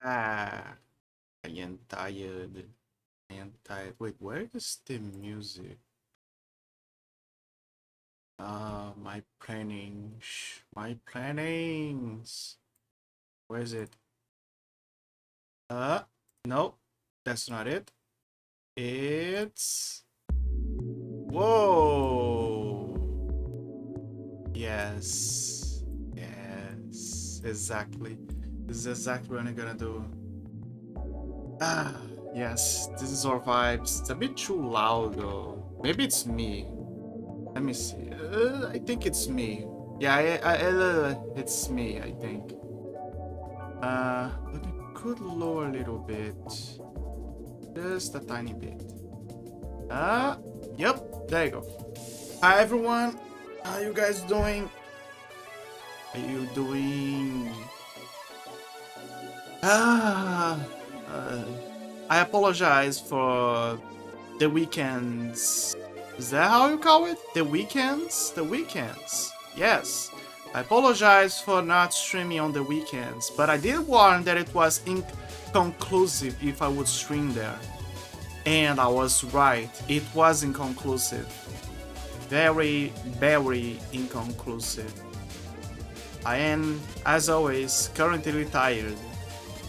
Ah, I am tired. I am tired. Wait, where is the music? My plannings. My plannings. Where is it? Uh, no, that's not it. It's. Whoa! Yes. Yes. Exactly. This is exactly what I'm gonna do. Ah, yes. This is our vibes. It's a bit too loud though. Maybe it's me. Let me see. I think it's me. Yeah, it's me, I think. But I could lower a little bit. Just a tiny bit. Yep, there you go. Hi everyone. How you guys doing? Are you doing? Ah, uh, I apologize for the weekends. Is that how you call it? The weekends? The weekends. Yes. I apologize for not streaming on the weekends, but I did warn that it was inconclusive if I would stream there. And I was right. It was inconclusive. Very, very inconclusive. I am, as always, currently retired,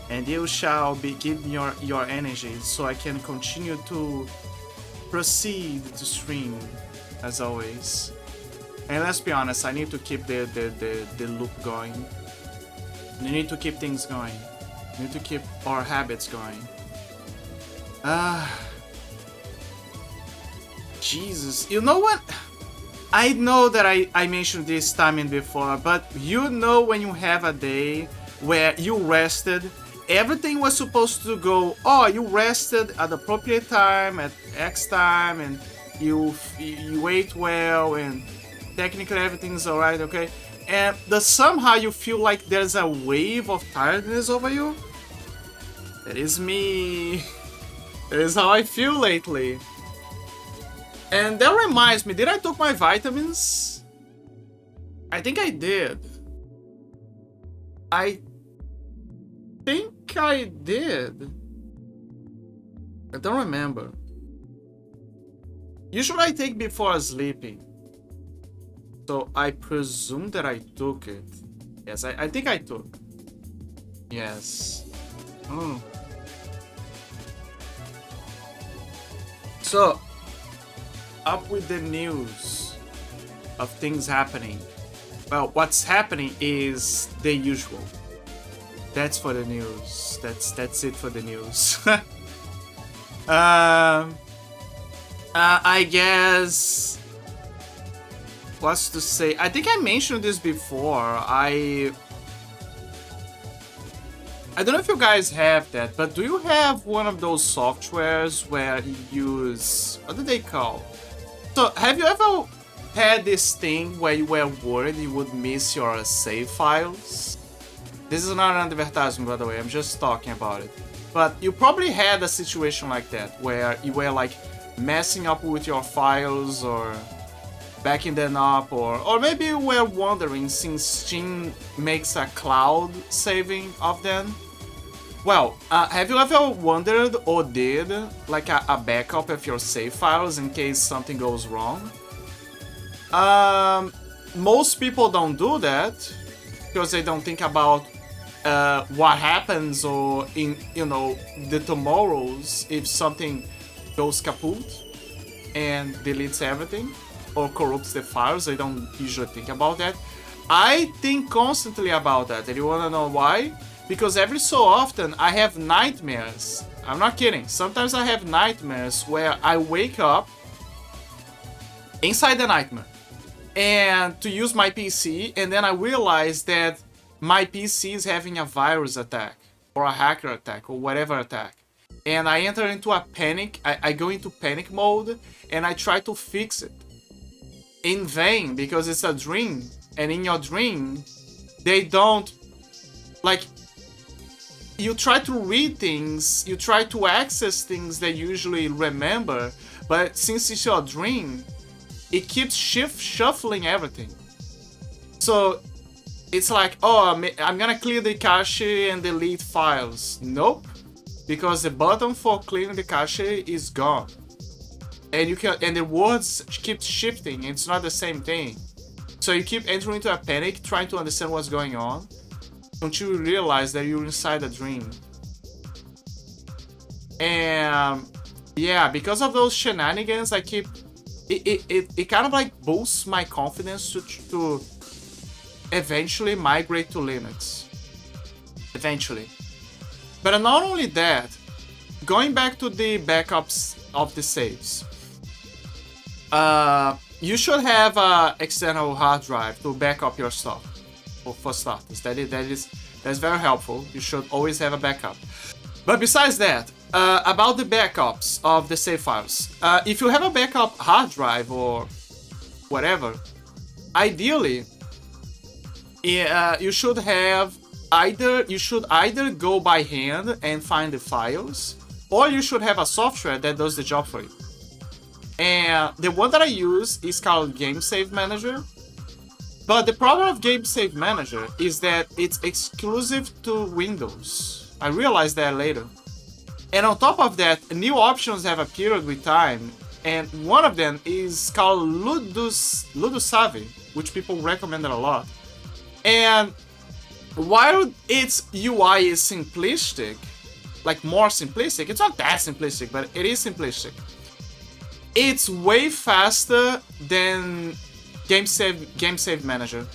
and you shall be giving your energy so I can continue to proceed to stream, as always. And let's be honest, I need to keep the loop going. We need to keep things going. We need to keep our habits going. Jesus, you know what? I know that I mentioned this timing before, but you know when you have a day where you rested, everything was supposed to go, oh, you rested at the appropriate time, at X time, and you ate well, and technically everything's alright, okay? And somehow you feel like there's a wave of tiredness over you? That is me. That is how I feel lately. And that reminds me, did I take my vitamins? I think I did. I think I did. I don't remember. Usually I take before sleeping. So I presume that I took it. Yes, I think I took. Yes. So, up with the news of things happening. Well, what's happening is the usual. That's for the news. That's it for the news. I guess what's to say? I think I mentioned this before. I don't know if you guys have that, but do you have one of those softwares where you use, what do they call? So, have you ever had this thing where you were worried you would miss your save files? This is not an advertisement, by the way, I'm just talking about it. But you probably had a situation like that, where you were like messing up with your files or backing them up, or maybe you were wondering since Steam makes a cloud saving of them. Well, have you ever wondered or did like a backup of your save files in case something goes wrong? Most people don't do that because they don't think about what happens or in the tomorrows if something goes kaput and deletes everything or corrupts the files. They don't usually think about that. I think constantly about that, and you wanna know why? Because every so often I have nightmares. I'm not kidding. Sometimes I have nightmares where I wake up inside the nightmare and to use my PC, and then I realize that my PC is having a virus attack or a hacker attack or whatever attack. And I enter into a panic. I go into panic mode and I try to fix it. In vain, because it's a dream. And in your dream, they don't, like, you try to read things, you try to access things that you usually remember, but since it's your dream, it keeps shuffling everything. So it's like, oh, I'm gonna clear the cache and delete files. Nope, because the button for clearing the cache is gone, and the words keep shifting. It's not the same thing, so you keep entering into a panic, trying to understand what's going on, until you realize that you're inside a dream. And yeah, because of those shenanigans, I keep it kind of like boosts my confidence to eventually migrate to Linux. Eventually. But not only that, going back to the backups of the saves, you should have an external hard drive to back up your stuff. For starters, that's very helpful. You should always have a backup. But besides that, about the backups of the save files, if you have a backup hard drive or whatever, ideally, you should either go by hand and find the files, or you should have a software that does the job for you. And the one that I use is called Game Save Manager. But the problem of Game Save Manager is that it's exclusive to Windows. I realized that later. And on top of that, new options have appeared with time, and one of them is called Ludosave, which people recommended a lot. And while its UI is simplistic, like more simplistic, it's not that simplistic, but it is simplistic. It's way faster than Game Save Manager,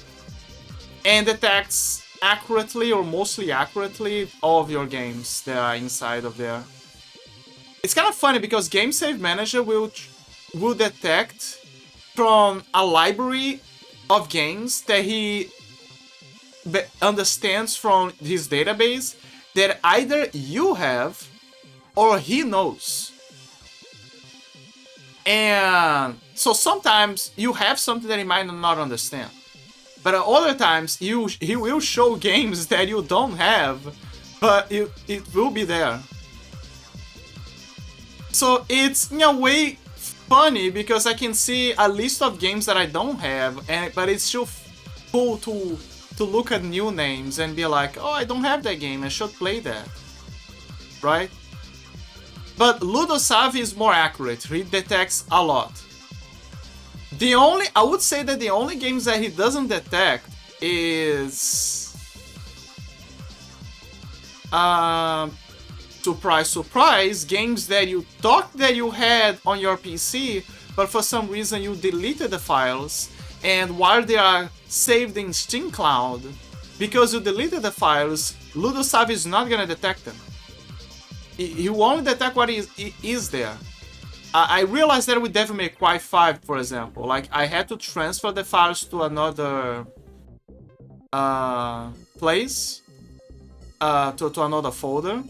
and detects accurately or mostly accurately all of your games that are inside of there. It's kind of funny because Game Save Manager will detect from a library of games that he understands from his database that either you have or he knows. And so sometimes you have something that he might not understand. But at other times, he will show games that you don't have, but it will be there. So it's in a way funny because I can see a list of games that I don't have, but it's still cool to look at new names and be like, oh, I don't have that game, I should play that. Right? But Ludosave is more accurate, he detects a lot. I would say that the only games that he doesn't detect is... surprise, surprise, games that you thought that you had on your PC, but for some reason you deleted the files, and while they are saved in Steam Cloud, because you deleted the files, Ludosave is not gonna detect them. He will only detect what is there. I realized that with Devil May Cry 5, for example, like I had to transfer the files to another place, to another folder.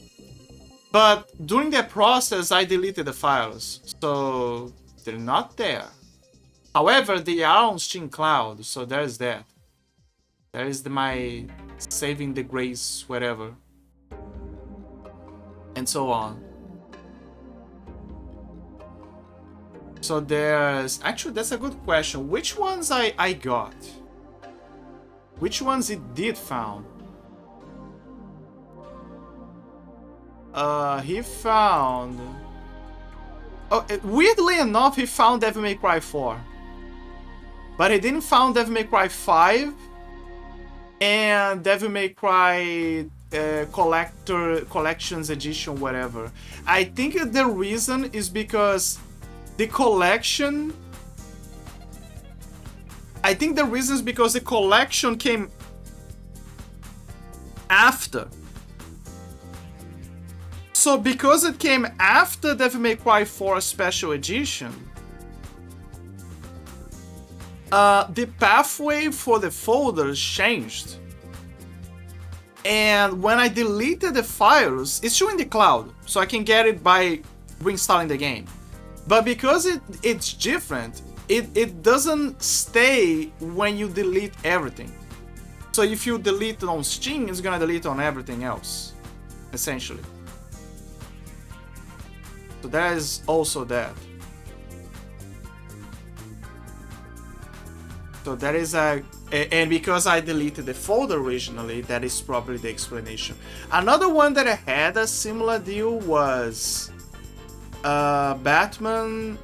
But during that process, I deleted the files, so they're not there. However, they are on Steam Cloud, so there's that. There is my saving the grace, whatever, and so on. So there's... Actually, that's a good question. Which ones I got? Which ones it did found? He found... Oh, weirdly enough, he found Devil May Cry 4. But he didn't found Devil May Cry 5 and Devil May Cry Collections Edition, whatever. I think the reason is because the collection... I think the reason is because the collection came after. So because it came after Devil May Cry 4 Special Edition, the pathway for the folders changed. And when I deleted the files, it's still in the cloud, so I can get it by reinstalling the game. But because it's different, it doesn't stay when you delete everything. So if you delete it on Steam, it's gonna delete on everything else, essentially. So there is also that. So that is a And because I deleted the folder originally, that is probably the explanation. Another one that I had a similar deal was Batman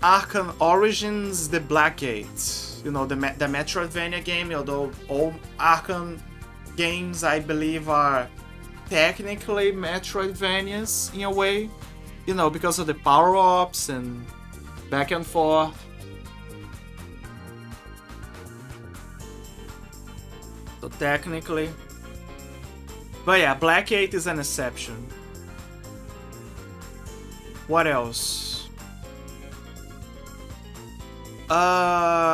Arkham Origins: The Black Gate. You know, the Metroidvania game, although all Arkham games, I believe, are technically Metroidvanias in a way. You know, because of the power-ups and back and forth. So technically. But yeah, Black 8 is an exception. What else?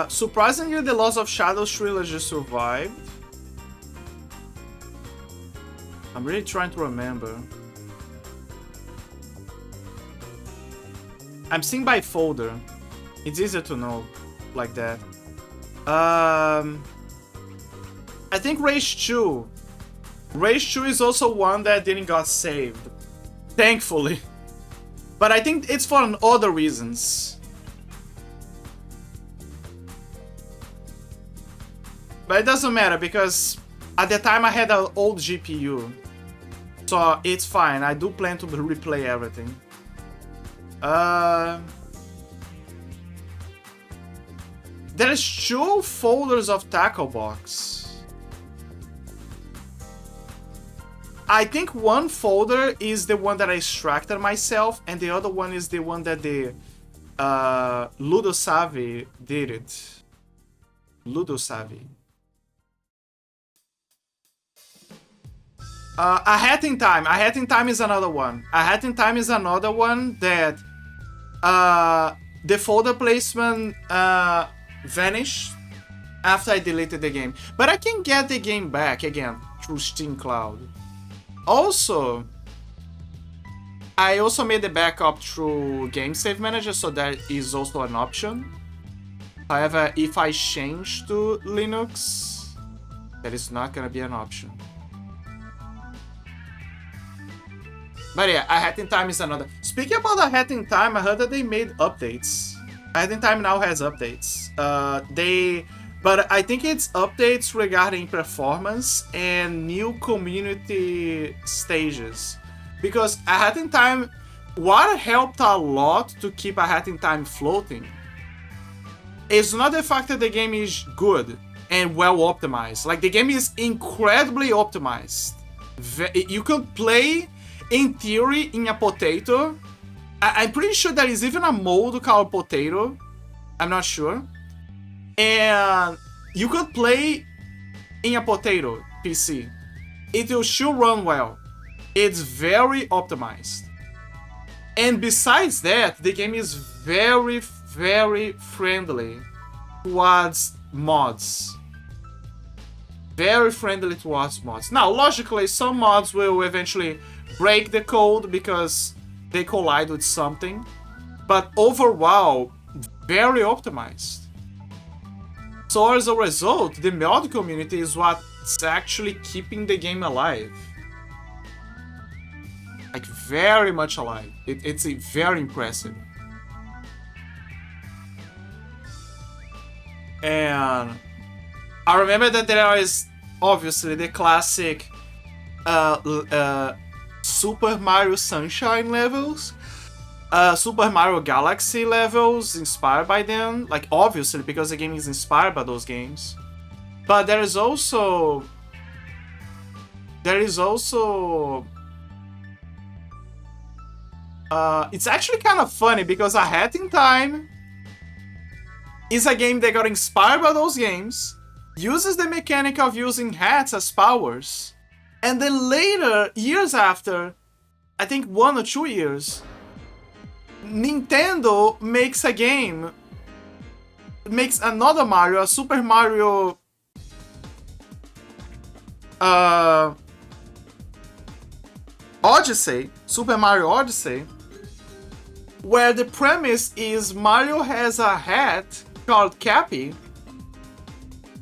Surprisingly, the Lost of Shadows trilogy survived. I'm really trying to remember. I'm seeing by folder. It's easier to know like that. I think Rage 2. Rage 2 is also one that didn't got saved. Thankfully. But I think it's for other reasons. But it doesn't matter because at the time I had an old GPU. So it's fine. I do plan to replay everything. There's 2 folders of Tackle Box. I think one folder is the one that I extracted myself, and the other one is the one that the Ludosavi did it. Ludosavi. A Hat in Time. A Hat in Time is another one. A Hat in Time is another one that the folder placement vanished after I deleted the game. But I can get the game back again through Steam Cloud. Also, I also made the backup through Game Save Manager, so that is also an option. However, if I change to Linux, that is not gonna be an option. But yeah, A Hat in Time is another. Speaking about A Hat in Time, I heard that they made updates. A Hat in Time now has updates. But I think it's updates regarding performance and new community stages. Because A Hat in Time, what helped a lot to keep A Hat in Time floating is not the fact that the game is good and well optimized. Like, the game is incredibly optimized. You could play, in theory, in a potato. I'm pretty sure there is even a mode called potato. I'm not sure. And you could play in a potato PC. It will still run well. It's very optimized. And besides that, the game is very, very friendly towards mods. Very friendly towards mods. Now, logically, some mods will eventually break the code because they collide with something. But overall, very optimized. So as a result, the mod community is what's actually keeping the game alive. Like, very much alive. It's very impressive. And I remember that there is obviously the classic Super Mario Sunshine levels, Super Mario Galaxy levels inspired by them, like, obviously because the game is inspired by those games. But there is also it's actually kind of funny because A Hat in Time is a game that got inspired by those games, uses the mechanic of using hats as powers, and then later, years after, I think 1 or 2 years, Nintendo makes a game, makes another Mario, a Super Mario Odyssey, Super Mario Odyssey, where the premise is Mario has a hat called Cappy,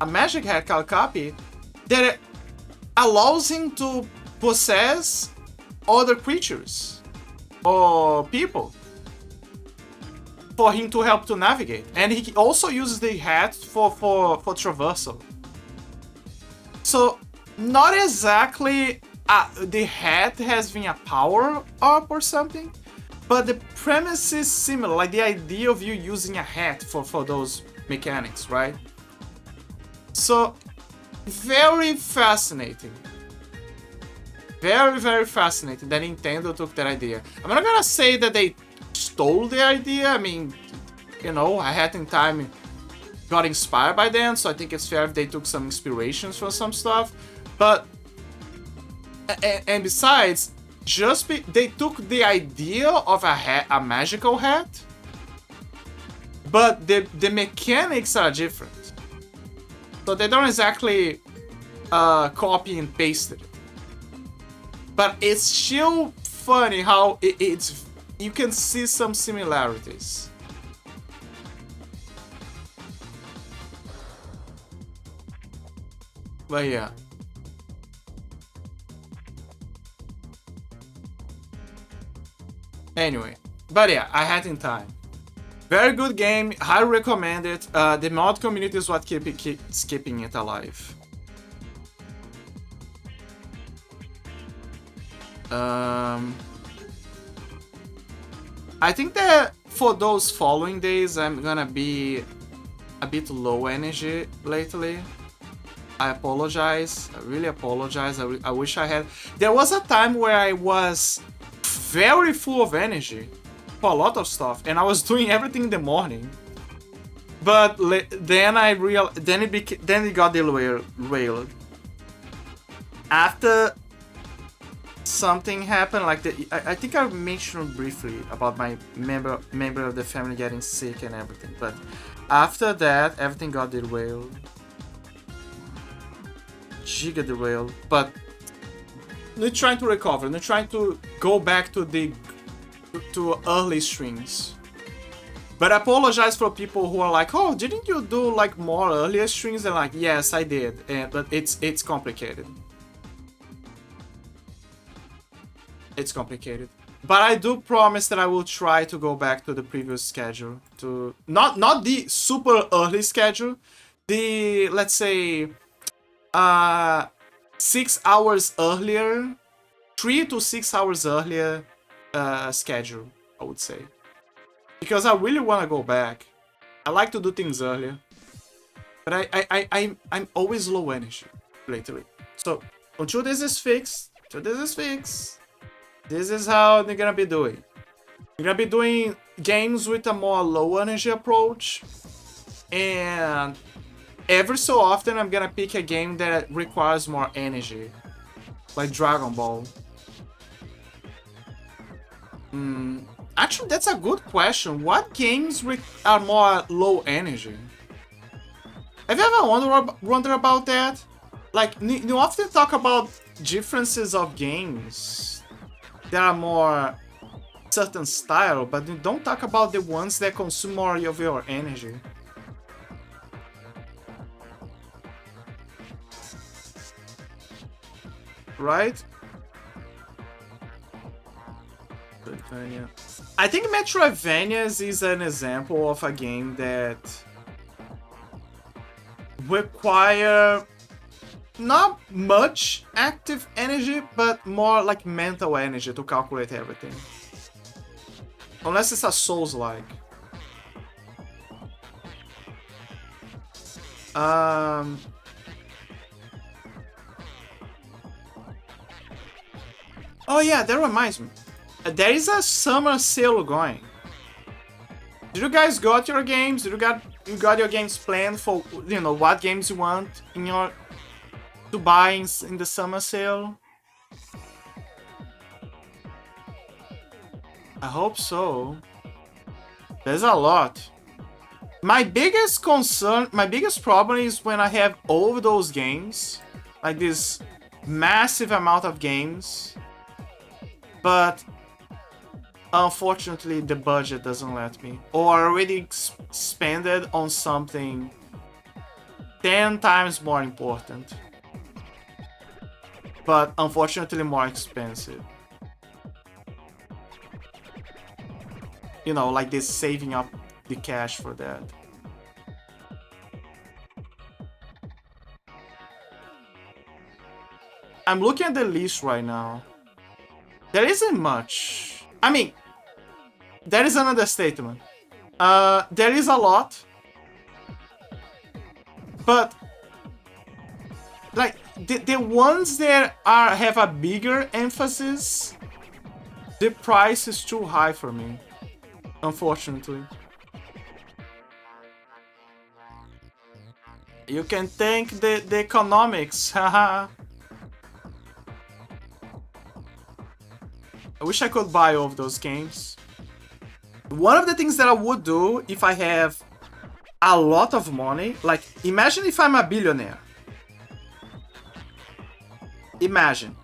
a magic hat called Cappy, that allows him to possess other creatures or people. for him to help to navigate. And he also uses the hat for traversal. So not exactly the hat has been a power up or something, but the premise is similar, like the idea of you using a hat for those mechanics, right? So very fascinating. Very, very fascinating that Nintendo took that idea. I'm not gonna say that they stole the idea. I mean, you know, A Hat in Time got inspired by them, so I think it's fair if they took some inspirations from some stuff. But and besides, they took the idea of a hat, a magical hat, but the mechanics are different. So they don't exactly copy and paste it. But it's still funny how it's you can see some similarities. But yeah. Anyway, but yeah, A Hat in Time. Very good game, highly recommend it. The mod community is what keeps keeping it alive. I think that for those following days, I'm gonna be a bit low energy lately. I apologize. I really apologize. I wish I had. There was a time where I was very full of energy for a lot of stuff, and I was doing everything in the morning. But then I realized, then it got derailed. After something happened, like I think I mentioned briefly about my member of the family getting sick and everything. But after that, everything got derailed. Giga derailed. But we're trying to recover. We're trying to go back to early streams. But I apologize for people who are like, oh, didn't you do like more earlier streams? And like, yes, I did, but it's complicated. It's complicated. But I do promise that I will try to go back to the previous schedule. To not the super early schedule, the let's say 6 hours earlier, 3 to 6 hours earlier schedule, I would say. Because I really want to go back. I like to do things earlier. But I'm always low energy lately. So until this is fixed, this is how they're gonna be doing. You're gonna be doing games with a more low energy approach. And every so often I'm gonna pick a game that requires more energy. Like Dragon Ball. Actually, that's a good question. What games are more low energy? Have you ever wondered about that? Like, you often talk about differences of games that are more certain style, but you don't talk about the ones that consume more of your energy. Right? I think Metroidvanias is an example of a game that require not much active energy, but more like mental energy to calculate everything. Unless it's a Souls-like. Oh yeah, that reminds me. There is a summer sale going. Did you guys got your games? You got your games planned for, you know, what games you want in your to buy in the summer sale? I hope so. There's a lot. My biggest concern, my biggest problem is when I have all of those games, like this massive amount of games, but unfortunately the budget doesn't let me, or I already spent it on something 10 times more important, but unfortunately more expensive. you know, like this saving up the cash for that. I'm looking at the list right now. There isn't much. I mean, that is an understatement. There is a lot, but like the ones that have a bigger emphasis, the price is too high for me, unfortunately. You can thank the economics, haha. I wish I could buy all of those games. One of the things that I would do if I have a lot of money, like imagine if I'm a billionaire. Imagine.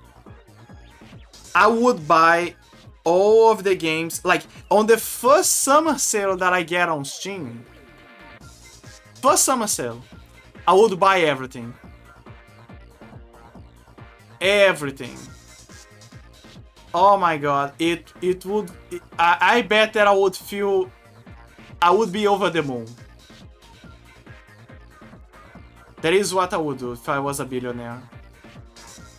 I would buy all of the games, like on the first summer sale that I get on Steam. First summer sale, I would buy everything. Everything. Oh my god, it would... I bet that I would be over the moon. That is what I would do if I was a billionaire.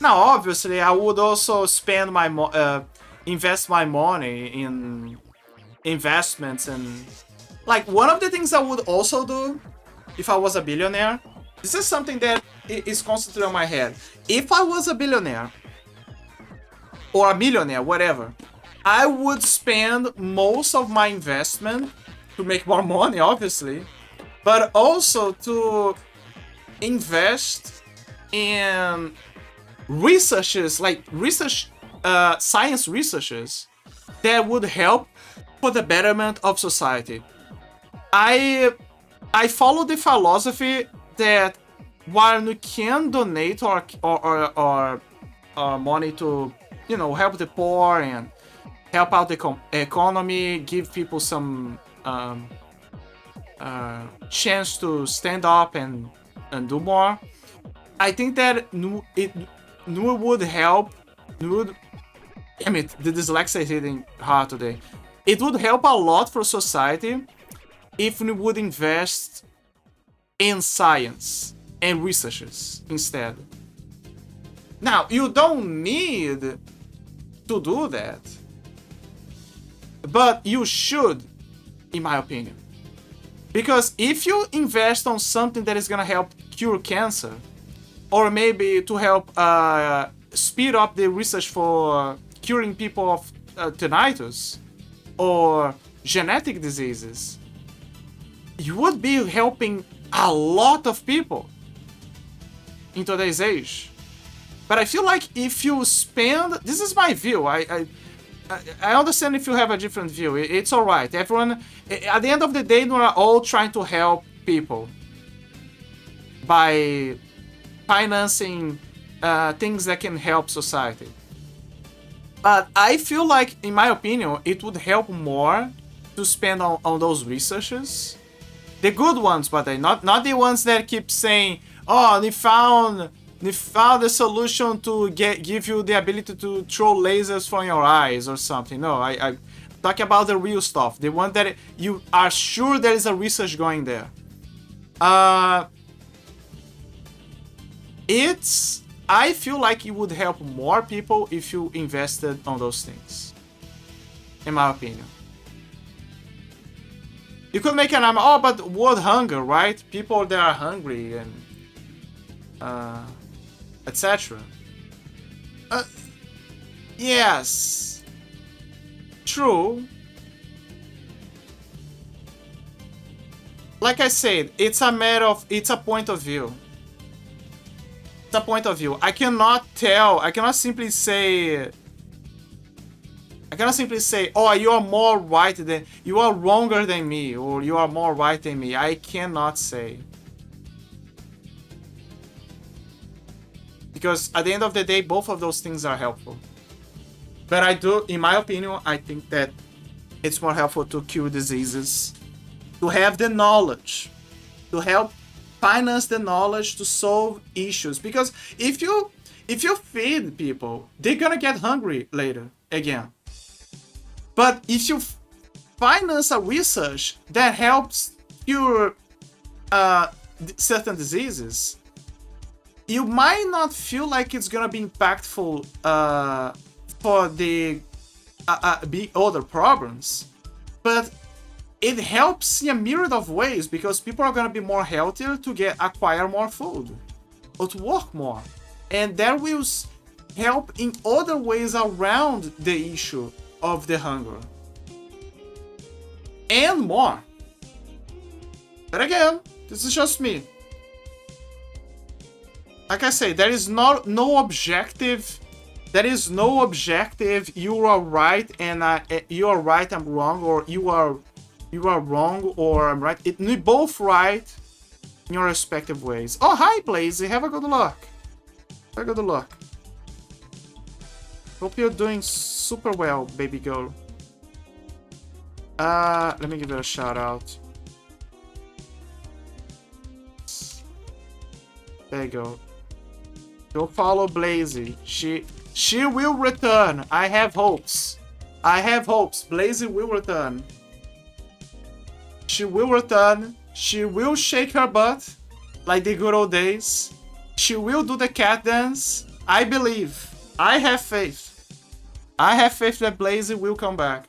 Now, obviously, I would also spend my invest my money in investments and... Like, one of the things I would also do if I was a billionaire, this is something that is constantly on my head. If I was a billionaire, or a millionaire, whatever, I would spend most of my investment to make more money, obviously, but also to invest in researches, like science researches that would help for the betterment of society. I follow the philosophy that while we can donate our money to, you know, help the poor and help out the economy, give people some chance to stand up and do more. I think that it would help. Damn it, the dyslexia is hitting hard today. It would help a lot for society if we would invest in science and researches instead. Now, you don't need to do that, but you should, in my opinion, because if you invest on something that is gonna help cure cancer, or maybe to help speed up the research for curing people of tinnitus or genetic diseases, you would be helping a lot of people in today's age. But I feel like if you spend... This is my view. I understand if you have a different view. It's alright. Everyone... At the end of the day, we're all trying to help people by financing things that can help society. But I feel like, in my opinion, it would help more to spend on those researches. The good ones, but not the ones that keep saying, oh, they found a solution to give you the ability to throw lasers from your eyes or something. No, I talk about the real stuff. The one that you are sure there is a research going there. I feel like it would help more people if you invested on those things. In my opinion. You could make an argument, oh, but world hunger, right? People that are hungry and etc. Yes. True. Like I said, it's a matter of... It's a point of view. It's a point of view. I cannot simply say... oh, you are more right than... You are wronger than me, or you are more right than me. I cannot say. Because at the end of the day, both of those things are helpful. But I do, in my opinion, I think that it's more helpful to cure diseases, to have the knowledge, to help finance the knowledge to solve issues. Because if you feed people, they're gonna get hungry later again. But if you finance a research that helps cure certain diseases, you might not feel like it's gonna be impactful for the big other problems, but it helps in a myriad of ways because people are gonna be more healthier to acquire more food or to work more, and that will help in other ways around the issue of the hunger and more. But again, this is just me. Like I say, there is no objective. There is no objective. You are right and you are right. I'm wrong, or you are wrong or I'm right. We both right in your respective ways. Oh, hi, Blazy. Have a good luck. Have a good luck. Hope you're doing super well, baby girl. Let me give you a shout out. There you go. Go follow Blazy. She will return. I have hopes. I have hopes. Blazy will return. She will return. She will shake her butt like the good old days. She will do the cat dance. I believe. I have faith. I have faith that Blazy will come back.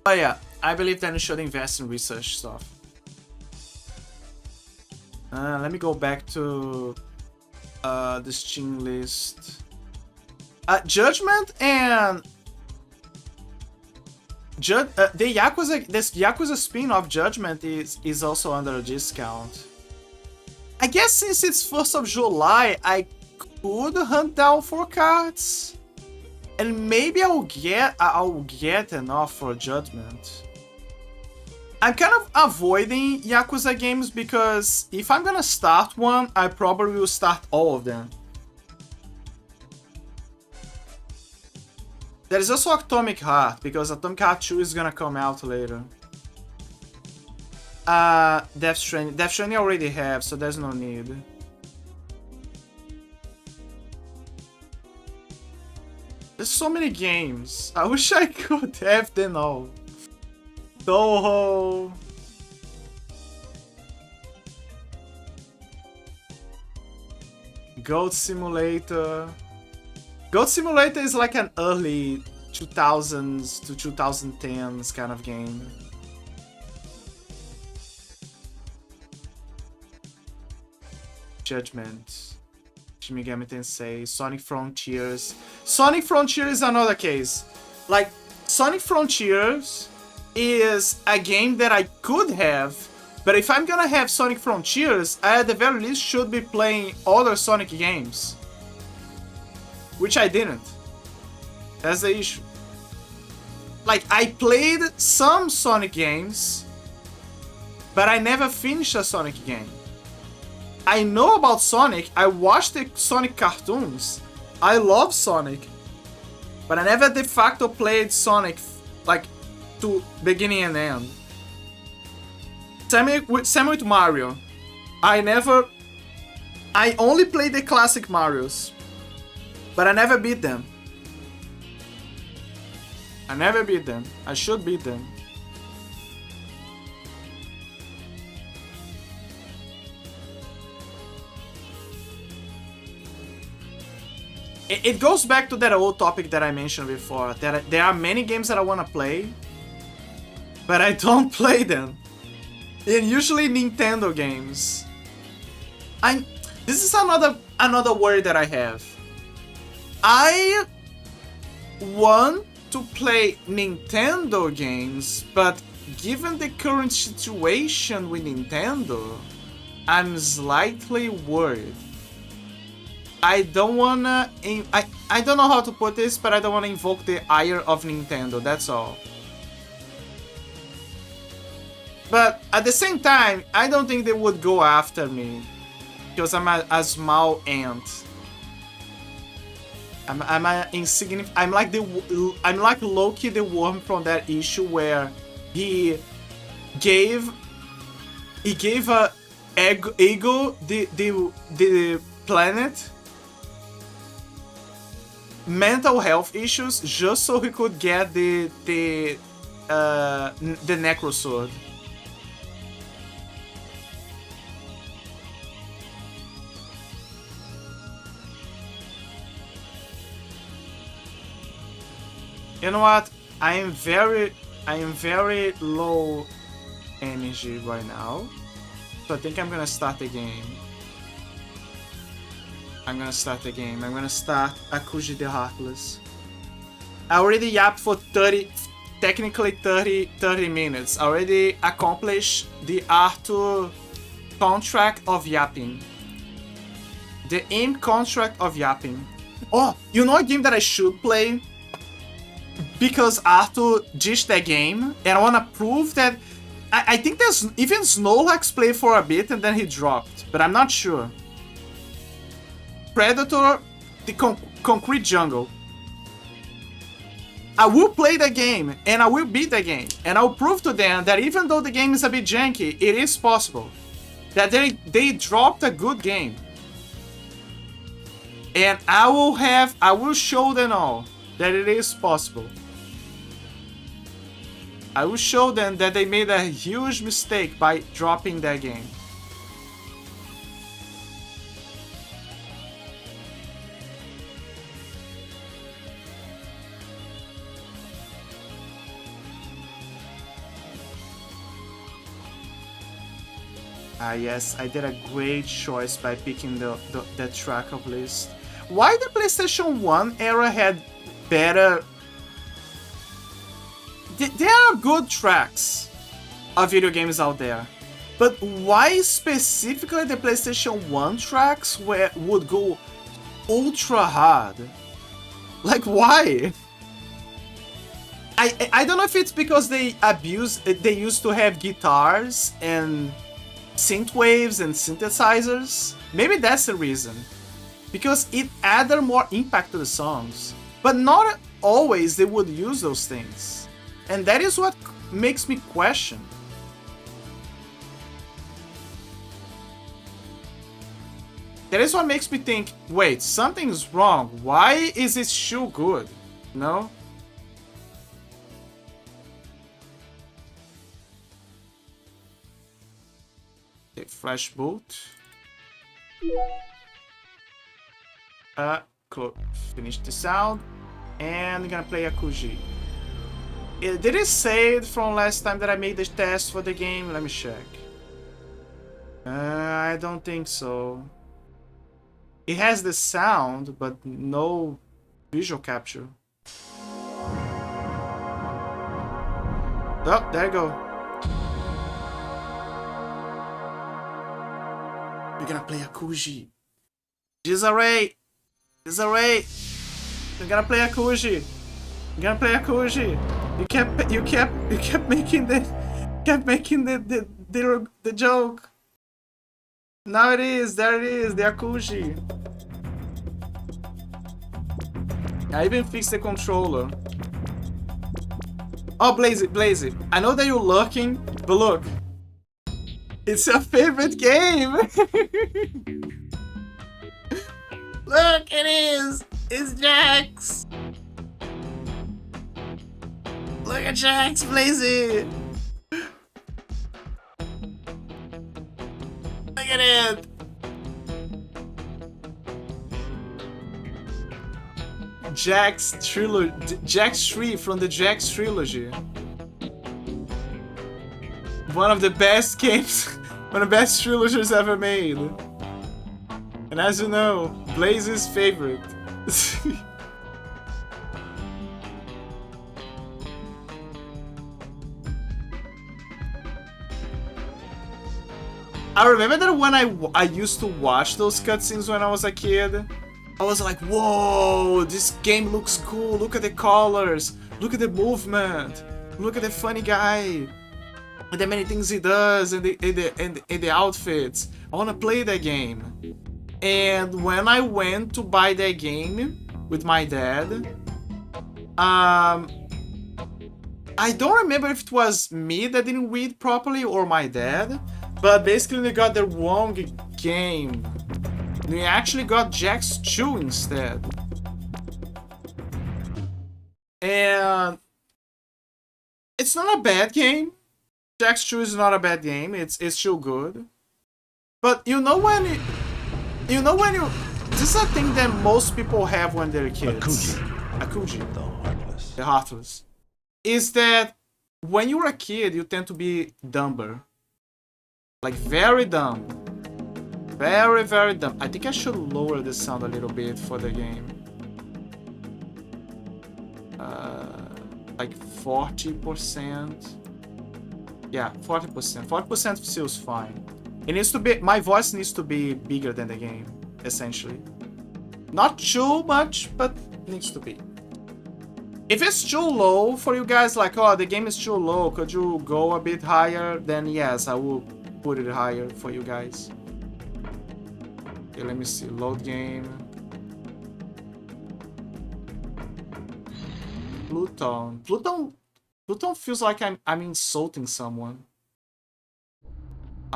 But yeah, I believe that you should invest in research stuff. Let me go back to the Steam list. Judgment and the Yakuza spin-off Judgment is also under a discount. I guess since it's 1st of July, I could hunt down 4 cards. And maybe I'll get enough for Judgment. I'm kind of avoiding Yakuza games because if I'm gonna start one, I probably will start all of them. There is also Atomic Heart, because Atomic Heart 2 is gonna come out later. Death Stranding I already have, so there's no need. There's so many games. I wish I could have them all. Toho. Goat Simulator. Goat Simulator is like an early 2000s to 2010s kind of game. Judgment. Shin Megami Tensei, Sonic Frontiers. Sonic Frontiers is another case. Like, Sonic Frontiers is a game that I could have, but if I'm gonna have Sonic Frontiers, I at the very least should be playing other Sonic games. Which I didn't. That's the issue. Like, I played some Sonic games, but I never finished a Sonic game. I know about Sonic, I watched the Sonic cartoons, I love Sonic, but I never de facto played Sonic, like, to beginning and end. Same with Mario. I only played the classic Marios, but I never beat them. I never beat them. I should beat them. It goes back to that old topic that I mentioned before. That there are many games that I want to play, but I don't play them. And usually Nintendo games. This is another worry that I have. I want to play Nintendo games, but given the current situation with Nintendo, I'm slightly worried. I don't wanna... I don't know how to put this, but I don't wanna invoke the ire of Nintendo, that's all. But at the same time, I don't think they would go after me, because I'm a small ant. I'm a insignificant... I'm like Loki the worm from that issue where he gave a Ego the planet, mental health issues just so he could get the Necro Sword. You know what? I am very low energy right now, so I think I'm gonna start the game. I'm gonna start Akuji the Heartless. I already yapped for 30 minutes. I already accomplished the Arthur contract of yapping. The aim contract of yapping. Oh, you know a game that I should play? Because Arthur ditched the game, and I wanna prove that I think there's even Snorlax played for a bit and then he dropped, but I'm not sure. Predator, the Concrete Jungle. I will play the game, and I will beat the game, and I will prove to them that even though the game is a bit janky, it is possible. That they dropped a good game. And I will show them all that it is possible. I will show them that they made a huge mistake by dropping that game. Ah yes, I did a great choice by picking the track of list. Why the PlayStation 1 era had better... There are good tracks of video games out there, but why specifically the PlayStation 1 tracks would go ultra hard? Like, why? I don't know if it's because they used to have guitars and synthwaves and synthesizers. Maybe that's the reason. Because it added more impact to the songs. But not always they would use those things. And that is what makes me question. That is what makes me think, wait, something's wrong. Why is it so good? No? Okay, Flash Bolt. Finish the sound. And I'm gonna play Akuji. Did it say it from last time that I made the test for the game? Let me check. I don't think so. It has the sound, but no visual capture. Oh, there you go. We're gonna play Akuji. Disarray! Disarray! We're gonna play Akuji. We're gonna play Akuji. You kept making the joke. Now it is, there it is, the Akuji. I even fixed the controller. Oh, Blaze it. I know that you're lurking, but look. It's your favorite game! Look, it is! It's Jax! Look at Jax, Blazy! Look at it! Jax trilogy, Jax 3 from the Jax trilogy. One of the best games, one of the best trilogies ever made. And as you know, Blaze's favorite. I remember that when I used to watch those cutscenes when I was a kid, I was like, whoa, this game looks cool, look at the colors, look at the movement, look at the funny guy, and the many things he does, and the outfits. I wanna play that game. And when I went to buy that game with my dad, I don't remember if it was me that didn't read properly or my dad, but basically we got the wrong game. We actually got Jax 2 instead. And it's not a bad game. Jack's 2 is not a bad game. It's still good. But you know when you this is a thing that most people have when they're kids. Akuji. The Heartless. The Heartless. Is that when you're a kid, you tend to be dumber. Like very dumb. Very, very dumb. I think I should lower the sound a little bit for the game. Like 40%. Yeah, 40%. 40% feels fine. It needs to be, my voice needs to be bigger than the game, essentially. Not too much, but needs to be. If it's too low for you guys, like, oh, the game is too low, could you go a bit higher? Then yes, I will put it higher for you guys. Okay, let me see, load game. Pluton feels like I'm insulting someone.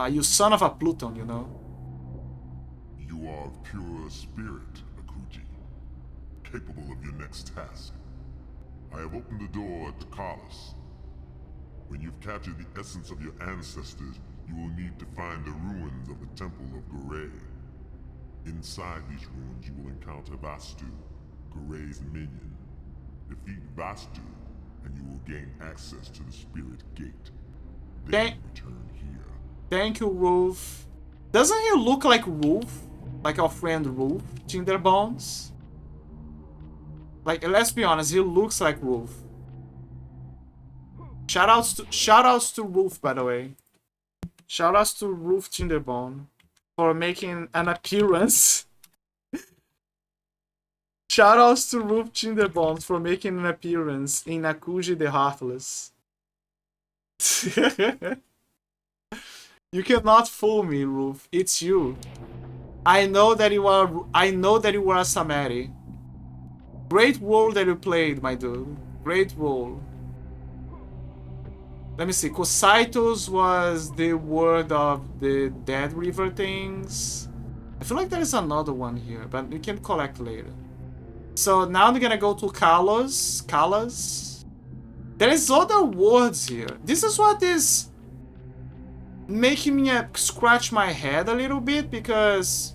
You son of a Pluton, you know. You are of pure spirit, Akuji, capable of your next task. I have opened the door to Heartless. When you've captured the essence of your ancestors, you will need to find the ruins of the Temple of Gore. Inside these ruins, you will encounter Vastu, Gore's minion. Defeat Vastu, and you will gain access to the Spirit Gate. Then return here. Thank you, Roof. Doesn't he look like Roof? Like our friend Roof? Tinderbones? Like, let's be honest, he looks like Roof. Shoutouts to Roof, by the way. Shoutouts to Roof Tinderbone for making an appearance. Shoutouts to Roof Tinderbones for making an appearance in Akuji the Heartless. You cannot fool me, Roof. It's you. I know that you are a Samari. Great role that you played, my dude. Great role. Let me see. Cosaitos was the word of the Dead River things. I feel like there is another one here, but we can collect later. So now I'm gonna go to Kalas. There is other words here. This is what is making me scratch my head a little bit, because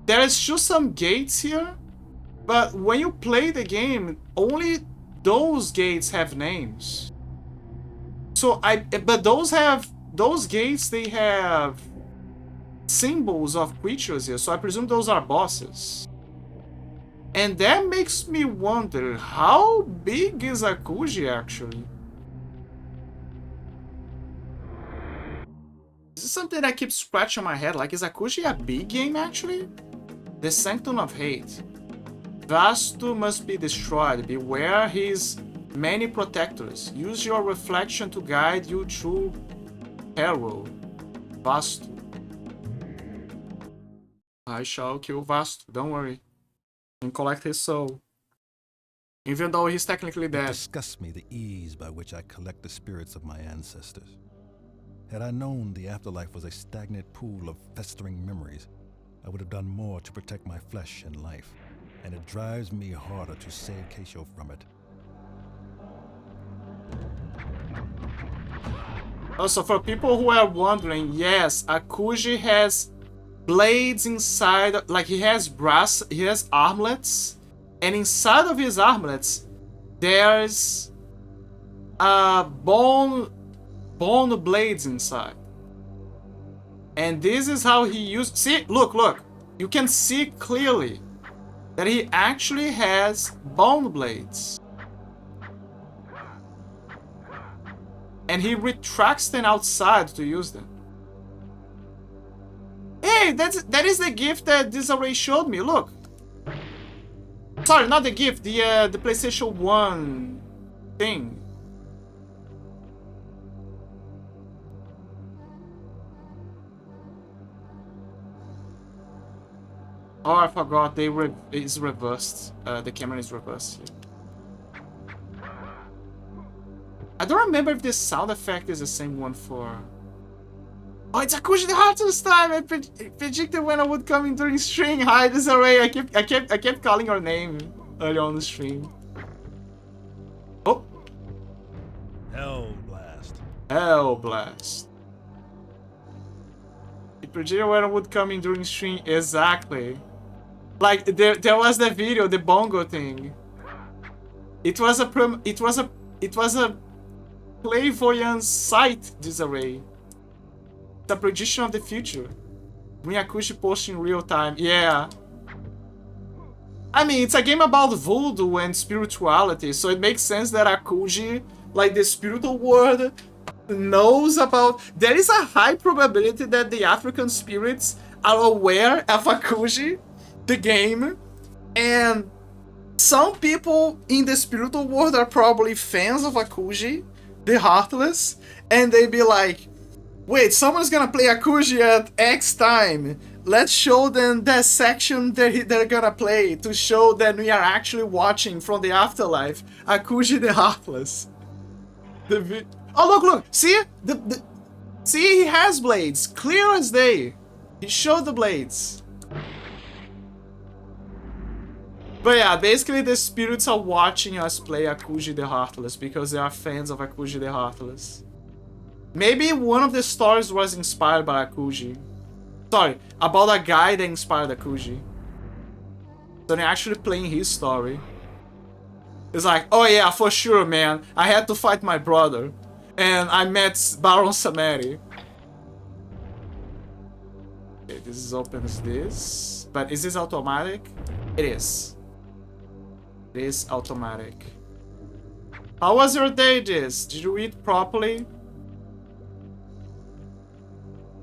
there is still some gates here, but when you play the game, only those gates have names. So but those gates, they have symbols of creatures here, so I presume those are bosses. And that makes me wonder, how big is Akuji actually? This is something that keeps scratching my head. Like, is Akuji a big game actually? The Sanctum of Hate. Vastu must be destroyed. Beware his many protectors. Use your reflection to guide you through peril. Vastu. I shall kill Vastu, don't worry. And collect his soul. Even though he's technically dead. It disgusts me the ease by which I collect the spirits of my ancestors. Had I known the afterlife was a stagnant pool of festering memories, I would have done more to protect my flesh and life. And it drives me harder to save Keisho from it. Also, for people who are wondering, yes, Akuji has blades inside, like he has armlets, and inside of his armlets there's bone blades inside. And this is how he used, see, look, you can see clearly that he actually has bone blades. And he retracts them outside to use them. Hey, that is the gift that Disarray showed me. Look. Sorry, not the gift. The PlayStation 1 thing. Oh, I forgot. It's reversed. The camera is reversed here. I don't remember if this sound effect is the same one for Oh, it's Akuji the Heartless time! I predicted when I would come in during stream. Hi, this is Array. I kept calling your name earlier on the stream. Oh. Hell blast. Hell blast. I predicted when I would come in during stream. Exactly. Like there was the video, the bongo thing. It was a clairvoyant sight disarray. It's a prediction of the future. Bring Akuji post in real time. Yeah. I mean, it's a game about voodoo and spirituality, so it makes sense that Akuji, like the spiritual world, knows about... There is a high probability that the African spirits are aware of Akuji, the game, and some people in the spiritual world are probably fans of Akuji, the Heartless, and they be like, wait, someone's gonna play Akuji at X time. Let's show them that section that they're gonna play to show that we are actually watching from the afterlife Akuji the Heartless. Oh, look! See? See, he has blades. Clear as day. He showed the blades. But yeah, basically the spirits are watching us play Akuji the Heartless because they are fans of Akuji the Heartless. Maybe one of the stories was inspired by Akuji. Sorry, about a guy that inspired Akuji. So they're actually playing his story. It's like, oh yeah, for sure, man. I had to fight my brother. And I met Baron Samedi. Okay, this opens this. But is this automatic? It is. It is automatic. How was your day, Diz? Did you eat properly?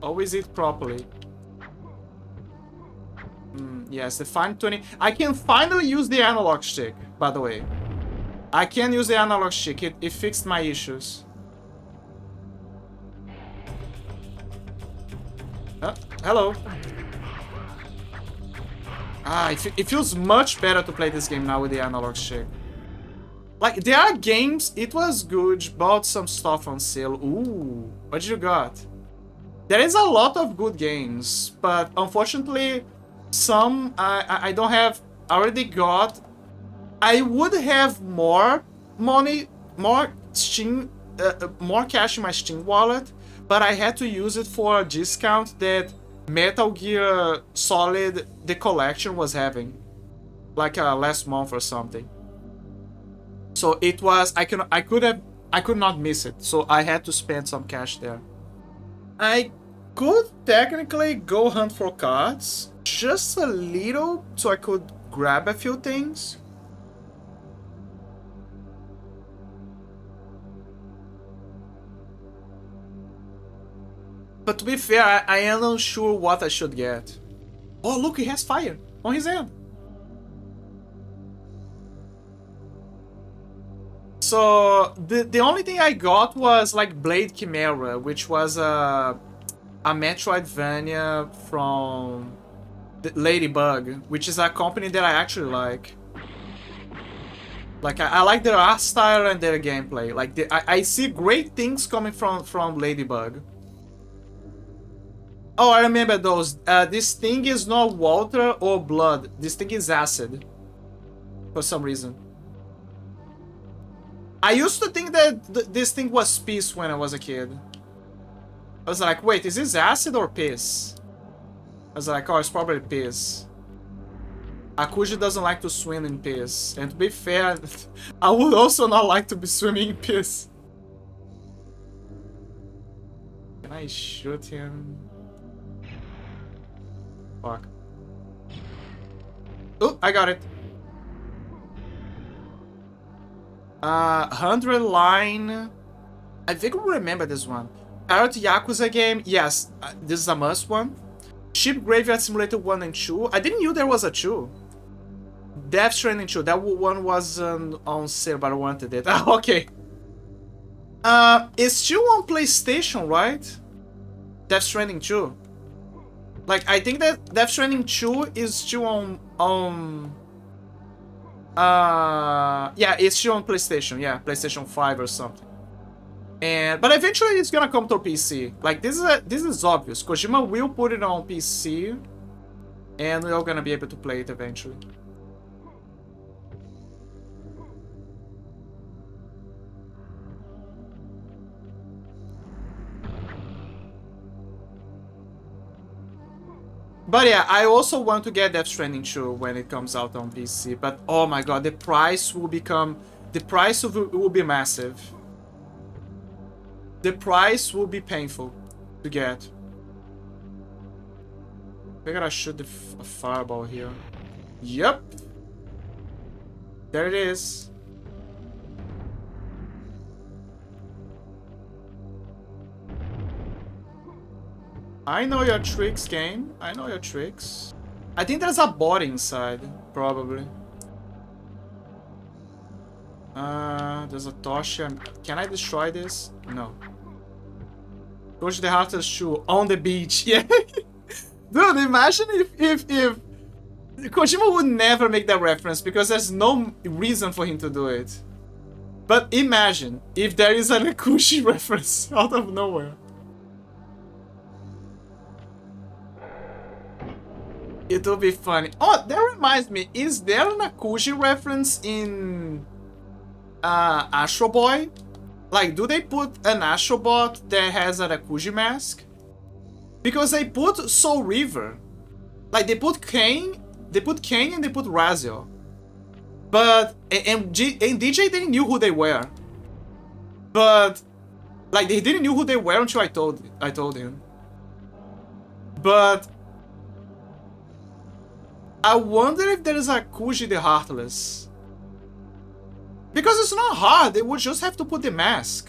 Always eat properly. Yes, the Fine 20. I can finally use the analog stick, by the way. I can use the analog stick. It fixed my issues. Hello. It feels much better to play this game now with the analog stick. Like, there are games, it was good, bought some stuff on sale. Ooh, what you got? There is a lot of good games, but unfortunately, some I don't have. Already got. I would have more money, more Steam, more cash in my Steam wallet, but I had to use it for a discount that Metal Gear Solid the collection was having, like last month or something. So it was I could not miss it. So I had to spend some cash there. I could technically go hunt for cards, just a little, so I could grab a few things. But to be fair, I am unsure what I should get. Oh, look, he has fire on his hand. So the only thing I got was like Blade Chimera, which was a Metroidvania from Ladybug, which is a company that I actually like. Like I like their art style and their gameplay. Like I see great things coming from Ladybug. Oh, I remember those. This thing is not water or blood. This thing is acid. For some reason. I used to think that this thing was piss when I was a kid. I was like, wait, is this acid or piss? I was like, oh, it's probably piss. Akuji doesn't like to swim in piss. And to be fair, I would also not like to be swimming in piss. Can I shoot him? Fuck. Oh, I got it. 100 line. I think we remember this one. Pirate Yakuza game. Yes, this is a must one. Ship Graveyard Simulator 1 and 2. I didn't know there was a 2. Death Stranding 2. That one was on sale, but I wanted it. Okay. It's still on PlayStation, right? Death Stranding 2. Like, I think that Death Stranding 2 is still on yeah, it's still on PlayStation. Yeah, PlayStation 5 or something. But eventually it's gonna come to PC. Like this is obvious. Kojima will put it on PC, and we're all gonna be able to play it eventually. But yeah, I also want to get Death Stranding 2 when it comes out on PC. But oh my god, the price will be massive. The price will be painful to get. I gotta shoot a fireball here. Yep. There it is. I know your tricks, game. I know your tricks. I think there's a bot inside, probably. There's a torch. Can I destroy this? No. Go to the Heartless shoe on the beach. Yeah. Dude, imagine if Kojima would never make that reference because there's no reason for him to do it. But imagine if there is an Akuji reference out of nowhere. It will be funny. Oh, that reminds me. Is there an Akuji reference in Astro Boy? Like, do they put an Astrobot that has an Akuji mask? Because they put Soul River. Like, they put Kane and they put Razio. But, and DJ didn't know who they were. But, like, they didn't know who they were until I told him. But, I wonder if there is a Akuji the Heartless. Because it's not hard, they would just have to put the mask.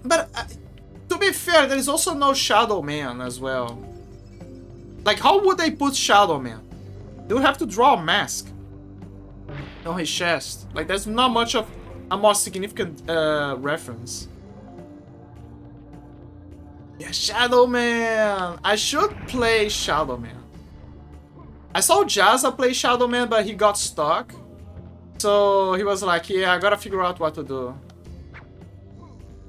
But to be fair, there is also no Shadow Man as well. Like, how would they put Shadow Man? They would have to draw a mask on his chest. Like, there's not much of a more significant reference. Yeah, Shadow Man! I should play Shadow Man. I saw Jazza play Shadow Man, but he got stuck. So he was like, yeah, I gotta figure out what to do.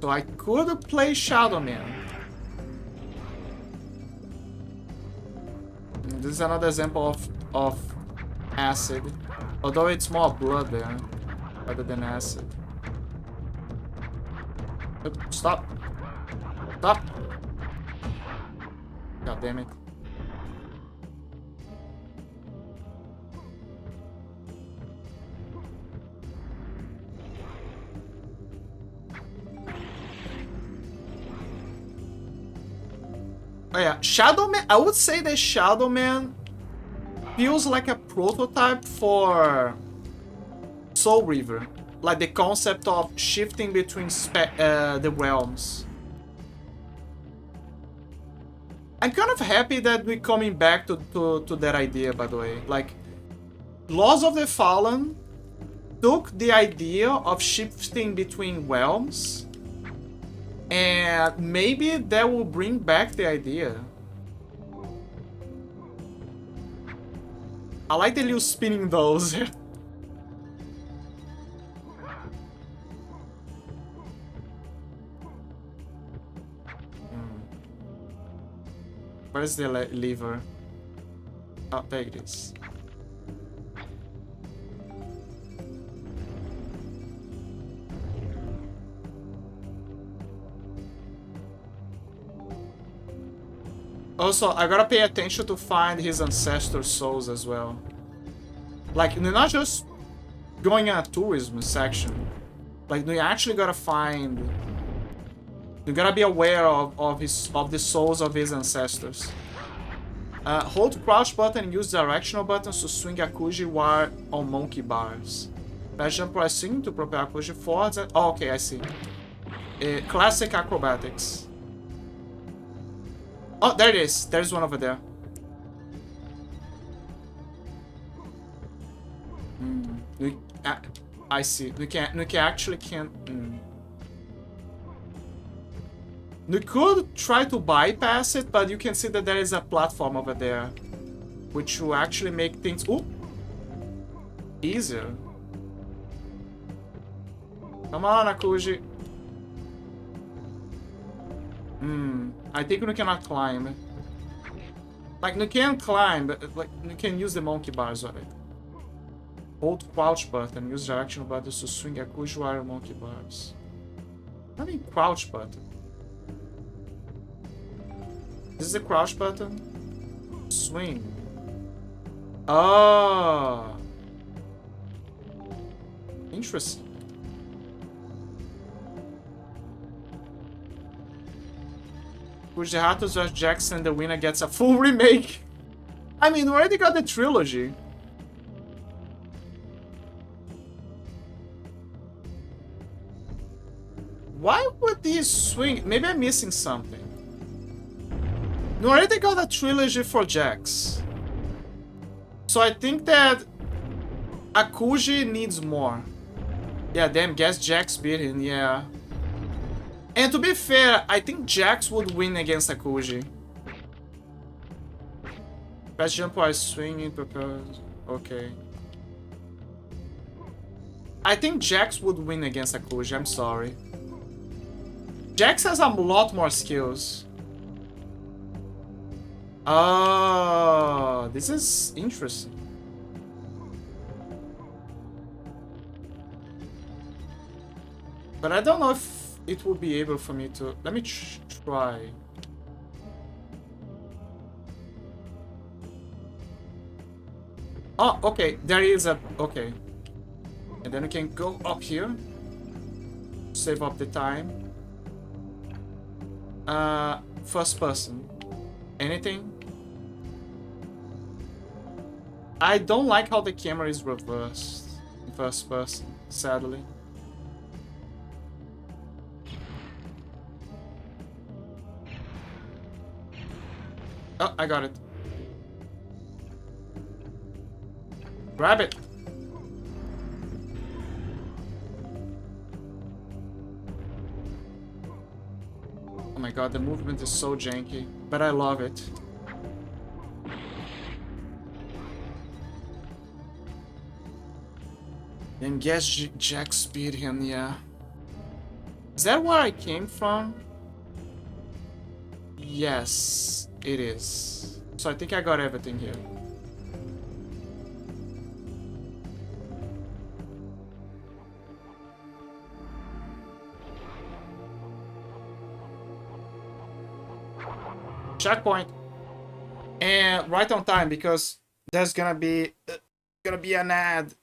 So I could play Shadow Man. This is another example of acid. Although it's more blood there, rather than acid. Stop. Stop. God damn it. Oh yeah, Shadow Man, I would say that Shadow Man feels like a prototype for Soul River. Like the concept of shifting between the realms. I'm kind of happy that we're coming back to that idea, by the way. Like, Laws of the Fallen took the idea of shifting between realms, and maybe that will bring back the idea. I like the little spinning dolls. Where's the lever? Oh, there it is. Also, I gotta pay attention to find his ancestor souls as well. Like, you're not just going on a tourism section. Like, you actually gotta find... You gotta be aware of the souls of his ancestors. Hold crouch button and use directional buttons to swing Akuji while on monkey bars. Press jump while swinging to propel Akuji forwards. Oh, okay, I see. Classic acrobatics. Oh, there it is. There's one over there. I see. We actually can't. We could try to bypass it, but you can see that there is a platform over there, which will actually make things easier. Come on, Akuji. I think we cannot climb. Like, we can climb, but like, we can use the monkey bars already. Hold crouch button. Use directional buttons to swing Akuji while monkey bars. I mean crouch button. This is the crouch button. Swing. Oh. Interesting. Which the Heartless vs. Jackson, the winner gets a full remake. I mean, we already got the trilogy. Why would these swing? Maybe I'm missing something. We already got a trilogy for Jax. So I think that Akuji needs more. Yeah, damn, guess Jax beat him, yeah. And to be fair, I think Jax would win against Akuji. Press jump while swinging, prepare. Okay. I think Jax would win against Akuji, I'm sorry. Jax has a lot more skills. Oh, this is interesting. But I don't know if it will be able for me to... Let me try. Oh, okay. There is a... Okay. And then we can go up here. Save up the time. First person. Anything? I don't like how the camera is reversed in first person, sadly. Oh, I got it. Grab it. Oh my god, the movement is so janky, but I love it. Then guess Jack speed him, yeah. Is that where I came from? Yes, it is. So I think I got everything here. Checkpoint. And right on time because there's gonna be an ad.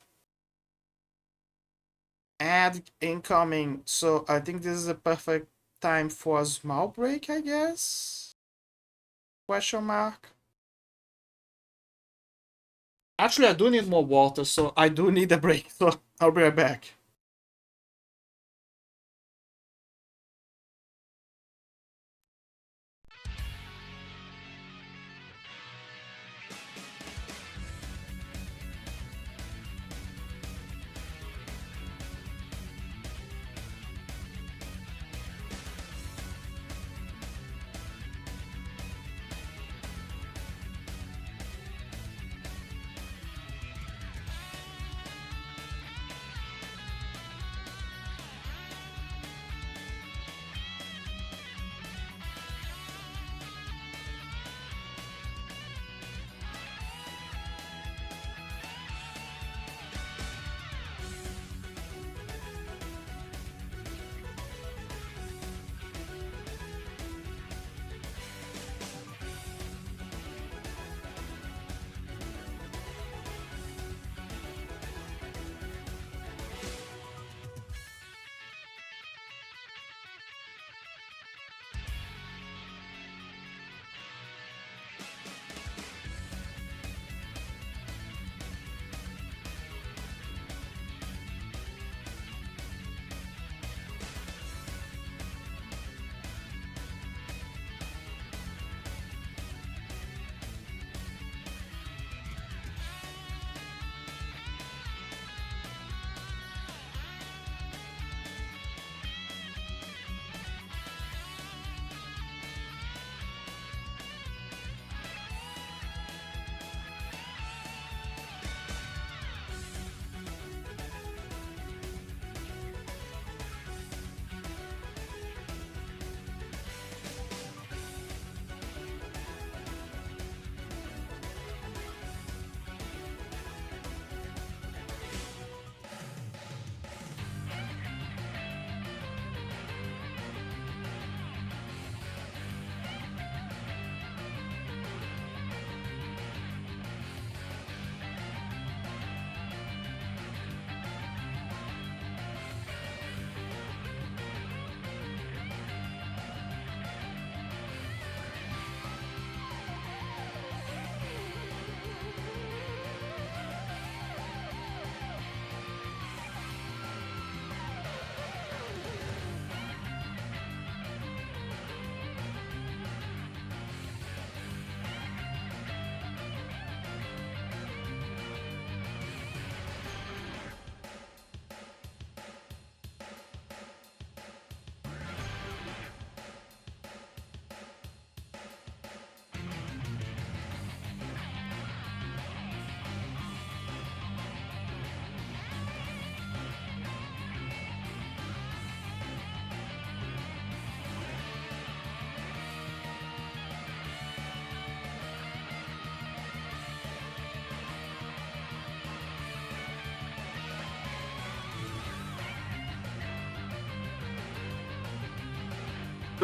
Ad incoming. So I think this is a perfect time for a small break, I guess. Question mark. Actually, I do need more water, so I do need a break. So I'll be right back.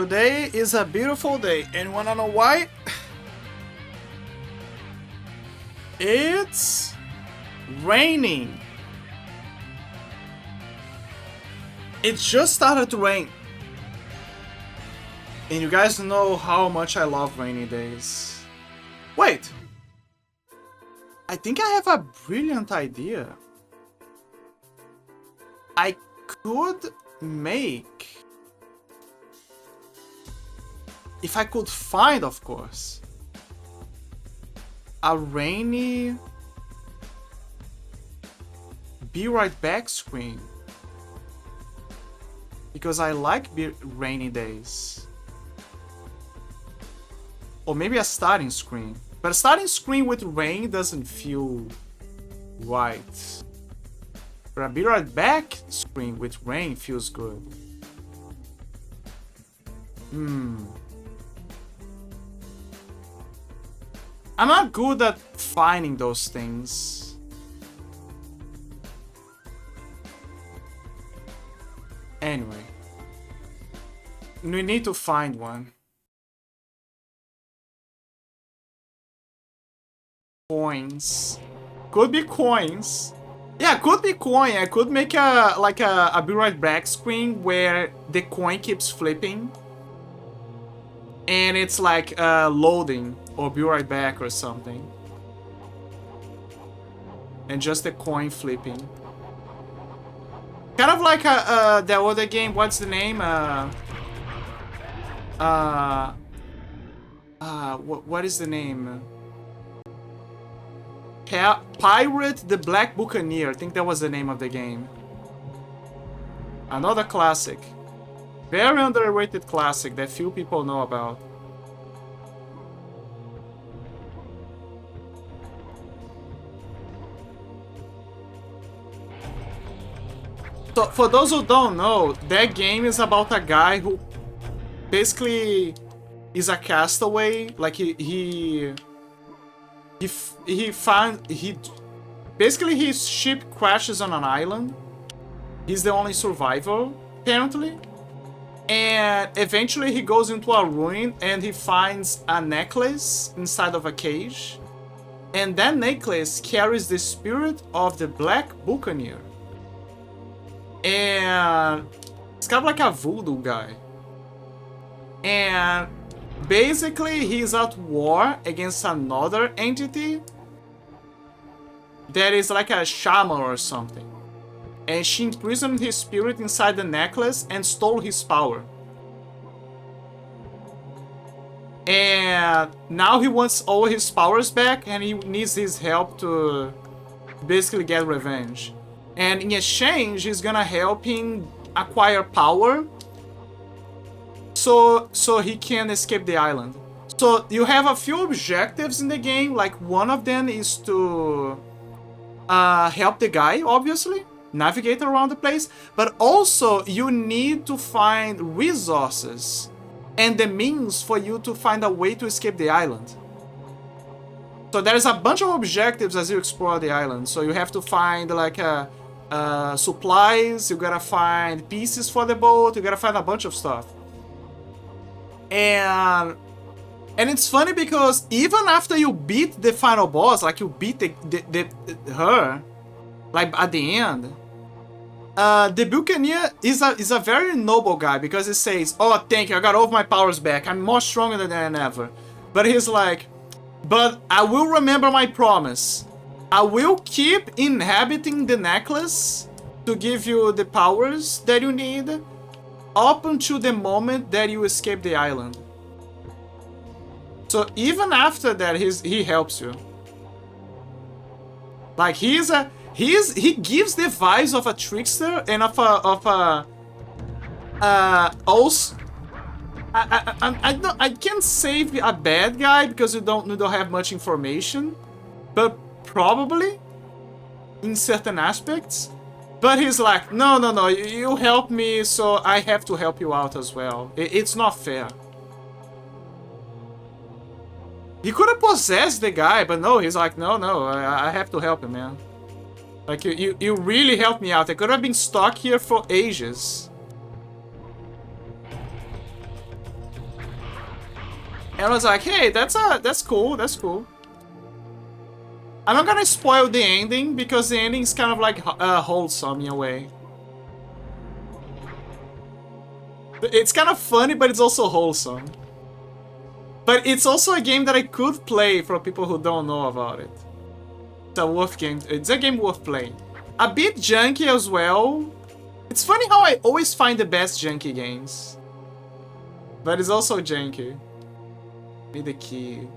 Today is a beautiful day, and wanna know why? It's raining. It just started to rain. And you guys know how much I love rainy days. Wait! I think I have a brilliant idea. I could make... If I could find, of course, a rainy be right back screen, because I like rainy days, or maybe a starting screen, but a starting screen with rain doesn't feel right, but a be right back screen with rain feels good. I'm not good at finding those things. Anyway, we need to find one. Coins. Could be coins. Yeah, could be coin. I could make a be right back screen where the coin keeps flipping. And it's like loading or be right back or something. And just the coin flipping. Kind of like the other game, what's the name? What is the name? Pirate the Black Buccaneer. I think that was the name of the game. Another classic. Very underrated classic that few people know about. So, for those who don't know, that game is about a guy who basically is a castaway. Like basically his ship crashes on an island. He's the only survivor, apparently. And eventually he goes into a ruin and he finds a necklace inside of a cage. And that necklace carries the spirit of the Black Buccaneer. And it's kind of like a voodoo guy. And basically he's at war against another entity that is like a shaman or something. And she imprisoned his spirit inside the necklace and stole his power. And now he wants all his powers back and he needs his help to basically get revenge. And in exchange, he's gonna help him acquire power so he can escape the island. So you have a few objectives in the game, like one of them is to help the guy, obviously. Navigate around the place, but also you need to find resources and the means for you to find a way to escape the island. So there's a bunch of objectives as you explore the island. So you have to find like supplies, you gotta find pieces for the boat, you gotta find a bunch of stuff. And it's funny because even after you beat the final boss, like you beat her, like at the end, the Buccaneer is a very noble guy because he says, "Oh, thank you, I got all of my powers back. I'm more stronger than ever." But he's like, "But I will remember my promise. I will keep inhabiting the necklace to give you the powers that you need up until the moment that you escape the island." So even after that, he helps you. Like he gives the vibes of a trickster and of a also I can't say a bad guy because you don't have much information, but probably in certain aspects. But he's like, no, you help me, so I have to help you out as well. It's not fair. He could have possessed the guy, but no, he's like, no, I have to help him, man. Like, you really helped me out. I could have been stuck here for ages. And I was like, hey, that's cool, that's cool. I'm not gonna spoil the ending because the ending is kind of like wholesome in a way. It's kind of funny, but it's also wholesome. But it's also a game that I could play for people who don't know about it. It's a worth game. It's a game worth playing. A bit junky as well. It's funny how I always find the best junky games. But it's also janky. Need the key.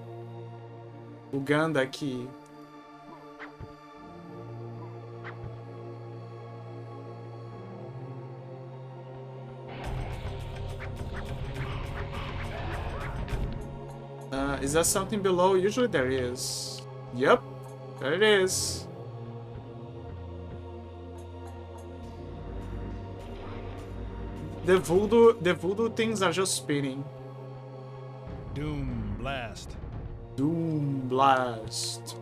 Uganda key. Is there something below? Usually there is. Yep, there it is. The voodoo things are just spinning. Doom blast. Doom blast.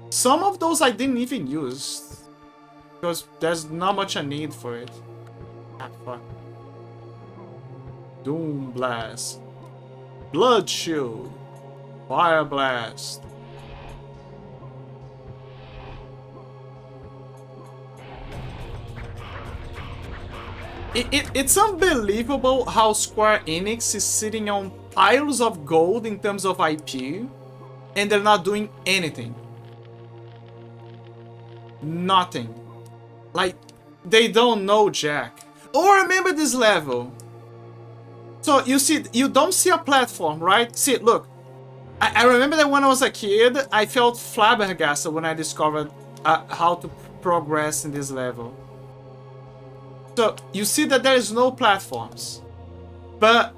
Some of those I didn't even use because there's not much a need for it. Ah, fuck. Doom blast. Blood shield. Fire blast. It's unbelievable how Square Enix is sitting on piles of gold in terms of IP, and they're not doing anything. Nothing. Like, they don't know jack. Oh, remember this level. So, you see, you don't see a platform, right? See, look. I remember that when I was a kid, I felt flabbergasted when I discovered how to progress in this level. So, you see that there is no platforms. But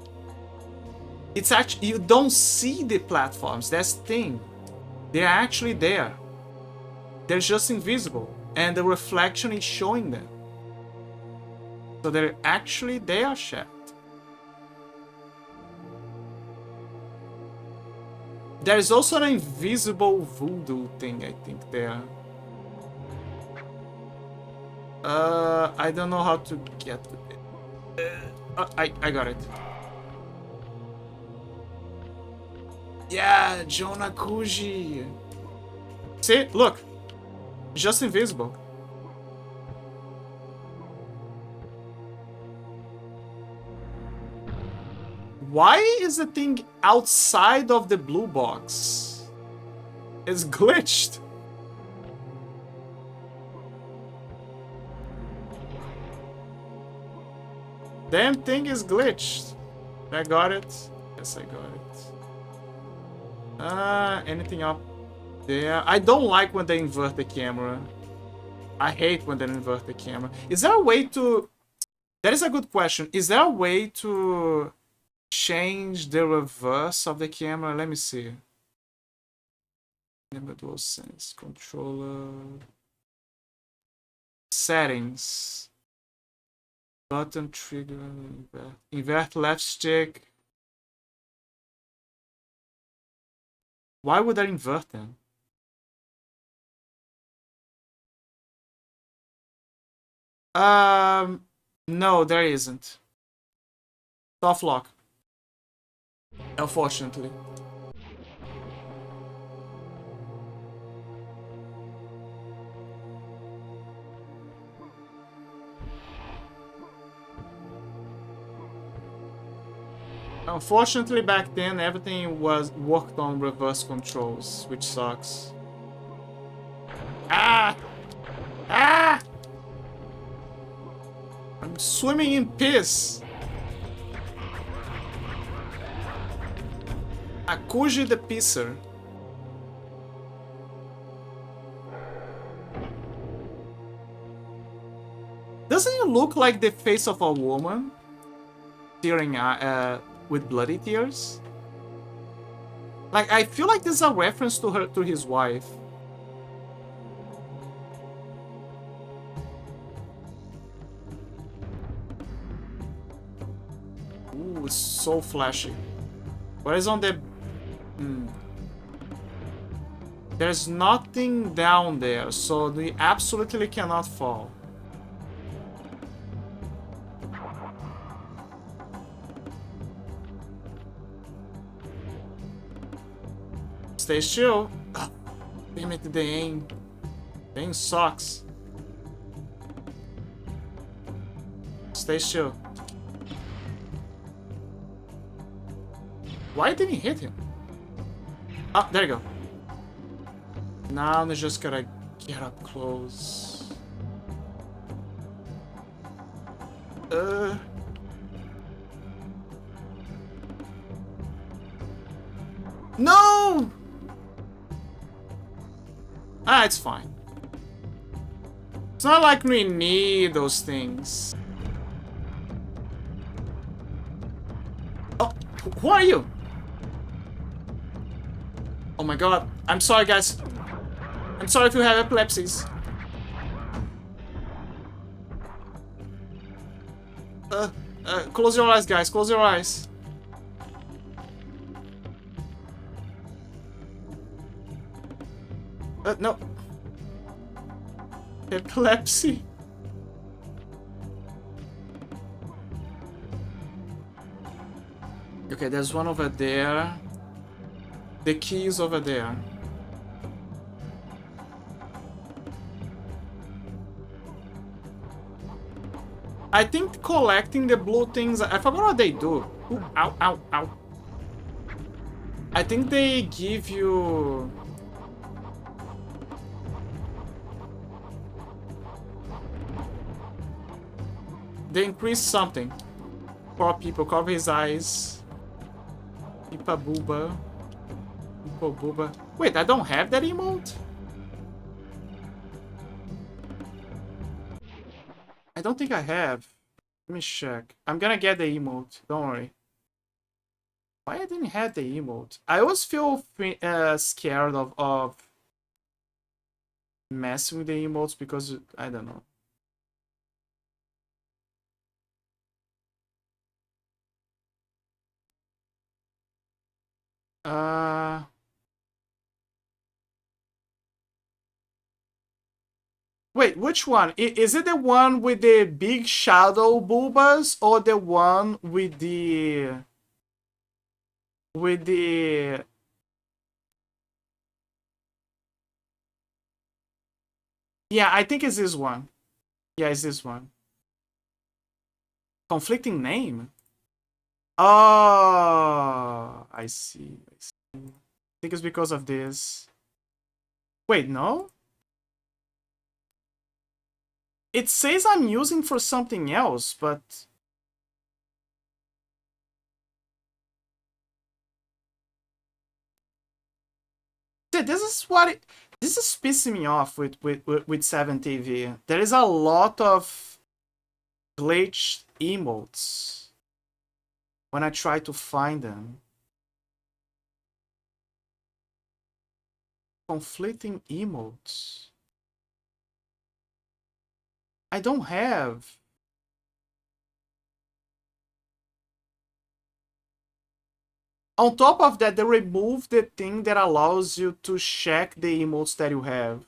it's actually, you don't see the platforms. That's the thing. They're actually there. They're just invisible. And the reflection is showing them. So they're actually there, chat. There is also an invisible voodoo thing, I think, there. I don't know how to get to it. I got it. Yeah, John Akuji. See, look. Just invisible. Why is the thing outside of the blue box? It's glitched. Damn thing is glitched. I got it. Yes, I got it. Anything up there? I don't like when they invert the camera. I hate when they invert the camera. Is there a way to... That is a good question. Is there a way to change the reverse of the camera? Let me see. DualSense controller. Settings. Button trigger. Invert left stick. Why would I invert them? No, there isn't. Soft lock. Unfortunately. Unfortunately, back then, everything was worked on reverse controls, which sucks. Ah! Ah! I'm swimming in piss. Akuji the pisser. Doesn't it look like the face of a woman? Tearing with bloody tears? Like, I feel like this is a reference to her, to his wife. Ooh, it's so flashy. What is on the... There's nothing down there, so we absolutely cannot fall. Stay still. Ah, damn it, the aim. The aim sucks. Stay still. Why didn't he hit him? Ah, there you go. Now they just gotta get up close. No! Ah, it's fine. It's not like we need those things. Oh, who are you? Oh my god. I'm sorry, guys. I'm sorry if you have epilepsies. Close your eyes, guys. Close your eyes. No. Epilepsy. Okay, there's one over there. The key is over there. I think collecting the blue things... I forgot what they do. Ooh, ow, ow, ow. I think they give you... They increase something. Poor people, cover his eyes. Ipa booba. Ipa booba. Wait, I don't have that emote? I don't think I have. Let me check. I'm gonna get the emote. Don't worry. Why I didn't have the emote? I always feel scared of messing with the emotes because I don't know. Wait, which one? Is it the one with the big shadow boobas or the one with the... Yeah, I think it's this one. Yeah, it's this one. Conflicting name? Oh, I see. I think it's because of this. Wait, no? It says I'm using for something else, but... This is what it... This is pissing me off with 7TV. There is a lot of glitched emotes when I try to find them. Conflicting emotes. I don't have. On top of that, they removed the thing that allows you to check the emotes that you have.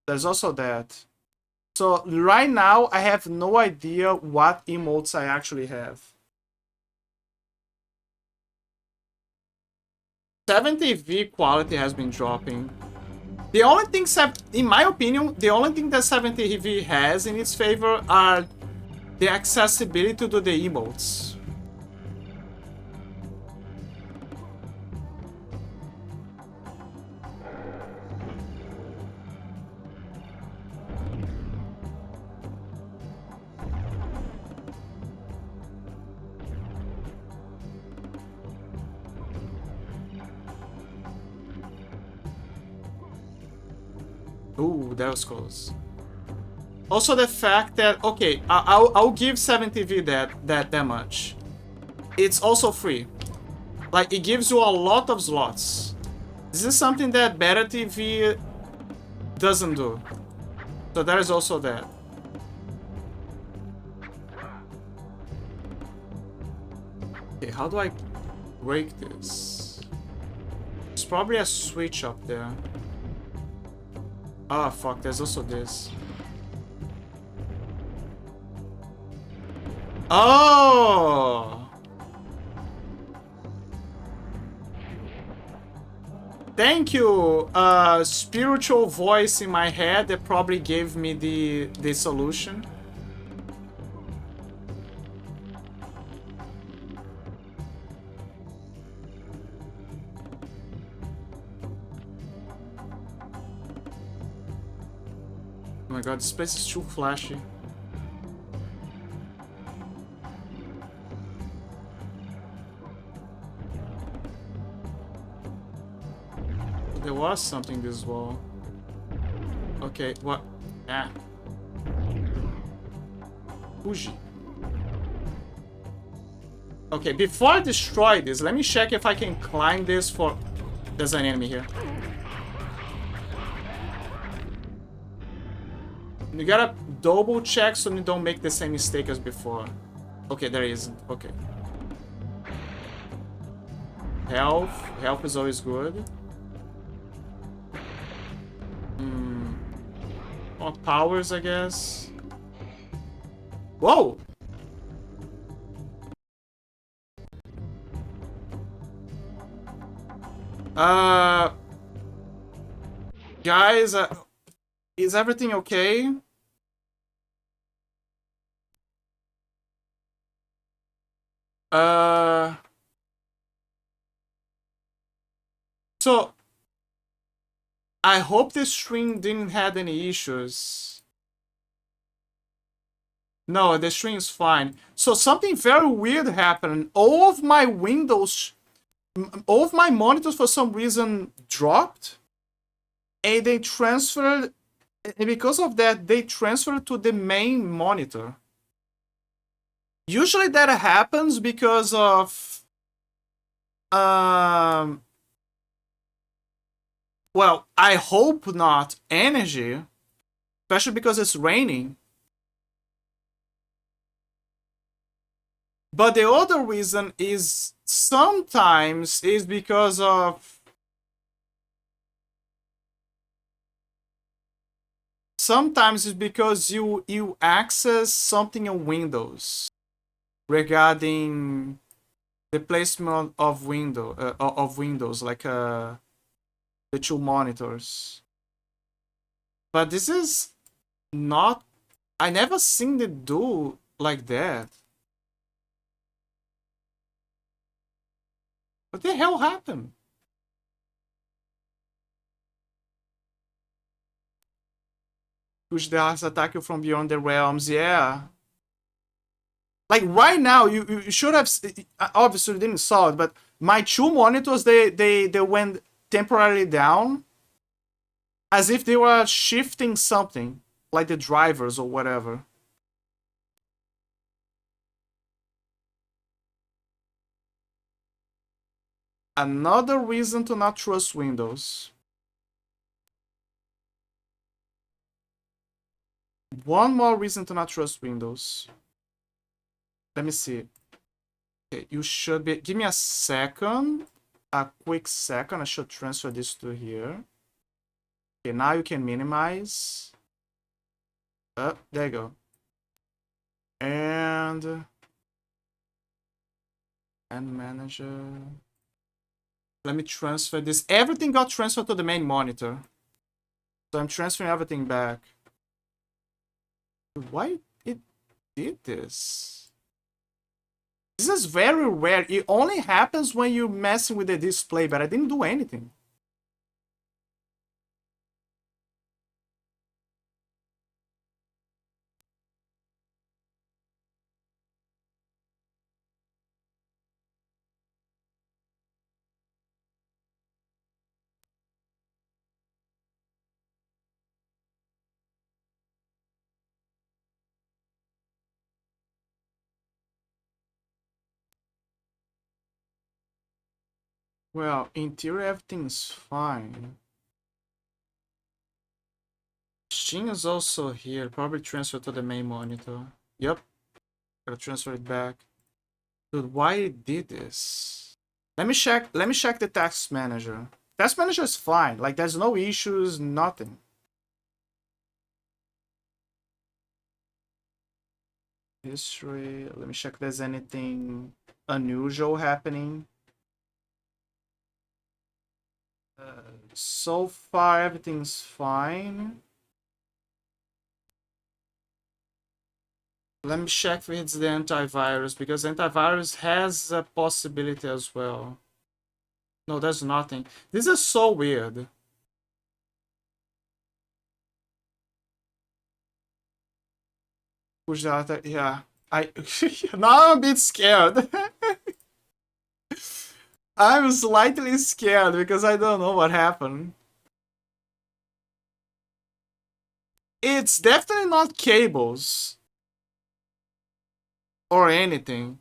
There's also that. So right now, I have no idea what emotes I actually have. 70V quality has been dropping. The only thing, in my opinion, the only thing that 70V has in its favor are the accessibility to the emotes. Ooh, that was close. Also the fact that, okay, I'll give 70V that much. It's also free. Like, it gives you a lot of slots. This is something that Better TV doesn't do. So there is also that. Okay, how do I break this? There's probably a switch up there. Ah, fuck, there's also this. Oh! Thank you, spiritual voice in my head that probably gave me the solution. Oh my god, this place is too flashy. There was something this wall. Okay, what? Ah. Akuji. Okay, before I destroy this, let me check if I can climb this for... There's an enemy here. You gotta double check so you don't make the same mistake as before. Okay, there isn't. Okay. Health. Health is always good. More powers, I guess. Whoa! Guys, is everything okay? So I hope this stream didn't have any issues. No, the stream is fine. So something very weird happened. All of my windows, all of my monitors for some reason dropped. And they transferred, and because of that, they transferred to the main monitor. Usually that happens because of, well, I hope not energy, especially because it's raining. But the other reason is sometimes is because of you access something in Windows regarding the placement of Windows, like the two monitors. But this is not. I never seen it do like that. What the hell happened? Push the hearts attack you from beyond the realms, yeah. Like right now, you should have obviously didn't saw it, but my two monitors they went temporarily down, as if they were shifting something, like the drivers or whatever. Another reason to not trust Windows. One more reason to not trust Windows. Let me see. Okay, you should be... Give me a second. A quick second. I should transfer this to here. Okay, now you can minimize. There you go. And manager. Let me transfer this. Everything got transferred to the main monitor. So I'm transferring everything back. Why it did this? This is very rare. It only happens when you're messing with the display, but I didn't do anything. Well, in theory, everything's fine. Steam is also here. Probably transfer to the main monitor. Yep. Gotta transfer it back. Dude, why it did this? Let me check the task manager. Task manager is fine. Like, there's no issues, nothing. History. Let me check if there's anything unusual happening. So far, everything's fine. Let me check if it's the antivirus, because antivirus has a possibility as well. No, there's nothing. This is so weird. Push data, yeah. Now I'm a bit scared. I'm slightly scared because I don't know what happened. It's definitely not cables or anything.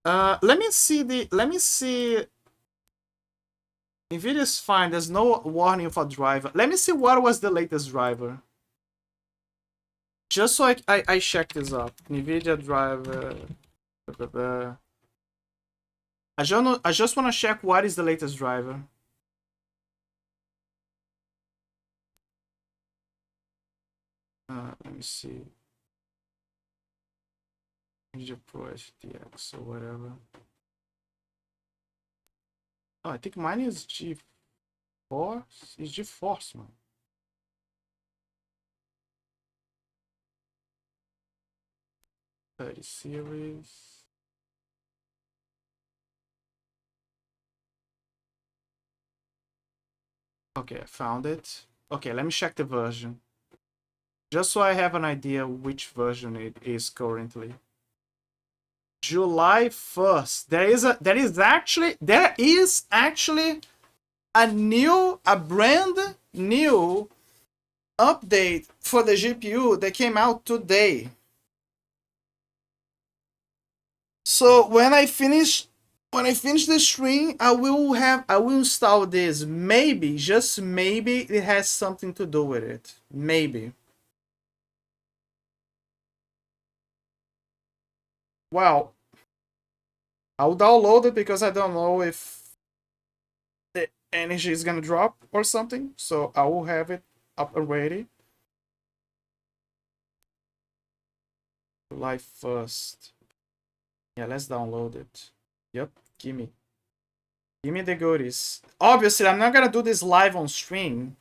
Let me see. NVIDIA's fine. There's no warning for driver. Let me see what was the latest driver. Just so I check this up. NVIDIA driver. I just want to check what is the latest driver. Let me see. NVIDIA Pro STX or whatever. Oh, I think mine is GeForce. It's GeForce, man. '30 series. Okay, I found it. Okay, let me check the version. Just so I have an idea which version it is currently. July 1st. There is actually a brand new update for the GPU that came out today. So when I finish the stream, I will install this. Maybe, just maybe, it has something to do with it. Maybe. Well, I'll download it because I don't know if the energy is gonna drop or something. So I will have it up and ready. July 1st. Yeah, let's download it. Yep, gimme the goodies. Obviously, I'm not gonna do this live on stream,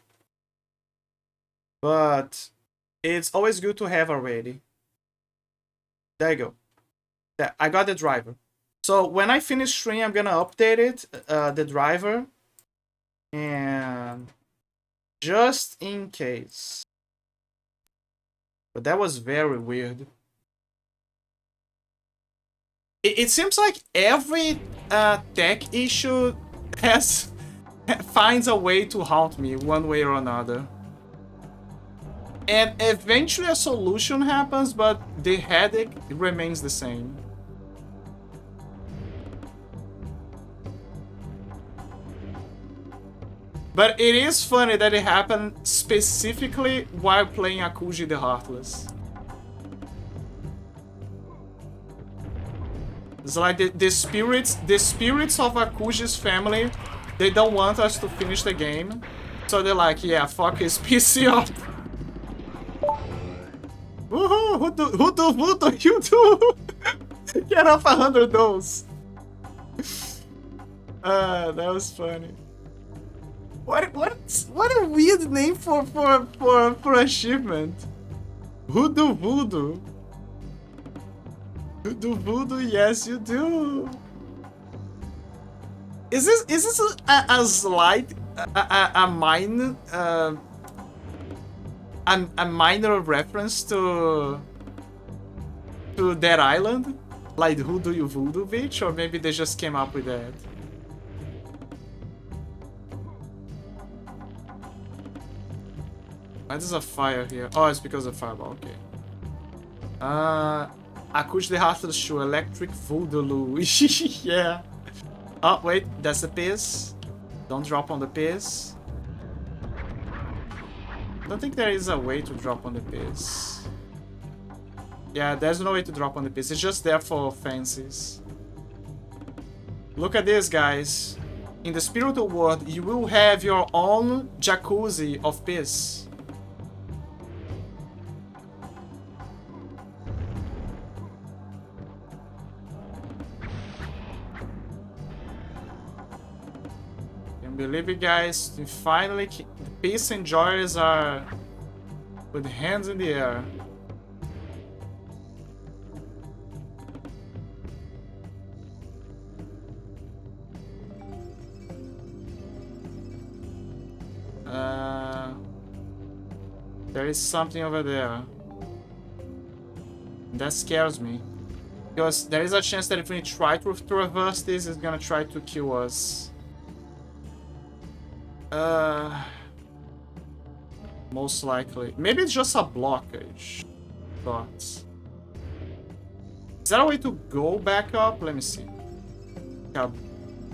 but it's always good to have already. There you go. Yeah, I got the driver. So when I finish stream, I'm gonna update it, the driver, and just in case. But that was very weird. It seems like every tech issue finds a way to haunt me one way or another. And eventually a solution happens, but the headache remains the same. But it is funny that it happened specifically while playing Akuji the Heartless. It's like the spirits of Akuji's family, they don't want us to finish the game. So they're like, yeah, fuck his PC up. Woohoo! Who do you do? Get off 100 those. That was funny. What a weird name for achievement. Hoodoo Voodoo. Hoodoo Voodoo, yes you do. Is this a slight a minor reference to Dead Island? Like who do you voodoo bitch? Or maybe they just came up with that? Why there's a fire here? Oh, it's because of fireball, okay. Akuji the Heartless Shoe, Electric Voodoo. Yeah. Oh, wait, that's the piss. Don't drop on the piss. I don't think there is a way to drop on the piss. Yeah, there's no way to drop on the piss. It's just there for fancies. Look at this, guys. In the spiritual world, you will have your own jacuzzi of piss. Believe it, guys. Finally, the peace and joys are with hands in the air. There is something over there. That scares me. Because there is a chance that if we try to reverse this, it's gonna try to kill us. Most likely. Maybe it's just a blockage. Thoughts. Is there a way to go back up? Let me see. A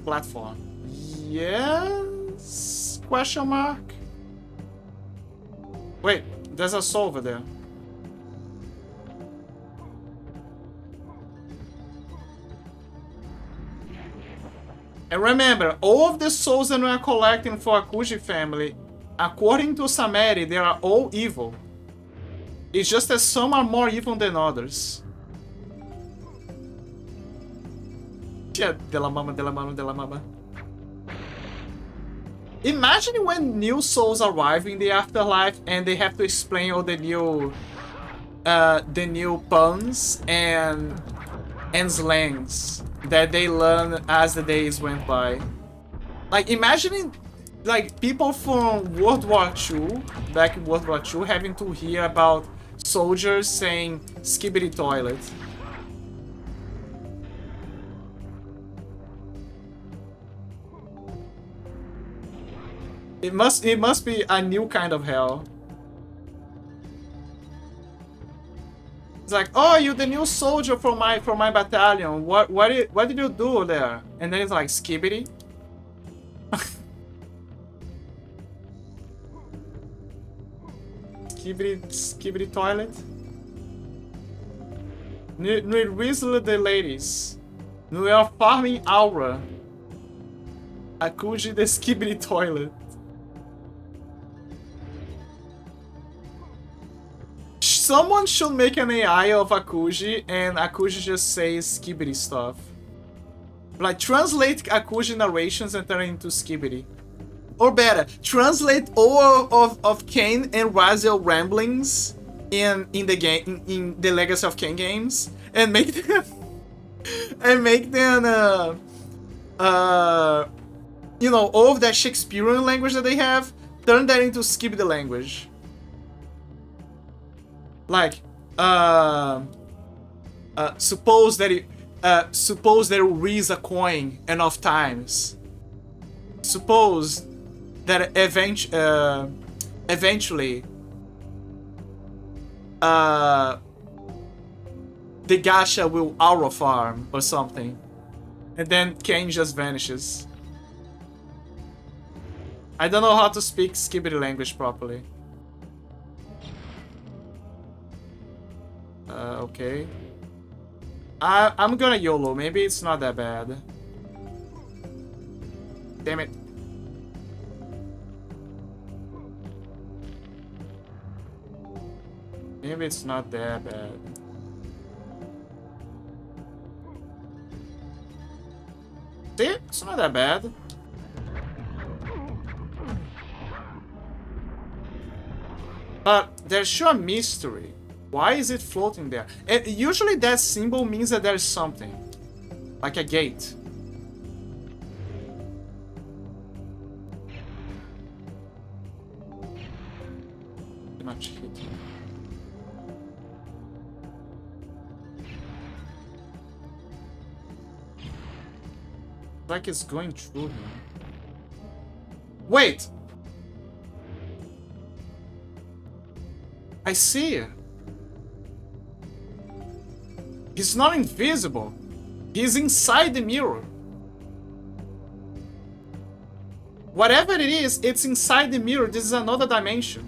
platform. Yes? Question mark? Wait, there's a soul over there. And remember, all of the souls that we are collecting for Akuji family, according to Sameri, they are all evil. It's just that some are more evil than others. Yeah, de la mama, de la mama, de la mama. Imagine when new souls arrive in the afterlife and they have to explain all the new puns and slangs that they learn as the days went by. Like, imagining like people from World War II, back in World War II, having to hear about soldiers saying "skibbity toilet." It must be a new kind of hell. It's like, oh, you're the new soldier from my battalion. What did you do there? And then it's like skibbity. Skibbity toilet. We whistle the ladies. We are farming aura. Akuji the skibbity toilet. Someone should make an AI of Akuji and Akuji just says skibbity stuff. Like, translate Akuji narrations and turn it into skibbity. Or better, translate all of Kain and Raziel ramblings in the game, in the Legacy of Kain games, and make them you know, all of that Shakespearean language that they have, turn that into skibbity language. Like, suppose that you raise a coin enough times. Suppose that eventually the gacha will aura farm or something, and then Kain just vanishes. I don't know how to speak skibbity language properly. Okay. I'm gonna YOLO. Maybe it's not that bad. Damn it. Maybe it's not that bad. See? It's not that bad. But there's sure a mystery. Why is it floating there? Usually that symbol means that there's something. Like a gate. Too much hit. Like it's going through him. Wait! I see it. He's not invisible. He's inside the mirror. Whatever it is, it's inside the mirror. This is another dimension.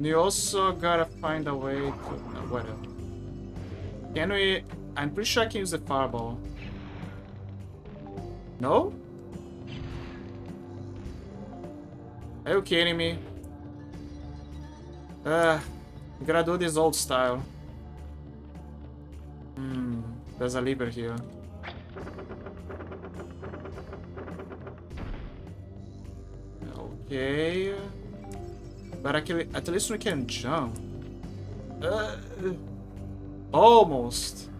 We also gotta find a way to... whatever. Can we... I'm pretty sure I can use the fireball. No? Are you kidding me? We gotta do this old style. There's a lever here. Okay. But at least we can jump. Almost.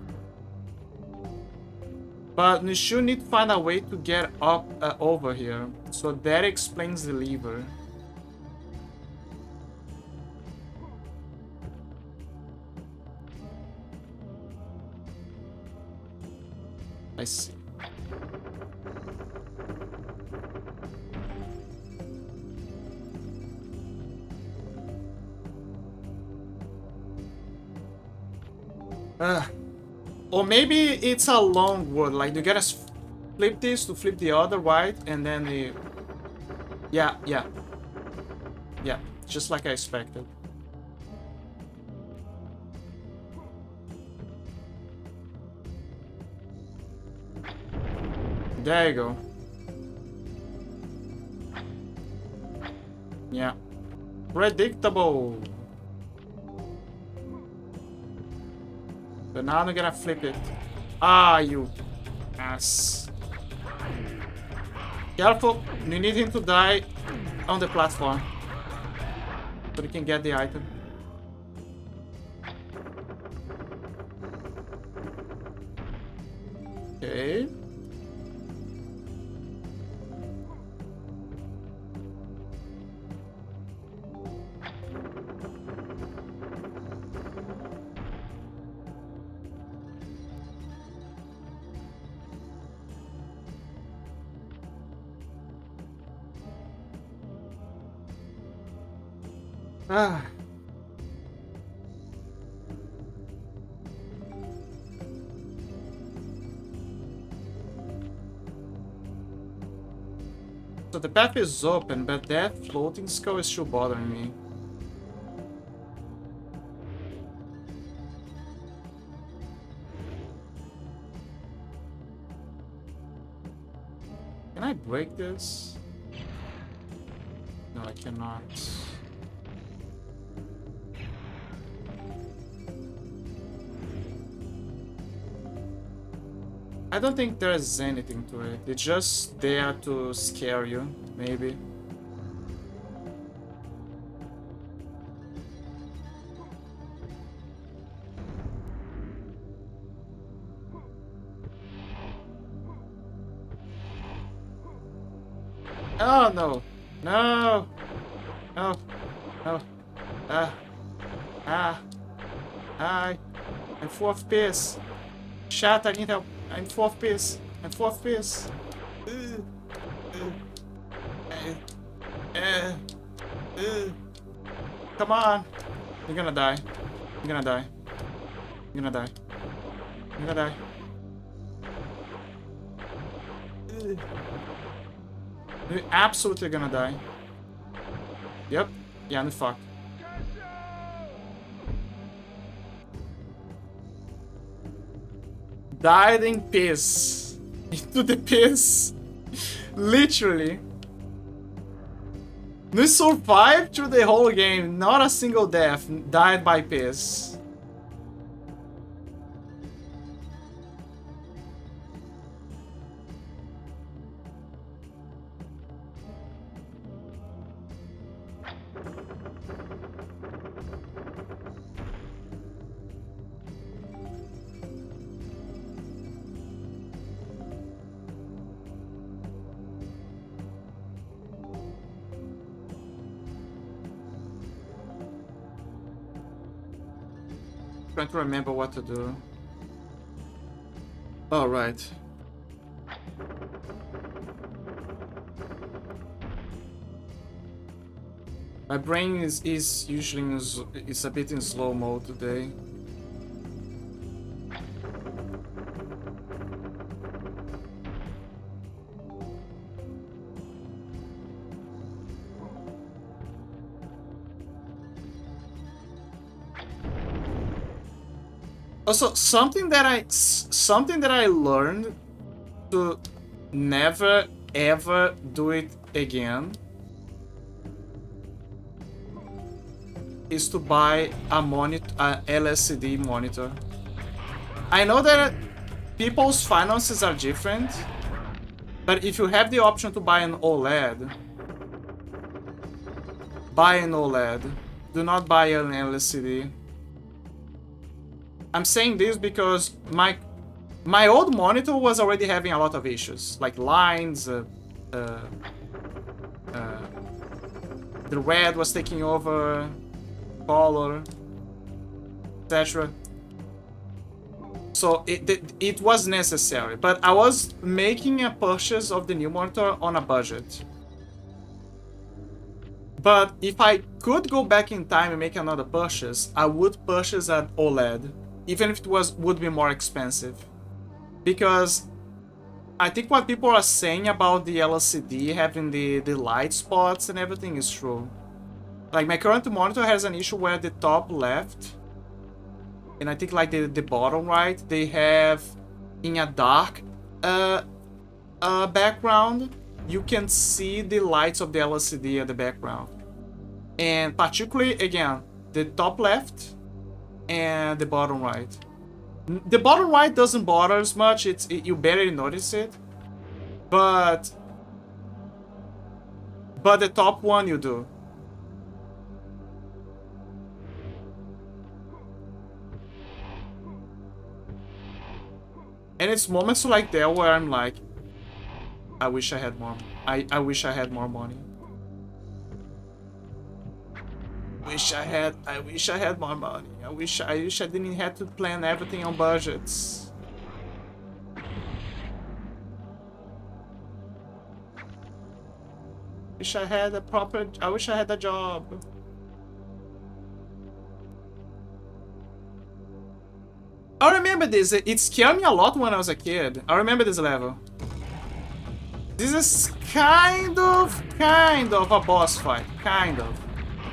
But we should need to find a way to get up over here. So that explains the lever. I see. Or maybe it's a long word. Like you gotta flip this to flip the other, right? And then the... Yeah. Just like I expected. There you go. Yeah. Predictable. But now I'm gonna flip it. Ah, you ass. Careful. You need him to die on the platform. So we can get the item. Okay. So the path is open, but that floating skull is still bothering me. Can I break this? No, I cannot. I don't think there's anything to it. It's just there to scare you, maybe. Oh no! No! No! No! I'm full of piss. Chat, I need help. I'm full of piss. I'm full of piss. Come on. You're gonna die. You're gonna die. You're gonna die. You're gonna die. You're absolutely gonna die. Yep. Yeah, I'm fucked. Died in piss. Into the piss. Literally. We survived through the whole game. Not a single death. Died by piss. Trying to remember what to do. All right. My brain is usually is a bit in slow mode today. Also, something that I learned to never ever do it again is to buy a LCD monitor. I know that people's finances are different, but if you have the option to buy an OLED, buy an OLED. Do not buy an LCD. I'm saying this because my old monitor was already having a lot of issues, like lines, the red was taking over, color, etc. So it was necessary, but I was making a purchase of the new monitor on a budget. But if I could go back in time and make another purchase, I would purchase an OLED, even if it would be more expensive. Because I think what people are saying about the LCD having the light spots and everything is true. Like my current monitor has an issue where the top left and I think like the bottom right, they have in a dark background, you can see the lights of the LCD at the background. And particularly, again, the top left and the bottom right. The bottom right doesn't bother as much, you barely notice it. But the top one you do. And it's moments like that where I'm like, I wish I had more. I wish I had more money. I wish I had more money. I wish I didn't have to plan everything on budgets. I wish I had a job. I remember this. It scared me a lot when I was a kid. I remember this level. This is kind of a boss fight. Kind of.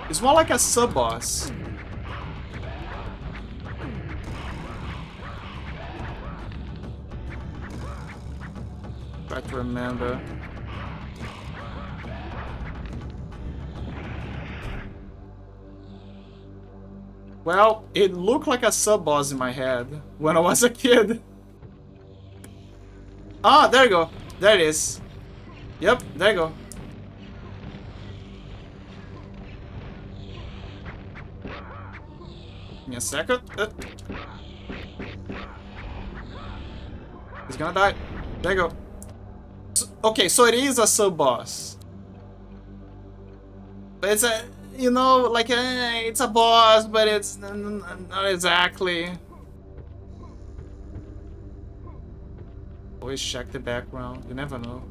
It's more like a sub-boss. Try to remember. Well, it looked like a sub-boss in my head when I was a kid. Ah, there you go. There it is. Yep, there you go. Give me a second. He's gonna die. There you go. So, okay, so it is a sub-boss. But it's a... You know, like, it's a boss, but it's not exactly. Always check the background, you never know.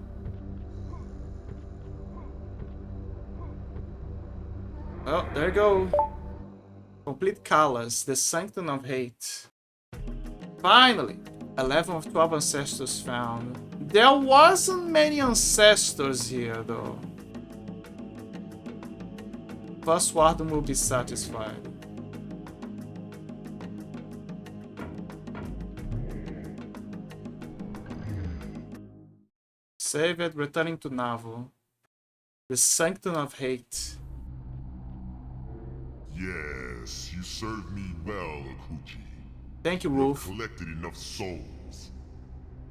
Oh, there you go. Complete Callous, the Sanctum of Hate. Finally, 11 of 12 ancestors found. There wasn't many ancestors here, though. First warden will be satisfied. Save it, returning to Navel. The Sanctum of Hate. Yes, you served me well, Akuji. Thank you, Wolf. You've collected enough souls.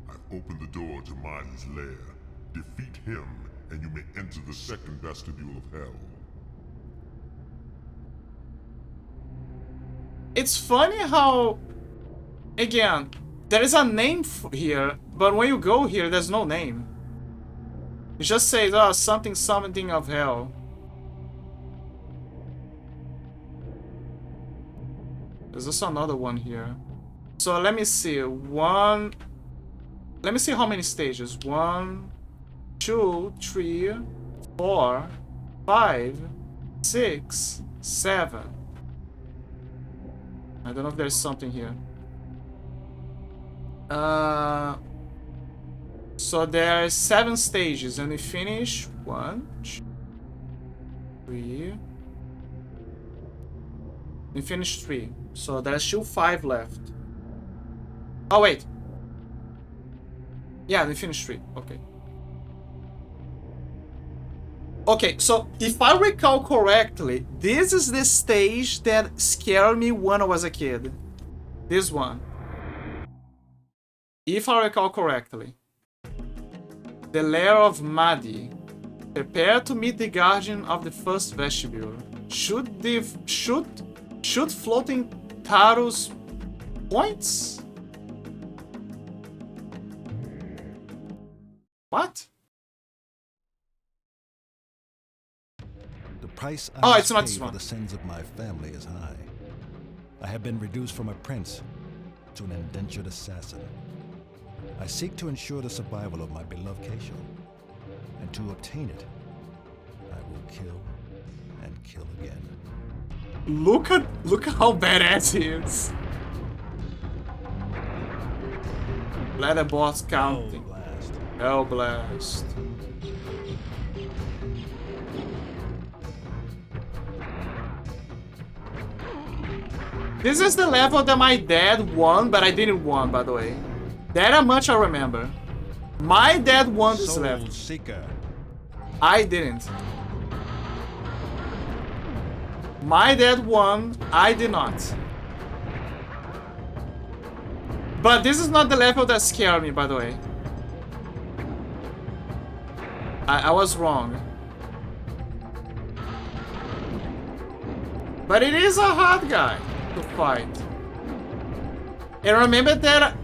I've opened the door to Marty's lair. Defeat him, and you may enter the second vestibule of hell. It's funny how, again, there is a name here, but when you go here, there's no name. It just says, oh, something of hell. There's also another one here. So let me see. Let me see how many stages. 1, 2, 3, 4, 5, 6, 7. I don't know if there's something here. So there are 7 stages, and we finish 1, 2, 3. We finished 3, so there's still 5 left. Oh wait. Yeah, we finished 3. Okay. Okay, so if I recall correctly, this is the stage that scared me when I was a kid. This one. If I recall correctly. The lair of Madi. Prepare to meet the guardian of the first vestibule. Shoot floating Taro's points? What? The price I Oh, must it's not pay this for one. the sins of my family is high. I have been reduced from a prince to an indentured assassin. I seek to ensure the survival of my beloved Keisho. And to obtain it, I will kill and kill again. Look at how badass he is. Leather boss counting. Blast. Hell blast. This is the level that my dad won, but I didn't won, by the way. That much I remember. My dad won this Soul level. Seeker. I didn't. My dad won, I did not. But this is not the level that scared me, by the way. I was wrong. But it is a hard guy to fight. And remember that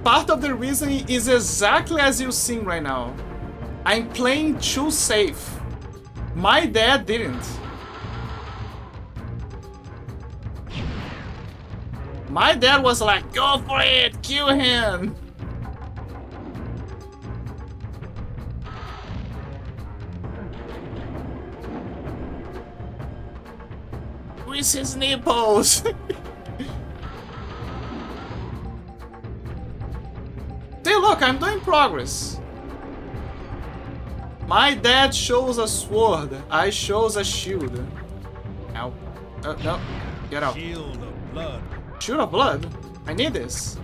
part of the reason is exactly as you sing right now. I'm playing too safe. My dad didn't. My dad was like, go for it, kill him. Squeeze his nipples. See, look, I'm doing progress. My dad shows a sword. I shows a shield. Ow. No. Get out. Shield of blood. Shield of blood? I need this.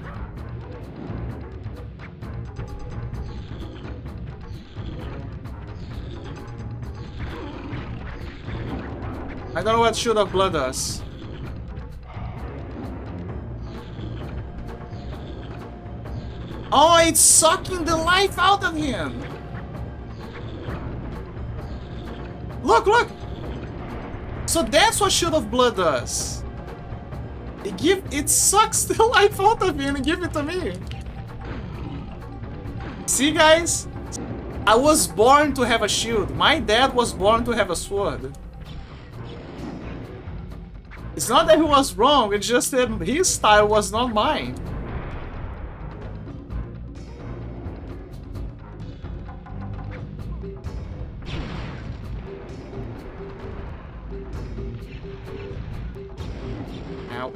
I don't know what Shield of Blood does. Oh, it's sucking the life out of him! Look! So that's what Shield of Blood does. It sucks the life out of him and give it to me. See, guys? I was born to have a shield. My dad was born to have a sword. It's not that he was wrong, it's just that his style was not mine. Ow.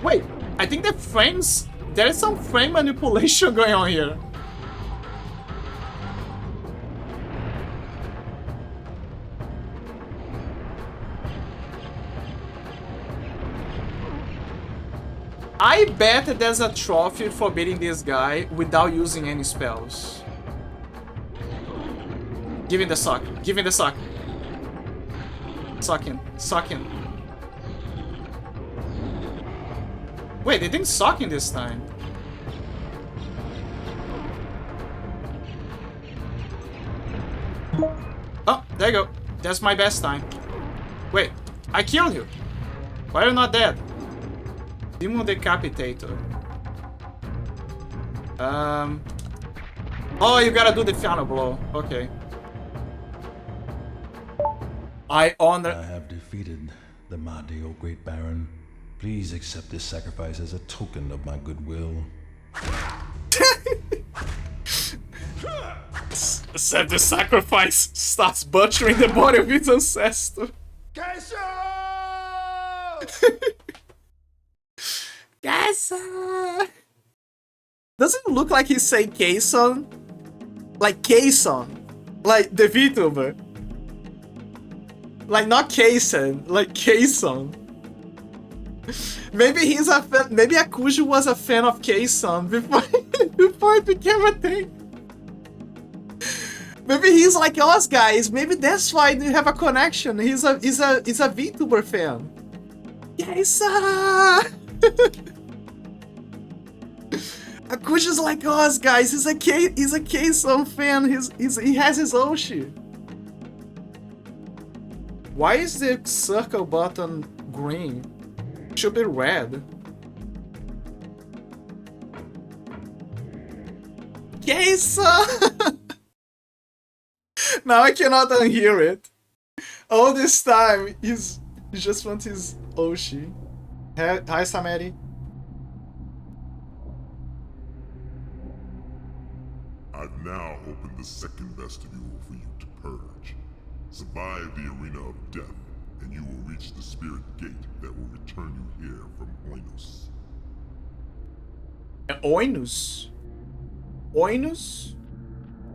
Wait, I think the frames... There is some frame manipulation going on here. I bet that there's a trophy for beating this guy without using any spells. Give him the suck. Give him the suck. Suck him. Suck him. Wait, they didn't suck him this time. Oh, there you go. That's my best time. Wait, I killed you. Why are you not dead? Demon Decapitator. Oh, you gotta do the final blow. Okay. I honor... I have defeated the Mahdi, O Great Baron. Please accept this sacrifice as a token of my goodwill. Accept the sacrifice. Starts butchering the body of its ancestor. Keisho! Kesa! Doesn't it look like he's saying Kayson? Like Kayson. Like the VTuber. Like not Kayson, like Kayson. Maybe he's a fan. Maybe Akuji was a fan of K-Sun before before it became a thing. Maybe he's like us guys. Maybe that's why they have a connection. He's a VTuber fan. Yes. Akuji's like us guys. He's a K-Sun fan. He has his own shit. Why is the circle button green? It should be red. K-Sun! Now I cannot unhear it. All this time, he just wants his Oshi. Hi, Sameri. I've now opened the second vestibule for you to purge. Survive the arena of death, and you will reach the spirit gate that will return you here from Oinus. Oinus? Oinus?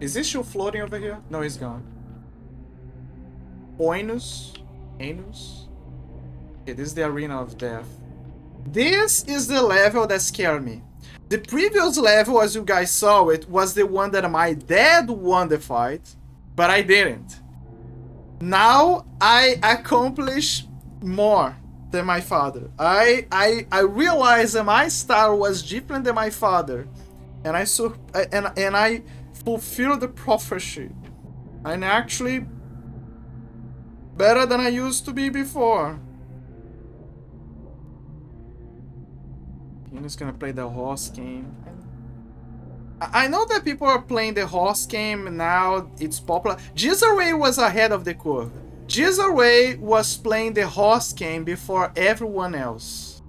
Is this still floating over here? No, he's gone. Oinus? Anus? Okay, this is the arena of death. This is the level that scared me. The previous level, as you guys saw it, was the one that my dad won the fight, but I didn't. Now I accomplish more than my father. I realized that my star was different than my father, and I fulfilled the prophecy. I'm actually better than I used to be before. I'm just gonna play the horse game. I know that people are playing the horse game now, it's popular. Jizzerway was ahead of the curve. Jizzerway was playing the horse game before everyone else.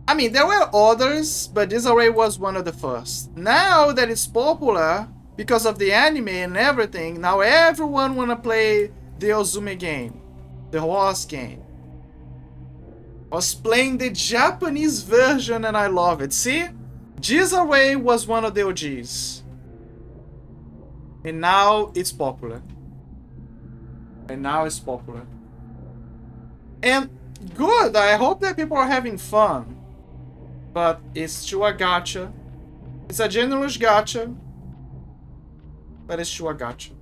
I mean, there were others, but Jizzerway was one of the first. Now that it's popular, because of the anime and everything, now everyone wanna play the Ozumi game. The horse game. I was playing the Japanese version and I love it. See? Jizzerway was one of the OGs. And now it's popular. And good, I hope that people are having fun. But it's still a gacha. It's a generous gacha. But it's still a gacha.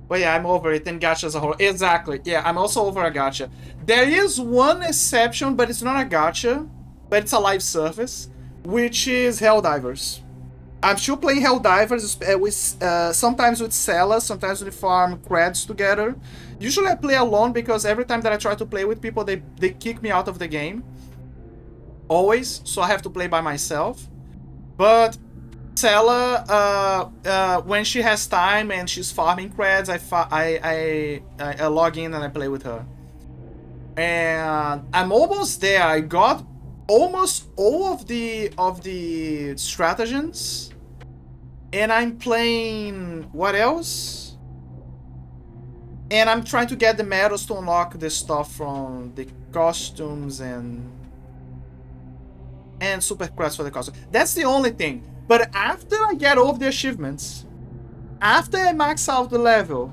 But yeah, I'm over it, and gacha as a whole. Exactly, yeah, I'm also over a gacha. There is one exception, but it's not a gacha, but it's a live service, which is Helldivers. I'm still playing Helldivers, sometimes with Sela, sometimes we farm creds together. Usually I play alone, because every time that I try to play with people, they kick me out of the game. Always, so I have to play by myself. But Sela, when she has time and she's farming creds, I log in and I play with her. And I'm almost there. I got almost all of the stratagems, and I'm playing what else? And I'm trying to get the medals to unlock the stuff from the costumes and super creds for the costume. That's the only thing. But after I get all of the achievements, after I max out the level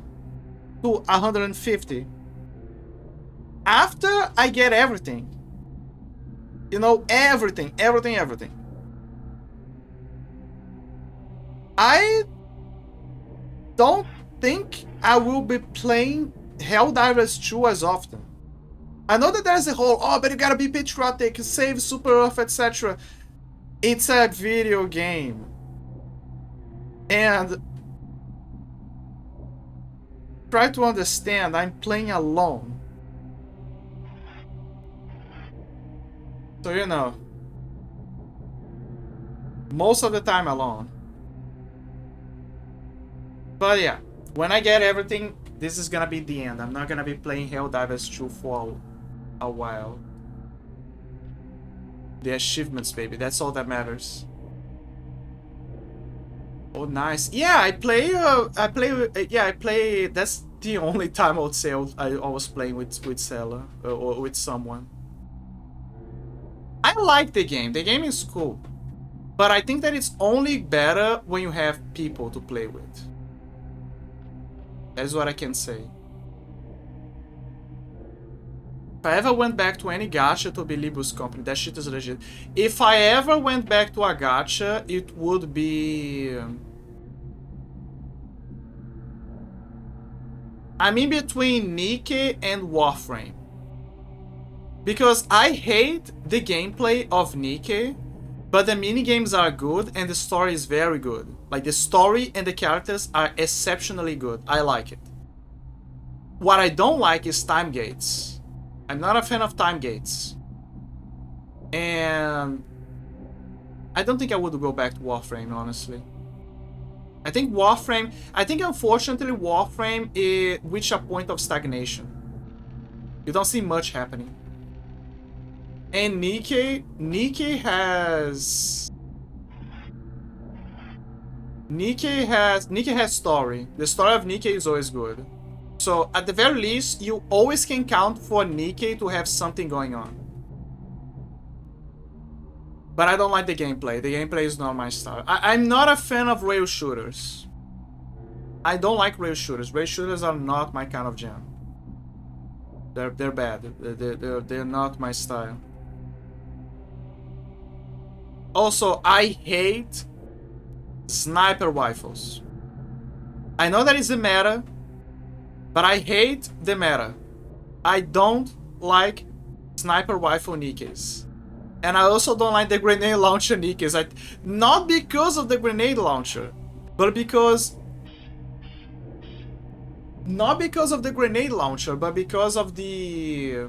to 150, after I get everything, you know, everything, I don't think I will be playing Helldivers 2 as often. I know that there's a whole, oh, but you gotta be patriotic, save Super Earth, etc. It's a video game. And try to understand, I'm playing alone. So, you know, most of the time alone. But yeah, when I get everything, this is gonna be the end. I'm not gonna be playing Helldivers 2 for a while. The achievements, baby, that's all that matters. Oh, nice. Yeah, I play, that's the only time I would say I was playing with Sela, or with someone. I like the game is cool. But I think that it's only better when you have people to play with. That's what I can say. If I ever went back to any gacha, to be Libu's company. That shit is legit. If I ever went back to a gacha, it would be... I'm in between Nikke and Warframe. Because I hate the gameplay of Nikke, but the minigames are good and the story is very good. Like, the story and the characters are exceptionally good. I like it. What I don't like is time gates. I'm not a fan of time gates. And I don't think I would go back to Warframe, honestly. I think unfortunately Warframe reached a point of stagnation. You don't see much happening. And Nikke has story. The story of Nikke is always good. So at the very least, you always can count for Nikke to have something going on. But I don't like the gameplay. The gameplay is not my style. I'm not a fan of rail shooters. I don't like rail shooters. Rail shooters are not my kind of jam. They're bad. They're not my style. Also, I hate sniper rifles. I know that is the meta, but I hate the meta. I don't like sniper rifle Nikkes. And I also don't like the grenade launcher Nikkes. Not because of the grenade launcher, but because... Not because of the grenade launcher, but because of the...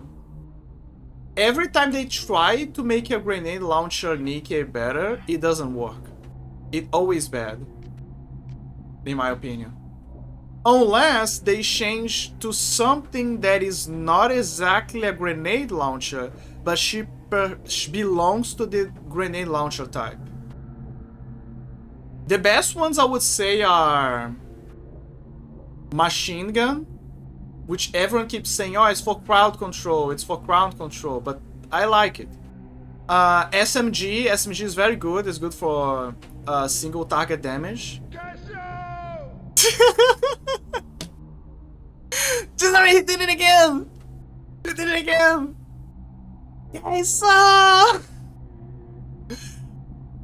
Every time they try to make a grenade launcher Nikke better, it doesn't work. It's always bad, in my opinion. Unless they change to something that is not exactly a grenade launcher, but she belongs to the grenade launcher type. The best ones I would say are machine gun, which everyone keeps saying, oh, it's for crowd control, but I like it. SMG is very good, it's good for single target damage. He did it again! He did it again! Yes!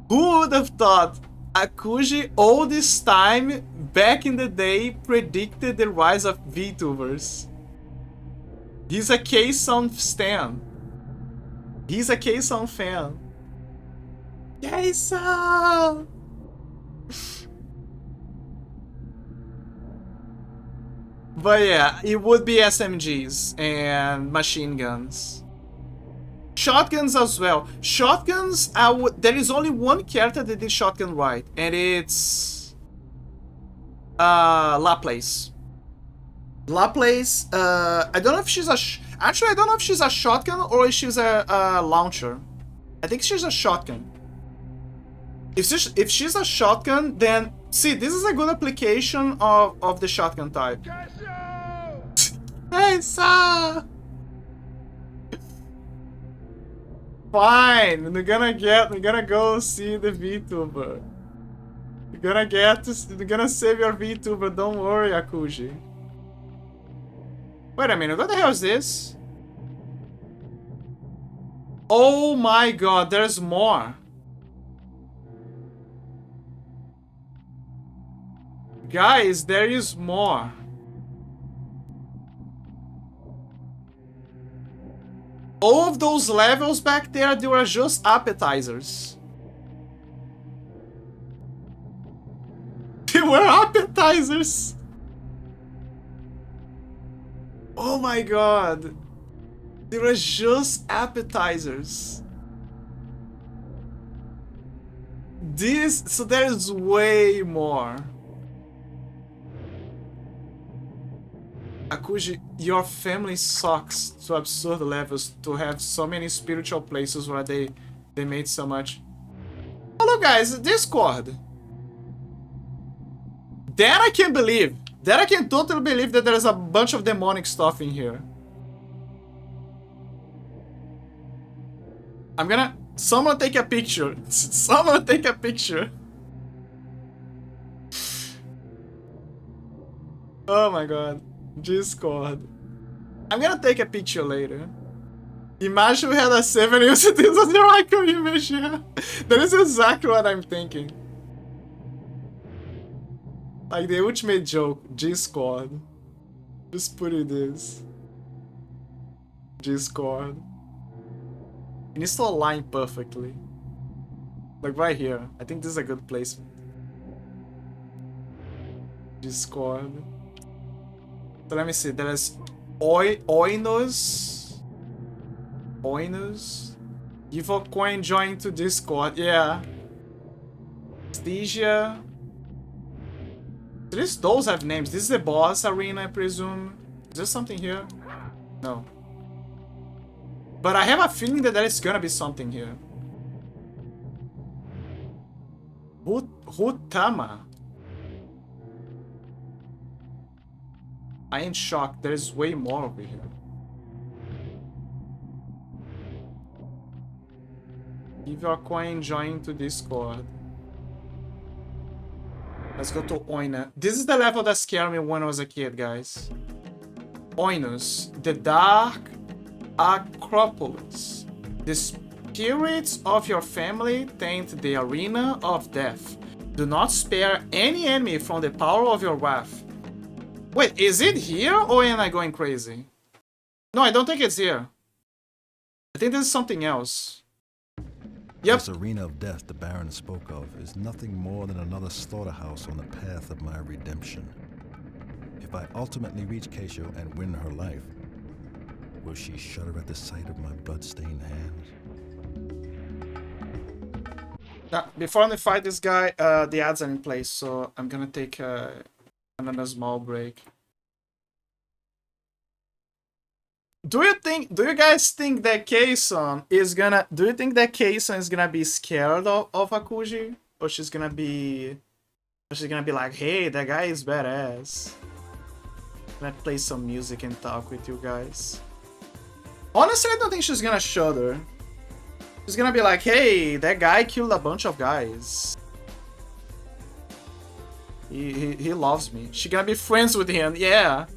Who would have thought Akuji all this time, back in the day, predicted the rise of VTubers? He's a K-Sound stan. He's a K-Sound fan. K-Sound! But yeah, it would be SMGs and machine guns. Shotguns as well. Shotguns, there is only one character that did shotgun right, and it's Laplace. Laplace, I don't know if she's actually, I don't know if she's a shotgun or if she's a launcher. I think she's a shotgun. If she's a shotgun, then see, this is a good application of the shotgun type. Hey, sir. Fine, we're gonna go see the VTuber. We're gonna save your VTuber. Don't worry, Akuji. Wait a minute, what the hell is this? Oh my god, there's more. Guys, there is more. All of those levels back there, they were just appetizers. They were appetizers. Oh my god. They were just appetizers. So there's way more. Akuji, your family sucks to absurd levels to have so many spiritual places where they made so much. Hello guys, Discord. That I can believe. That I can totally believe that there's a bunch of demonic stuff in here. Someone take a picture. Someone take a picture. Oh my god. Discord. I'm gonna take a picture later. Imagine we had a 7 use this as your icon image, yeah. That is exactly what I'm thinking. Like the ultimate joke, Discord. Just put it this. Discord. It needs to align perfectly. Like right here. I think this is a good placement. Discord. So let me see. There is Oinos. Oinos. Give a coin join to Discord. Yeah. Stygia. Those have names. This is the boss arena, I presume. Is there something here? No. But I have a feeling that there is gonna be something here. Hutama. I ain't shocked. There's way more over here. Give your coin, join to Discord. Let's go to Oina. This is the level that scared me when I was a kid, guys. Oinus, the Dark Acropolis. The spirits of your family taint the arena of death. Do not spare any enemy from the power of your wrath. Wait, is it here or am I going crazy? No, I don't think it's here. I think this is something else. Yep. This arena of death the Baron spoke of is nothing more than another slaughterhouse on the path of my redemption. If I ultimately reach Keisho and win her life, will she shudder at the sight of my blood-stained hands? Now, before I fight this guy, the ads are in place, so I'm gonna take another small break. Do you guys think that Keisun is gonna... Do you think that Keisun is gonna be scared of Akuji? Or she's gonna be... Or she's gonna be like, hey, that guy is badass. Gonna play some music and talk with you guys. Honestly, I don't think she's gonna shudder. She's gonna be like, hey, that guy killed a bunch of guys. He loves me. She's gonna be friends with him, yeah.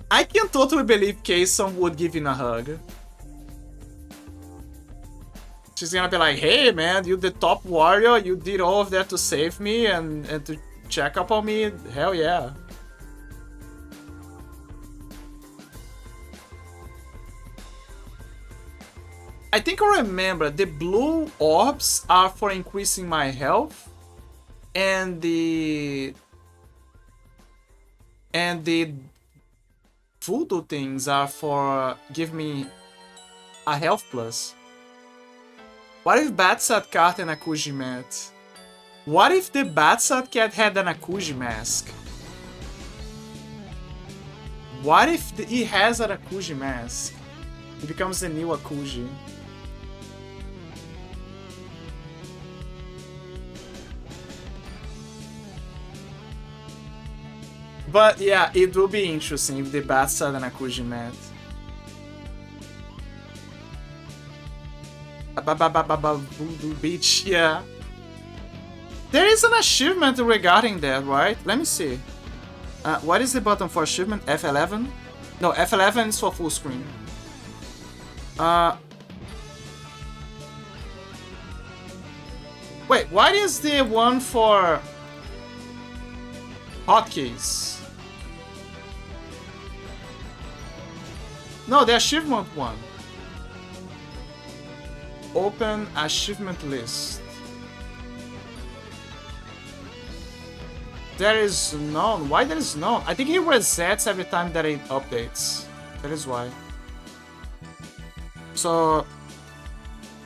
I can totally believe Keisun would give him a hug. She's gonna be like, hey man, you the top warrior, you did all of that to save me and to check up on me, hell yeah. I think I remember, the blue orbs are for increasing my health, and the voodoo things are for give me a health plus. What if Batsat Cat and Akuji met? What if the Batsat Cat had an Akuji mask? What if he has an Akuji mask? He becomes the new Akuji. But yeah, it will be interesting if the Batsat and Akuji met. Voodoo Beach, yeah. There is an achievement regarding that, right? Let me see. What is the button for achievement? F11? No, F11 is for full screen. Wait, what is the one for hotkeys? No, the achievement one. Open achievement list. There is none. Why there is none? I think he resets every time that it updates. That is why. So,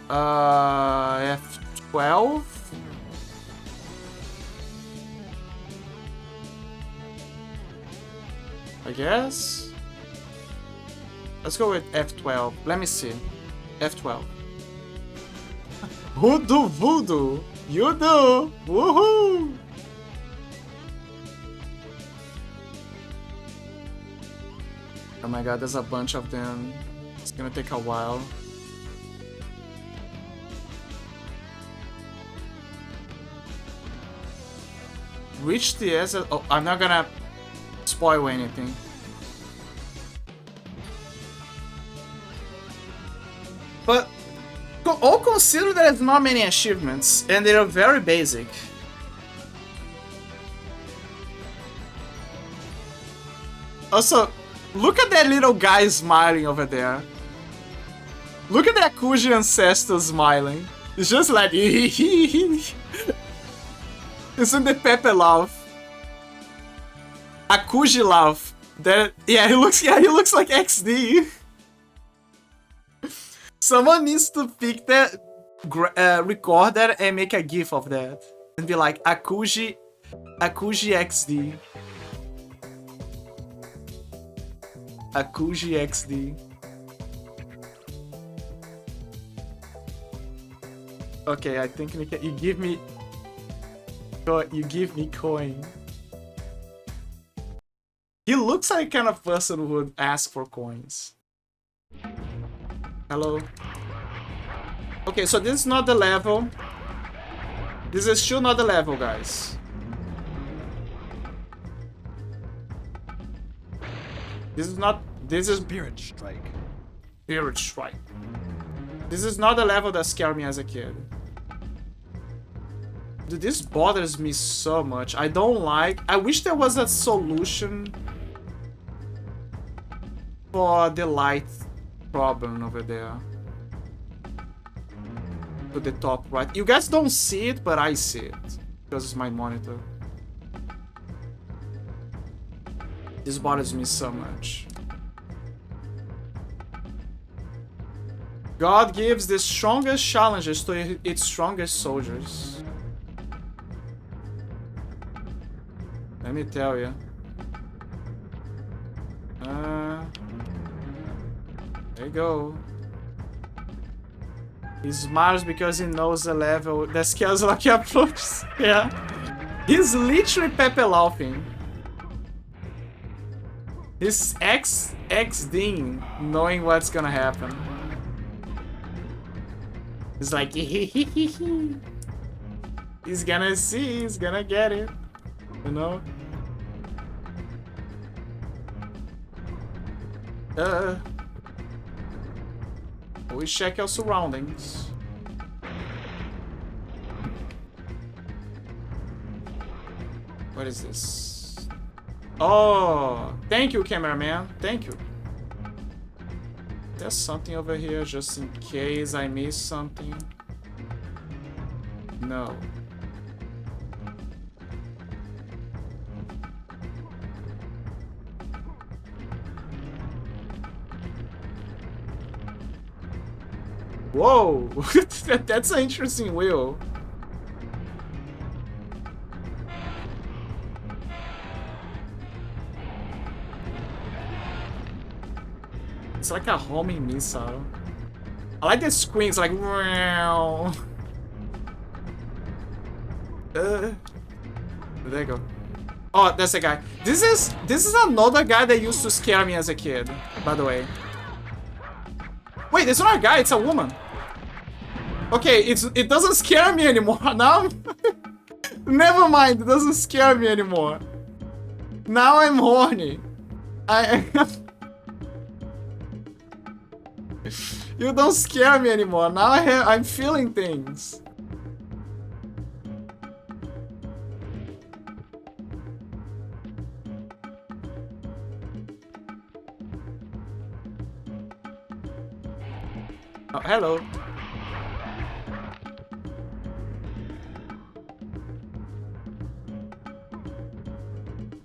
F12. I guess. Let's go with F12. Let me see. F12. Who do voodoo? You do! Woohoo! Oh my god, there's a bunch of them. It's gonna take a while. Reach the exit. Oh, I'm not gonna spoil anything. But all consider that there's not many achievements, and they are very basic. Also, look at that little guy smiling over there. Look at the Akuji ancestor smiling. It's just like it's in the Pepe laugh. Akuji laugh. That he looks like XD. Someone needs to pick that, record that and make a GIF of that and be like Akuji XD. Akuji XD. Okay, I think you give me coin. He looks like the kind of person who would ask for coins. Hello. Okay, so this is not the level. This is still not the level, guys. This is not. This is Spirit Strike. Spirit Strike. This is not the level that scared me as a kid. Dude, this bothers me so much. I don't like. I wish there was a solution for the light problem over there. To the top right. You guys don't see it, but I see it. Because it's my monitor. This bothers me so much. God gives the strongest challenges to its strongest soldiers. Let me tell you. There you go. He smiles because he knows the level that scares like he approaches. Yeah. He's literally Pepe laughing. He's XDing, knowing what's gonna happen. He's like, he's gonna see, he's gonna get it. You know? Always check our surroundings. What is this? Oh, thank you, cameraman. Thank you. There's something over here just in case I miss something. No. Whoa! That's an interesting wheel. It's like a homing missile. I like the screams, like wow. There you go. Oh, that's the guy. This is another guy that used to scare me as a kid, by the way. Wait, it's not a guy, it's a woman. Okay, it doesn't scare me anymore. Now never mind, it doesn't scare me anymore. Now I'm horny. You don't scare me anymore. Now I'm feeling things. Oh, hello.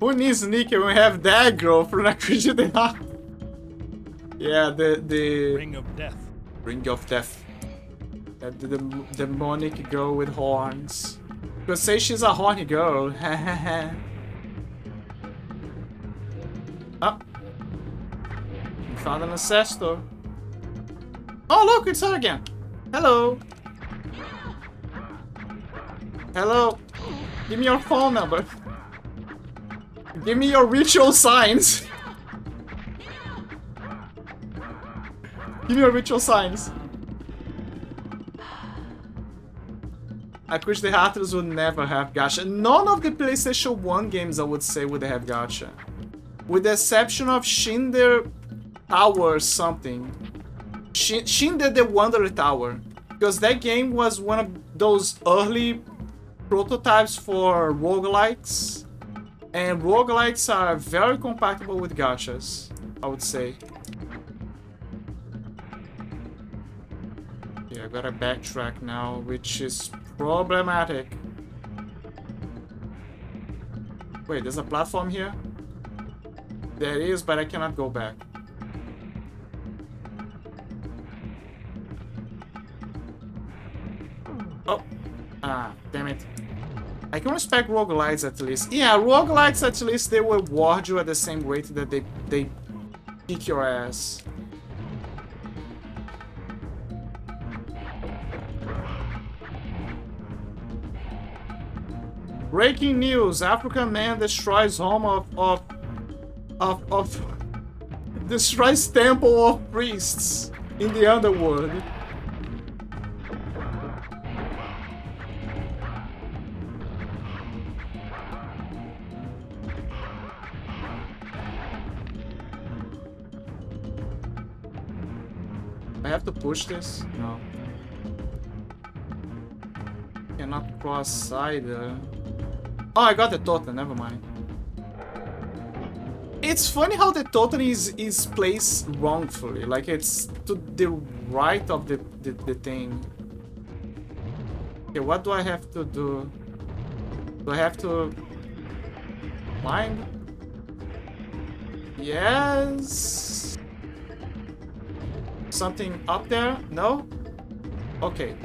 Who needs Nikki when we have that girl from Akuji the Heart? Yeah, the Ring of Death. Ring of Death. The demonic girl with horns. Because say she's a horny girl. Oh. We found an ancestor. Oh look, it's her again. Hello. Hello. Give me your phone number. Give me your ritual signs. Give me your ritual signs. I wish the Heartless would never have gacha. None of the PlayStation 1 games I would say would have gacha. with the exception of Shinder Tower something. Shinder the Wonder Tower. Because that game was one of those early prototypes for roguelikes. And roguelikes are very compatible with gachas, I would say. Yeah, I gotta backtrack now, which is problematic. Wait, there's a platform here? There is, but I cannot go back. Oh. Ah, damn it. I can respect roguelites at least. Yeah, roguelites at least they will ward you at the same rate that they kick your ass. Breaking news: African man destroys home of destroys temple of priests in the underworld. I have to push this? No. Cannot cross either. Oh, I got the totem, never mind. It's funny how the totem is placed wrongfully. Like it's to the right of the thing. Okay, what do I have to do? Do I have to climb? Yes. Something up there? No? Okay.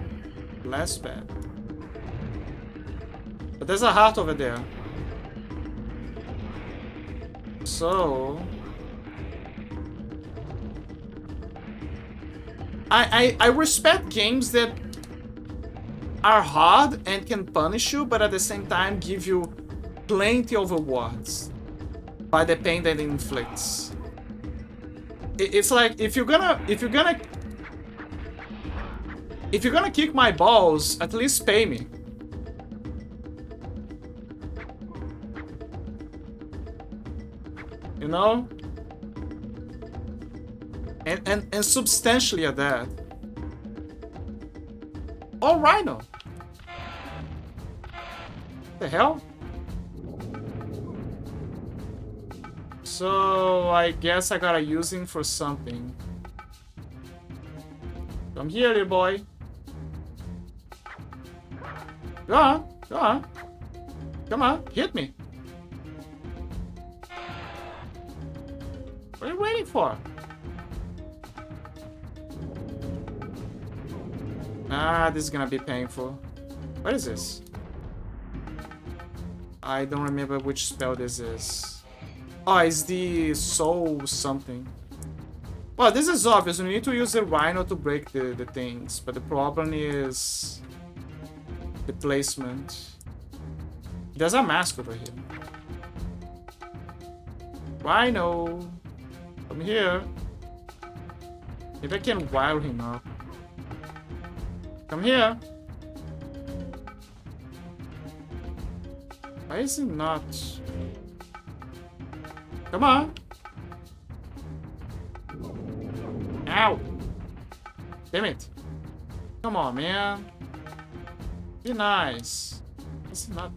Less bad. But there's a heart over there. So I respect games that are hard and can punish you, but at the same time give you plenty of rewards by the pain that it inflicts. It's like if you're gonna kick my balls, at least pay me. You know? And substantially at that. Oh, Rhino! The hell? So I guess I gotta use him for something. Come here, little boy. Go on, go on. Come on, hit me. What are you waiting for? Ah, this is gonna be painful. What is this? I don't remember which spell this is. Oh, it's the soul something. Well, this is obvious. We need to use the rhino to break the things. But the problem is the placement. There's a mask over here. Rhino. Come here. Maybe I can wire him up. Come here. Why is he not? Come on. Ow. Damn it. Come on, man. Be nice. This is not...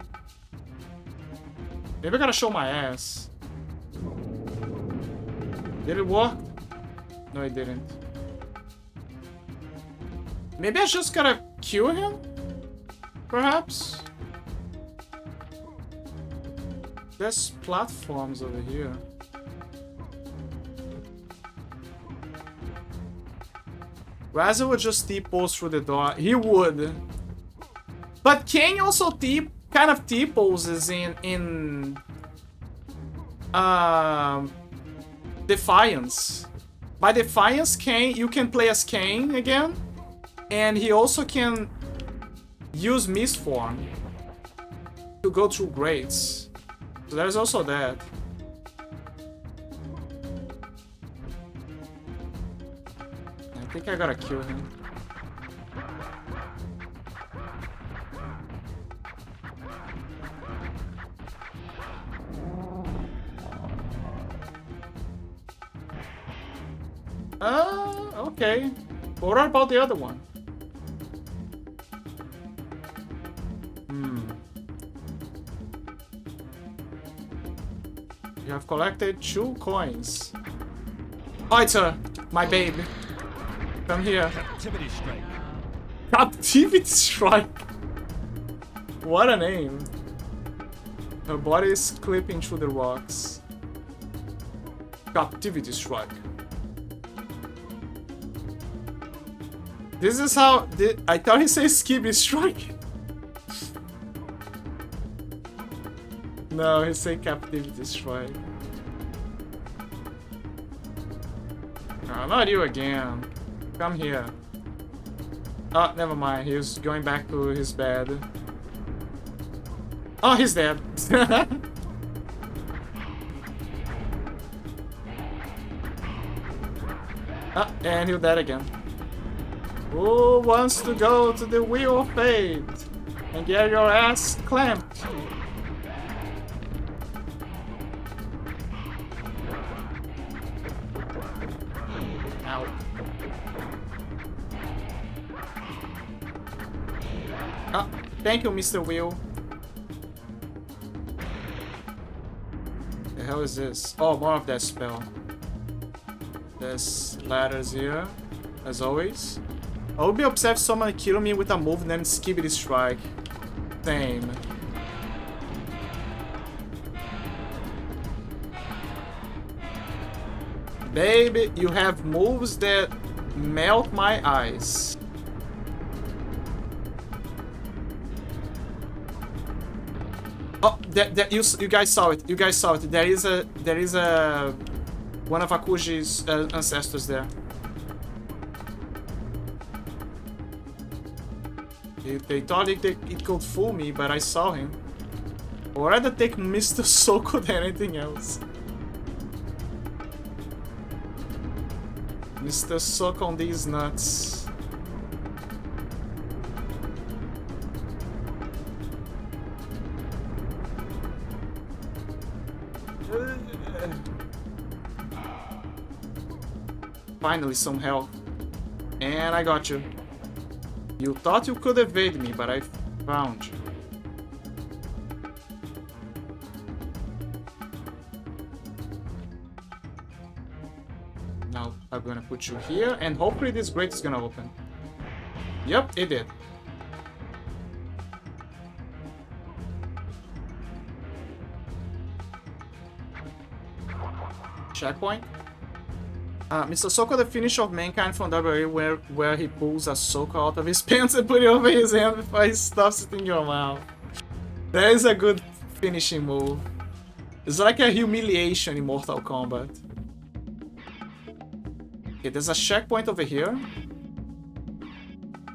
Maybe I gotta show my ass. Did it work? No, it didn't. Maybe I just gotta kill him? Perhaps? There's platforms over here. Razzle would just T-pose through the door. He would. But Kane also kind of T-poses in Defiance. By Defiance, Kane, you can play as Kane again. And he also can use Mistform to go through grades. So there's also that. I think I gotta kill him. Okay. What about the other one? You have collected 2 coins. Oh, it's her, my baby. Come here. Captivity strike. Captivity Strike. What a name. Her body is clipping through the rocks. Captivity Strike. This is how... I thought he said Skibby Strike. No, he said Captivity Strike. Oh, not you again. Come here. Oh, never mind. He's going back to his bed. Oh, he's dead. And he'll dead again. Who wants to go to the Wheel of Fate and get your ass clamped? Ow. Oh, thank you, Mr. Wheel. The hell is this? Oh, more of that spell. There's ladders here, as always. I would be upset if someone killed me with a move named Skibidi Strike. Same. Baby, you have moves that melt my eyes. Oh, you guys saw it. You guys saw it. There is a one of Akuji's ancestors there. They thought it could fool me, but I saw him. I'd rather take Mr. Soko than anything else. Mr. Soko on these nuts. Finally, some help. And I got you. You thought you could evade me, but I found you. Now I'm gonna put you here, and hopefully this grate is gonna open. Yep, it did. Checkpoint. Mr. Soko, the finish of Mankind from WWE, where he pulls a Soko out of his pants and put it over his hand before he stuffs it in your mouth. That is a good finishing move. It's like a humiliation in Mortal Kombat. Okay, there's a checkpoint over here.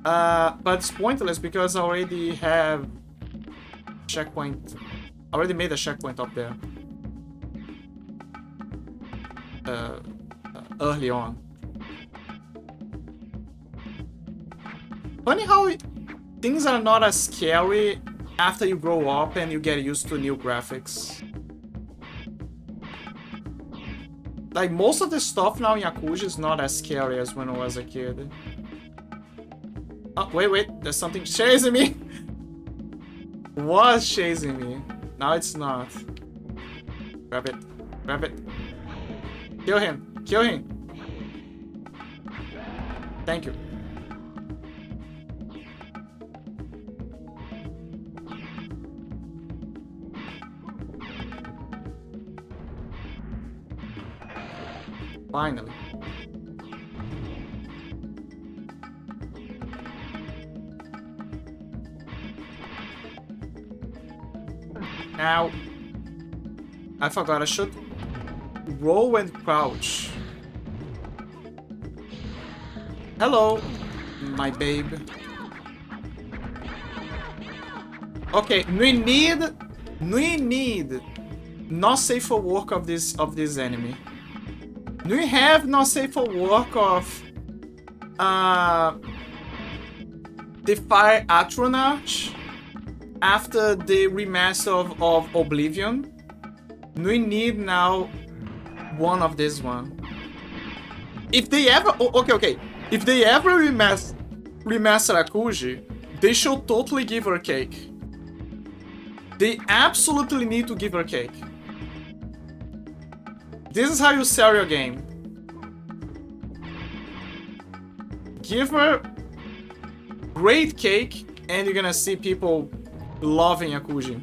But it's pointless because I already have checkpoint. I already made a checkpoint up there. Early on. Funny how things are not as scary after you grow up and you get used to new graphics. Like, most of the stuff now in Akuji is not as scary as when I was a kid. Oh, wait, there's something chasing me! Was chasing me. Now it's not. Grab it. Kill him. Kill him. Thank you. Finally. Now, I forgot I should roll and crouch. Hello, my babe. Okay, we need not safe for work of this enemy. We have not safe for work of the Fire Atronach after the remaster of Oblivion. We need now one of this one. If they ever... Okay. If they ever remaster Akuji, they should totally give her cake. They absolutely need to give her cake. This is how you sell your game. Give her great cake, and you're gonna see people loving Akuji.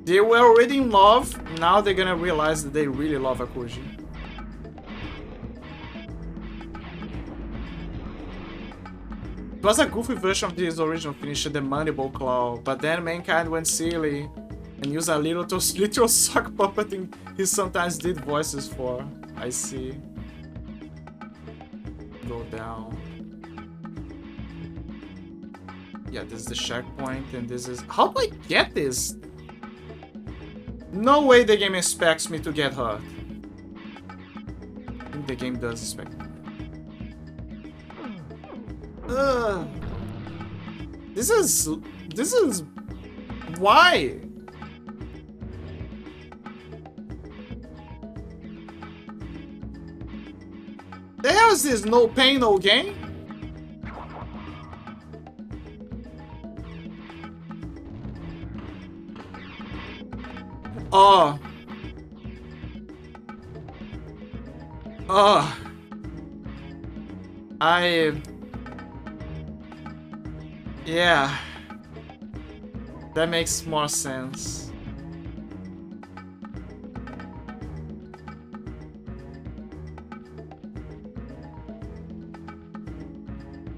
They were already in love, now they're gonna realize that they really love Akuji. It was a goofy version of this original finisher, the Mandible Claw, but then mankind went silly and used a little sock puppeting he sometimes did voices for. I see. Go down. Yeah, this is the checkpoint, and this is... How do I get this? No way the game expects me to get hurt. I think the game does expect me. This is... Why? The hell is this? No pain, no gain? Oh. Oh. Yeah. That makes more sense.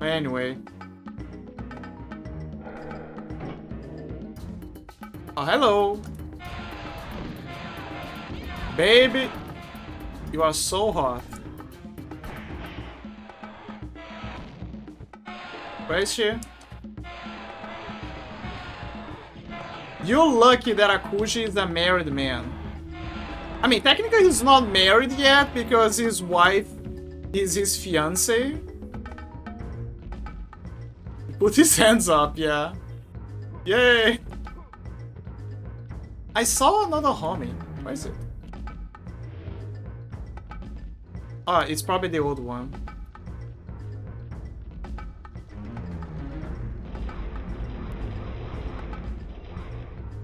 Anyway. Oh, hello. Baby, you are so hot. Where is she? You're lucky that Akuji is a married man. I mean, technically he's not married yet because his wife is his fiancé. Put his hands up, yeah. Yay! I saw another homie. Where is it? Oh, it's probably the old one.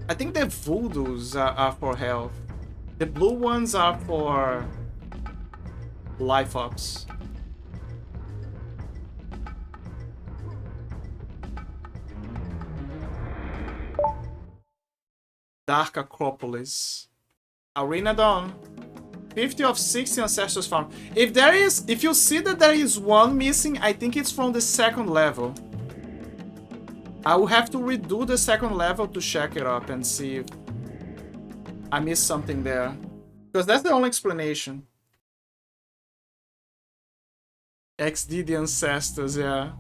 I think the voodoos are for health. The blue ones are for life ups. Dark Acropolis. Arena Dawn. 50 of 60 ancestors found. If you see that there is one missing, I think it's from the second level. I will have to redo the second level to check it up and see if I missed something there. Because that's the only explanation. XD the ancestors, yeah.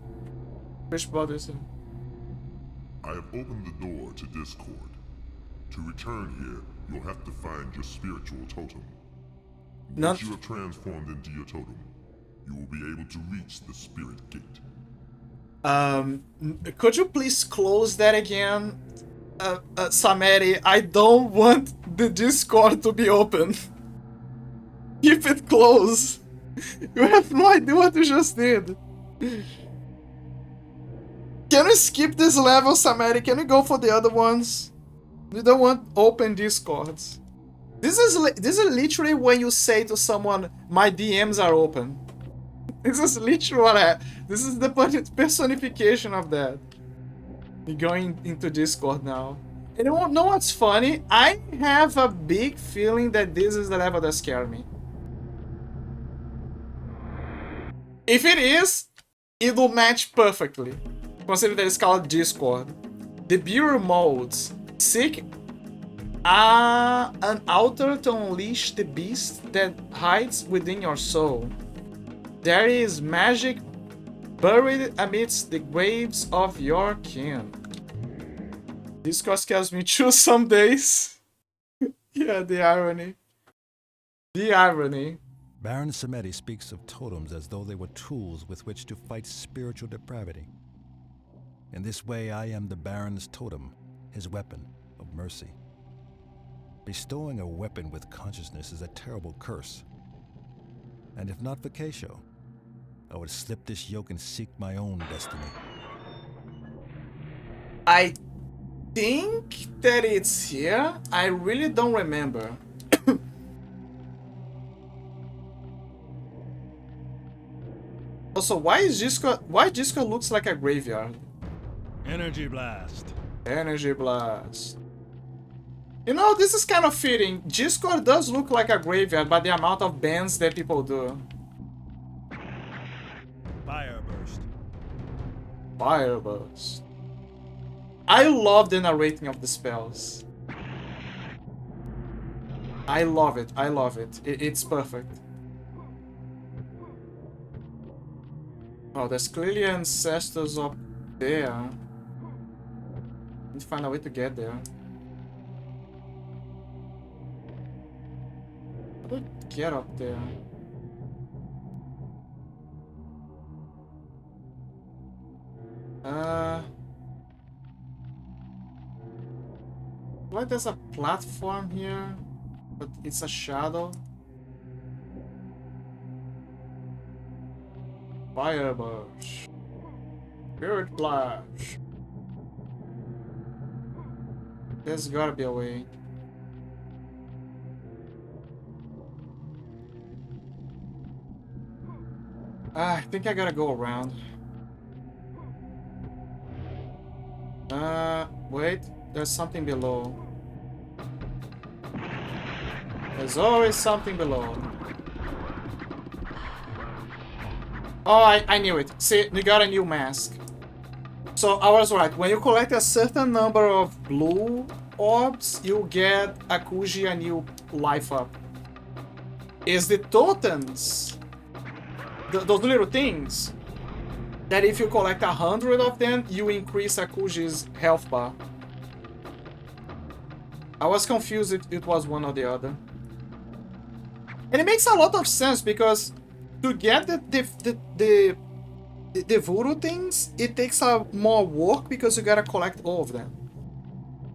Which body is it? I have opened the door to Discord. To return here, you'll have to find your spiritual totem. Once you are transformed into your totem, you will be able to reach the spirit gate. Could you please close that again? Sameri, I don't want the Discord to be open. Keep it closed. You have no idea what you just did. Can we skip this level, Sameri? Can we go for the other ones? We don't want open Discords. This is literally when you say to someone, my DMs are open. This is literally what this is the personification of that. You're going into Discord now. And you know what's funny? I have a big feeling that this is the level that scared me. If it is, it will match perfectly. Consider that it's called Discord. The bureau modes. Seek an altar to unleash the beast that hides within your soul. There is magic buried amidst the graves of your kin. Discord scares me too some days. Yeah, the irony. The irony. Baron Samedi speaks of totems as though they were tools with which to fight spiritual depravity. In this way, I am the Baron's totem, his weapon of mercy. Bestowing a weapon with consciousness is a terrible curse. And if not for Keisho, I would slip this yoke and seek my own destiny. I think that it's here. I really don't remember. Also, why Disco looks like a graveyard? Energy blast. Energy blast. You know, this is kind of fitting. Discord does look like a graveyard by the amount of bans that people do. Fire burst. Fire burst. I love the narrating of the spells. I love it. I love it. It's perfect. Oh, there's clearly ancestors up there. Need to find a way to get there. How do I get up there? Like there's a platform here, but it's a shadow. Fire burst. Spirit flash. There's gotta be a way. I think I gotta go around. Wait. There's something below. There's always something below. Oh, I knew it. See, we got a new mask. So I was right. When you collect a certain number of blue orbs, you get Akuji a new life up. Is the totems, those little things, that if you collect 100 of them, you increase Akuji's health bar. I was confused if it was one or the other. And it makes a lot of sense because to get the voodoo things, it takes more work because you gotta collect all of them.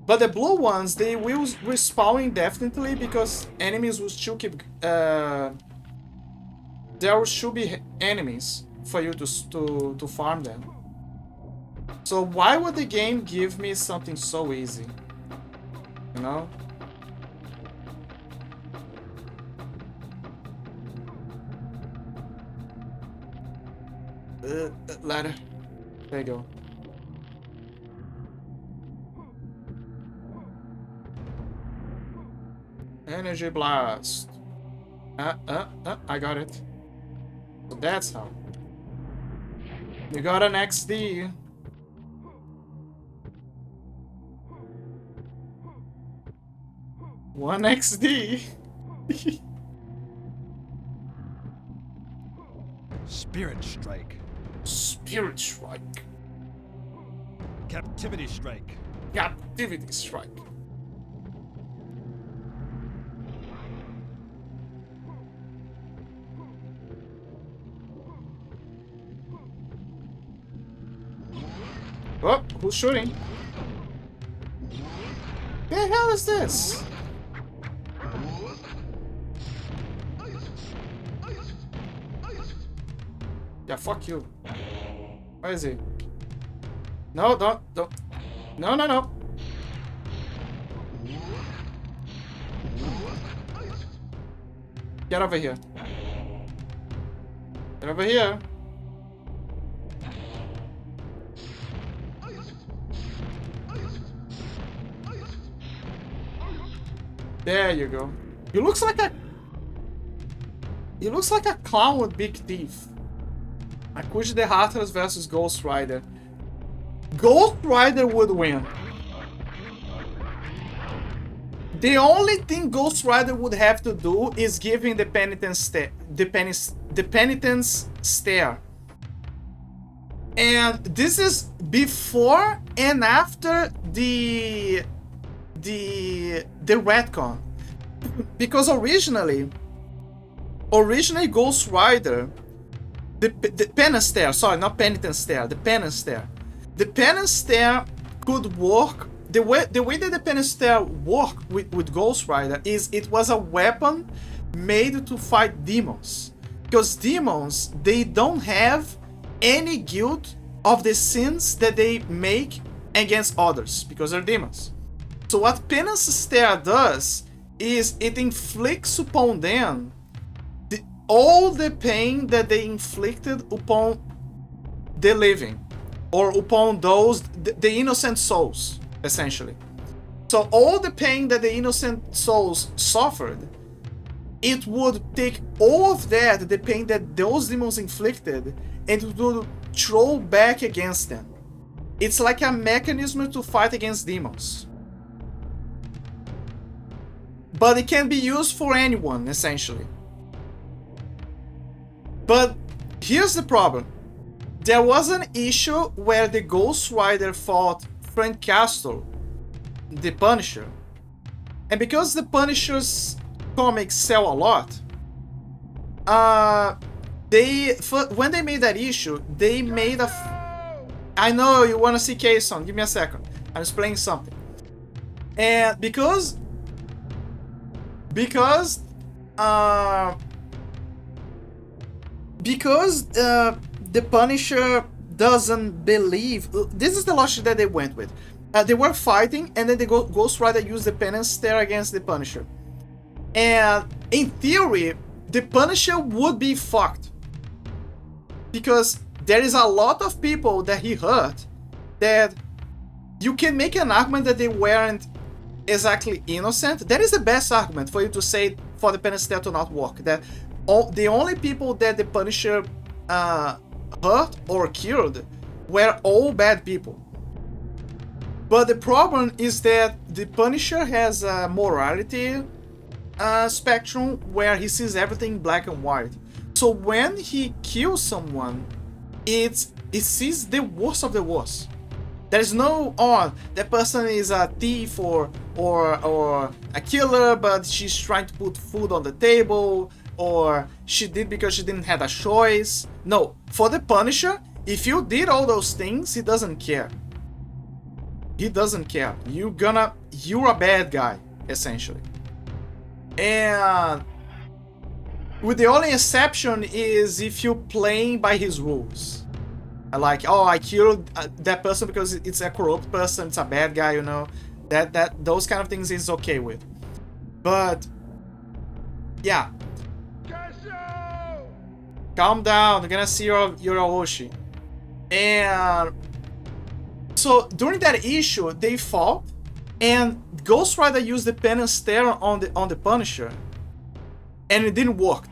But the blue ones, they will respawn indefinitely because enemies will still keep... there should be enemies for you to farm them. So why would the game give me something so easy? You know? Ladder. There you go. Energy blast. I got it. So that's how. You got an XD. One XD. Spirit strike. Spirit strike. Captivity strike. Captivity strike. Oh, who's shooting? The hell is this? Yeah, fuck you. Where is he? No, don't. No. Get over here. Get over here. There you go. He looks like a clown with big teeth. Akuji the Heartless versus Ghost Rider. Ghost Rider would win. The only thing Ghost Rider would have to do is give him the penitence stare. And this is before and after the retcon. Because originally Ghost Rider, the penance stare, sorry, not penitence stare, the penance stare. The penance stare could work. The way that the penance stare worked with Ghost Rider is it was a weapon made to fight demons. Because demons, they don't have any guilt of the sins that they make against others, because they're demons. So what penance stare does is it inflicts upon them all the pain that they inflicted upon the living, or upon those, the innocent souls, essentially. So all the pain that the innocent souls suffered, it would take all of that, the pain that those demons inflicted, and it would throw back against them. It's like a mechanism to fight against demons. But it can be used for anyone, essentially. But here's the problem. There was an issue where the Ghost Rider fought Frank Castle, the Punisher. And because the Punisher's comics sell a lot, when they made that issue, they made I know you want to see Kayson, give me a second. I'm explaining something. And because the Punisher doesn't believe, this is the logic that they went with. They were fighting, and then the Ghost Rider used the penance stare against the Punisher. And in theory, the Punisher would be fucked, because there is a lot of people that he hurt that you can make an argument that they weren't exactly innocent. That is the best argument for you to say for the penance stare to not work. That the only people that the Punisher hurt or killed were all bad people. But the problem is that the Punisher has a morality spectrum where he sees everything black and white. So when he kills someone, it sees the worst of the worst. There's no, that person is a thief or a killer, but she's trying to put food on the table, or she did because she didn't have a choice. No, for the Punisher, if you did all those things, he doesn't care. He doesn't care. You're a bad guy, essentially. And with the only exception is if you're playing by his rules. Like, I killed that person because it's a corrupt person, it's a bad guy, you know. That those kind of things is okay with. But yeah. Calm down, you're gonna see your Aoshi. And so during that issue, they fought, and Ghost Rider used the penance stare on the Punisher, and it didn't work.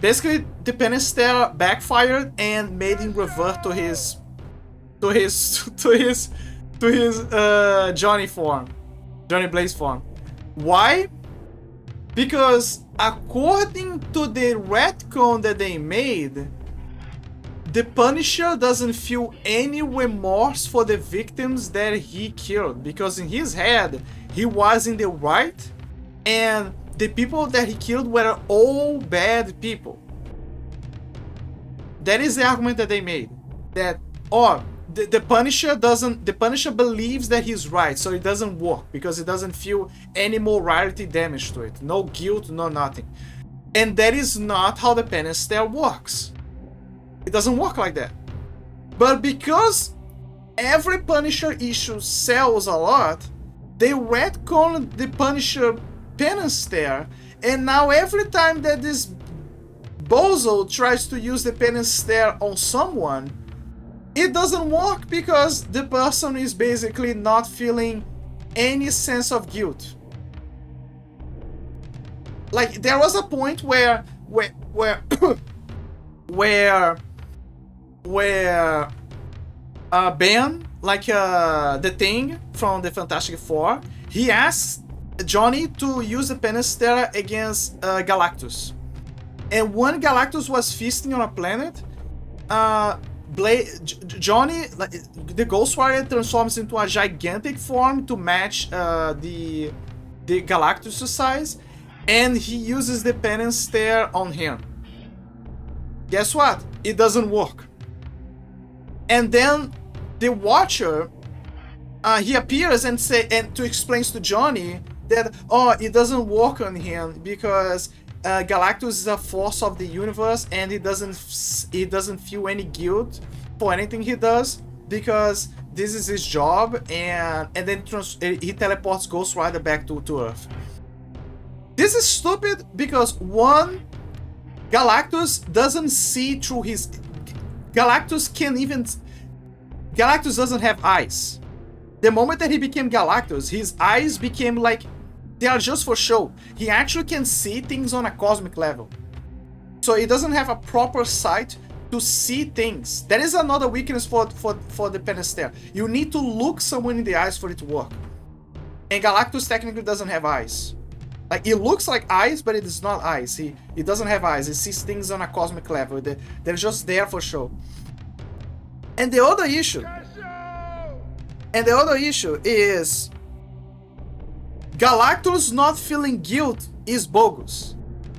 Basically, the penance stare backfired and made him revert to his Johnny Blaze form. Why? Because according to the retcon that they made, the Punisher doesn't feel any remorse for the victims that he killed, because in his head, he was in the right, and the people that he killed were all bad people. That is the argument that they made. That, the Punisher believes that he's right, so it doesn't work, because it doesn't feel any morality damage to it. No guilt, no nothing. And that is not how the penance stare works. It doesn't work like that. But because every Punisher issue sells a lot, they retcon the Punisher penance stare, and now every time that this bozo tries to use the penance stare on someone, it doesn't work, because the person is basically not feeling any sense of guilt. Like, there was a point where Ben, like the Thing from the Fantastic Four, he asked Johnny to use the penance stare against Galactus. And when Galactus was feasting on a planet, Johnny, like, the Ghost Rider, transforms into a gigantic form to match the Galactus' size, and he uses the penance stare on him. Guess what? It doesn't work. And then the Watcher, he appears and to explains to Johnny that it doesn't work on him because Galactus is a force of the universe, and he doesn't feel any guilt for anything he does because this is his job, and then he teleports Ghost Rider back to Earth. This is stupid because one, Galactus doesn't see through his. Galactus doesn't have eyes. The moment that he became Galactus, his eyes became like they are just for show. He actually can see things on a cosmic level. So he doesn't have a proper sight to see things. That is another weakness for the Penester. You need to look someone in the eyes for it to work. And Galactus technically doesn't have eyes. Like, it looks like eyes, but it is not eyes. He doesn't have eyes. He sees things on a cosmic level. They're just there for show. And the other issue is Galactus not feeling guilt is bogus.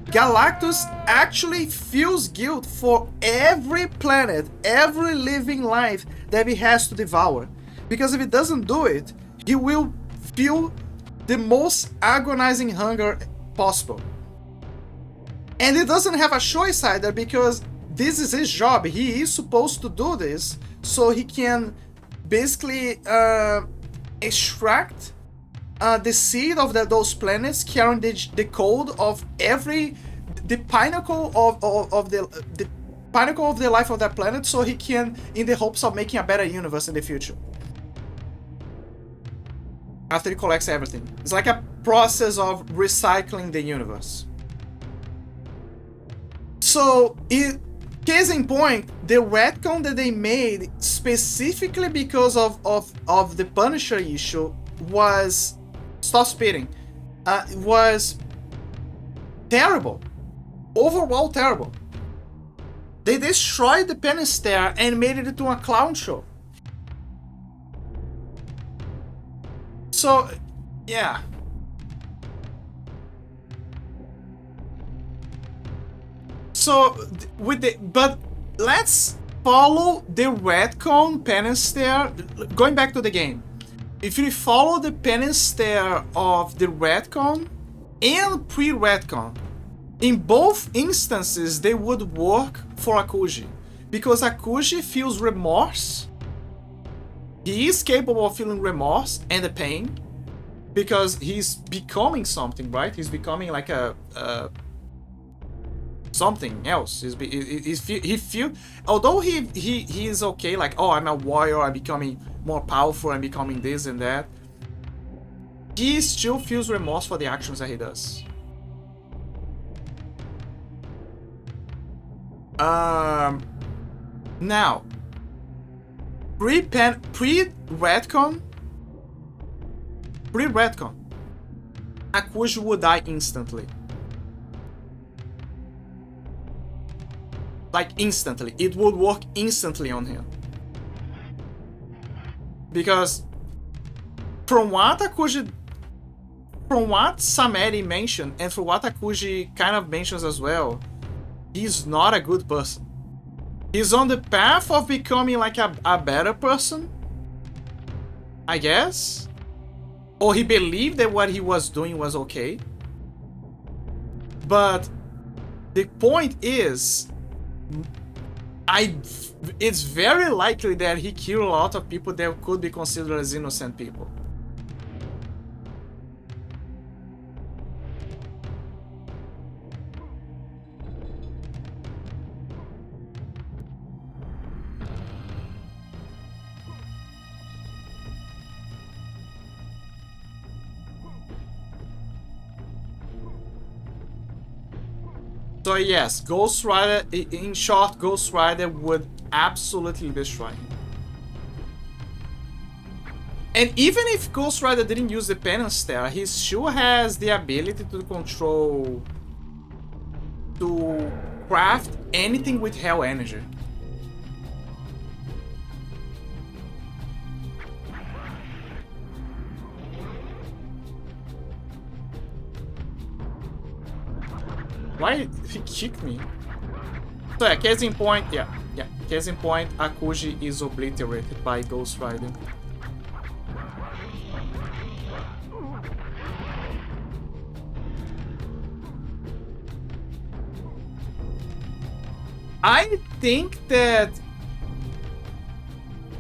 Galactus actually feels guilt for every planet, every living life that he has to devour. Because if he doesn't do it, he will feel the most agonizing hunger possible. And he doesn't have a choice either because this is his job. He is supposed to do this so he can basically extract the seed of those planets, carrying the code of the pinnacle of the pinnacle of the life of that planet, so he can, in the hopes of making a better universe in the future. After he collects everything, it's like a process of recycling the universe. So, case in point, the retcon that they made specifically because of the Punisher issue was stop spitting. Was terrible. Overall terrible. They destroyed the Penester and made it into a clown show. So, yeah. So, but let's follow the retcon Penester. Going back to the game. If you follow the Penester of the retcon and pre-retcon, in both instances they would work for Akuji. Because Akuji feels remorse. He is capable of feeling remorse and the pain. Because he's becoming something, right? He's becoming like a something else. Although he is okay, like, oh, I'm a warrior, I'm becoming more powerful, I'm becoming this and that, he still feels remorse for the actions that he does. Now, pre-retcon, Akuji would die instantly. Like, instantly. It would work instantly on him. Because from what Samedi mentioned, and from what Akuji kind of mentions as well, he's not a good person. He's on the path of becoming like a better person, I guess. Or he believed that what he was doing was okay. But the point is, it's very likely that he killed a lot of people that could be considered as innocent people. So yes, Ghost Rider, in short, Ghost Rider would absolutely destroy him. And even if Ghost Rider didn't use the Penester, he still has the ability to control, to craft anything with Hell energy. Why did he kick me? So yeah, case in point, case in point, Akuji is obliterated by Ghost Rider. I think that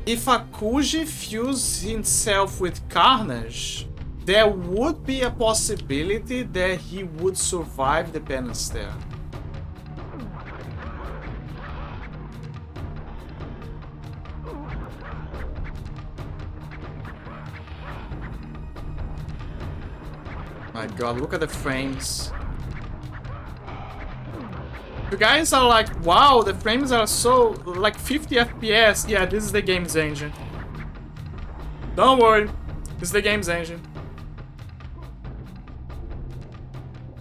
if Akuji fused himself with Carnage, there would be a possibility that he would survive the penance there. My god, look at the frames. You guys are like, wow, the frames are so, like 50 FPS. Yeah, this is the game's engine. Don't worry, this is the game's engine.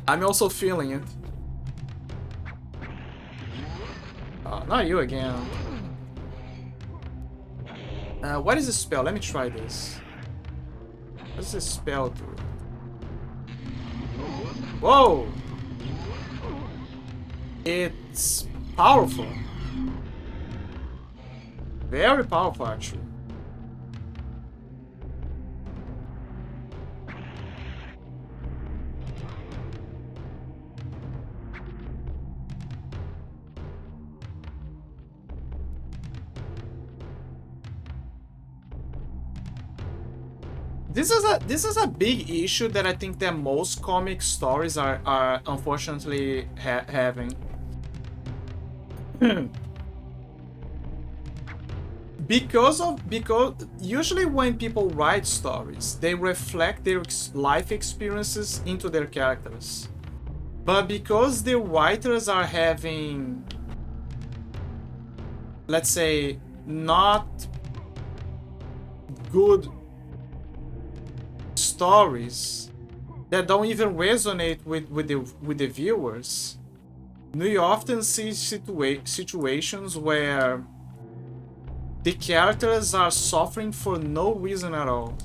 I'm also feeling it. Oh, not you again. What is the spell? Let me try this. What does this spell do? Whoa! It's powerful. Very powerful, actually. This is a big issue that I think that most comic stories are unfortunately having. Because usually when people write stories, they reflect their life experiences into their characters. But because the writers are having, let's say, not good stories that don't even resonate with the viewers, you often see situations where the characters are suffering for no reason at all,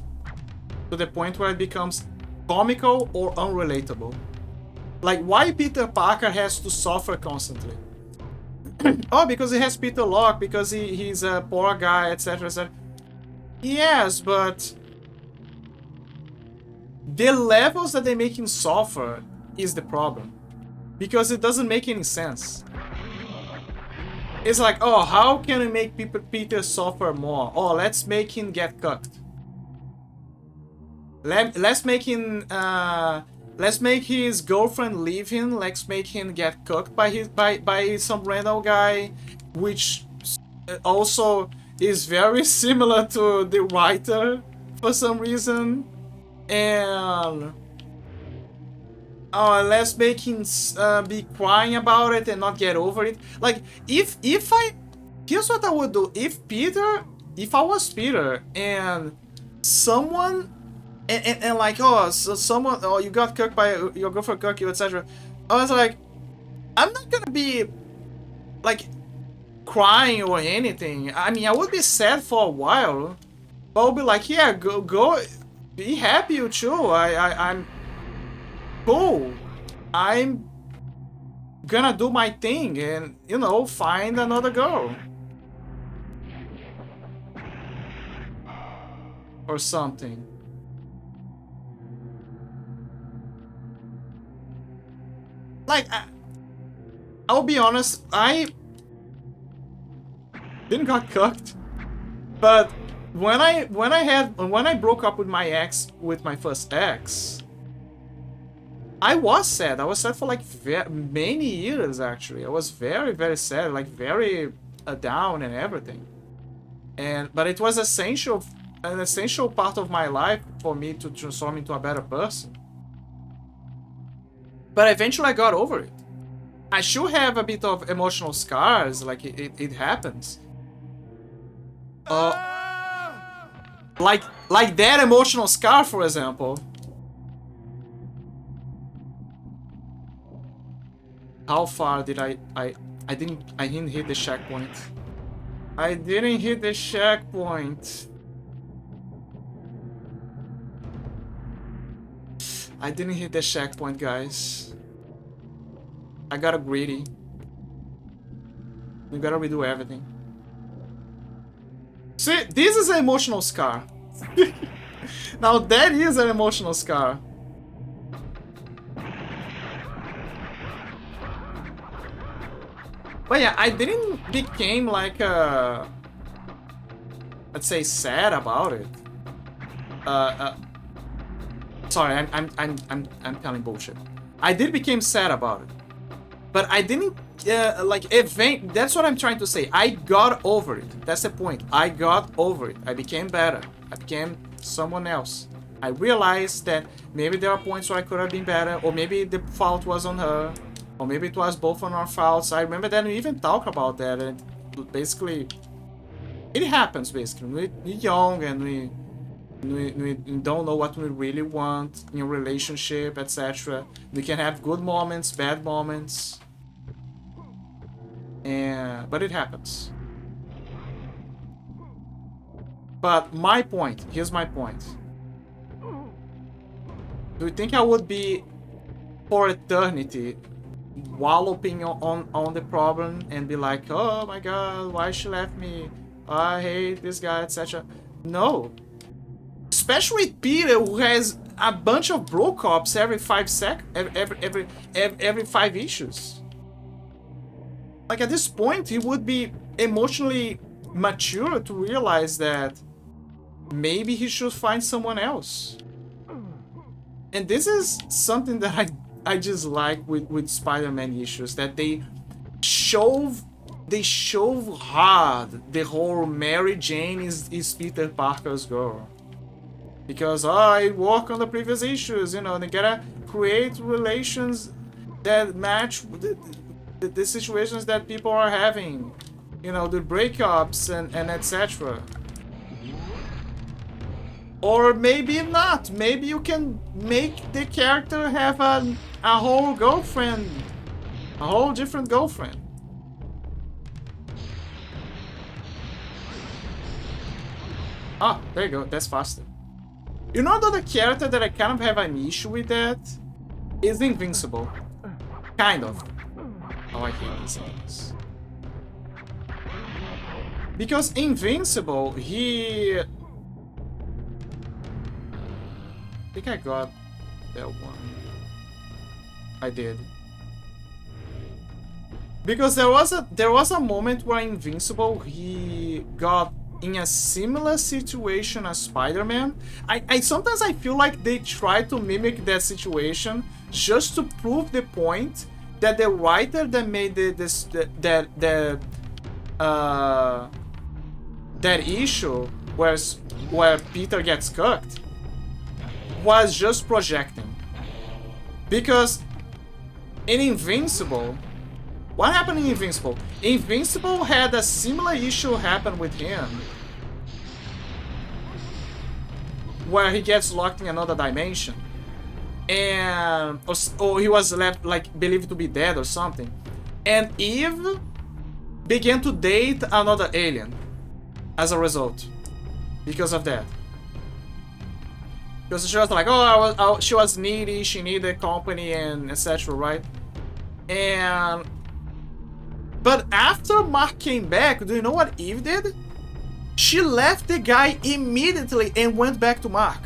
to the point where it becomes comical or unrelatable. Like, why Peter Parker has to suffer constantly? Oh, because he has Peter Locke, because he's a poor guy, etc, etc. Yes, but the levels that they make him suffer is the problem. Because it doesn't make any sense. It's like, oh, how can we make Peter suffer more? Oh, let's make him get cucked. Let's make him, let's make his girlfriend leave him. Let's make him get cucked by some random guy, which also is very similar to the writer for some reason. And let's make him be crying about it and not get over it. Like, here's what I would do. If I was Peter and someone, and like, oh, so someone, oh, you got cooked by your girlfriend, cooked you, etc. I was like, I'm not gonna be like crying or anything. I mean, I would be sad for a while, but I'll be like, yeah, go, be happy, you too. I'm cool. I'm gonna do my thing and, you know, find another girl. Or something. Like, I'll be honest, I didn't got cooked, but when I broke up with my first ex, I was sad. I was sad for like many years, actually. I was very, very sad, like very down and everything. But it was an essential part of my life for me to transform into a better person. But eventually I got over it. I should have a bit of emotional scars, like it happens. Like that emotional scar, for example. How far did I didn't hit the checkpoint. I didn't hit the checkpoint. I didn't hit the checkpoint, guys. I got greedy. You gotta redo everything. See, this is an emotional scar. Now that is an emotional scar. But yeah, I didn't became like let's say sad about it. Sorry, I'm telling bullshit. I did became sad about it, but I didn't like event. That's what I'm trying to say. I got over it. That's the point. I got over it. I became better. I became someone else. I realized that maybe there are points where I could have been better, or maybe the fault was on her, or maybe it was both on our faults. I remember that we even talked about that, and basically, it happens. Basically, we're young and we don't know what we really want in a relationship, etc. We can have good moments, bad moments, and but it happens. But my point, here's my point. Do you think I would be for eternity walloping on the problem and be like, oh my god, why she left me? I hate this guy, etc. No. Especially Peter, who has a bunch of bro cops every 5 every 5 issues. Like at this point, he would be emotionally mature to realize that maybe he should find someone else. And this is something that I just like with Spider-Man issues, that they shove hard the whole Mary Jane is Peter Parker's girl. Because I work on the previous issues, you know, they gotta create relations that match the situations that people are having, you know, the breakups and etc. Or maybe not. Maybe you can make the character have a whole girlfriend, a whole different girlfriend. Ah, there you go. That's faster. You know, the character that I kind of have an issue with that is Invincible. Kind of. Oh, I hate these things. Because Invincible, he... I think I got that one. I did. Because there was a moment where Invincible, he got in a similar situation as Spider-Man. I sometimes I feel like they try to mimic that situation just to prove the point that the writer that made that issue where Peter gets cooked was just projecting. Because in Invincible, what happened in Invincible? Invincible had a similar issue happen with him, where he gets locked in another dimension, and or he was left, like, believed to be dead or something, and Eve began to date another alien as a result because of that. Because she was like, oh, she was needy, she needed company and etc., right? And but after Mark came back, do you know what Eve did? She left the guy immediately and went back to Mark.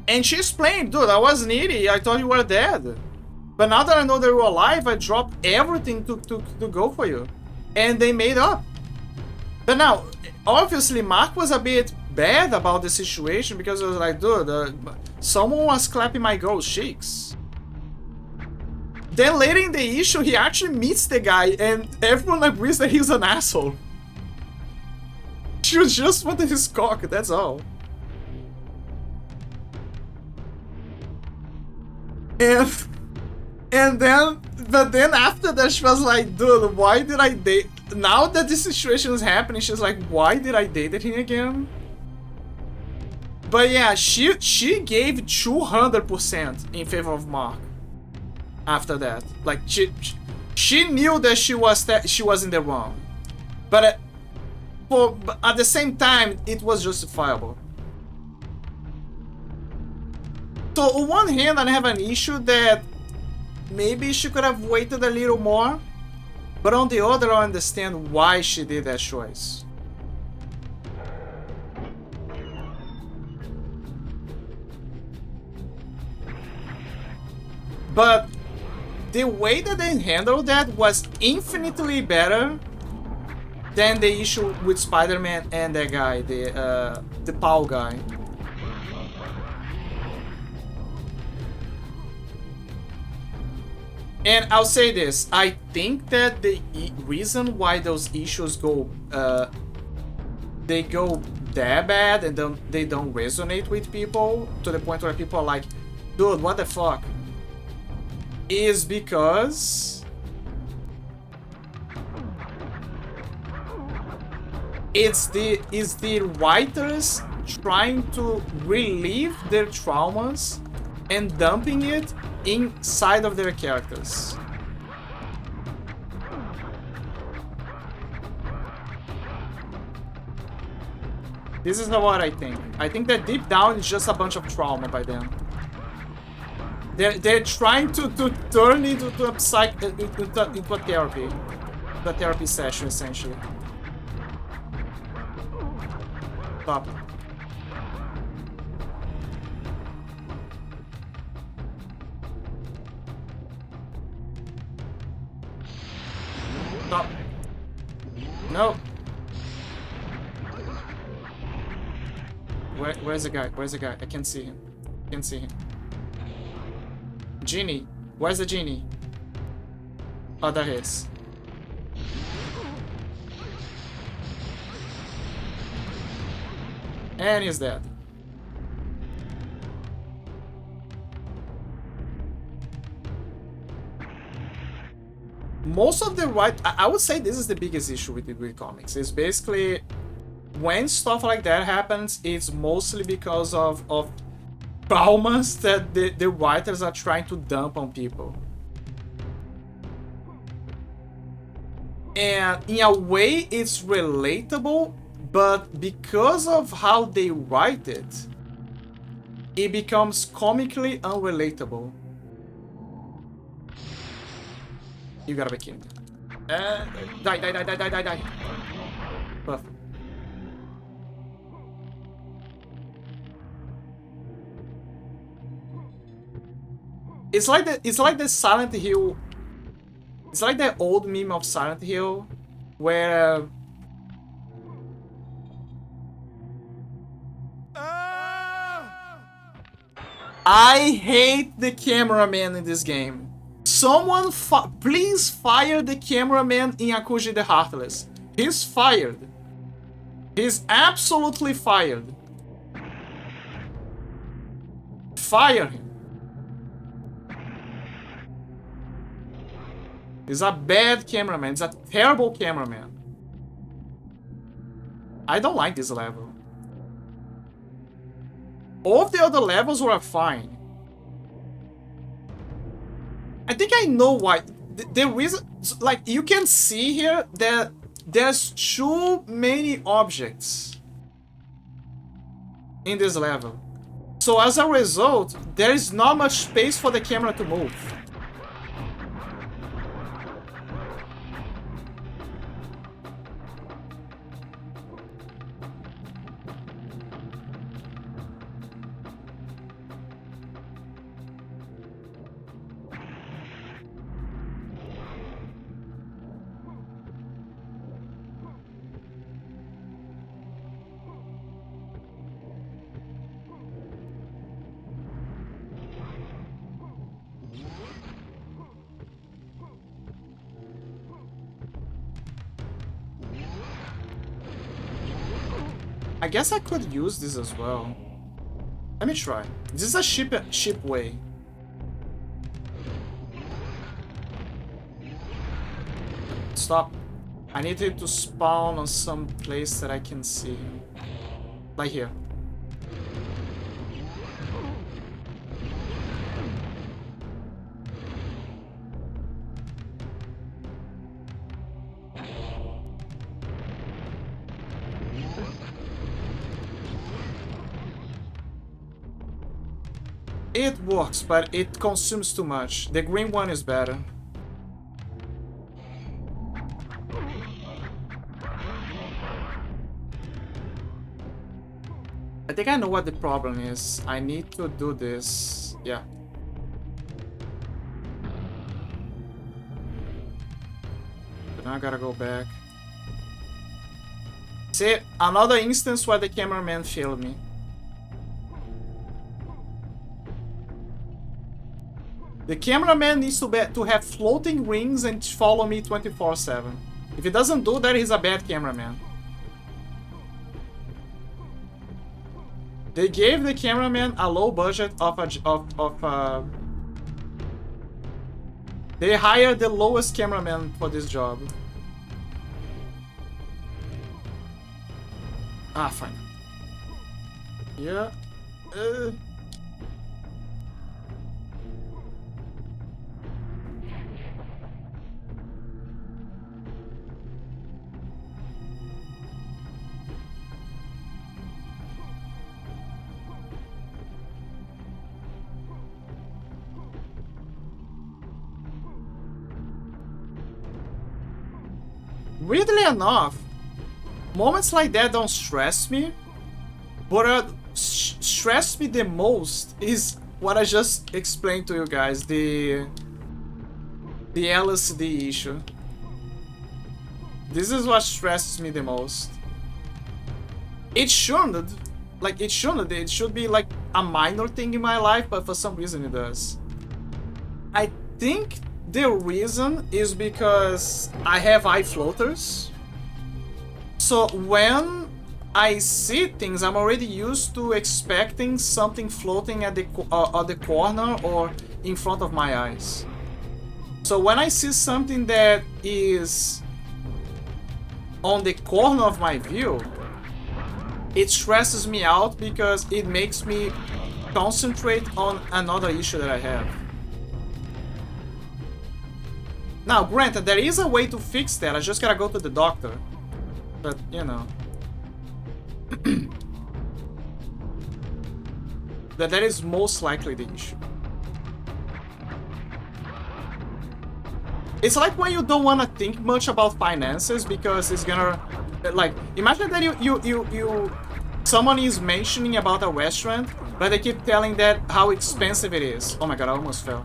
And she explained, dude, I was needy, I thought you were dead. But now that I know that you're alive, I dropped everything to go for you. And they made up. But now, obviously, Mark was a bit bad about the situation because it was like, dude, someone was clapping my girl's cheeks. Then later in the issue, he actually meets the guy and everyone agrees that he's an asshole. She was just wanted his cock, that's all. And then, but then after that, she was like, dude, why did I date? Now that this situation is happening, she's like, why did I date him again? But yeah, she gave 200% in favor of Mark. After that, like she knew that she was in the wrong, but at the same time, it was justifiable. So on one hand, I have an issue that maybe she could have waited a little more, but on the other, I understand why she did that choice. But the way that they handled that was infinitely better than the issue with Spider-Man and that guy, the Paul guy. And I'll say this, I think that the reason why those issues go, they go that bad and they don't resonate with people to the point where people are like, dude, what the fuck? Is because it's the writers trying to relieve their traumas and dumping it inside of their characters. This is what I think. I think that deep down it's just a bunch of trauma by them. They're trying to turn it into a therapy session essentially. Stop. Stop. No. Where's the guy? Where's the guy? I can't see him. I can't see him. Genie. Where's the genie? Oh, there he is. And he's dead. Most of the I would say this is the biggest issue with comics. It's basically when stuff like that happens, it's mostly because of traumas that the writers are trying to dump on people. And in a way, it's relatable, but because of how they write it, it becomes comically unrelatable. You gotta be kidding me. Die. Perfect. It's like the Silent Hill. It's like that old meme of Silent Hill, where I hate the cameraman in this game. Someone please fire the cameraman in Akuji the Heartless. He's fired. He's absolutely fired. Fire him. He's a bad cameraman. He's a terrible cameraman. I don't like this level. All of the other levels were fine. I think I know why. The reason, like, you can see here that there's too many objects in this level. So as a result, there is not much space for the camera to move. I guess I could use this as well. Let me try. This is a ship way. Stop. I need it to spawn on some place that I can see. Like here. It works, but it consumes too much. The green one is better. I think I know what the problem is. I need to do this. Yeah. now I gotta go back. See, another instance where the cameraman failed me. The cameraman needs to have floating rings and follow me 24/7. If he doesn't do that, he's a bad cameraman. They gave the cameraman a low budget they hired the lowest cameraman for this job. Ah, fine. Yeah. Weirdly enough, moments like that don't stress me, but what stress me the most is what I just explained to you guys, the LSD issue. This is what stresses me the most. It shouldn't, it should be like a minor thing in my life, but for some reason it does. I think the reason is because I have eye floaters. So when I see things, I'm already used to expecting something floating at the corner or in front of my eyes. So when I see something that is on the corner of my view, it stresses me out because it makes me concentrate on another issue that I have. Now, granted, there is a way to fix that. I just gotta go to the doctor. But, you know. that is most likely the issue. It's like when you don't want to think much about finances because it's gonna... Like, imagine that someone is mentioning about a restaurant, but they keep telling that how expensive it is. Oh my god, I almost fell.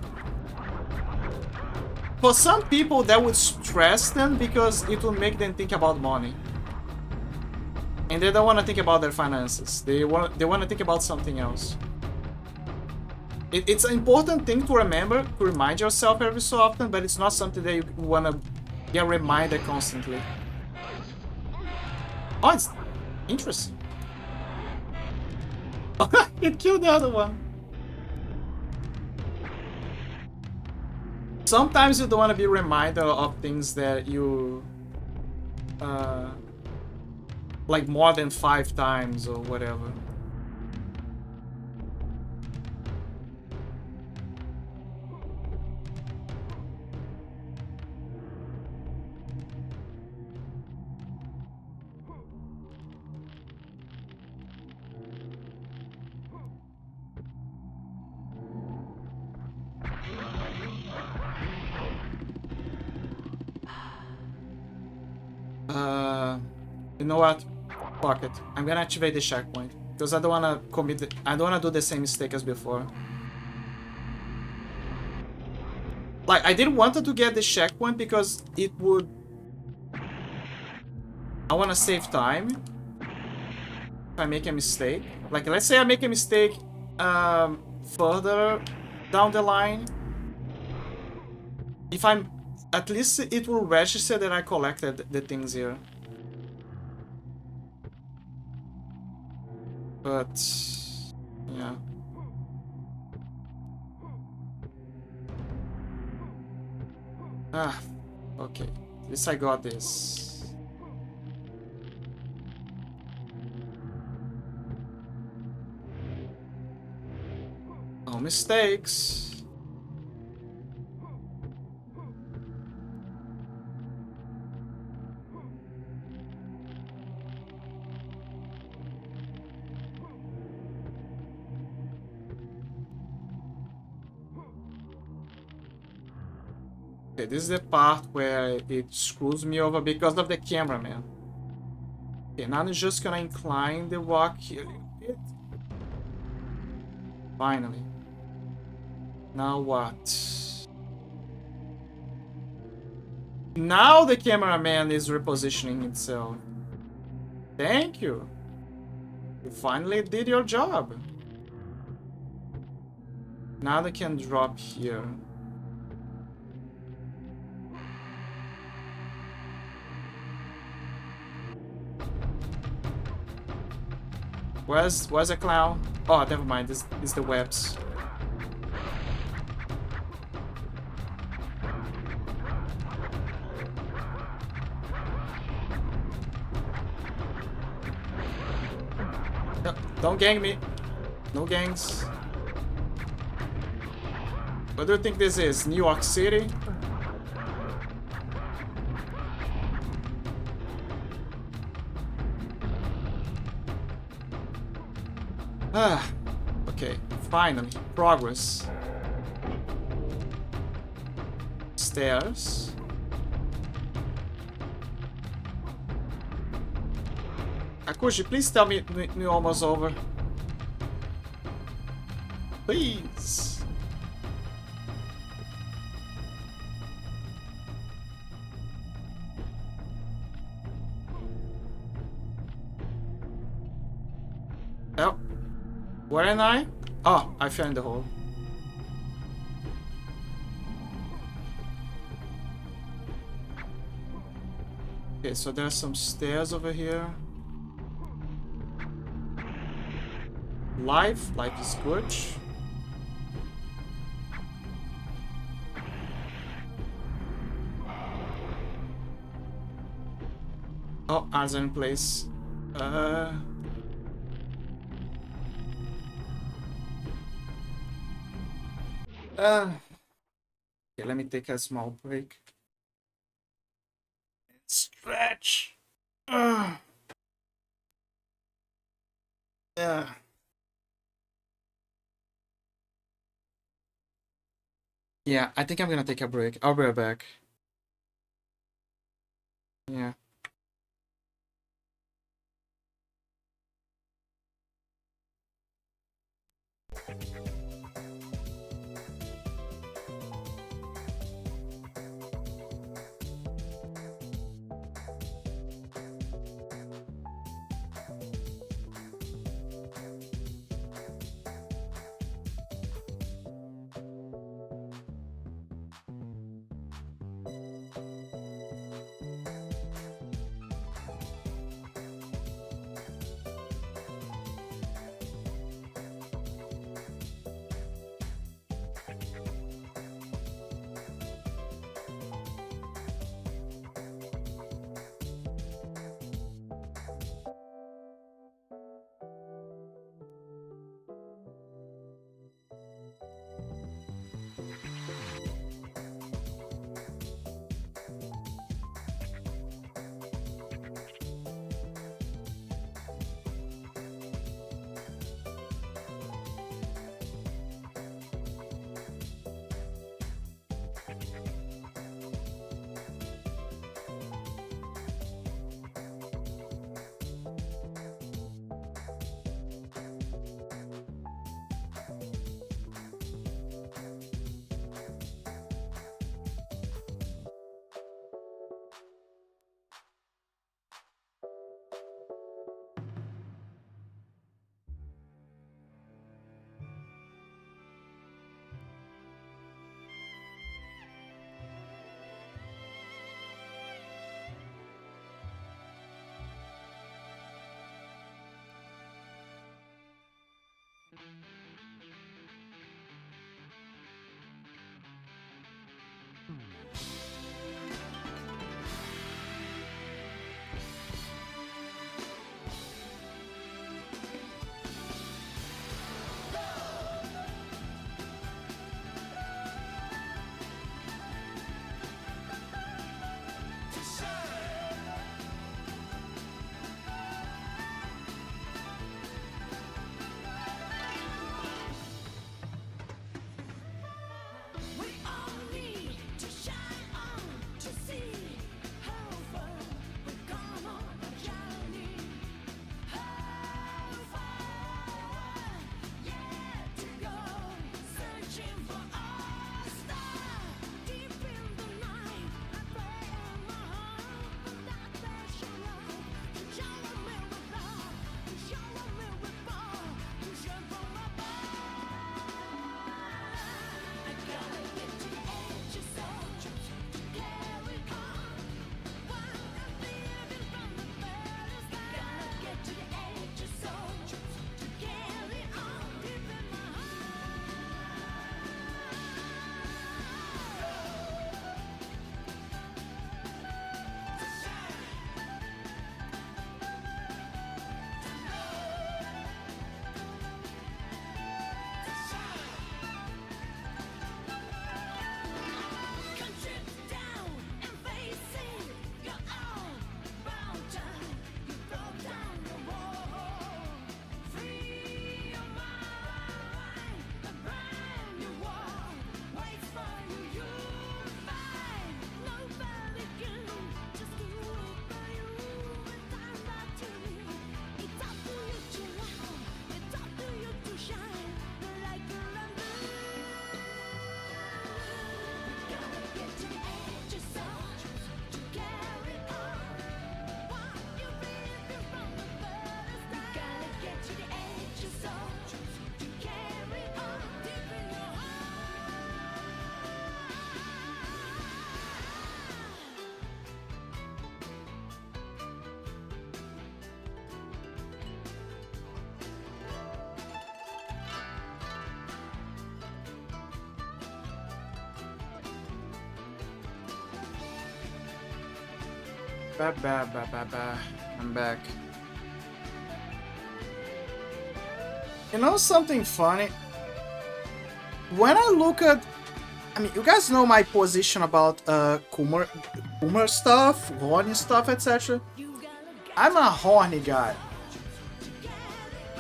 For some people, that would stress them because it would make them think about money. And they don't want to think about their finances. They want to think about something else. It's an important thing to remember, to remind yourself every so often, but it's not something that you want to get reminded constantly. Oh, it's interesting. It killed the other one. Sometimes you don't want to be reminded of things that you... like more than 5 times or whatever. You know what? Fuck it. I'm gonna activate the checkpoint because I don't wanna I don't wanna do the same mistake as before. Like, I didn't want to get the checkpoint because it would... I wanna save time if I make a mistake. Like, let's say I make a mistake further down the line. If I'm... At least it will register that I collected the things here. But... yeah. Ah, okay. At least I got this. No mistakes. Okay, this is the part where it screws me over because of the cameraman. Okay, now I'm just gonna incline the rock here a little bit. Finally. Now what? Now the cameraman is repositioning itself. Thank you. You finally did your job. Now they can drop here. Where's the clown? Oh, never mind. This is the webs. No, don't gang me. No gangs. What do you think this is? New York City? Ah, okay. Finally, progress. Stairs. Akuji, please tell me we're almost over. Please. Oh. Where am I? Oh, I found the hole. Okay, so there's some stairs over here. Life is good. Oh, eyes in place. Okay, let me take a small break. Stretch. Yeah. Yeah, I think I'm gonna take a break. I'll be right back. Yeah. I'm back. You know something funny? When I look at... I mean, you guys know my position about Kumar stuff, horny stuff, etc. I'm a horny guy.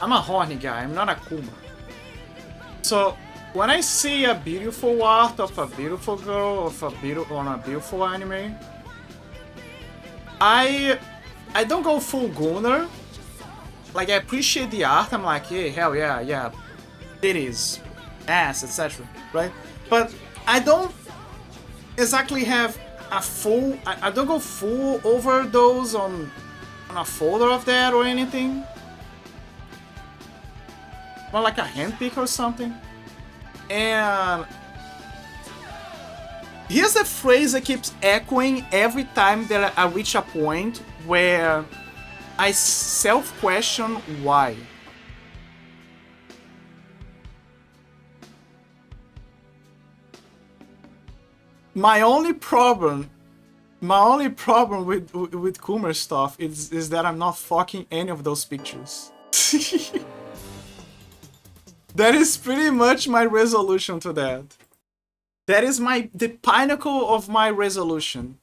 I'm not a Kuma. So, when I see a beautiful art of a beautiful girl on a beautiful anime, I don't go full Gunner. Like, I appreciate the art, I'm like, hey, hell yeah, titties, ass, etc. Right? But I don't exactly have a full... I don't go full overdose on a folder of that or anything. More like a handpick or something. And here's a phrase that keeps echoing every time that I reach a point where I self-question why. My only problem with Kumar stuff is that I'm not fucking any of those pictures. That is pretty much my resolution to that. That is the pinnacle of my resolution.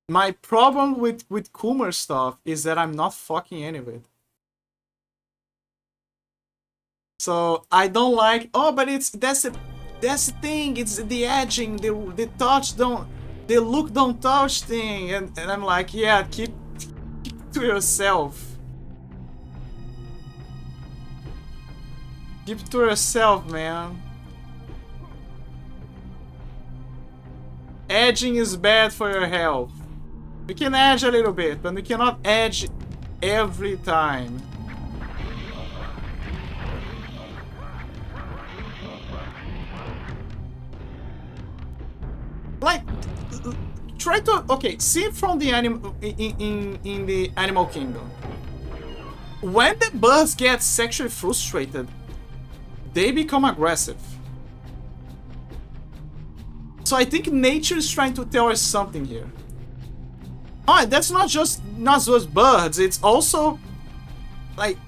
My problem with Kumar stuff is that I'm not fucking any of it. So I don't like, oh, but that's the thing, it's the edging, the touch don't, the look don't touch thing, and I'm like, yeah, keep to yourself. Keep to yourself, man. Edging is bad for your health. We can edge a little bit, but we cannot edge every time. Like, try to, okay, see from the in the animal kingdom. When the birds get sexually frustrated, they become aggressive. So I think nature is trying to tell us something here. Oh, that's not just birds. It's also like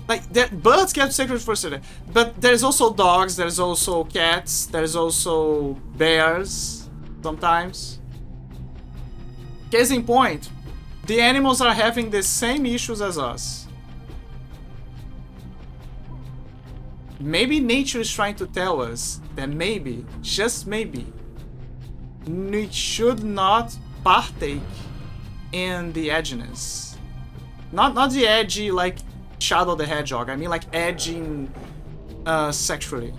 that birds get sexually frustrated, but there's also dogs. There's also cats. There's also bears. Sometimes. Case in point, the animals are having the same issues as us. Maybe nature is trying to tell us that maybe, just maybe, we should not partake in the edginess. Not the edgy like Shadow the Hedgehog, I mean like edging sexually.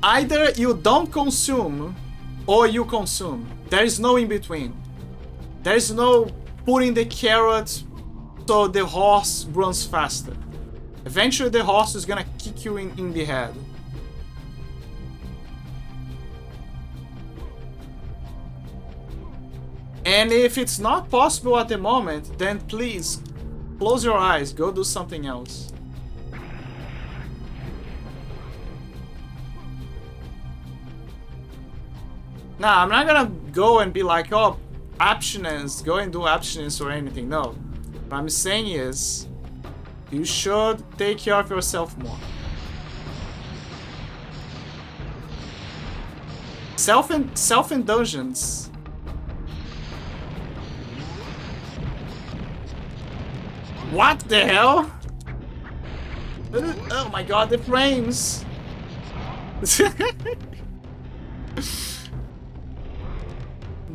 Either you don't consume or you consume. There is no in between. There is no putting the carrot so the horse runs faster. Eventually the horse is gonna kick you in the head. And if it's not possible at the moment, then please close your eyes, go do something else. Nah, I'm not gonna go and be like, oh, abstinence, go and do abstinence or anything. No. What I'm saying is, you should take care of yourself more. Self-indulgence. What the hell? Oh my god, the frames!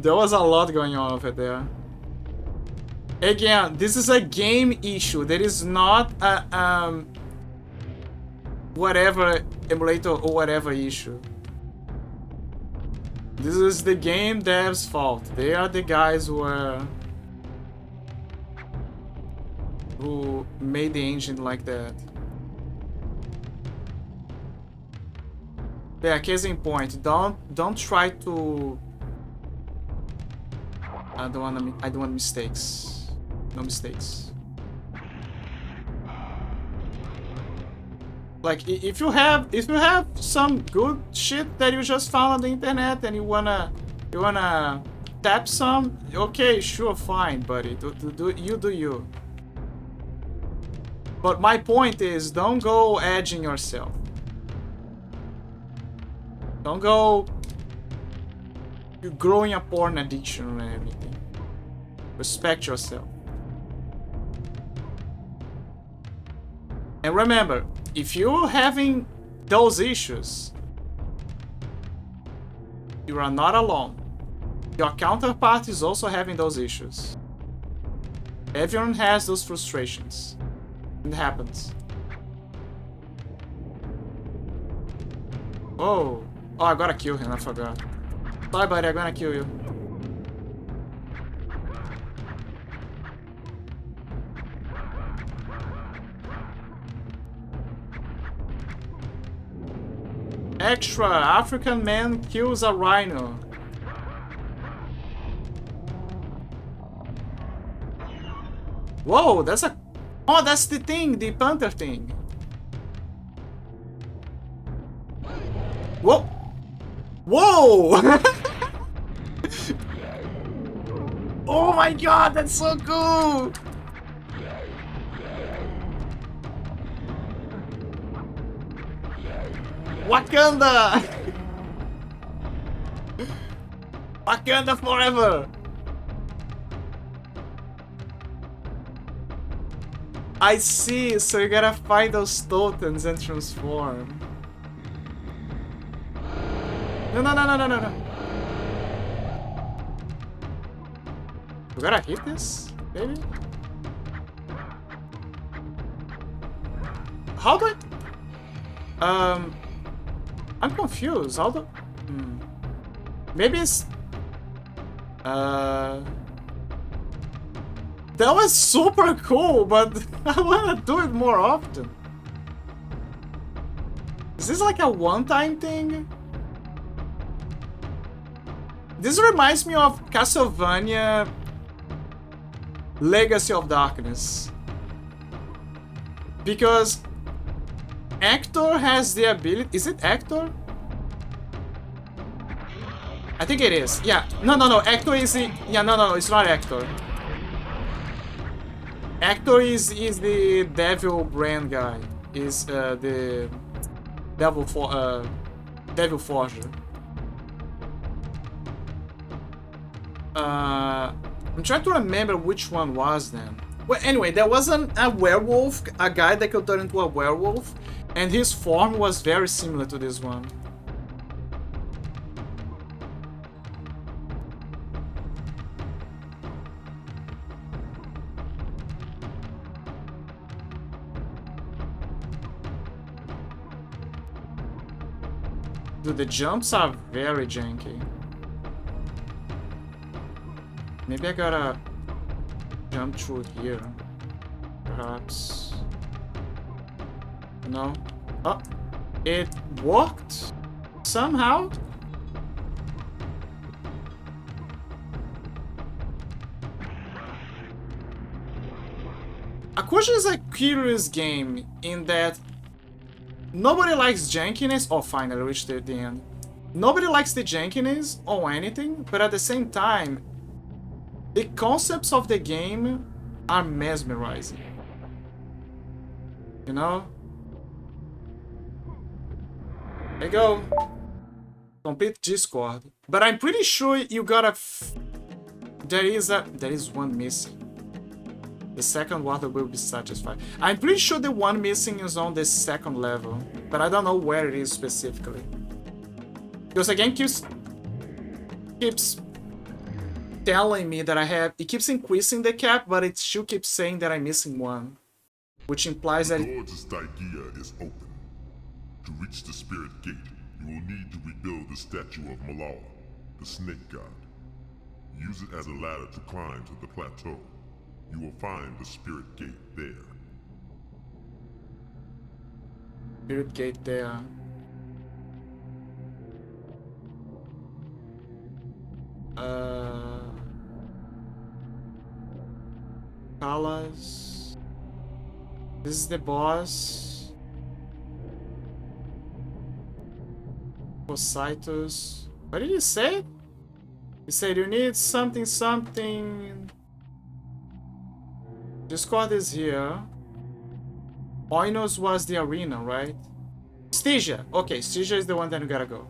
There was a lot going on over there. Again, this is a game issue. There is not a whatever emulator or whatever issue. This is the game dev's fault. They are the guys who made the engine like that. Yeah, case in point. Don't try to. I don't want mistakes. No mistakes. Like if you have some good shit that you just found on the internet and you wanna You wanna tap some? Okay, sure, fine, buddy. Do you. But my point is, don't go edging yourself. Don't go growing a porn addiction or anything. Respect yourself. And remember, if you're having those issues, you are not alone. Your counterpart is also having those issues. Everyone has those frustrations. It happens. Oh, I gotta kill him, I forgot. Sorry, buddy, I'm gonna kill you. Extra, African man kills a rhino. Whoa, that's a... Oh, that's the thing, the panther thing. Whoa! Whoa! Oh my god, that's so cool! Wakanda! Wakanda forever! I see, so you gotta find those totems and transform. No. We gotta hit this, maybe? How do I... I'm confused. How do... Maybe it's... That was super cool, but I wanna do it more often. Is this like a one-time thing? This reminds me of Castlevania Legacy of Darkness. Because Hector has the ability... Is it Hector? I think it is. Yeah. No. Hector is the... Yeah, no. It's not Hector. Hector is the Devil Brand guy. Is the Devil Forger. I'm trying to remember which one was then. Well, anyway, there was a werewolf, a guy that could turn into a werewolf, and his form was very similar to this one. Dude, the jumps are very janky. Maybe I gotta jump through here. Perhaps. No. Oh, it worked somehow. Akuji is a curious game in that nobody likes jankiness. Oh, finally reached the end. Nobody likes the jankiness or anything, but at the same time, the concepts of the game are mesmerizing. You know? There you go. Complete Discord. But I'm pretty sure you gotta... There is one missing. The second water will be satisfied. I'm pretty sure the one missing is on the second level. But I don't know where it is specifically. Because again, keeps telling me that I have... It keeps increasing the cap, but it still keeps saying that I'm missing one. Which implies that... The door to Stygia is open. To reach the spirit gate, you will need to rebuild the statue of Malala, the snake god. Use it as a ladder to climb to the plateau. You will find the spirit gate there. Spirit gate there. Palace. This is the boss. Positus. What did you say? He said you need something, something. Discord is here. Oinos was the arena, right? Stygia. Okay, Stygia is the one that you gotta go.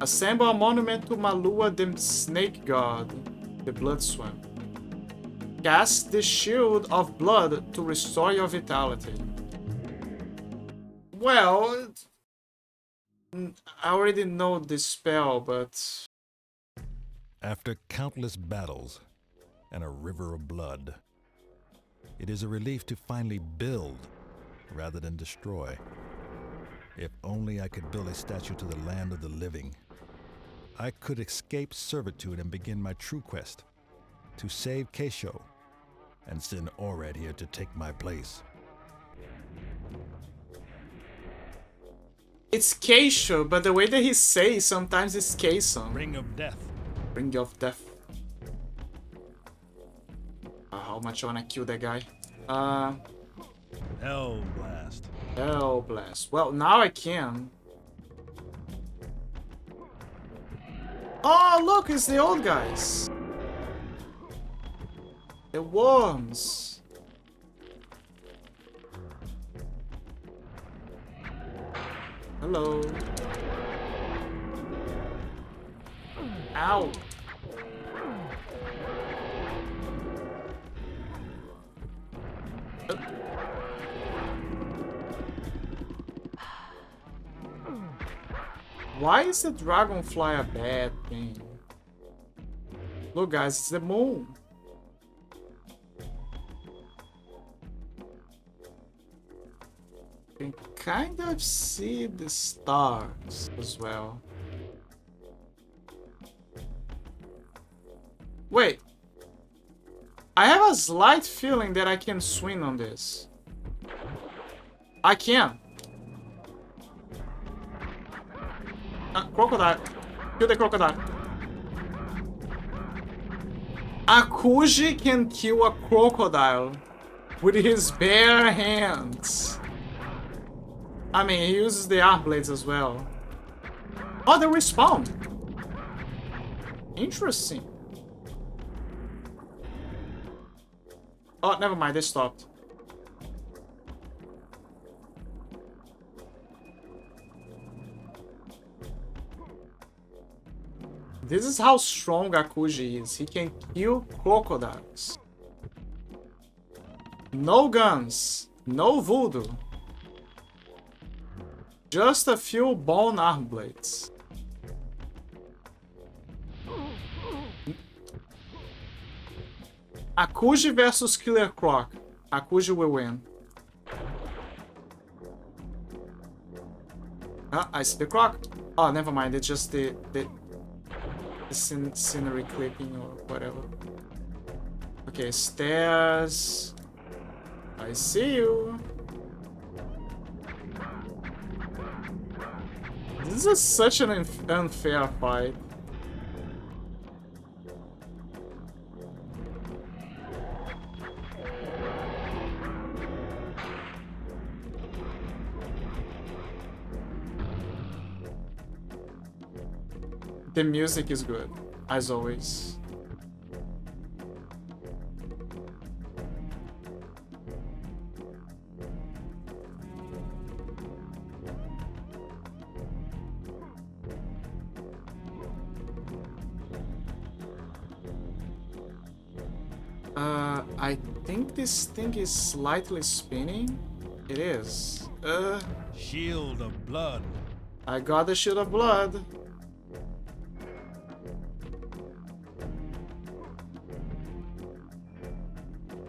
Assemble a monument to Malua, the snake god, the blood swan. Cast the shield of blood to restore your vitality. Well, I already know this spell, but... After countless battles and a river of blood, it is a relief to finally build rather than destroy. If only I could build a statue to the land of the living, I could escape servitude and begin my true quest to save Keisho and send Orad here to take my place. It's Keisho, but the way that he says sometimes it's Keison. Ring of Death. Ring of Death. How much I wanna kill that guy? Hell Blast. Hell Blast. Well, now I can. Oh, look, it's the old guys. The worms. Hello. Ow. Why is the dragonfly a bad thing? Look guys, it's the moon. You can kind of see the stars as well. Wait. I have a slight feeling that I can swing on this. I can. Crocodile. Kill the crocodile. Akuji can kill a crocodile with his bare hands. I mean, he uses the arm blades as well. Oh, they respawn. Interesting. Oh, never mind, they stopped. This is how strong Akuji is. He can kill crocodiles. No guns. No voodoo. Just a few bone arm blades. Akuji versus Killer Croc. Akuji will win. Ah, I see the croc. Oh, never mind. It's just the scenery clipping or whatever. Okay, stairs. I see you. This is such an unfair fight. The music is good, as always. I think this thing is slightly spinning. It is. Shield of Blood. I got the Shield of Blood.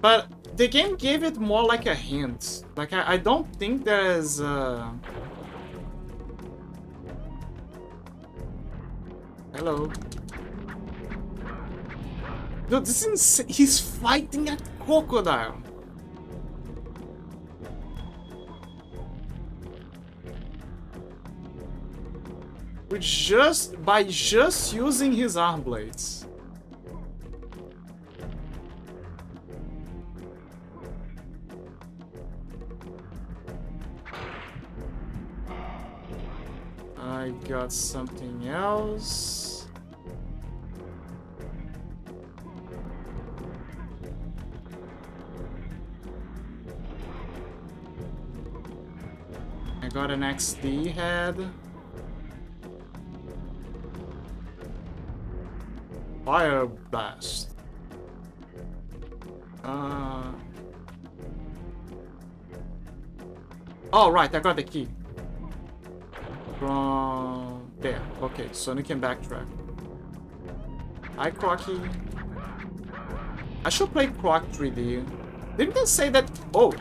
But the game gave it more like a hint. Like, I don't think there's Hello. Dude, this is insane. He's fighting a crocodile. by just using his arm blades. I got something else. I got an XD head. Fire blast. Oh, right, I got the key. From there. Okay, so we can backtrack. Hi, Crocky. I should play Croc 3D. Didn't they say that? Oh,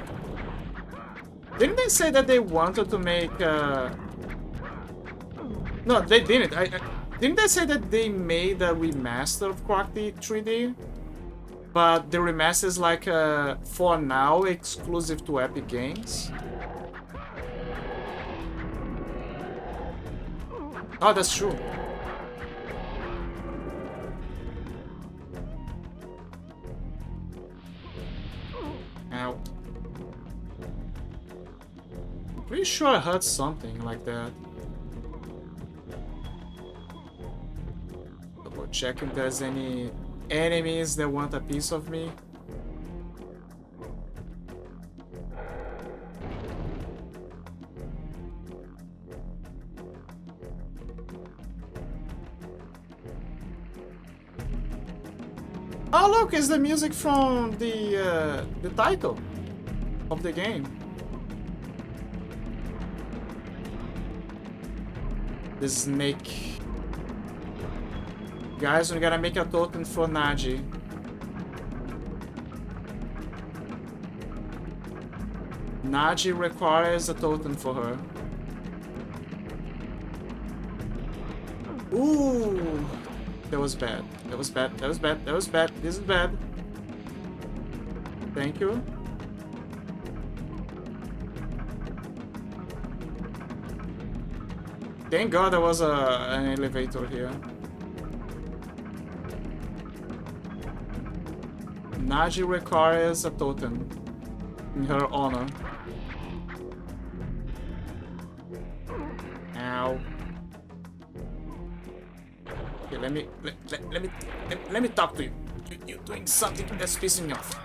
didn't they say that they wanted to make? No, they didn't. Didn't they say that they made a remaster of Croc 3D? But the remaster is like for now exclusive to Epic Games. Oh, that's true. Ow. I'm pretty sure I heard something like that. Double check if there's any enemies that want a piece of me. Oh look, it's the music from the title of the game. The snake. Guys, we gotta make a totem for Naji. Naji requires a totem for her. Ooh! That was bad. That was bad. That was bad. That was bad. This is bad. Thank you. Thank God there was an elevator here. Naji requires a totem in her honor. Ow. Okay, let me talk to you. You're doing something that's pissing me off.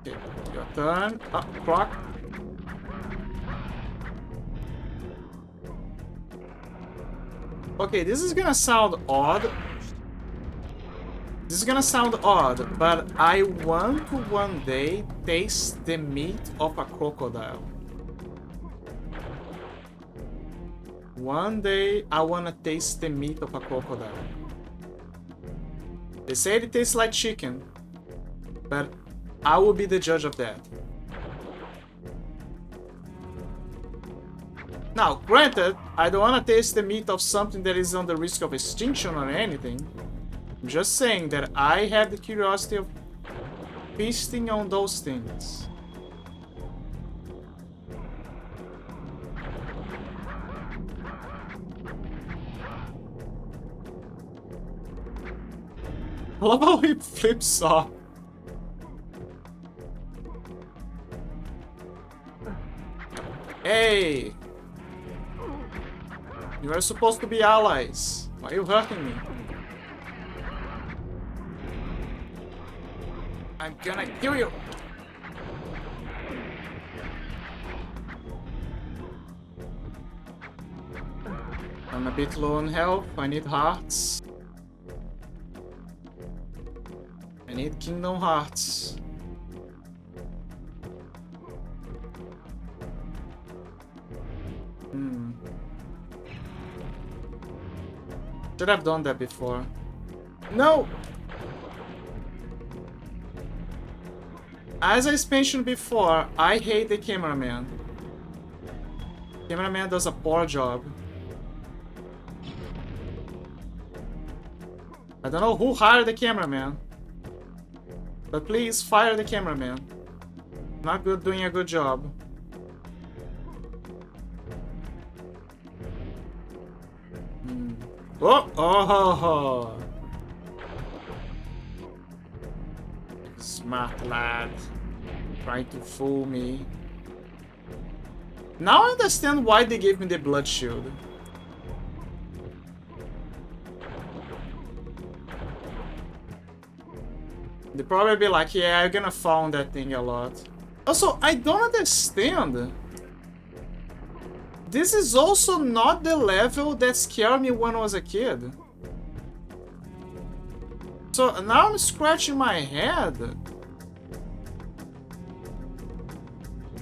Okay, your turn. Up, Croc. Okay, this is gonna sound odd. This is gonna sound odd, but I want to one day taste the meat of a crocodile. One day, I wanna taste the meat of a crocodile. They say it tastes like chicken, but I will be the judge of that. Now, granted, I don't wanna taste the meat of something that is on the risk of extinction or anything. I'm just saying that I have the curiosity of feasting on those things. I love how he flips off. Hey! You are supposed to be allies. Why are you hurting me? I'm gonna kill you! I'm a bit low on health. I need hearts. I need Kingdom Hearts. Should have done that before. No! As I mentioned before, I hate the cameraman. Cameraman does a poor job. I don't know who hired the cameraman. But please fire the cameraman. Not good, doing a good job. Oh, oh, smart lad, trying to fool me. Now I understand why they gave me the blood shield. They probably be like, yeah, you're gonna fall on that thing a lot. Also, I don't understand. This is also not the level that scared me when I was a kid. So now I'm scratching my head.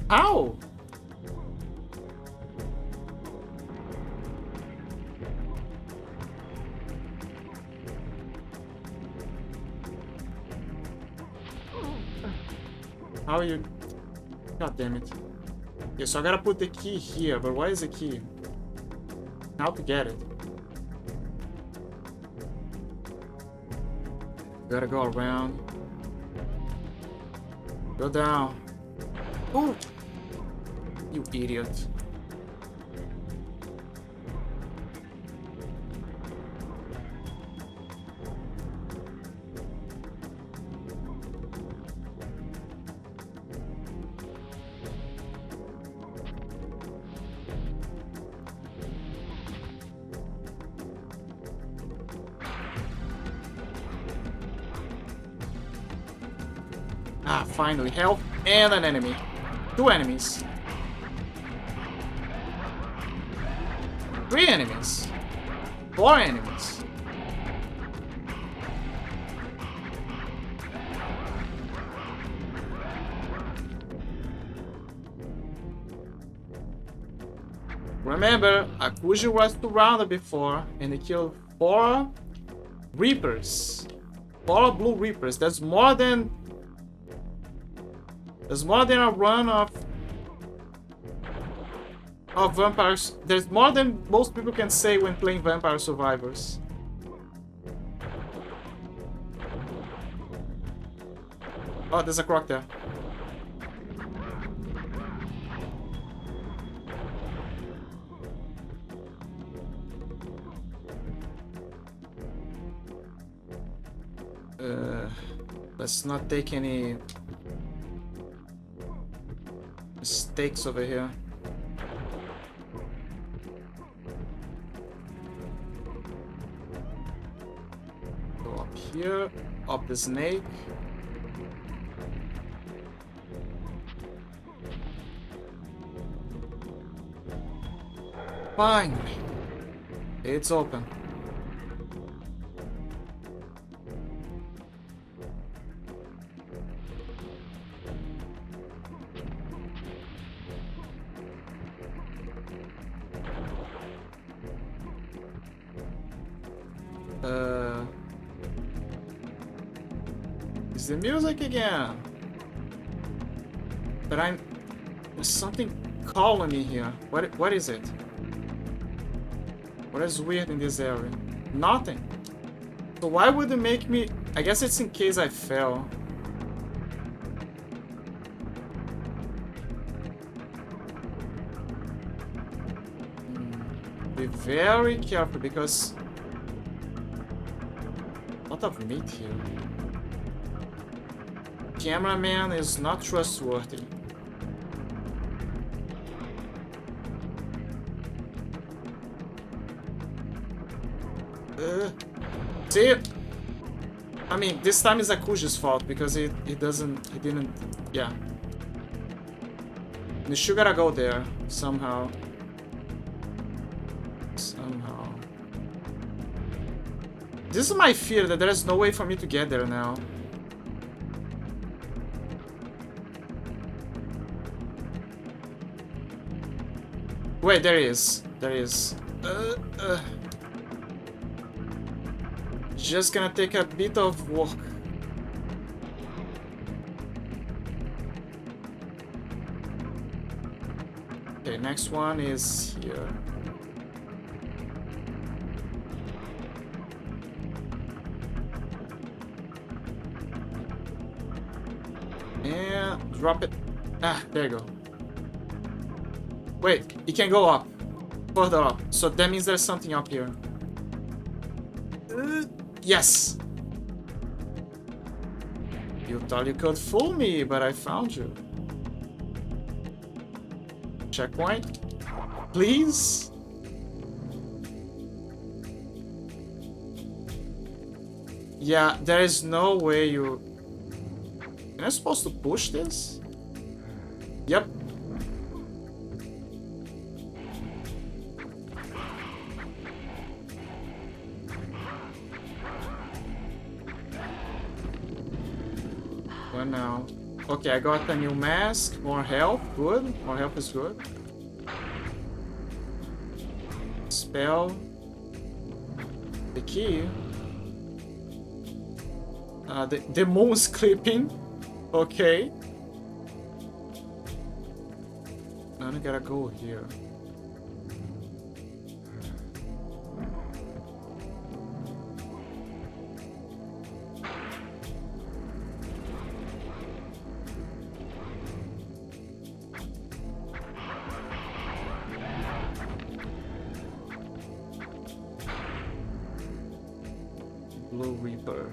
How? How are you? God damn it. Yeah, so I gotta put the key here, but why is the key? How to get it? Gotta go around. Go down. Oh! You idiot. Ah, finally, health and an enemy. 2 enemies. 3 enemies. 4 enemies. Remember, Akuji was surrounded before and he killed 4 Reapers. 4 Blue Reapers. That's more than a run of vampires. There's more than most people can say when playing Vampire Survivors. Oh, there's a croc there. Let's not take any mistakes over here. Go up here, up the snake. Finally, it's open. It's the music again. But there's something calling me here. What is it? What is weird in this area? Nothing. So why would it make me... I guess it's in case I fell. Be very careful because... a lot of meat here. Cameraman is not trustworthy. See? I mean, this time is Akuji's fault because he didn't, yeah. You should gotta go there somehow. Somehow. This is my fear, that there is no way for me to get there now. Wait, there is. There is. Just gonna take a bit of work. Okay, next one is here. And drop it. Ah, there you go. Wait, it can go up. Further up. So that means there's something up here. Yes! You thought you could fool me, but I found you. Checkpoint? Please? Yeah, there is no way you... Am I supposed to push this? Yep. What now? Okay, I got a new mask. More health. Good. More health is good. Spell. The key. The moon's clipping. Okay. Now I gotta go here. Blue Reaper.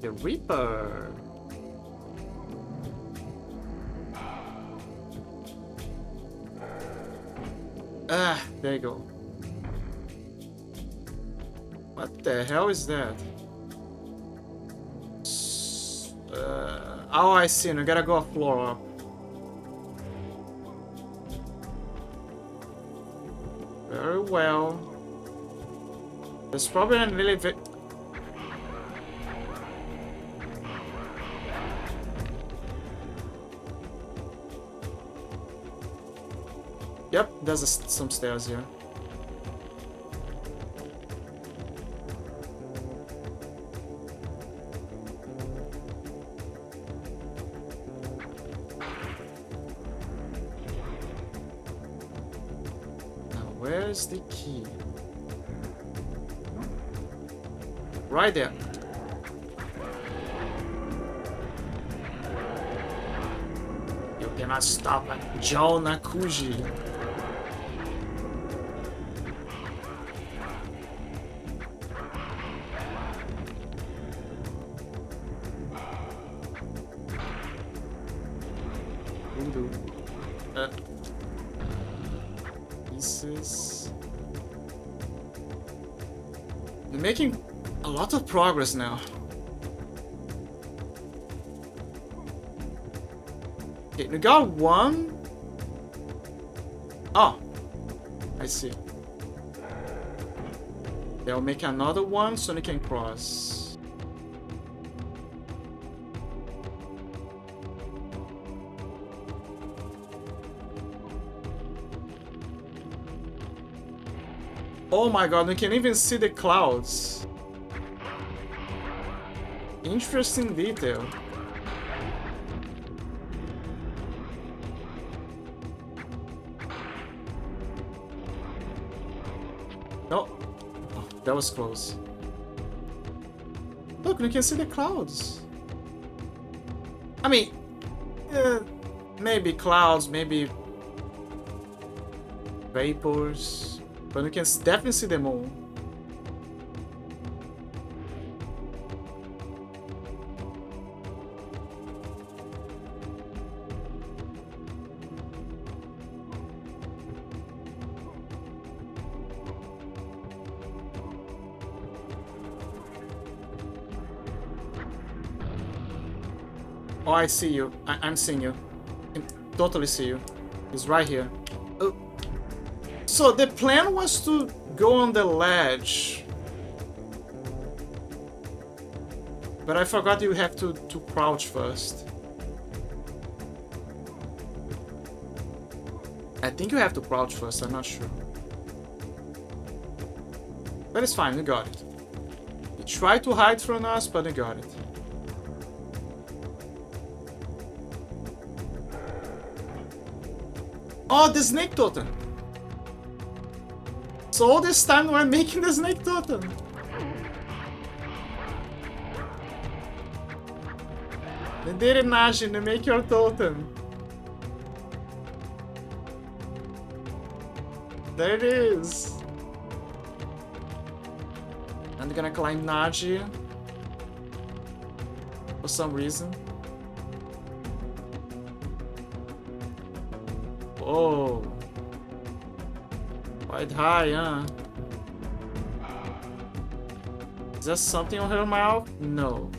The Reaper. Ah, there you go. What the hell is that? Oh, I see. I gotta go a floor up. Very well. There's probably an elevator. Yep, there's some stairs here. Now, where's the key? Right there. You cannot stop John Akuji. Pieces. They're making a lot of progress now. Okay, we got one. Oh, I see. They'll make another one so they can cross. Oh my god, we can even see the clouds. Interesting detail. No. Oh, that was close. Look, we can see the clouds. I mean, maybe clouds, maybe vapors. But we can definitely see the moon. Oh, I see you. I'm seeing you. I can totally see you. He's right here. Oh. So the plan was to go on the ledge, but I forgot you have to crouch first. I think you have to crouch first, I'm not sure. But it's fine, we got it. You tried to hide from us, but we got it. Oh, the snake totem! So all this time we're making the snake totem. They did it, Najin, to make your totem. There it is. I'm gonna climb Naji for some reason. Oh, quite high, huh? Is there something on her mouth? No.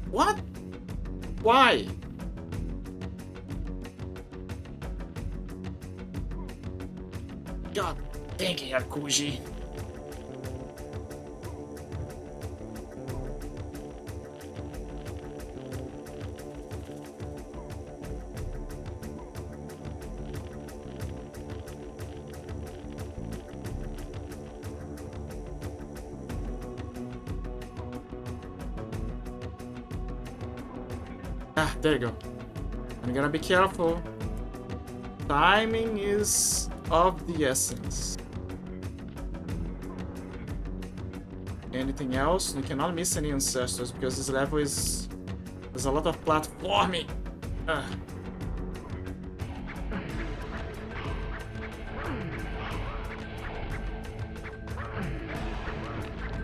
What? Why? God dang it, Akuji. Ah, there you go. I'm gonna be careful. Timing is of the essence. Anything else? We cannot miss any ancestors because this level is... There's a lot of platforming. Ugh.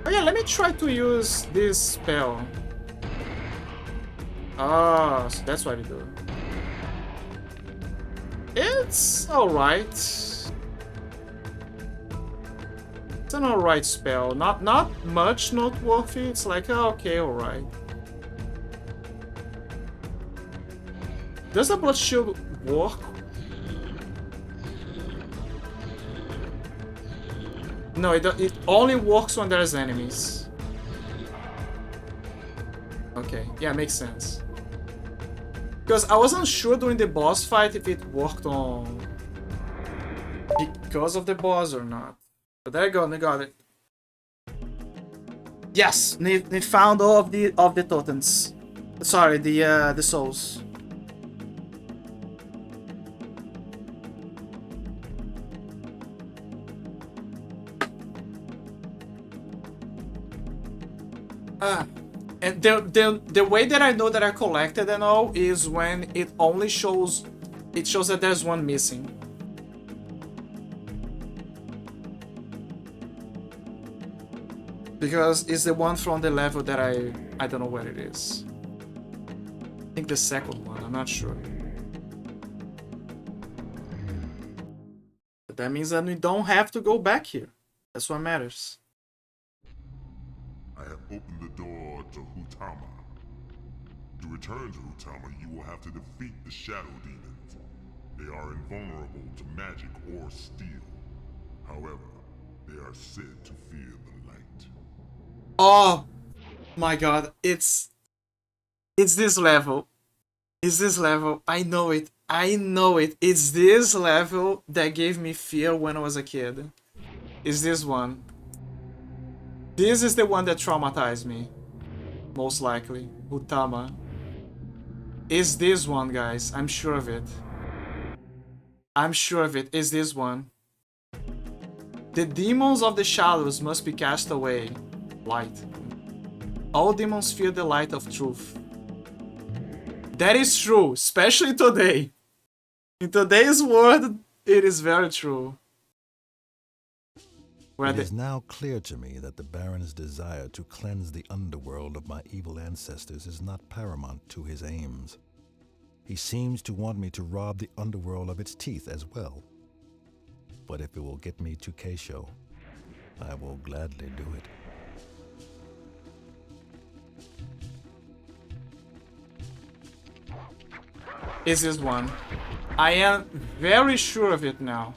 Oh yeah, let me try to use this spell. Ah, so that's what we do. It's alright. It's an alright spell. Not much noteworthy. It's like, oh, okay, alright. Does the blood shield work? No, it only works when there's enemies. Okay, yeah, makes sense. Because I wasn't sure during the boss fight if it worked on... because of the boss or not. But there you go, we got it. Yes, we found all of the totems. Sorry, the souls. And the way that I know that I collected and all is when it only shows... It shows that there's one missing. Because it's the one from the level that I don't know where it is. I think the second one, I'm not sure. But that means that we don't have to go back here. That's what matters. I have opened the door to Hutama. To return to Hutama, you will have to defeat the Shadow Demons. They are invulnerable to magic or steel. However, they are said to fear the light. Oh my god, it's this level. It's this level. I know it. I know it. It's this level that gave me fear when I was a kid. It's this one. This is the one that traumatized me. Most likely. Hutama. It's this one, guys. I'm sure of it. I'm sure of it. It's this one. The demons of the shadows must be cast away. Light. All demons fear the light of truth. That is true, especially today. In today's world, it is very true. It is now clear to me that the Baron's desire to cleanse the underworld of my evil ancestors is not paramount to his aims. He seems to want me to rob the underworld of its teeth as well. But if it will get me to Keisho, I will gladly do it. Is this one? I am very sure of it now.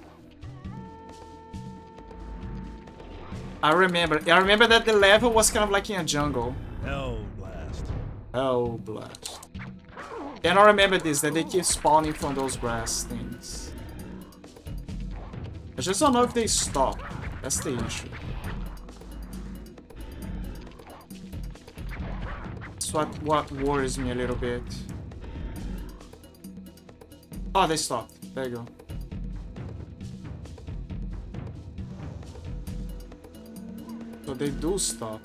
I remember that the level was kind of like in a jungle. Hell blast. Hell blast. And I remember this, that they keep spawning from those grass things. I just don't know if they stop. That's the issue. That's what worries me a little bit. Oh, they stopped. There you go. So they do stop.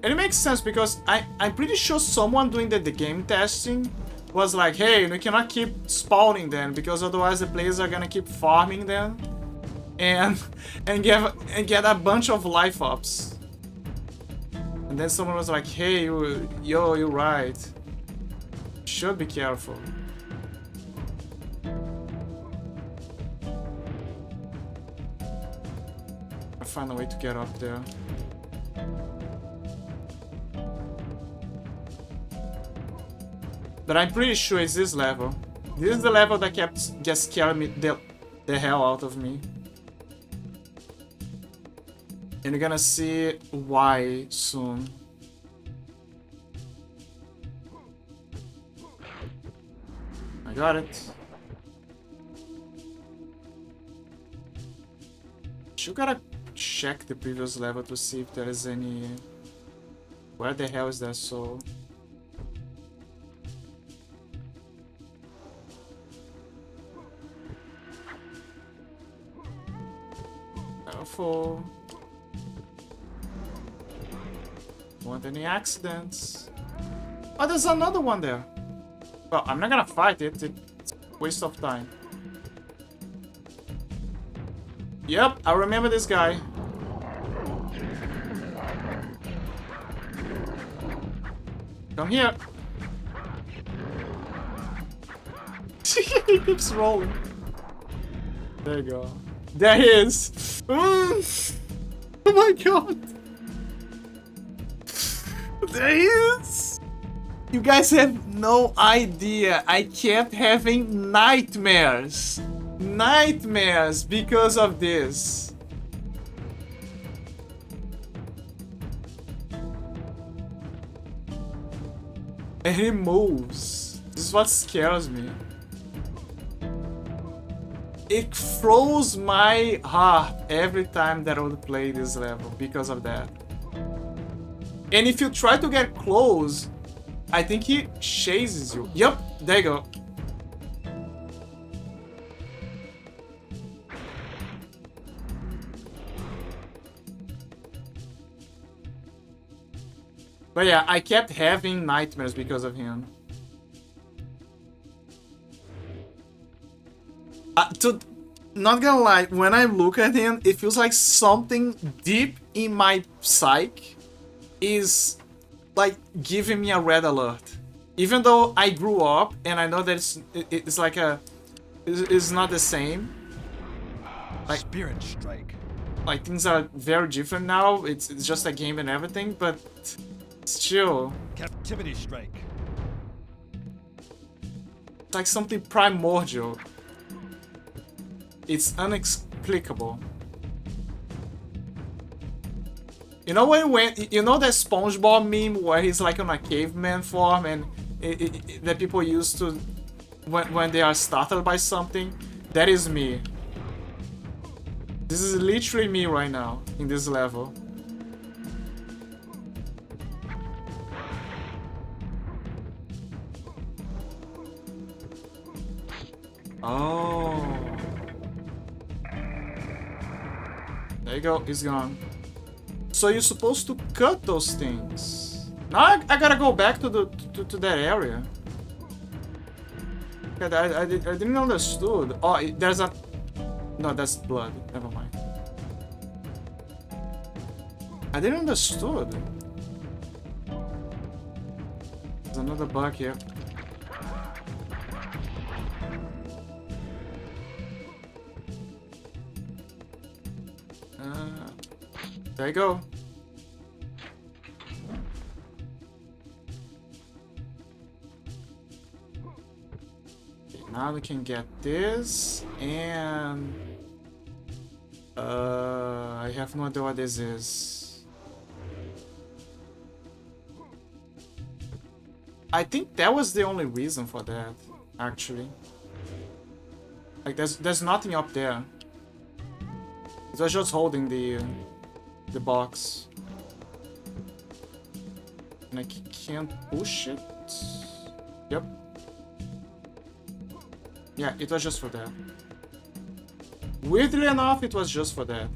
And it makes sense because I'm pretty sure someone doing the game testing was like, hey, we cannot keep spawning them because otherwise the players are gonna keep farming them. and get a bunch of life ups. And then someone was like, "Hey, yo, you're right. Should be careful." I'll find a way to get up there. But I'm pretty sure it's this level. This is the level that kept just scaring me the hell out of me. And you're gonna see why soon. I got it. You gotta check the previous level to see if there is any... Where the hell is that soul? Careful. Don't want any accidents. Oh, there's another one there. Well, I'm not gonna fight it. It's a waste of time. Yep, I remember this guy. Come here. He keeps rolling. There you go. There he is. Oh my god. There he is. You guys have no idea. I kept having nightmares. Nightmares because of this. And he moves. This is what scares me. It froze my heart every time that I would play this level because of that. And if you try to get close, I think he chases you. Yep, there you go. But yeah, I kept having nightmares because of him. Not gonna lie, when I look at him, it feels like something deep in my psyche is like giving me a red alert. Even though I grew up and I know that it's like it's not the same. Like Spirit strike. Like things are very different now. It's just a game and everything, but still. Captivity strike. It's like something primordial. It's inexplicable. You know you know that SpongeBob meme where he's like on a caveman form and that people use to when they are startled by something? That is me. This is literally me right now in this level. Oh. There you go, he's gone. So you're supposed to cut those things. Now I gotta go back to that area. I didn't understood. Oh, there's a... No, that's blood. Never mind. I didn't understood. There's another bug here. There you go. Okay, now we can get this, and I have no idea what this is. I think that was the only reason for that, actually. Like there's nothing up there. It was just holding the box. And I can't push it. Yep. Yeah, it was just for that. Weirdly enough, it was just for that.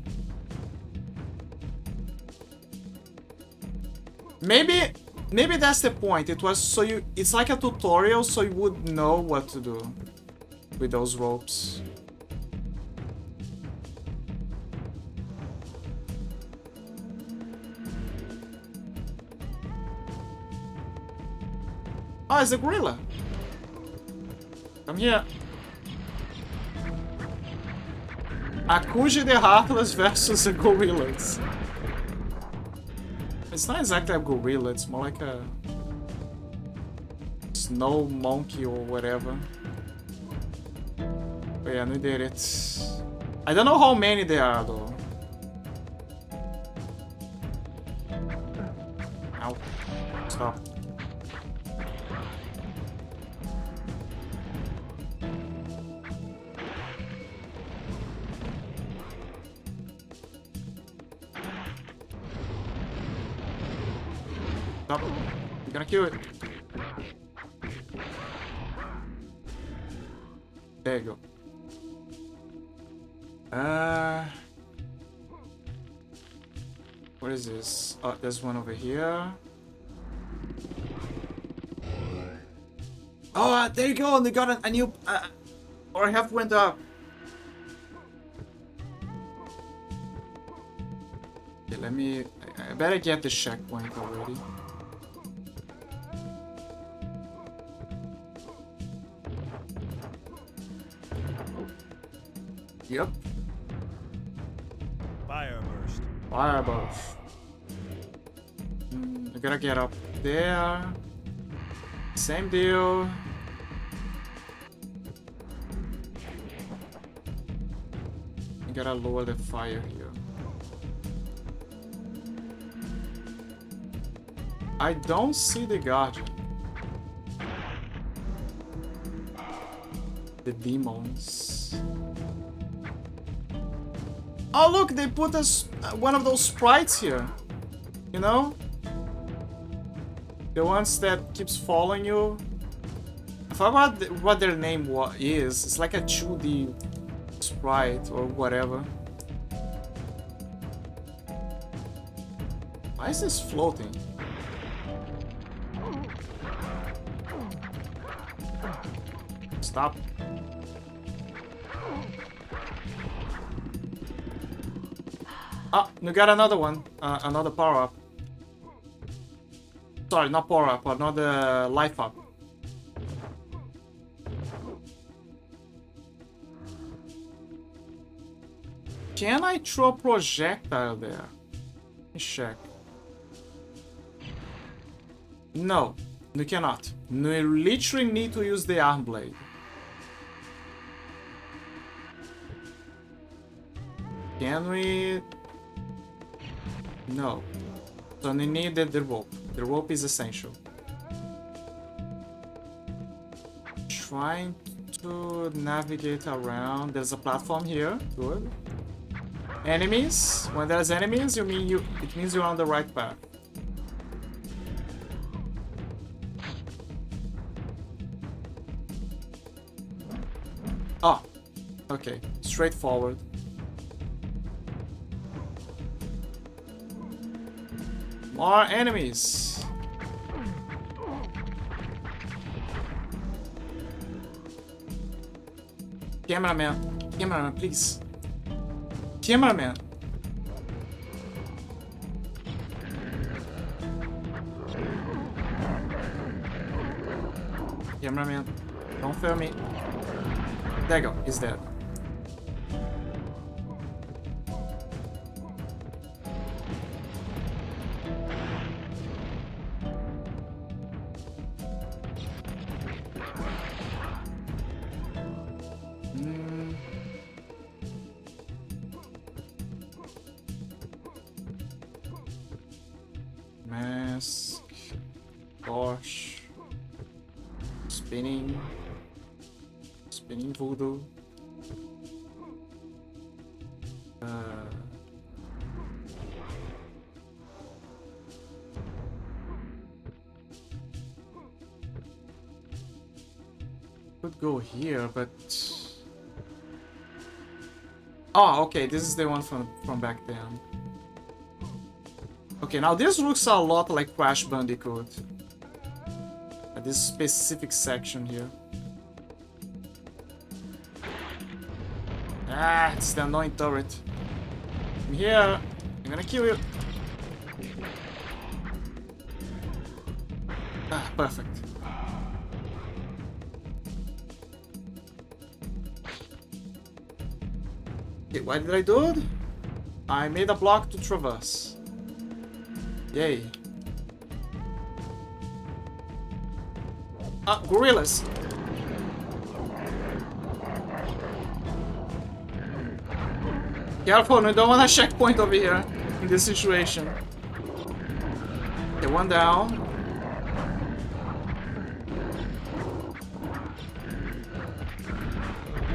Maybe that's the point. It was so it's like a tutorial so you would know what to do with those ropes. Oh, it's a gorilla. Come here. Akuji the Heartless versus the gorillas. It's not exactly a gorilla, it's more like a snow monkey or whatever. But yeah, we did it. I don't know how many there are though. Ow. Stop. Stop. I'm gonna kill it. There you go. What is this? Oh, there's one over here. Oh, there you go. And they got a new. Or half went up. Okay, let me. I better get the checkpoint already. Yep. Fire burst. Fire burst. I gotta get up there. Same deal. I gotta lower the fire here. I don't see the guardian. The demons. Oh look, they put us one of those sprites here. You know? The ones that keeps following you. I forgot what their name is. It's like a 2D sprite or whatever. Why is this floating? Stop. Ah, you got another one. Another power up. Sorry, not power up, another life up. Can I throw a projectile there? Let me check. No, you cannot. You literally need to use the arm blade. Can we? No. So we need the rope. The rope is essential. Trying to navigate around. There's a platform here. Good. Enemies. When there's enemies, it means you're on the right path. Oh. Okay. Straightforward. More enemies. Cameraman. Cameraman, please. Cameraman. Cameraman. Don't fail me. There you go. He's dead. Mask. Torch. Spinning. Spinning voodoo. Could go here, but oh, okay, this is the one from back then. Okay, now this looks a lot like Crash Bandicoot. This specific section here. Ah, it's the annoying turret. I'm here. I'm gonna kill you. Ah, perfect. Okay, what did I do? I made a block to traverse. Yay. Gorillas! Careful, we don't want a checkpoint over here in this situation. Okay, one down.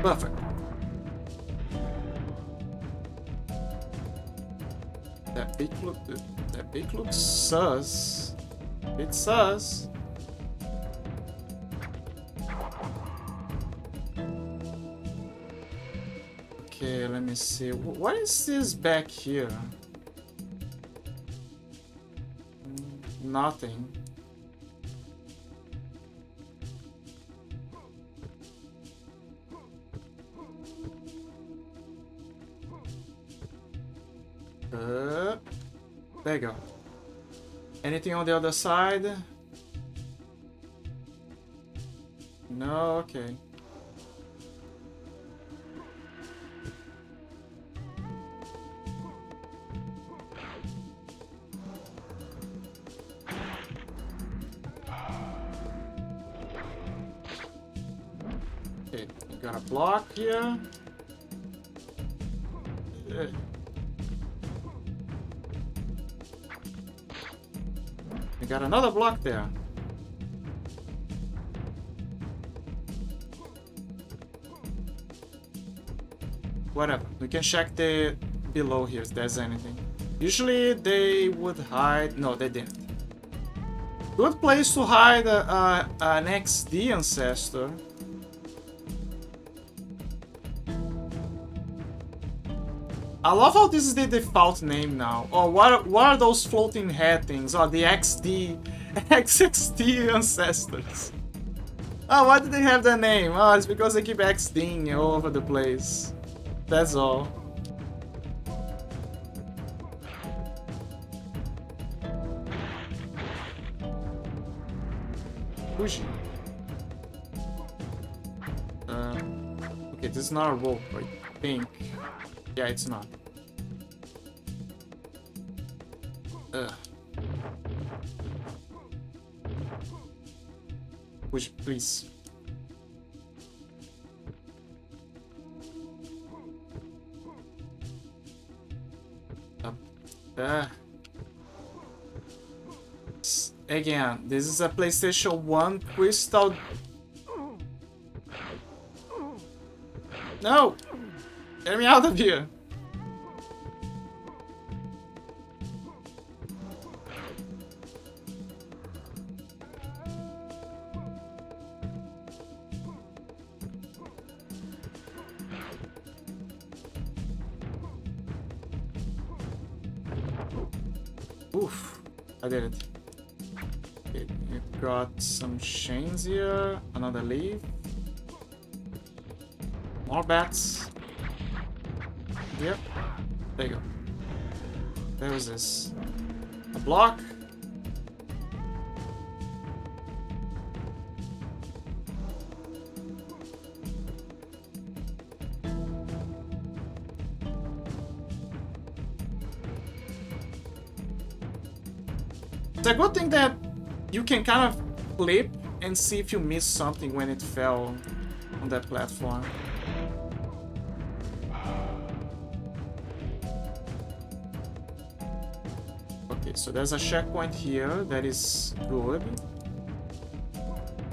Perfect. That big looks sus. It's sus. Okay, let me see. What is this back here? Nothing. There you go. Anything on the other side? No, okay. Okay, you got a block here. You got another block there. Whatever. We can check the below here if there's anything. Usually they would hide. No, they didn't. Good place to hide an XD ancestor. I love how this is the default name now. Oh, what are those floating head things? Oh, the XD, XXD ancestors. Oh, why did they have that name? Oh, it's because they keep XDing all over the place. That's all. Akuji. Okay, this is not a rope, I think. Yeah, it's not. Push, please. Again, this is a PlayStation 1 crystal. No! Get me out of here! Oof, I did it. Okay, we've got some chains here, another leaf. More bats. Yep, there you go. There was this. A block. It's a good thing that you can kind of flip and see if you miss something when it fell on that platform. Okay, so there's a checkpoint here that is good.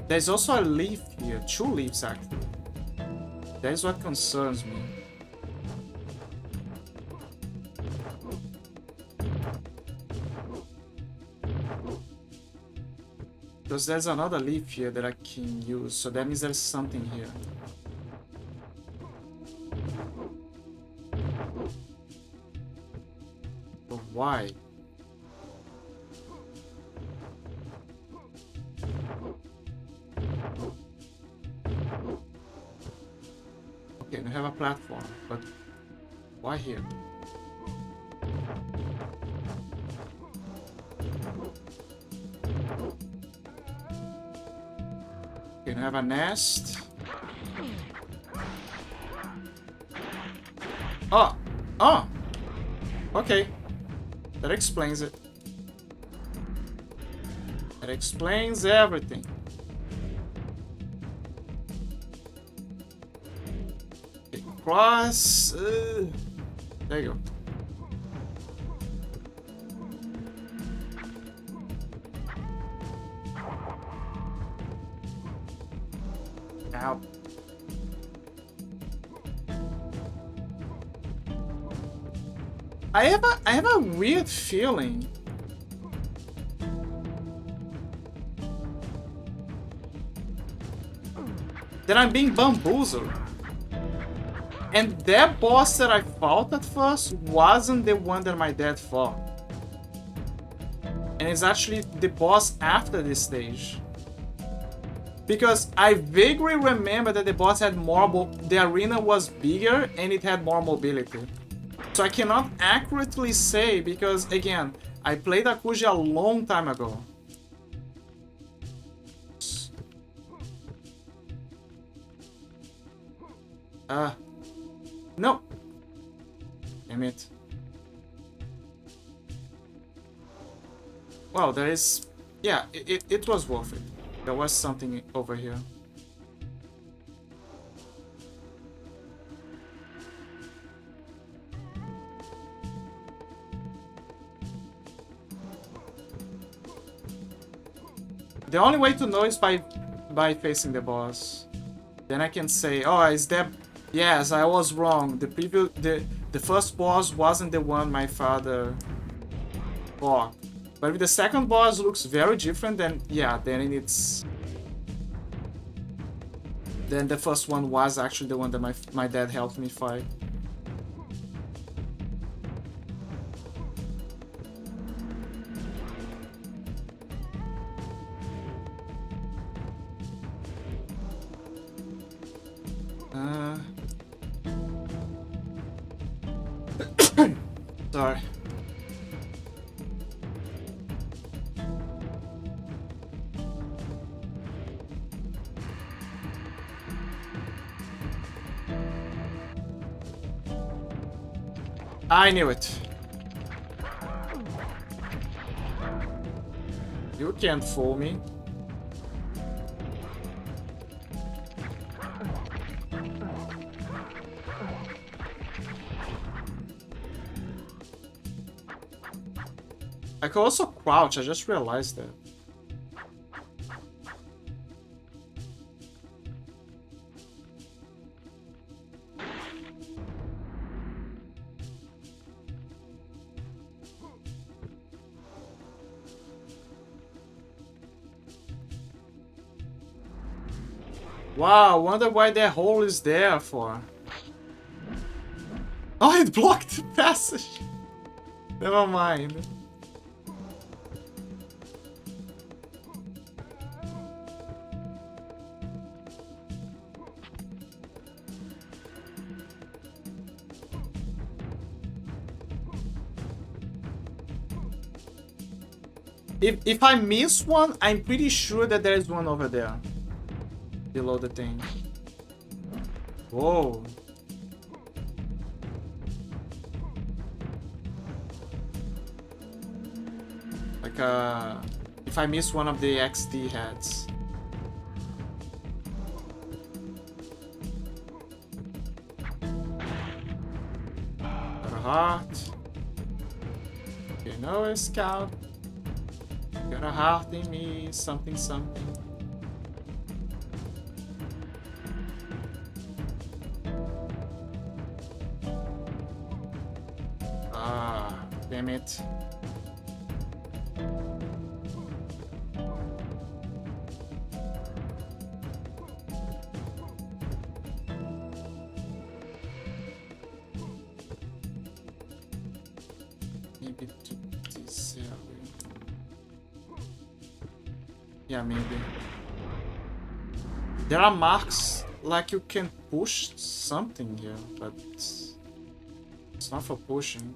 There's also a leaf here, 2 leaves actually. That is what concerns me. Because there's another leaf here that I can use, so that means there's something here. But why? Okay, we have a platform, but why here? Okay, we have a nest. Oh. Oh. Okay. That explains it. That explains everything. Okay, cross. There you go. Ow. I have a weird feeling that I'm being bamboozled. And that boss that I fought at first wasn't the one that my dad fought. And it's actually the boss after this stage. Because I vaguely remember that the boss had more, the arena was bigger and it had more mobility. So I cannot accurately say because, again, I played Akuji a long time ago. No. Damn it. Well, there is... Yeah, it was worth it. There was something over here. The only way to know is by facing the boss. Then I can say, oh, is that... Yes, I was wrong. The first boss wasn't the one my father fought. But if the second boss looks very different, then yeah, then it's... Then the first one was actually the one that my dad helped me fight. Sorry. I knew it. You can't fool me. I could also crouch, I just realized that. Wow, wonder why that hole is there for. Oh, it blocked the passage. Never mind. If I miss one, I'm pretty sure that there is one over there. Below the thing. Whoa. Like if I miss one of the XD heads. Got a heart. You know a scout. Got a heart in me, something something. Damn it. Maybe to this area. Yeah, maybe. There are marks like you can push something here, but it's not for pushing.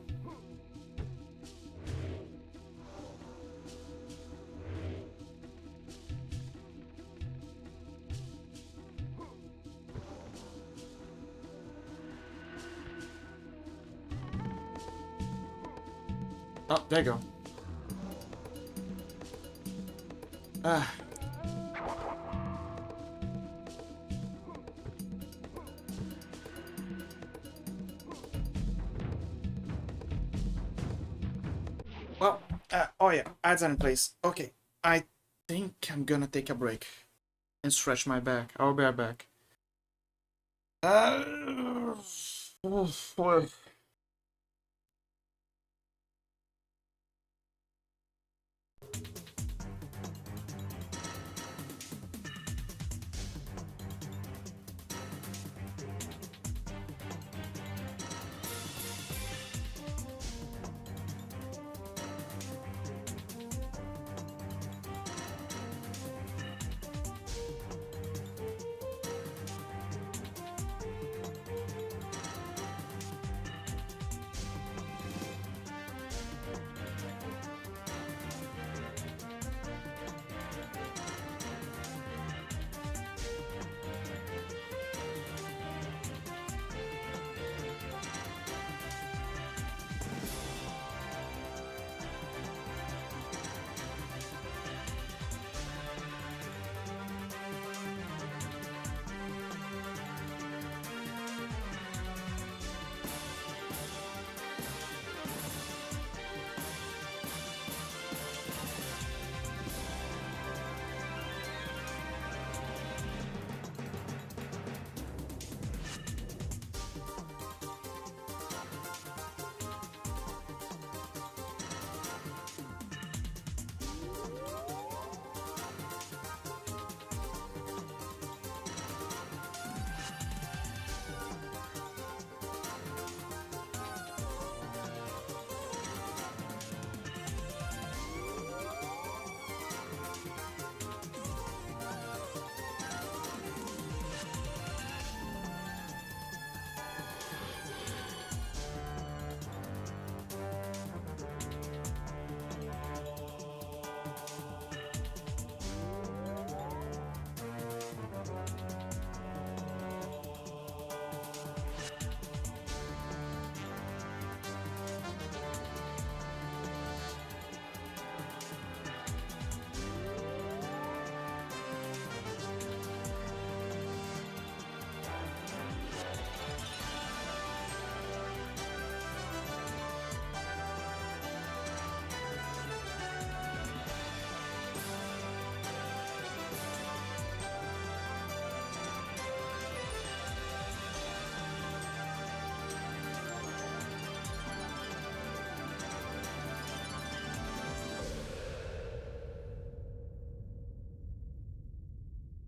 Oh, there you go. Ah. Well, oh yeah, ads are in place. Okay, I think I'm gonna take a break and stretch my back. I'll be right back. Oh, boy.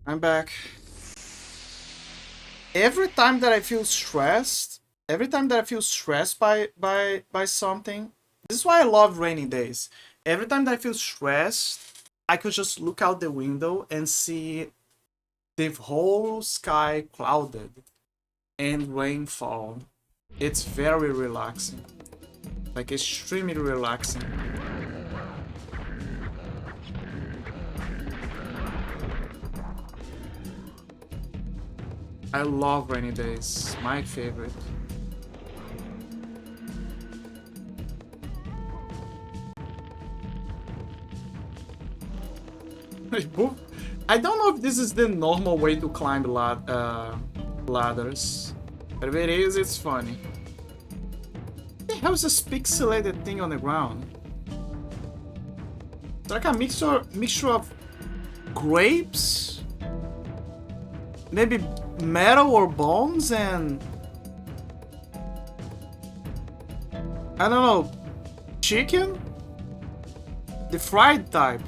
I'm back. Every time that I feel stressed, by something, this is why I love rainy days. Every time that I feel stressed, I could just look out the window and see the whole sky clouded and rainfall. It's very relaxing. Like extremely relaxing. I love rainy days. My favorite. I don't know if this is the normal way to climb ladders. But if it is, it's funny. What the hell is this pixelated thing on the ground? It's like a mixture of grapes? Maybe metal or bones and... I don't know. Chicken? The fried type.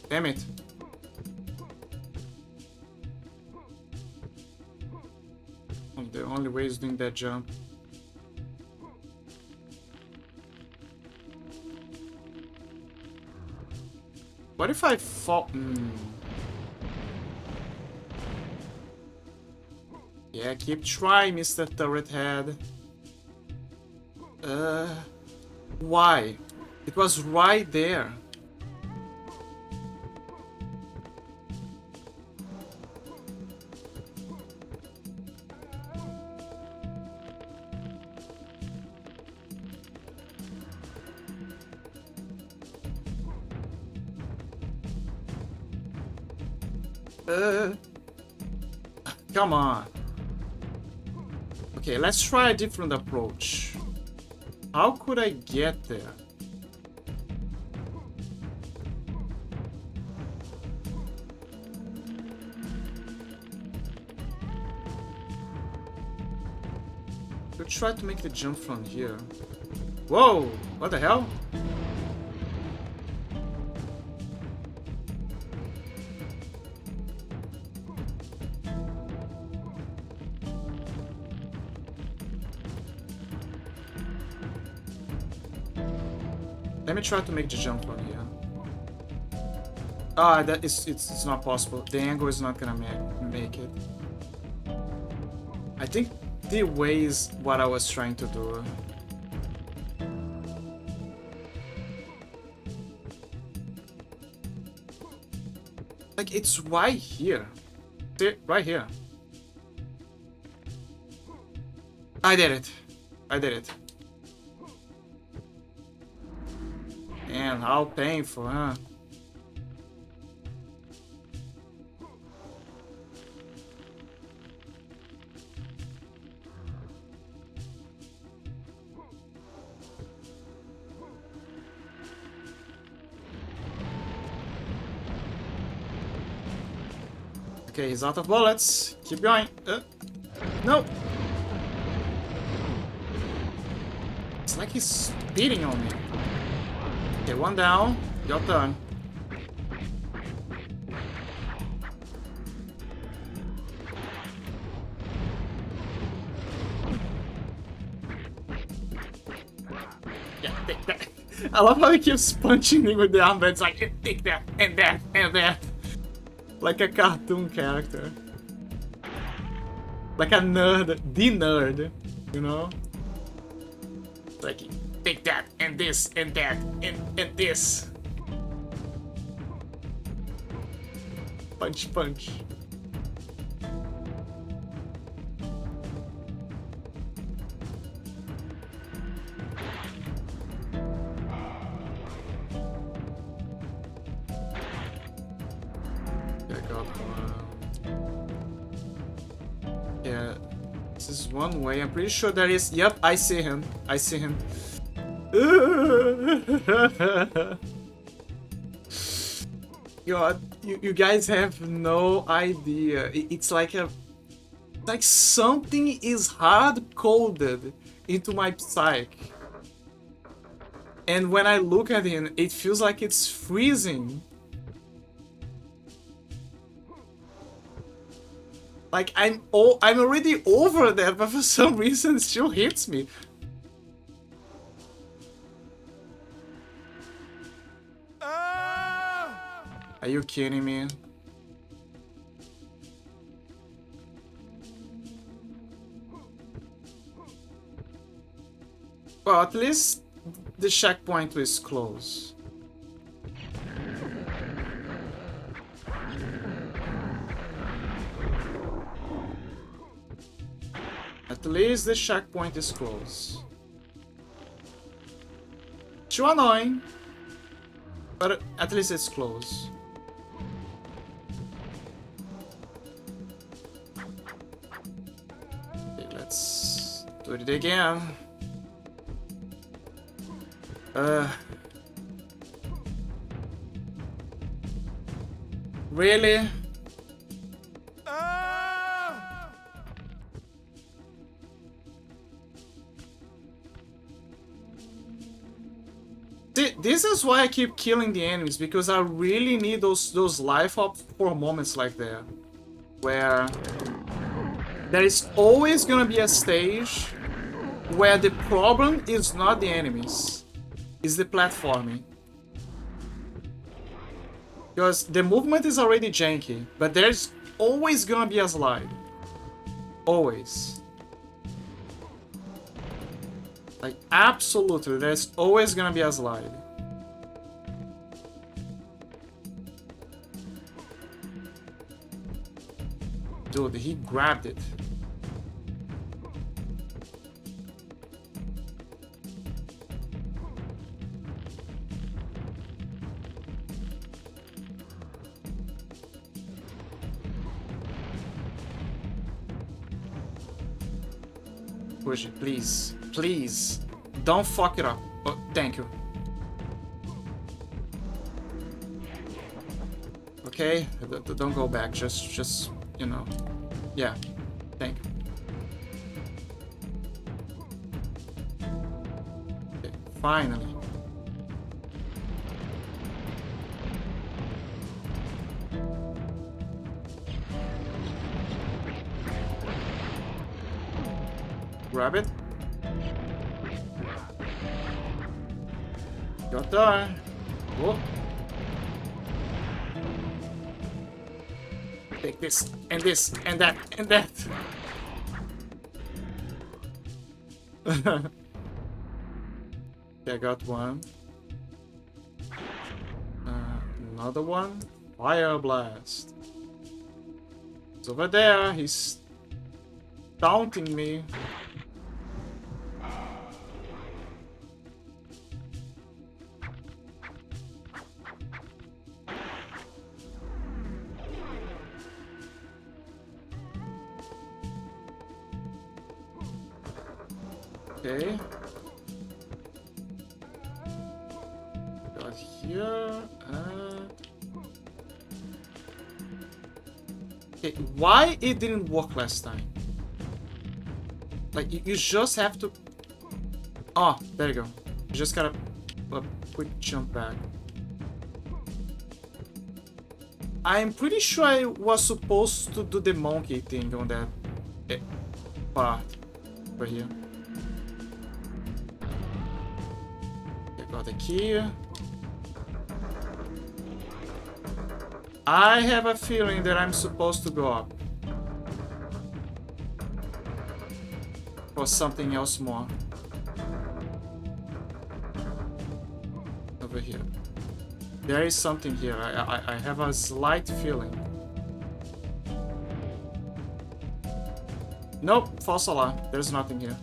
Damn it. The only way is doing that jump. What if I fall? Yeah, keep trying, Mr. Turret Head. Why? It was right there. Come on. Okay, let's try a different approach. How could I get there? We'll try to make the jump from here. Whoa! What the hell? Let me try to make the jump from here. Ah, that is it's not possible. The angle is not gonna make it. I think the way is what I was trying to do. Like, it's right here. See? Right here. I did it. I did it. Man, how painful, huh? Okay, he's out of bullets. Keep going. No. It's like he's speeding on me. Okay, one down. Your turn. Yeah, take that. I love how he keeps punching me with the arm, but it's like, take that, and that, and that. Like a cartoon character. Like a nerd, the nerd, you know? It's like, take that, and this, and that, and this. Punch, punch. Yeah, this is one way. I'm pretty sure there is. Yep, I see him. I see him. God, you guys have no idea. It's like something is hard coded into my psyche. And when I look at him, it feels like it's freezing. Like I'm already over there, but for some reason it still hits me. Are you kidding me? Well, at least the checkpoint is close. At least the checkpoint is close. Too annoying, but at least it's close. Okay, let's do it again. Really? This is why I keep killing the enemies, because I really need those life up for moments like that, where there is always gonna be a stage where the problem is not the enemies, it's the platforming. Because the movement is already janky, but there's always gonna be a slide. Always. Like, absolutely, there's always gonna be a slide. Dude, he grabbed it. Akuji, please. Please. Don't fuck it up. Oh, thank you. Okay, don't go back. Just, you know. Yeah. Thank you. Okay, finally. Grab it. Got there. Whoa. Take this, and this, and that, and that. Okay, I got one. Another one. Fire blast. It's over there. He's taunting me. Okay. Got here. Okay, why it didn't work last time? Like, you just have to... Oh, there you go. You just gotta... A quick jump back. I'm pretty sure I was supposed to do the monkey thing on that part. Right here. Okay, got the key. I have a feeling that I'm supposed to go up. Or something else more. Over here. There is something here. I have a slight feeling. Nope, false alarm. There's nothing here.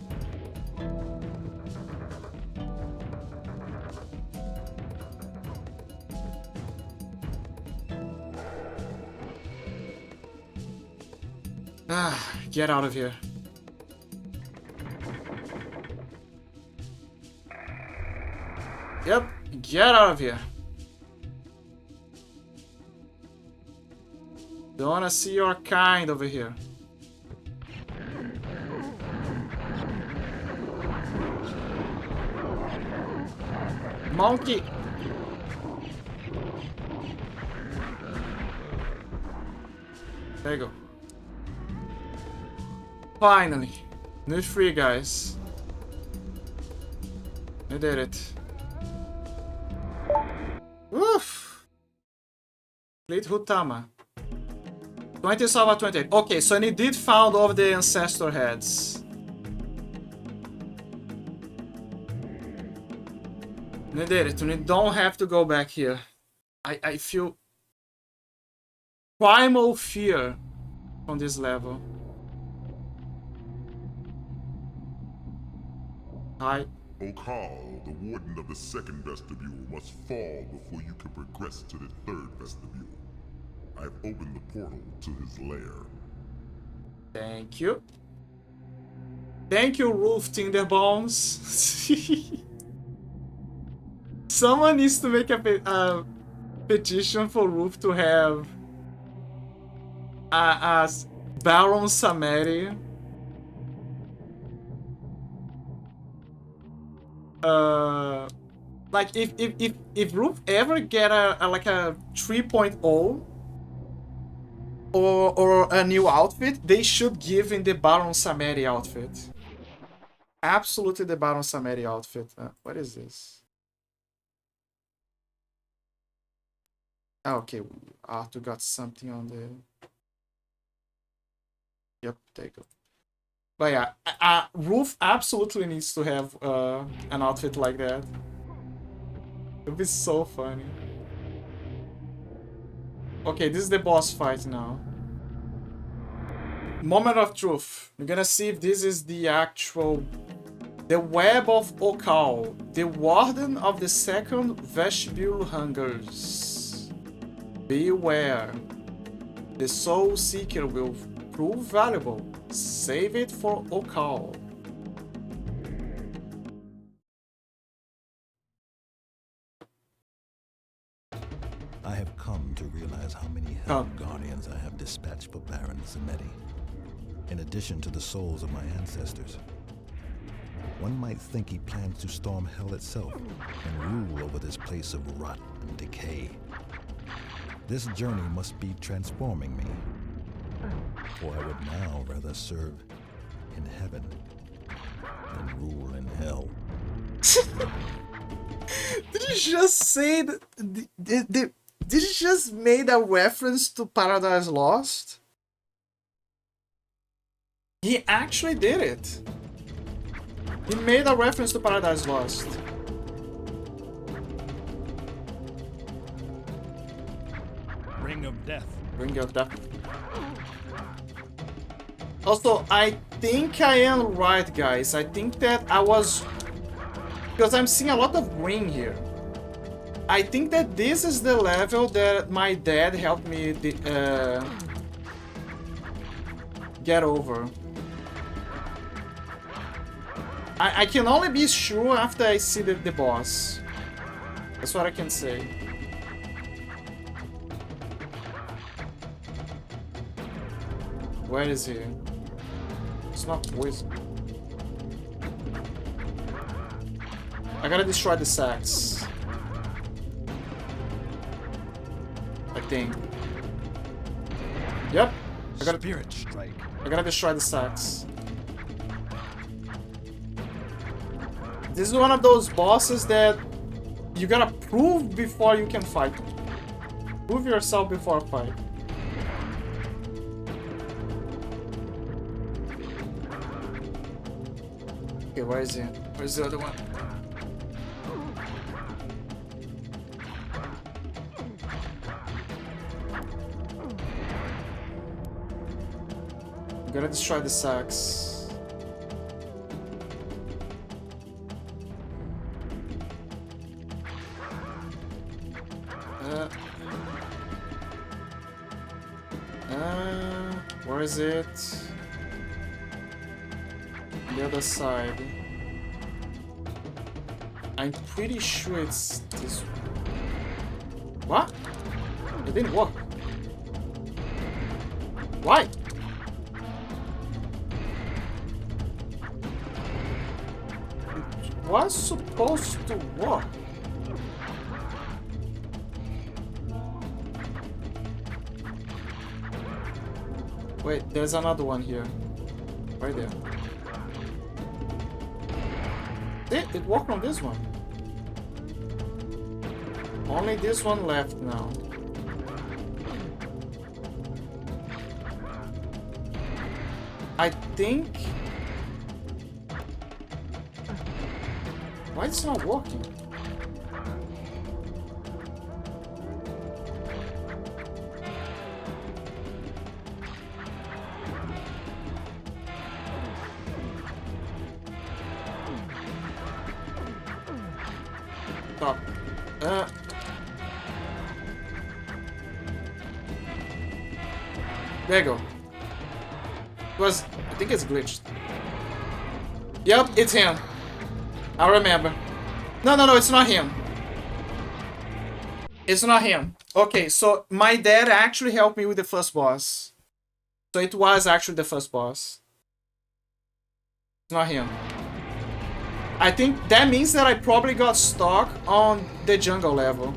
Ah, get out of here. Yep, get out of here. Don't wanna see your kind over here. Monkey! There you go. Finally. New free, guys. I did it. Oof! Complete Hutama. 20 Salva 28. Okay, so he did found all of the ancestor heads. We did it. We don't have to go back here. I feel primal fear on this level. Hi. Okal, the warden of the second vestibule, must fall before you can progress to the third vestibule. I've opened the portal to his lair. Thank you. Thank you, Roof Tinderbones. Someone needs to make a petition for Roof to have a Baron Samedi. Like if Roof ever get a like a 3.0 or a new outfit, they should give in the Baron Samedi outfit. Absolutely the Baron Samedi outfit. What is this? Oh, okay, Arthur got something on the... Yep, there you go. But yeah, Roof absolutely needs to have an outfit like that. It would be so funny. Okay, this is the boss fight now. Moment of truth. We're gonna see if this is the actual... The Web of Okal. The Warden of the Second Vestibule hungers. Beware. The Soul Seeker will prove valuable. Save it for Okal. I have come to realize how many Hell Guardians I have dispatched for Baron Zemetti, in addition to the souls of my ancestors. One might think he plans to storm hell itself and rule over this place of rot and decay. This journey must be transforming me, for I would now rather serve in heaven than rule in hell. Did you just say that? Did you just made a reference to Paradise Lost? He actually did it. He made a reference to Paradise Lost. Ring of Death. Ring of Death. Also, I think I am right, guys. I think that I was... Because I'm seeing a lot of green here. I think that this is the level that my dad helped me get over. I can only be sure after I see the boss. That's what I can say. Where is he? It's not poison. I gotta destroy the sacks. I think. Yep. I gotta Spirit strike. I gotta destroy the sacks. This is one of those bosses that you gotta prove before you can fight. Prove yourself before a fight. Okay, where is he? Where's the other one? I'm gonna destroy the sacks. Where is it? The other side. I'm pretty sure it's this one. What? It didn't work. Why? It was supposed to work. Wait, there's another one here. Right there. It worked on this one. Only this one left now. I think... Why is it not working? Stop. There you go. I think it's glitched. Yep, it's him. I remember. No, it's not him. It's not him. Okay, so my dad actually helped me with the first boss. So it was actually the first boss. It's not him. I think that means that I probably got stuck on the jungle level.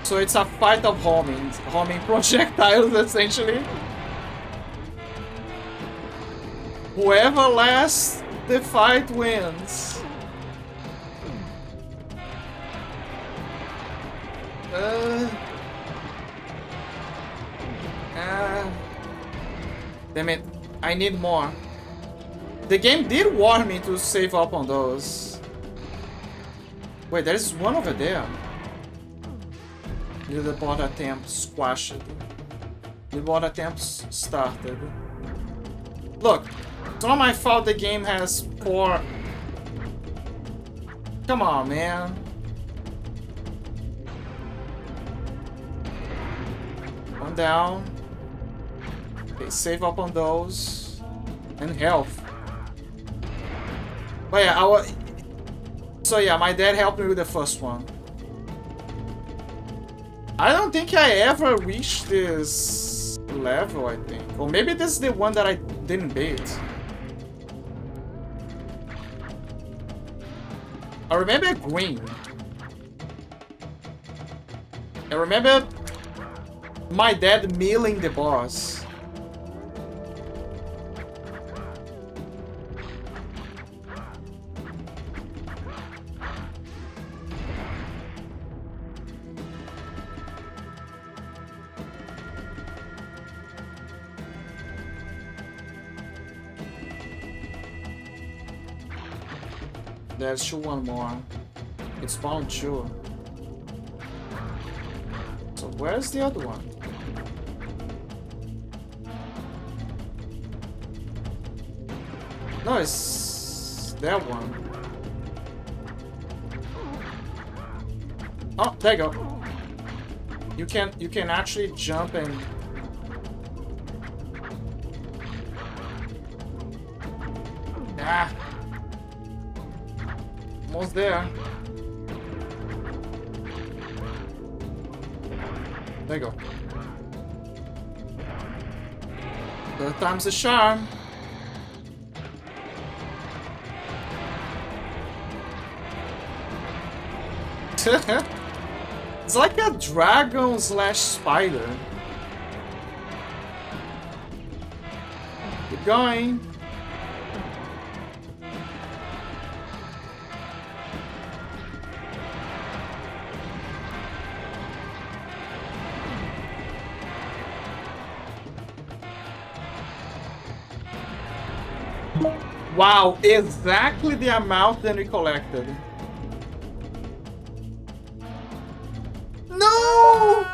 So it's a fight of homing projectiles, essentially. Whoever lasts the fight wins. Damn it, I need more. The game did warn me to save up on those. Wait, there's one over there. The bot attempt squashed. The bot attempt started. Look, it's not my fault the game has poor... Come on, man. One down. Okay, save up on those. And health. But yeah, so yeah, my dad helped me with the first one. I don't think I ever reached this level, I think. Or maybe this is the one that I didn't beat. I remember green. I remember my dad milling the boss. There's two one more. It's bound two. So where's the other one? No, it's that one. Oh, there you go. You can actually jump and almost there. There you go. Third time's a charm. It's like a dragon slash spider. Keep going. Wow, exactly the amount that we collected. No!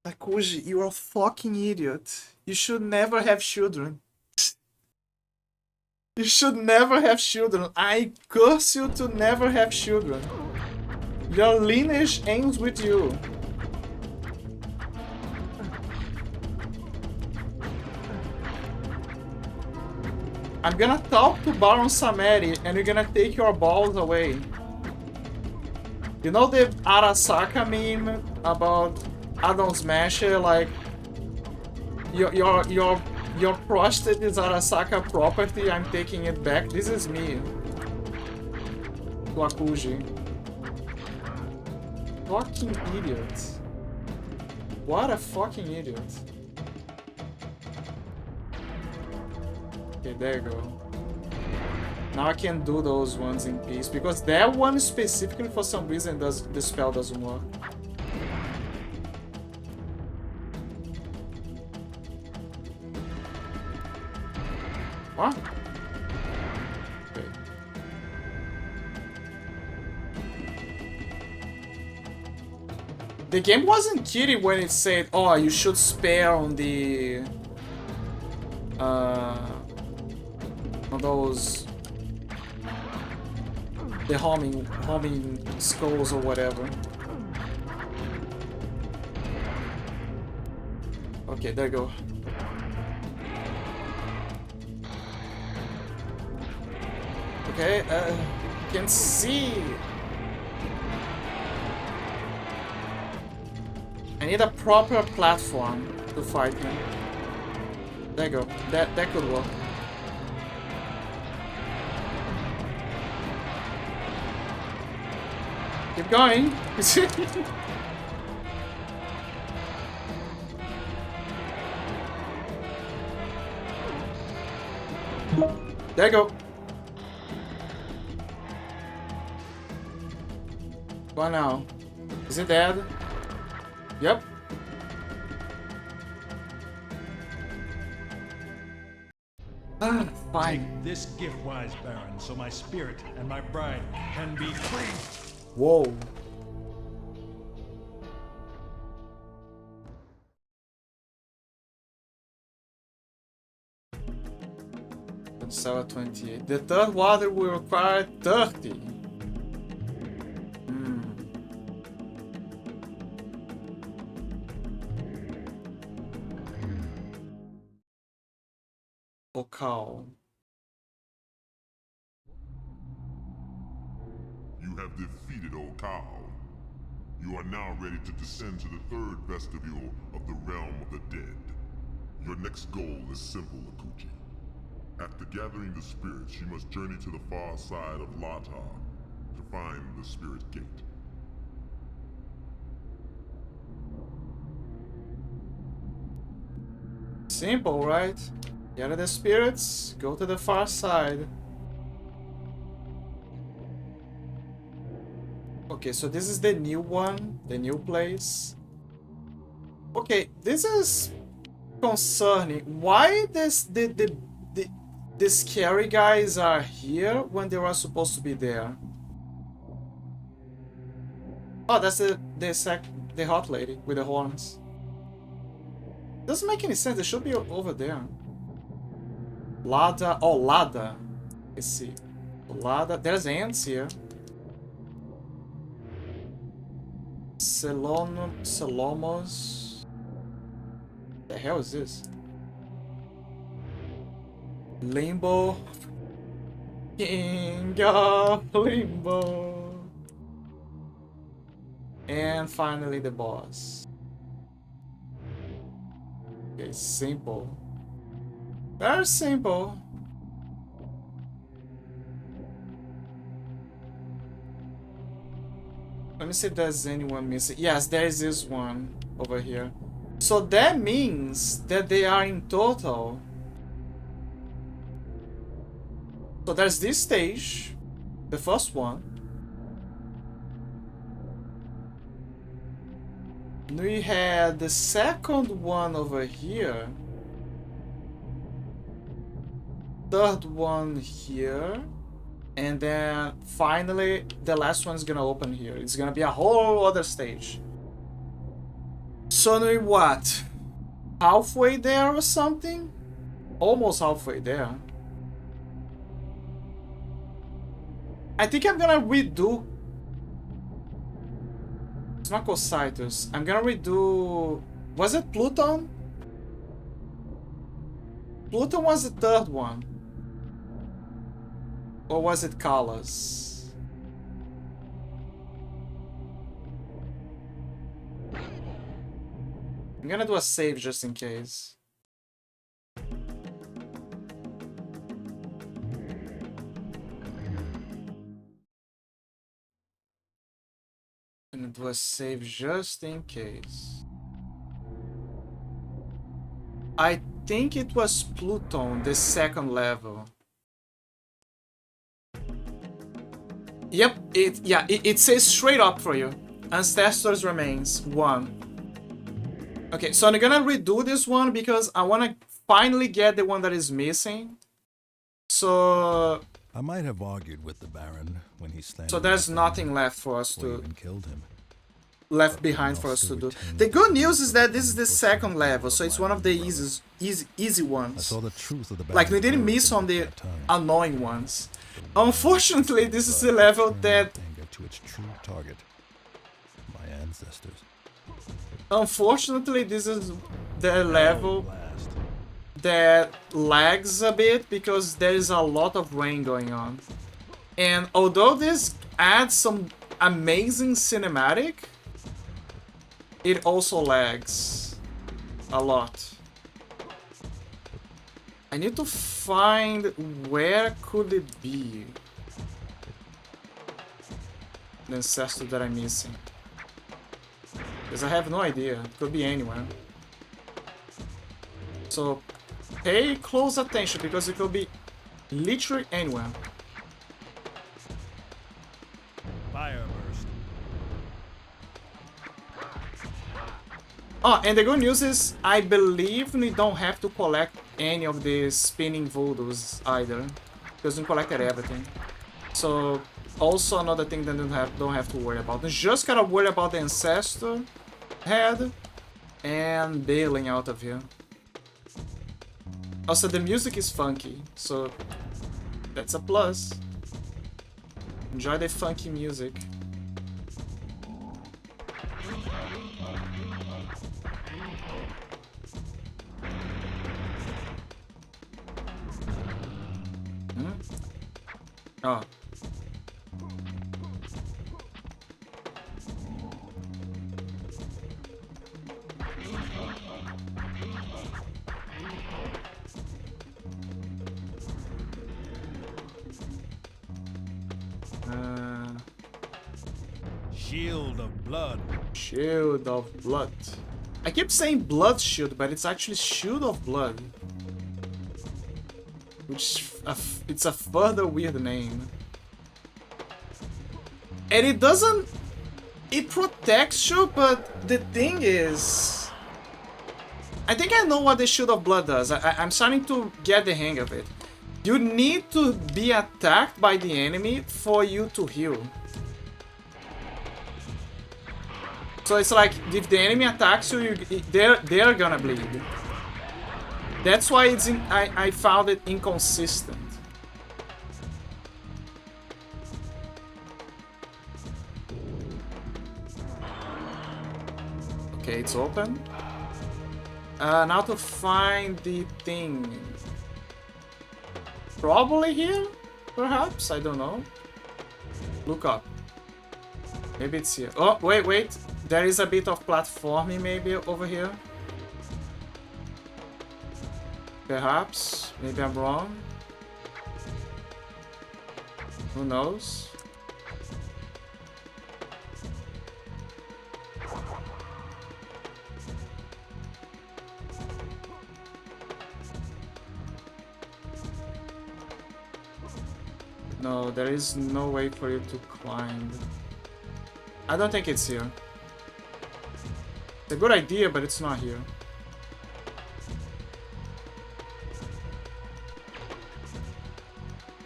Akuji, you're a fucking idiot. You should never have children. You should never have children. I curse you to never have children. Your lineage ends with you. I'm gonna talk to Baron Samedi and you're gonna take your balls away. You know the Arasaka meme about Adam Smasher, like your prostate is Arasaka property, I'm taking it back. This is me. To Akuji. Fucking idiot. What a fucking idiot. Okay, there you go. Now I can do those ones in peace, because that one specifically for some reason the spell doesn't work. What? Okay. The game wasn't kidding when it said, oh, you should spare on the on those the homing skulls or whatever. Okay, there you go. Okay, can see. I need a proper platform to fight him. There you go. That could work. Keep going. There you go. What now? Is it dead? Yep. Ah, fine. Take this gift, wise Baron, so my spirit and my bride can be free. Whoa. Sell 28. The third water will require 30. call. You have defeated Okao. You are now ready to descend to the third vestibule of the realm of the dead. Your next goal is simple, Akuji. After gathering the spirits, you must journey to the far side of Lata to find the spirit gate. Simple, right? Gather the spirits, go to the far side. Okay, so this is the new one, the new place. Okay, this is concerning. Why the scary guys are here when they were supposed to be there? Oh, that's the hot lady with the horns. Doesn't make any sense. They should be over there. Lada. Oh, Lada. Let's see. Lada. There's ants here. Selomos. The hell is this? Limbo. King of Limbo. And finally the boss. Okay, simple. Very simple. Let me see if there's anyone missing. Yes, there is this one over here. So that means that they are in total. So there's this stage, the first one. We had the second one over here. Third one here. And then finally the last one's gonna open here. It's gonna be a whole other stage. So we what? Halfway there or something? Almost halfway there. I think I'm gonna redo. It's not Cocytus. I'm gonna redo. Was it Pluton? Pluton was the third one. Or was it Kalas? I'm gonna do a save just in case. I'm gonna do a save just in case. I think it was Pluton, the second level. Yep, it says straight up for you. Ancestors remains 1. Okay, so I'm gonna redo this one because I wanna finally get the one that is missing. So I might have argued with the Baron when he slammed. So there's nothing left for us to killed him. Left behind for us to do. The good news is that this is the second level, so it's one of the easy ones. I saw the truth of the like we didn't miss on the annoying ones. Unfortunately, this is the level that to its true target, my ancestors. Unfortunately, this is the level that lags a bit because there is a lot of rain going on. And although this adds some amazing cinematic, it also lags a lot. I need to find where could it be. The ancestor that I'm missing. Because I have no idea. It could be anywhere. So pay close attention because it could be literally anywhere. Fire burst. Oh, and the good news is I believe we don't have to collect any of the spinning voodoos either. Because we collected everything. So also another thing that don't have to worry about. We just gotta worry about the ancestor head and bailing out of here. Also the music is funky, so that's a plus. Enjoy the funky music. Oh. Shield of blood. Shield of blood. I keep saying blood shield, but it's actually shield of blood. Which it's a further weird name. And it doesn't... It protects you, but the thing is... I think I know what the shield of blood does. I'm starting to get the hang of it. You need to be attacked by the enemy for you to heal. So it's like, if the enemy attacks you, they're gonna bleed. That's why it's I found it inconsistent. Okay, it's open. Now to find the thing. Probably here, perhaps? I don't know. Look up. Maybe it's here. Oh, wait. There is a bit of platforming maybe over here. Perhaps. Maybe I'm wrong. Who knows? No, there is no way for you to climb. I don't think it's here. It's a good idea, but it's not here.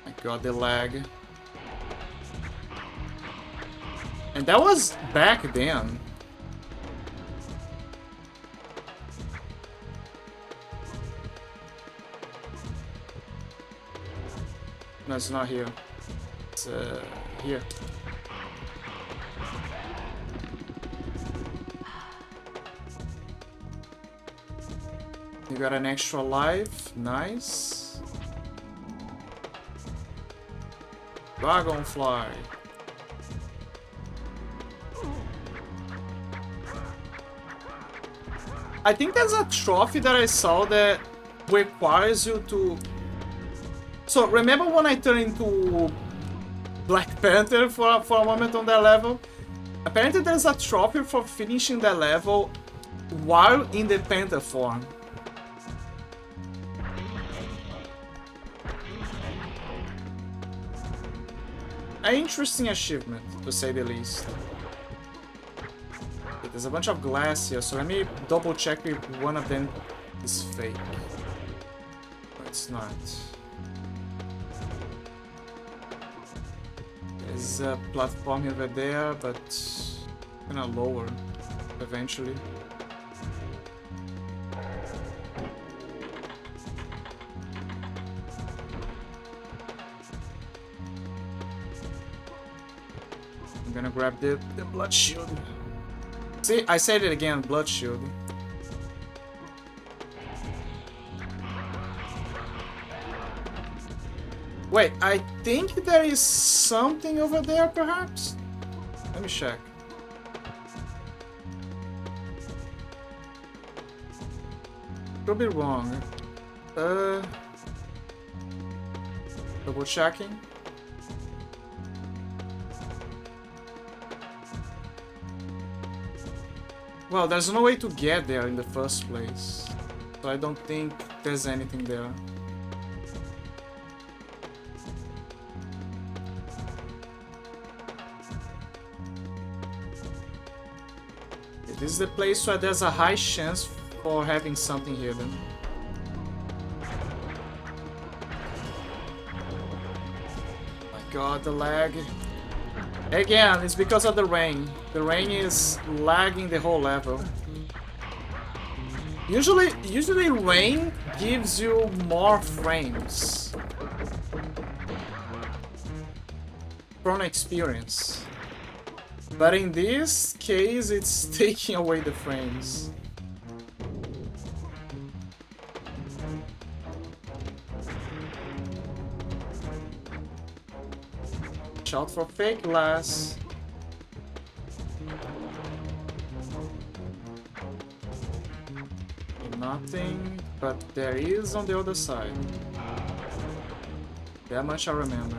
My god, the lag. And that was back then. No, it's not here. It's here. You got an extra life. Nice. Dragonfly. I think there's a trophy that I saw that requires you to... So, remember when I turned into Black Panther for a moment on that level? Apparently there's a trophy for finishing that level while in the Panther form. An interesting achievement, to say the least. Okay, there's a bunch of glass here, so let me double check if one of them is fake. No, it's not. There's a platform over there, but kinda lower eventually. I'm gonna grab the blood shield. See, I said it again, blood shield. Wait, I think there is something over there, perhaps? Let me check. Could be wrong. Double checking. Well, there's no way to get there in the first place, so I don't think there's anything there. This is the place where there's a high chance for having something hidden. My god, the lag. Again, it's because of the rain. The rain is lagging the whole level. Usually rain gives you more frames from experience. But in this case, it's taking away the frames. Watch out for fake glass. Nothing, but there is on the other side. That much I remember.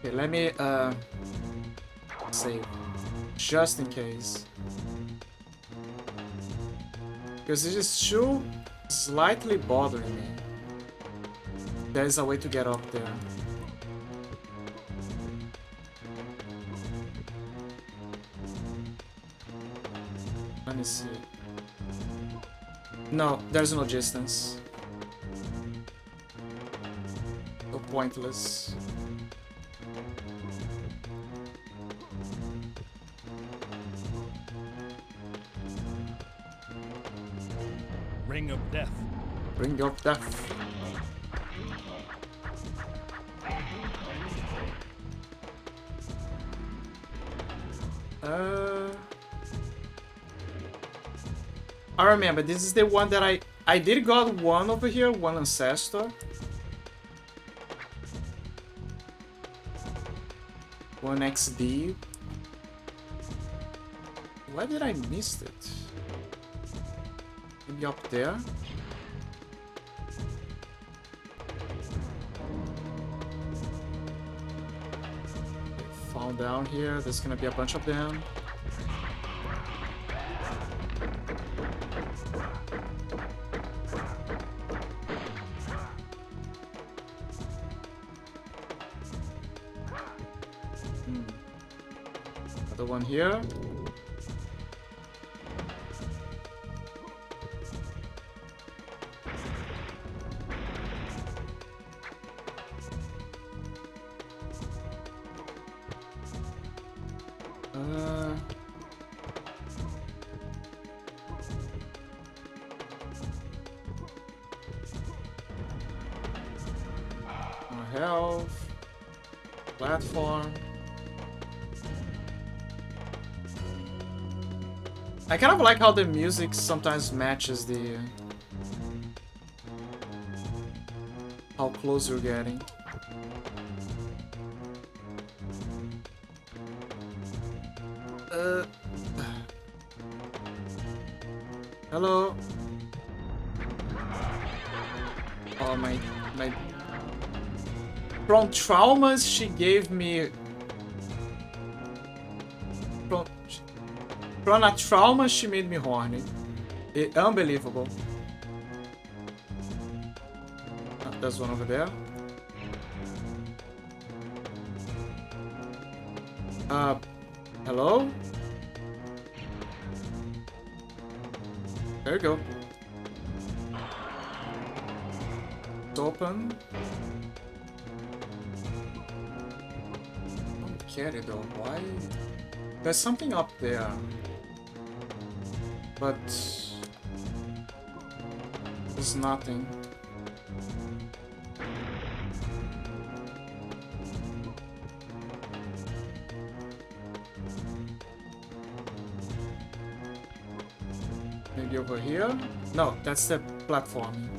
Okay, let me save just in case, because this is still slightly bothering me. There is a way to get up there. Let me see. No, there's no distance. So pointless. Ring of death. Ring of death. I remember, this is the one that I did got one over here, one ancestor. One XD. Why did I miss it? Maybe up there? Fall down here, there's gonna be a bunch of them. Another one here. Health. Platform. I kind of like how the music sometimes matches the how close you're getting. Hello. Oh my. From traumas she gave me. From a trauma she made me horny. Unbelievable. Oh, there's one over there. Hello? There you go. It's open. Don't get it though. Why? There's something up there. But there's nothing. Maybe over here? No, that's the platform.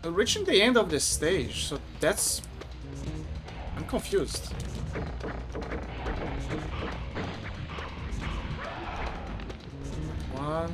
We're reaching the end of the stage, so that's... I'm confused. One...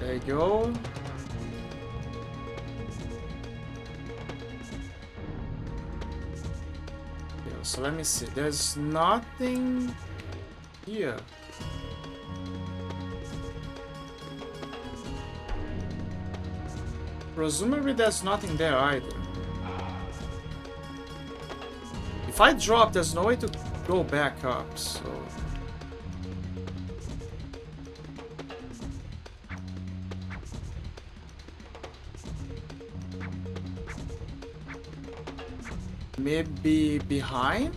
There you go. Yeah, so let me see. There's nothing here. Presumably there's nothing there either. If I drop, there's no way to go back up, so... Maybe behind?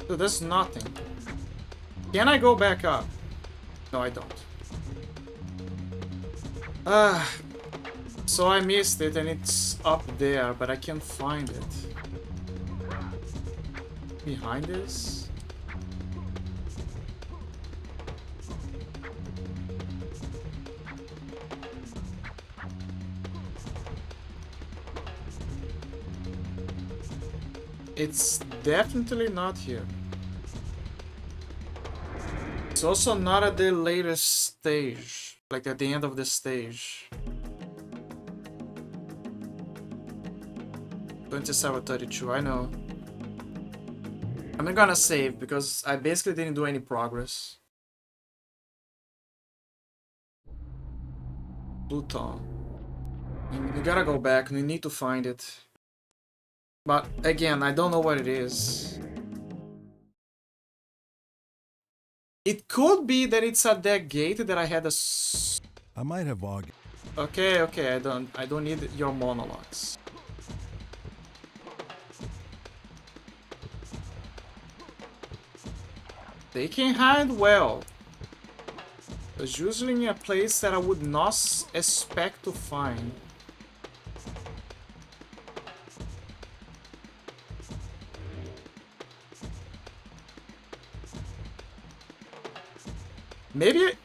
So there's nothing. Can I go back up? No, I don't. So I missed it and it's up there, but I can't find it. Behind this? It's definitely not here. It's also not at the latest stage, like at the end of the stage. 27:32, I know. I'm not gonna save because I basically didn't do any progress. Pluton. You gotta go back, we need to find it. But again, I don't know what it is. It could be that it's at that gate that I had a... I might have argued. Okay, I don't need your monologues. They can hide well. It's usually in a place that I would not expect to find.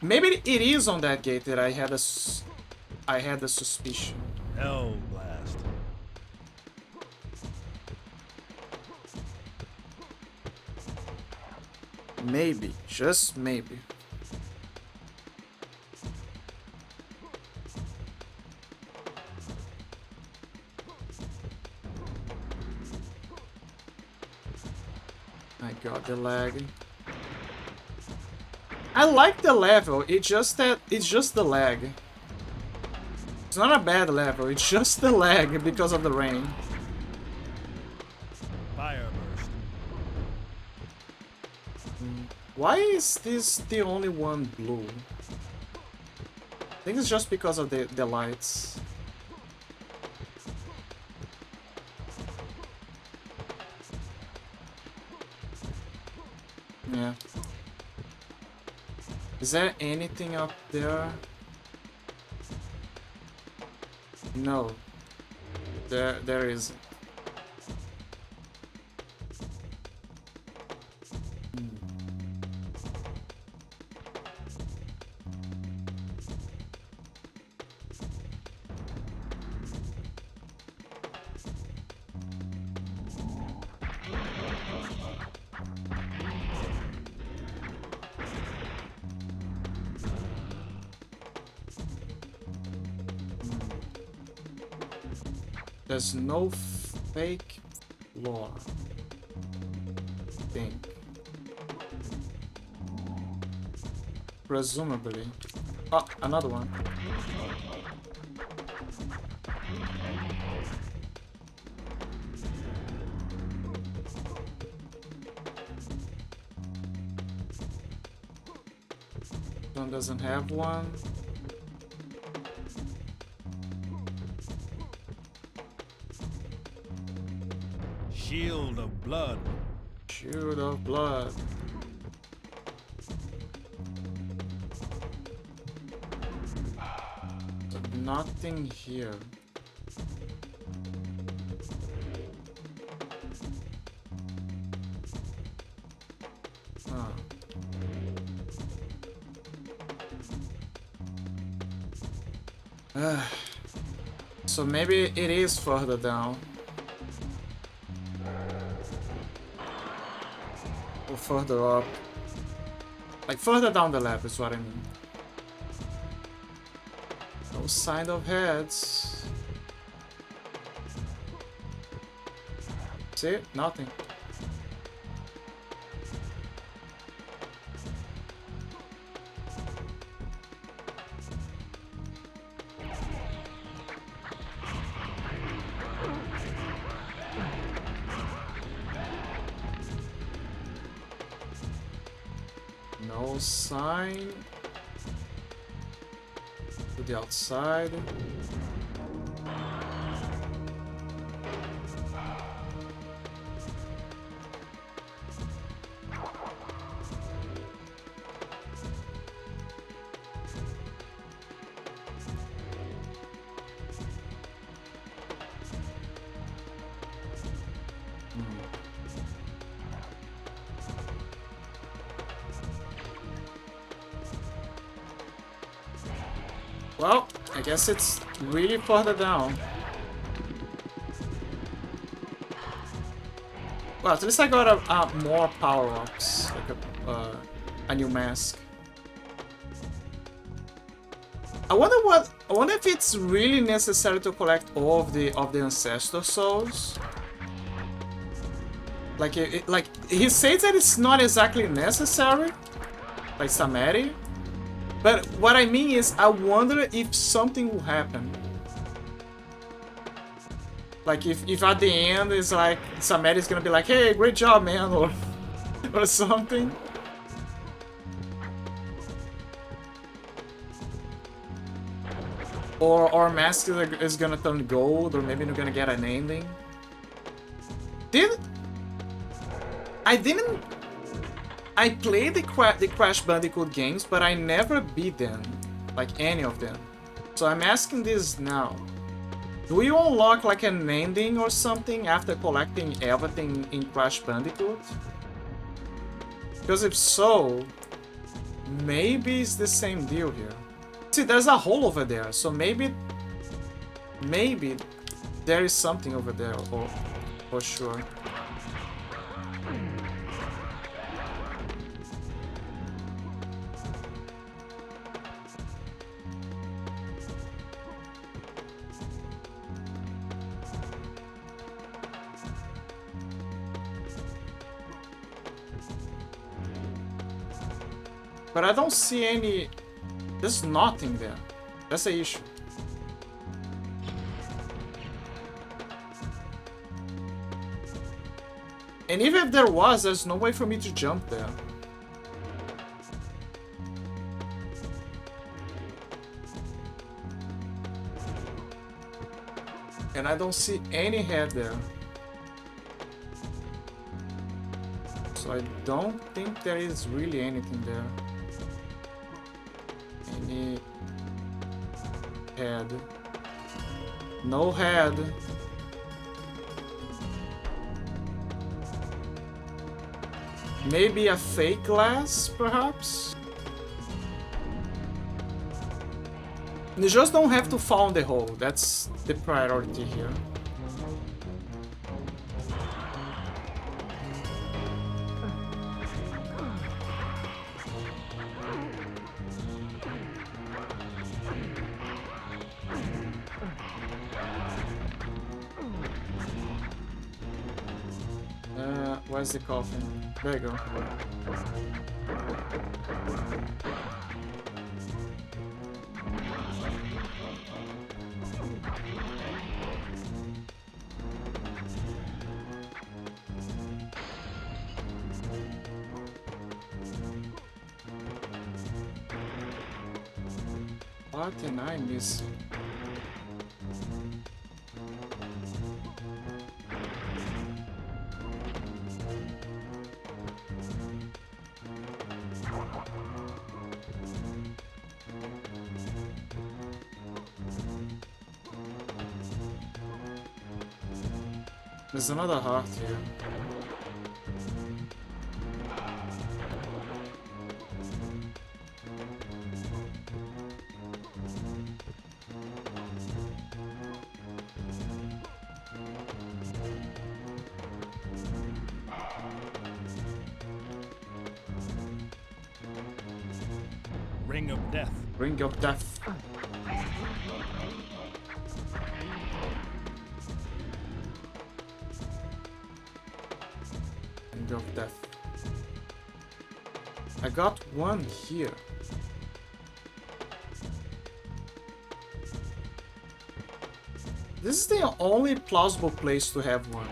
Maybe it is on that gate that I had a suspicion. Hell blast. Maybe, just maybe. My god, the lag. I like the level, it's just the lag. It's not a bad level, it's just the lag because of the rain. Fire burst. Why is this the only one blue? I think it's just because of the lights. Yeah. Is there anything up there? No. There isn't. There's no fake floor. I think. Presumably. Oh, another one. One doesn't have one. Shield of blood. Shield of blood. Nothing here. So maybe it is further down. Or further up. Like further down the lab is what I mean. No sign of heads. See? Nothing. No sign. To the outside. Well, I guess it's really further down. Well, at least I got more power-ups, like a new mask. I wonder if it's really necessary to collect all of the ancestor souls. Like like he says that it's not exactly necessary, like Samari. But what I mean is, I wonder if something will happen. Like if at the end it's like Samari's gonna be like, "Hey, great job, man," or something. Or Mask is gonna turn gold, or maybe we're gonna get an ending. I played the Crash Bandicoot games, but I never beat them, like any of them. So I'm asking this now. Do you unlock like an ending or something after collecting everything in Crash Bandicoot? Because if so, maybe it's the same deal here. See, there's a hole over there, so maybe there is something over there, for sure. But I don't see any... There's nothing there. That's the issue. And even if there was, there's no way for me to jump there. And I don't see any head there. So I don't think there is really anything there. Any head? No head. Maybe a fake glass, perhaps? You just don't have to fall in the hole. That's the priority here. Where's the coffin? There you go. What am I missing? There's another heart here. Ring of Death. Ring of Death. Ring of Death. I got one here. This is the only plausible place to have one.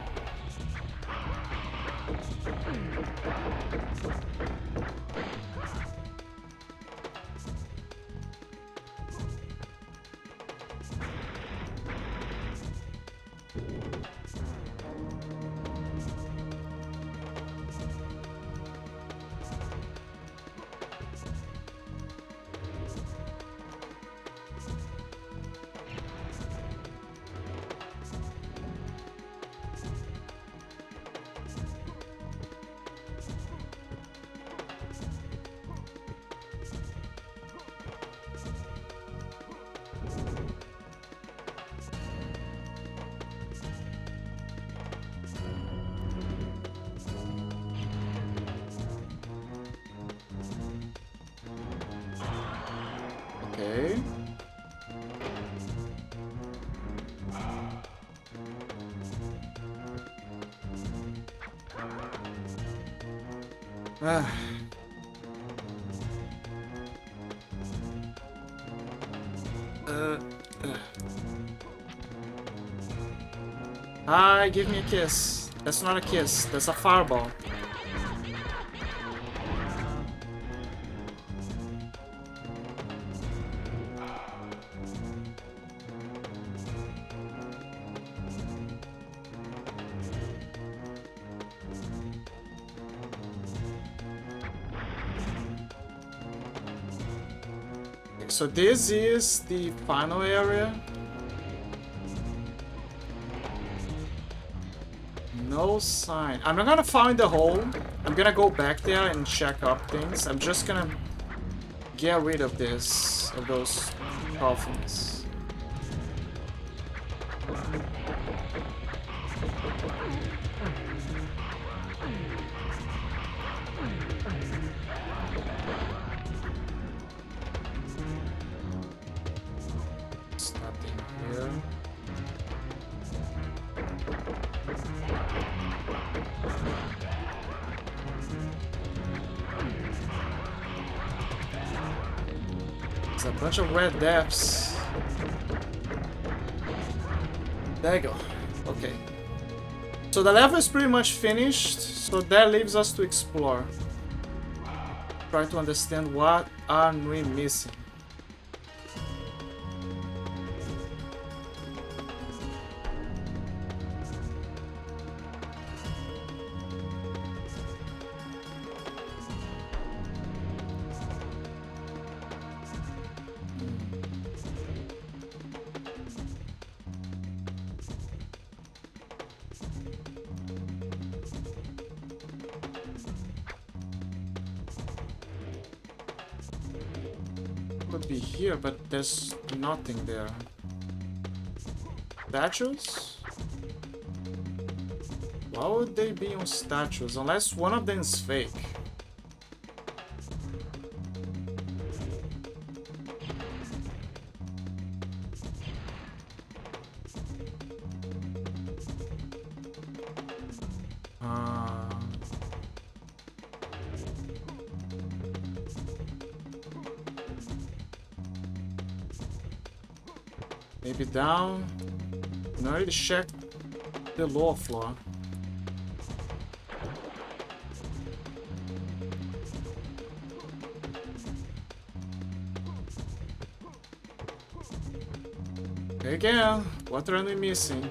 Okay. Ah. Hi, give me a kiss. That's not a kiss, that's a fireball. So this is the final area. No sign. I'm not gonna find the hole. I'm gonna go back there and check up things. I'm just gonna get rid of this, of those coffins. There's nothing here. There's a bunch of red depths. There you go. Okay. So the level is pretty much finished, so that leaves us to explore. Try to understand what are we missing. Could be here, but there's nothing there. Statues? Why would they be on statues? Unless one of them is fake. Maybe down. No, already checked the lower floor. Again, what are we missing?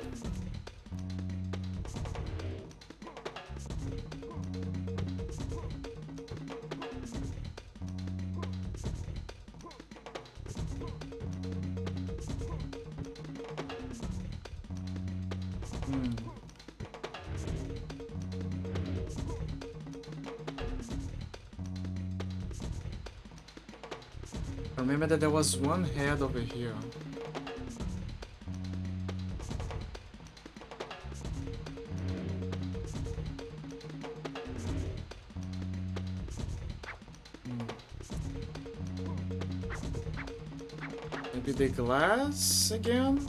Remember that there was one head over here. Maybe the glass again?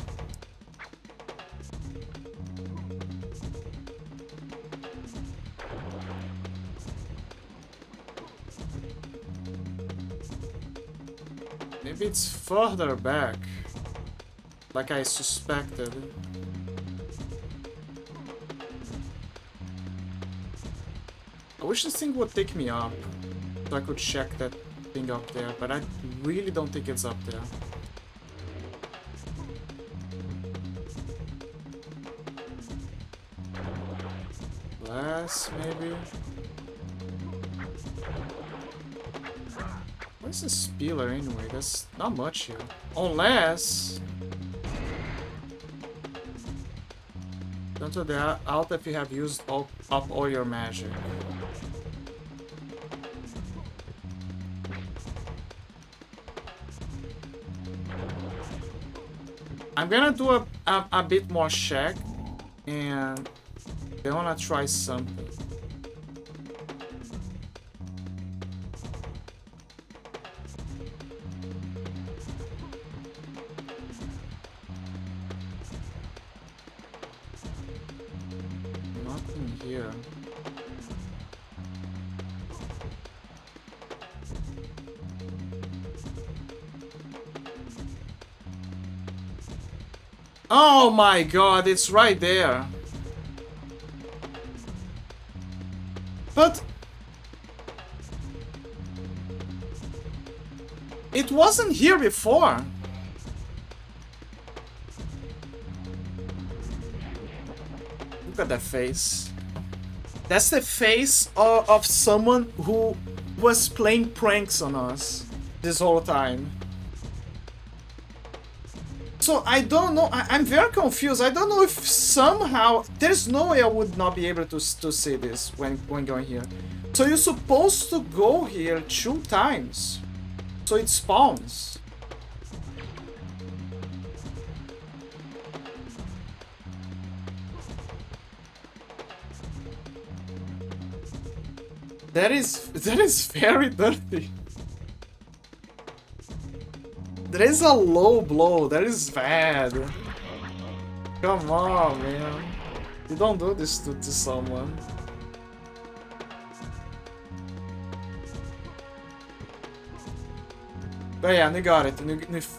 Maybe it's further back, like I suspected. I wish this thing would take me up, so I could check that thing up there, but I really don't think it's up there. Glass, maybe? Where's the spiller anyway? There's not much here. Unless... Don't do the out if you have used up all your magic. I'm gonna do a bit more check, and I wanna try something. Nothing here. Oh my god, it's right there. But it wasn't here before. Look at that face. That's the face of someone who was playing pranks on us this whole time. So I don't know, I'm very confused. I don't know if somehow, there's no way I would not be able to see this when going here. So you're supposed to go here 2 times. So it spawns. That is very dirty. There is a low blow. That is bad. Come on, man. You don't do this to someone. But yeah, we got it.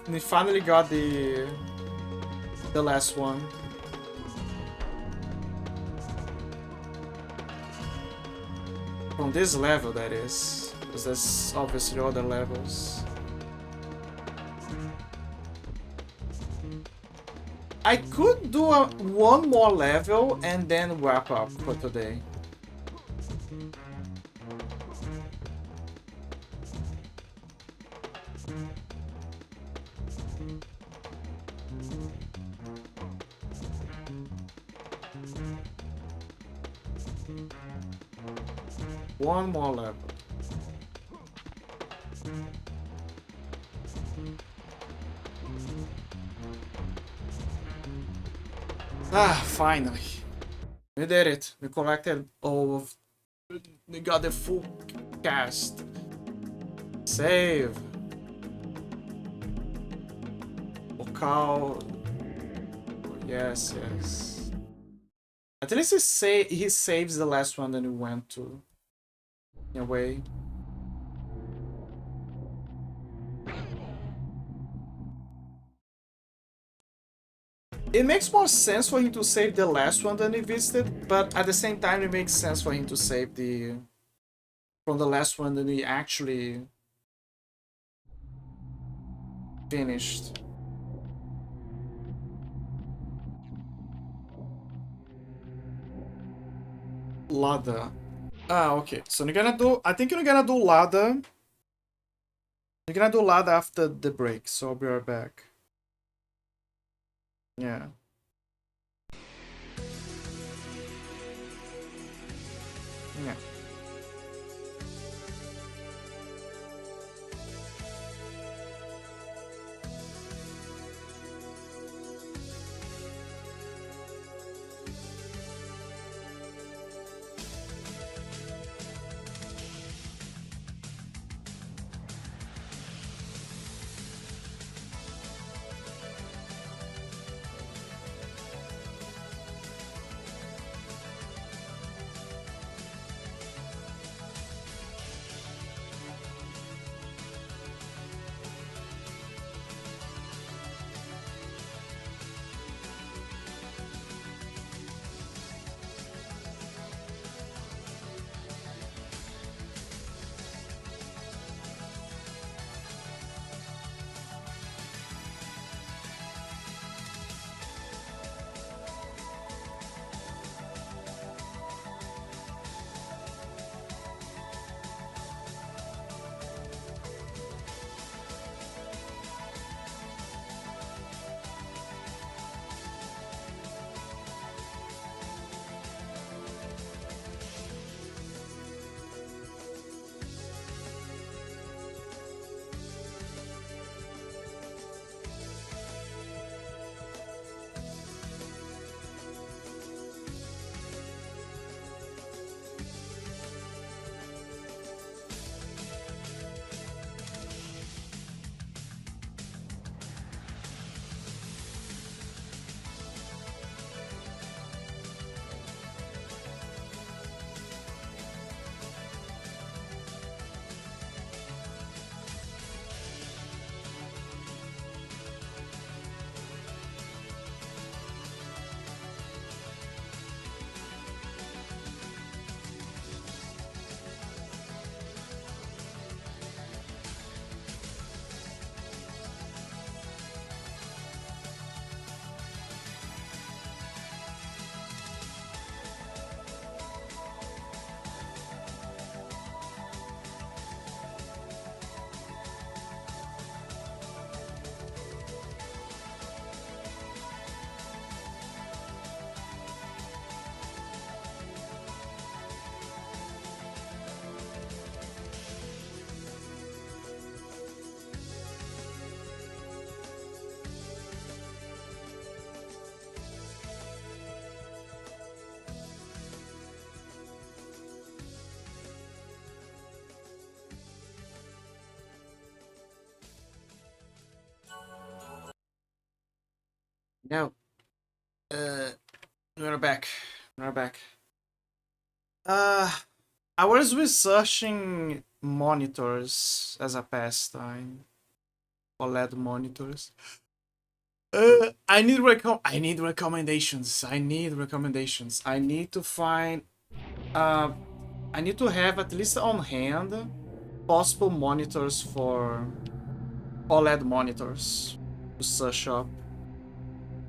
We finally got the last one. From this level, that is. Because there's obviously other levels. I could do one more level and then wrap up for today. One more level. Ah, finally. We did it. We collected all of... We got the full cast. Save. Okal. Yes, yes. At least he saves the last one that we went to. In a way. It makes more sense for him to save the last one than he visited, but at the same time it makes sense for him to save the... from the last one that he actually... finished. Ladder. Ah, okay. So we're gonna do... I think we're gonna do ladder. We're gonna do ladder after the break, so I'll be right back. Yeah. Yeah. No. We're back. We're back. I was researching monitors as a pastime. OLED monitors. I need recommendations. I need recommendations. I need to find. I need to have at least on hand possible monitors for OLED monitors to search up.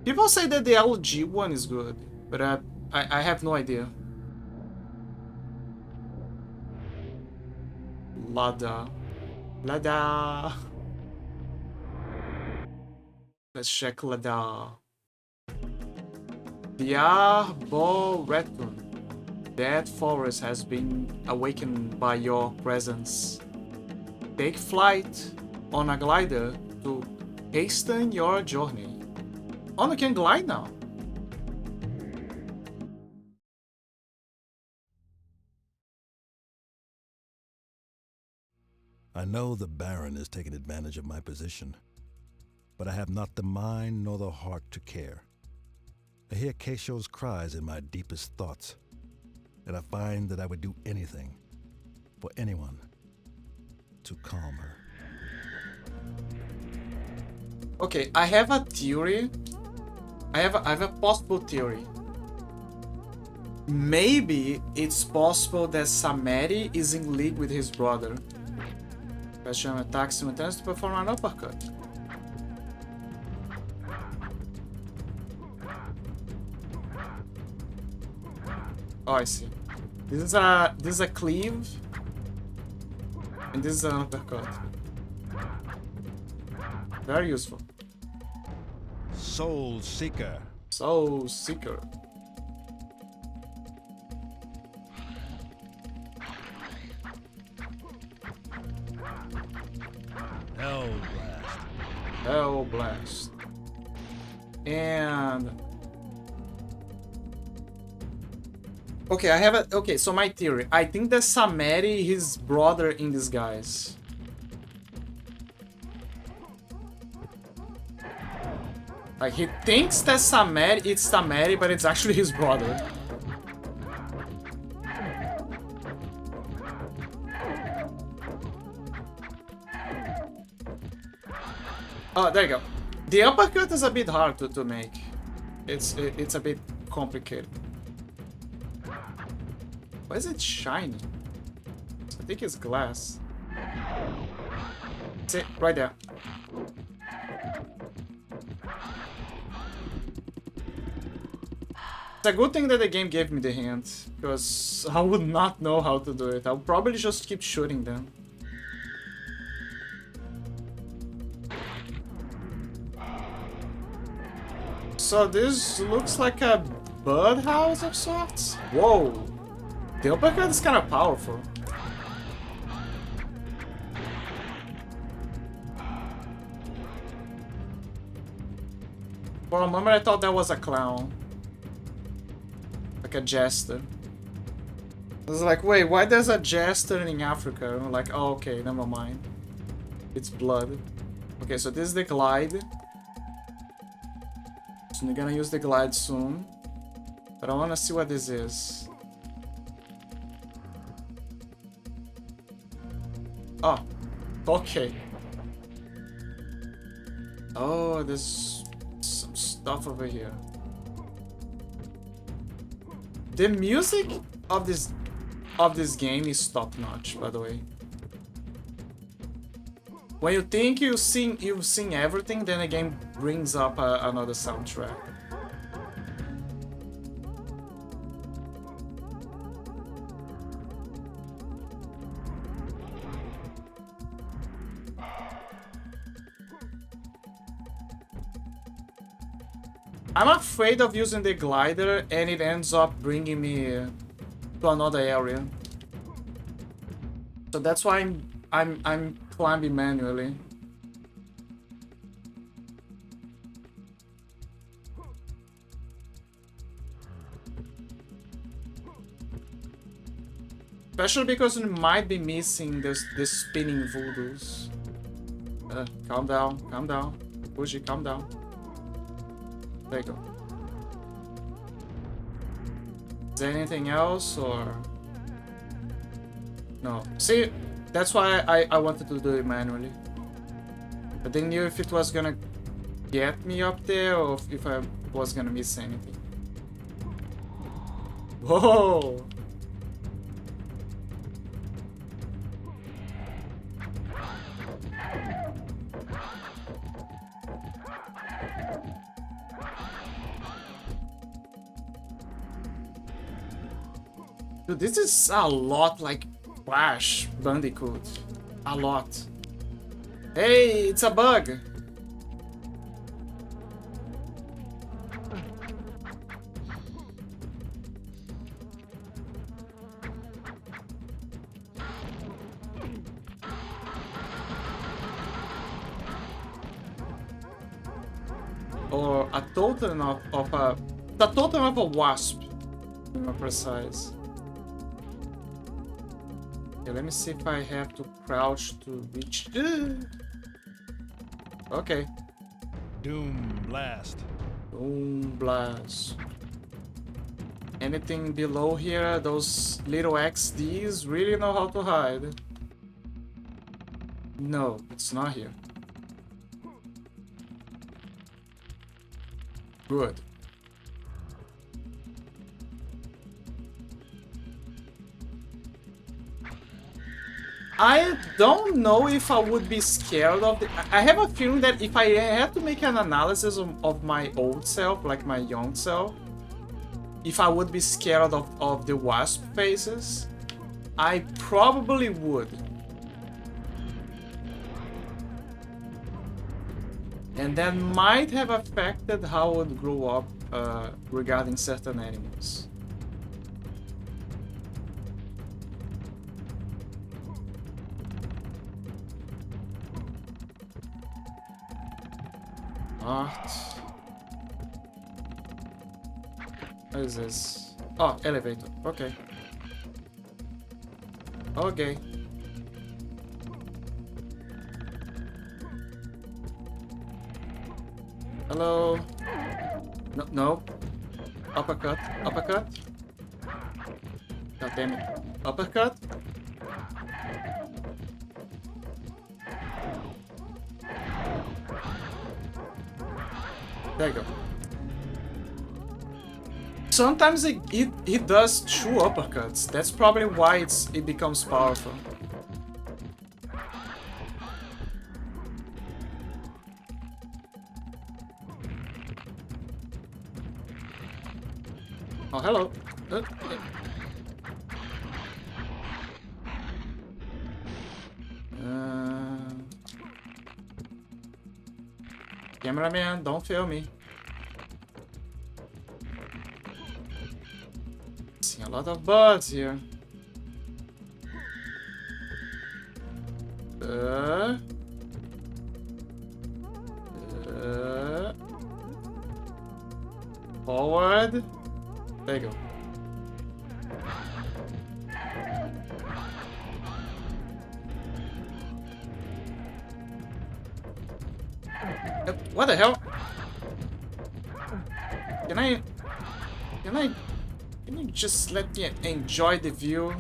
People say that the LG one is good, but I have no idea. Lada. Let's check Lada. The Arboretum. That forest has been awakened by your presence. Take flight on a glider to hasten your journey. Oh, you can glide now. I know the Baron is taking advantage of my position, but I have not the mind nor the heart to care. I hear Keisho's cries in my deepest thoughts, and I find that I would do anything, for anyone, to calm her. Okay, I have a theory. I have a possible theory. Maybe it's possible that Samari is in league with his brother. Question attack simultaneously to perform an uppercut. Oh, I see. This is a cleave, and this is an uppercut. Very useful. Soul Seeker. Soul Seeker. Hell Blast. Hell Blast. And okay, I have a okay, so my theory. I think that Samari his brother in disguise. Like he thinks that it's Samari, but it's actually his brother. Oh, there you go. The uppercut is a bit hard to make. It's a bit complicated. Why is it shiny? I think it's glass. See, right there. It's a good thing that the game gave me the hint, because I would not know how to do it. I'll probably just keep shooting them. So this looks like a birdhouse of sorts? Whoa! The uppercut is kind of powerful. For a moment I thought that was a clown. Like a jester. I was like, wait, why there's a jester in Africa? And I'm like, oh, okay, never mind. It's blood. Okay, so this is the glide. So we're gonna use the glide soon. But I wanna see what this is. Oh, okay. Oh, there's some stuff over here. The music of this game is top notch, by the way. When you think you've seen everything, then the game brings up another soundtrack. I'm afraid of using the glider and it ends up bringing me to another area. So that's why I'm climbing manually. Especially because we might be missing this spinning voodoos. Calm down, calm down. Akuji, calm down. There you go. Is there anything else or... No. See, that's why I wanted to do it manually. I didn't know if it was gonna get me up there or if I was gonna miss anything. Whoa! Dude, this is a lot like Crash Bandicoot. A lot. Hey, it's a bug! Or a totem of a... The totem of a wasp, to be more precise. Yeah, let me see if I have to crouch to reach... Okay. Doom blast. Boom blast. Anything below here, those little XDs really know how to hide. No, it's not here. Good. I don't know if I would be scared of the... I have a feeling that if I had to make an analysis of my old self, like my young self, if I would be scared of the wasp faces, I probably would. And that might have affected how I would grow up regarding certain animals. What is this? Oh, elevator. Okay. Okay. Hello. No, no. Uppercut. Uppercut. God damn it. Uppercut. There you go. Sometimes it does two uppercuts. That's probably why it becomes powerful. Oh, hello. Cameraman, don't fail me. See a lot of birds here. Forward. There you go. What the hell? Can you just let me enjoy the view?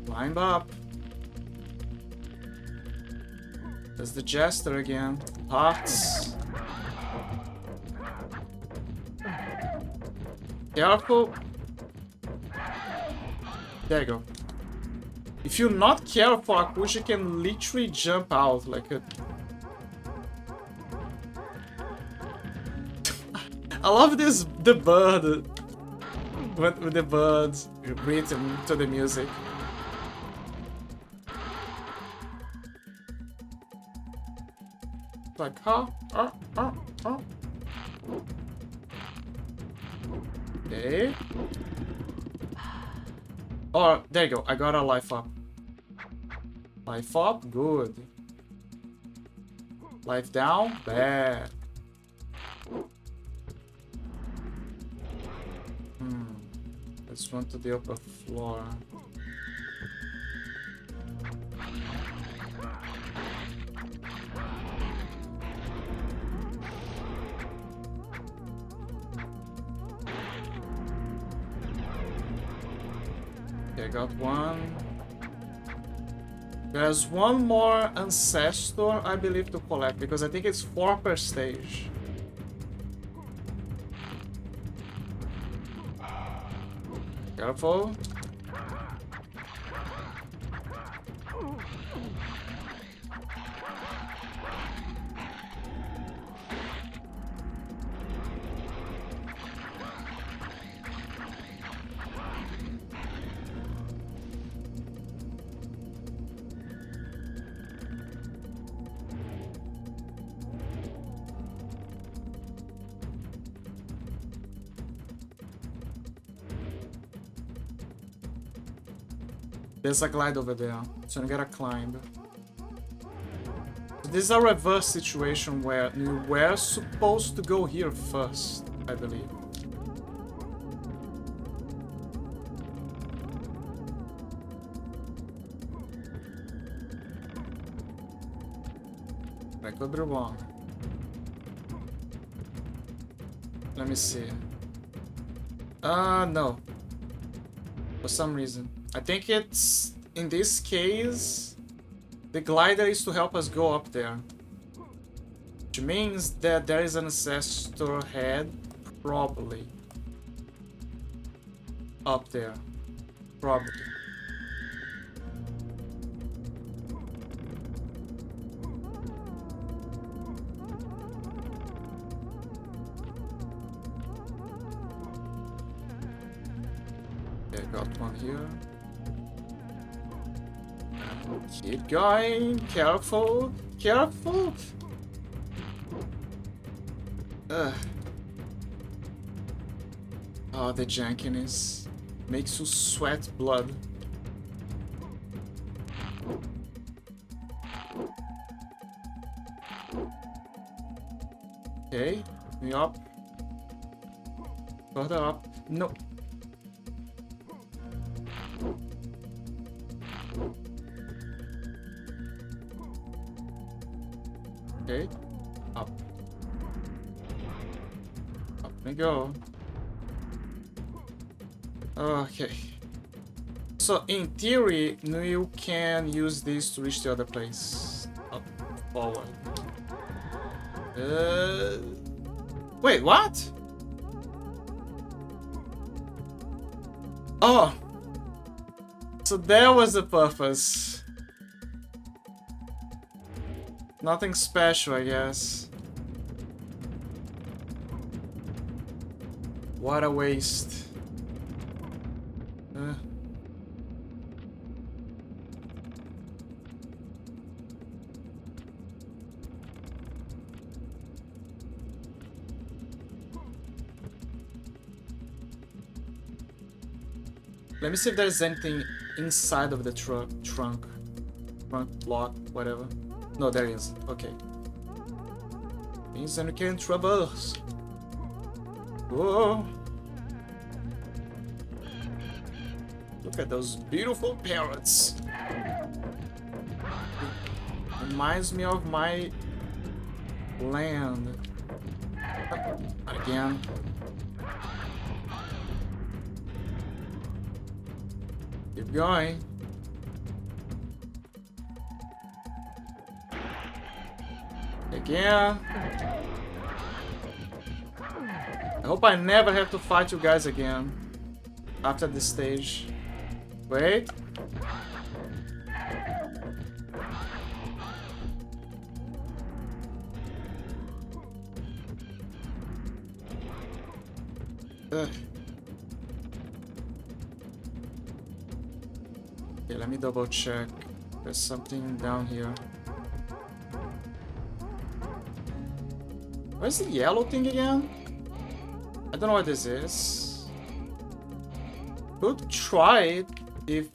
Climb up. There's the jester again. Hearts. Careful. There you go. If you're not careful, Akuji can literally jump out like a... I love this, the bird. With the birds rhythm to the music. Like, Okay. Oh, there you go. I got a life up. Life up, good. Life down, bad. Let's run to the upper floor. Okay, got one. There's one more ancestor, I believe, to collect, because I think it's 4 per stage. Careful. There's a glide over there, so you gotta climb. This is a reverse situation where you were supposed to go here first, I believe. I could be wrong. Let me see. No. For some reason. I think it's, in this case, the glider is to help us go up there. Which means that there is an ancestor head, probably. Up there. Probably. Okay, got one here. Keep going, careful, careful. Ugh. Oh, the jankiness makes you sweat blood. Okay, me up. Further up. No. Okay, up. Up we go. Okay. So in theory, you can use this to reach the other place. Up, forward. Wait, what? Oh. So there was the purpose. Nothing special, I guess. What a waste. Let me see if there's anything inside of the trunk, lock, whatever. No, there is. Okay. Means then we can traverse. Whoa! Look at those beautiful parrots. Reminds me of my land. Again. Keep going. Again. I hope I never have to fight you guys again after this stage. Wait. Ugh. Okay, let me double check. There's something down here. Where's the yellow thing again? I don't know what this is. Could try it if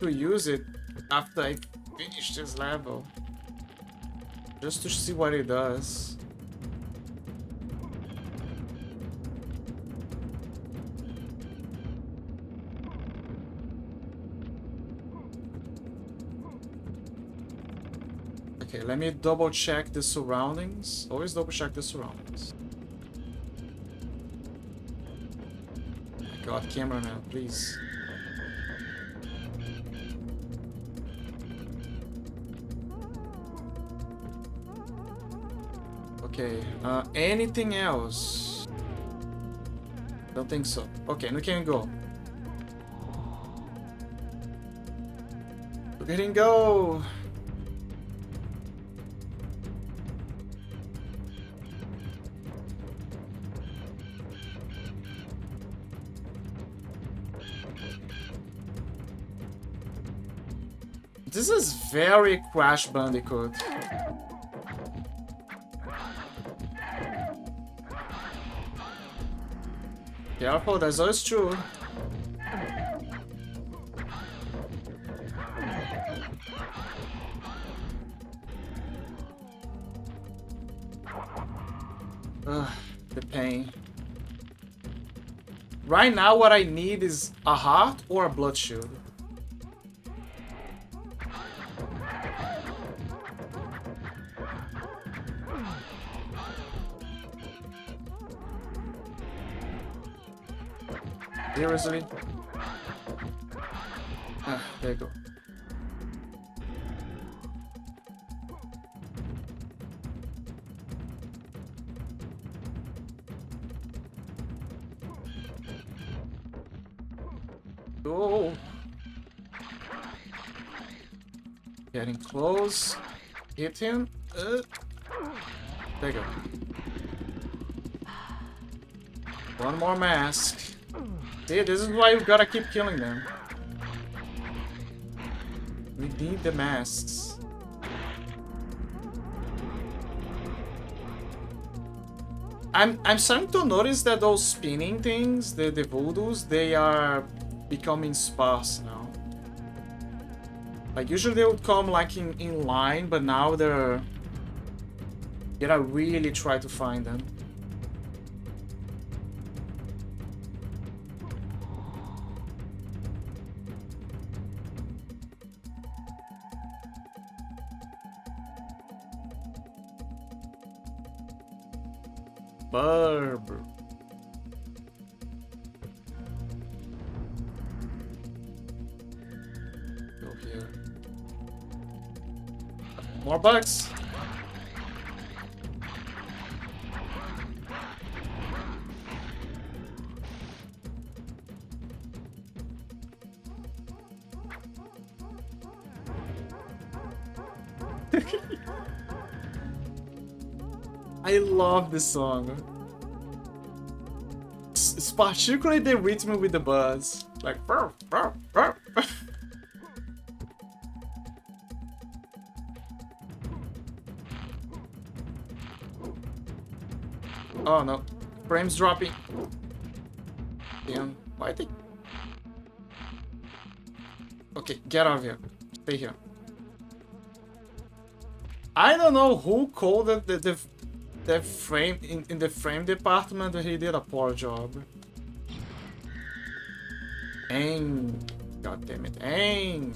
to use it after I finish this level. Just to see what it does. Okay, let me double check the surroundings. Always double check the surroundings. Oh my God, cameraman, please. Okay, anything else? Don't think so. Okay, we can go. We can go. This is very Crash Bandicoot. Careful, there's always two. Ugh, the pain. Right now, what I need is a heart or a blood shield. Seriously? Ah, there you go. Go. Getting close. Hit him. There you go. One more mask. See, this is why you gotta keep killing them. We need the masks. I'm starting to notice that those spinning things, the voodoos, they are becoming sparse now. Like usually they would come like in line, but now they're... You gotta really try to find them. Barb. Go here. More bugs. I love this song. It's particularly the rhythm with the buzz. Like burr, burr, burr. Oh no. Frames dropping. Damn. Why they... Okay, get out of here. Stay here. I don't know who called it the frame in the frame department, but he did a poor job. Aim. God damn it. Aim.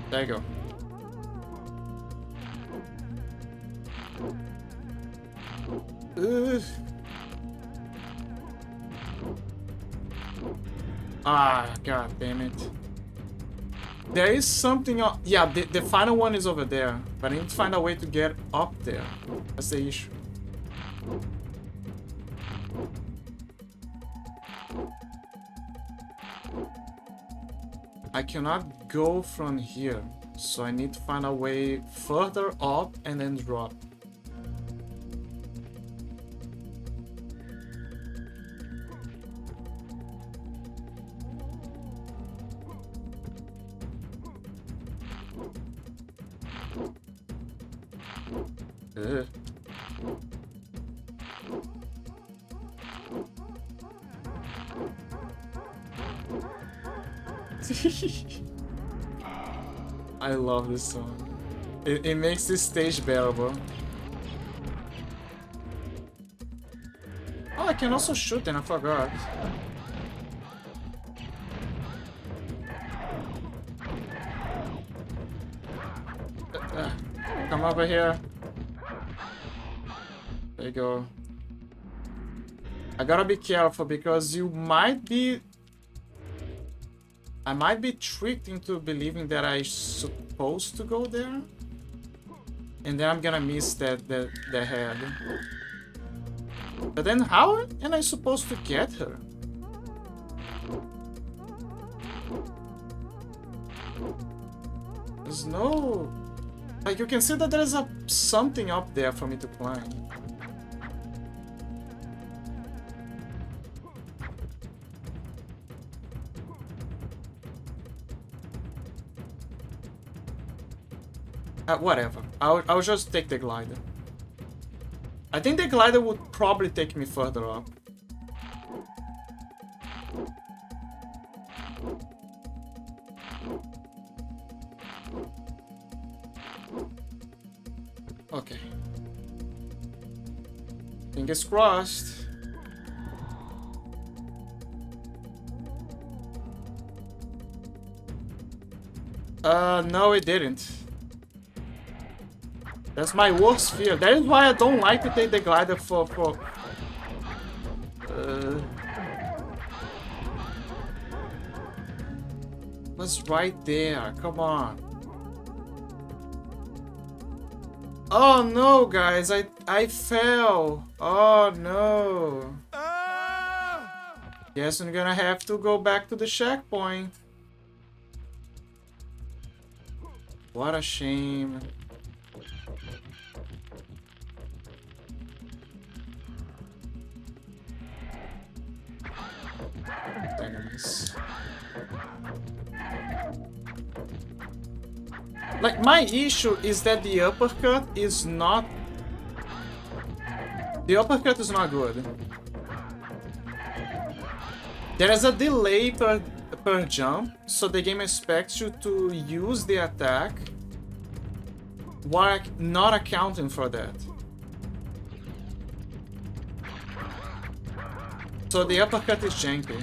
There you go. Ugh. Ah, god damn it. There is something... Yeah, the final one is over there. But I need to find a way to get up there. That's the issue. I cannot go from here. So I need to find a way further up and then drop. I love this song. It makes this stage bearable. Oh, I can also shoot them, I forgot. Come over here. There you go. I gotta be careful because you might be... I might be tricked into believing that I'm supposed to go there. And then I'm gonna miss the head. But then how am I supposed to get her? There's no... Like, you can see that there's something up there for me to climb. Whatever. I'll just take the glider. I think the glider would probably take me further up. Okay. Fingers crossed. No, it didn't. That's my worst fear. That is why I don't like to take the glider for what's right there? Come on. Oh no, guys, I fell. Oh no. Guess I'm gonna have to go back to the checkpoint. What a shame. Enemies. Like, my issue is that the uppercut is not... The uppercut is not good. There is a delay per jump, so the game expects you to use the attack while not accounting for that. So the uppercut is janky.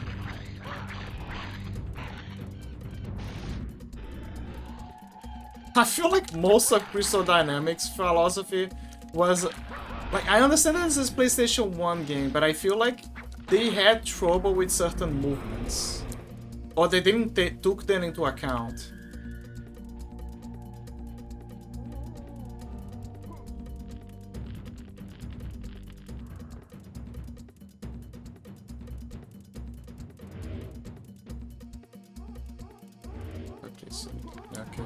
I feel like most of Crystal Dynamics' philosophy was... Like, I understand that this is a PlayStation 1 game, but I feel like they had trouble with certain movements. Or they didn't took them into account. Okay, so... Okay.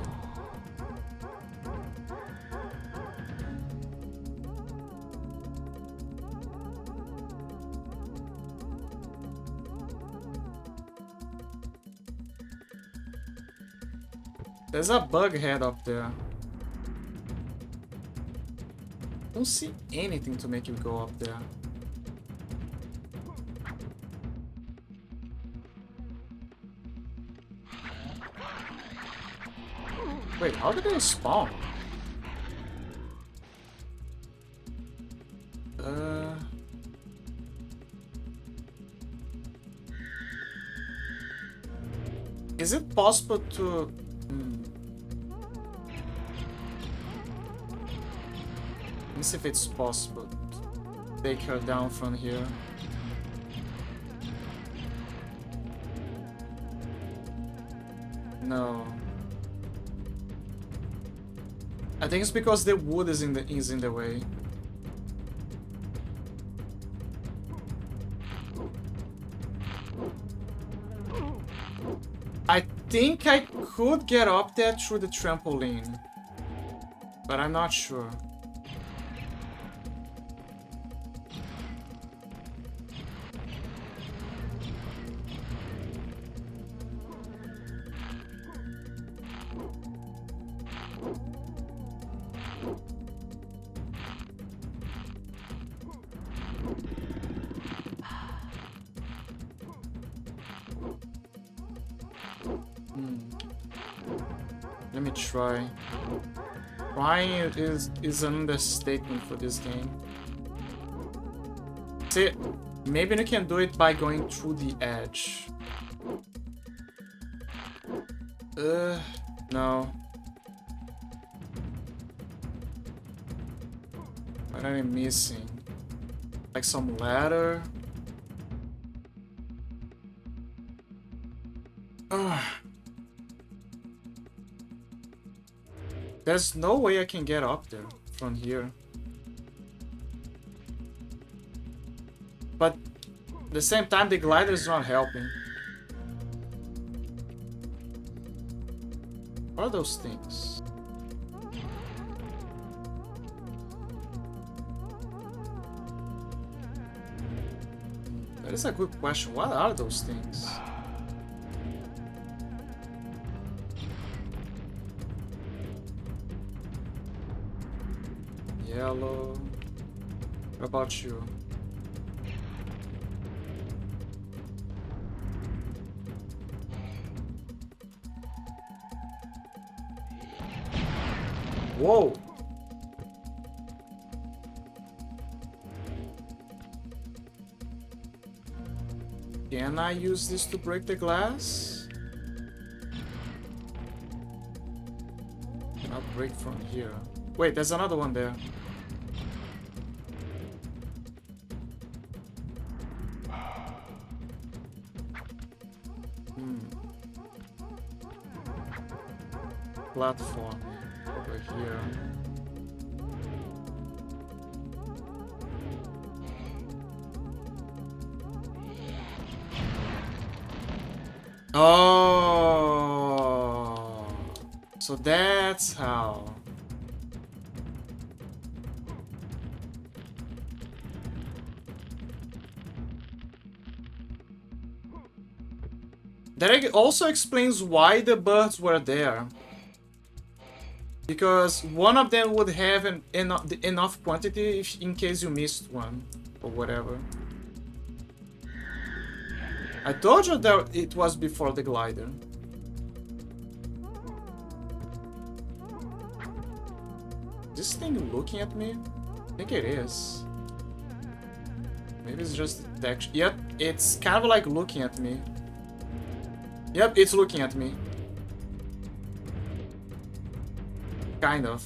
There's a bug head up there. Don't see anything to make you go up there. Wait, how did they spawn? Is it possible to... Let me see if it's possible to take her down from here. No. I think it's because the wood is in the way. I think I could get up there through the trampoline, but I'm not sure. Let me try. Trying is an understatement for this game. See, maybe you can do it by going through the edge. No. What am I missing? Like some ladder? Ugh. There's no way I can get up there from here. But at the same time, the glider is not helping. What are those things? That is a good question. What are those things? Yellow. What about you? Whoa! Can I use this to break the glass? Cannot break from here. Wait, there's another one there. Platform over here. Oh, so that's how. That also explains why the birds were there. Because one of them would have enough quantity if, in case you missed one or whatever. I told you that it was before the glider. This thing looking at me? I think it is. Maybe it's just detection. Yep, it's kind of like looking at me. Yep, it's looking at me. Kind of.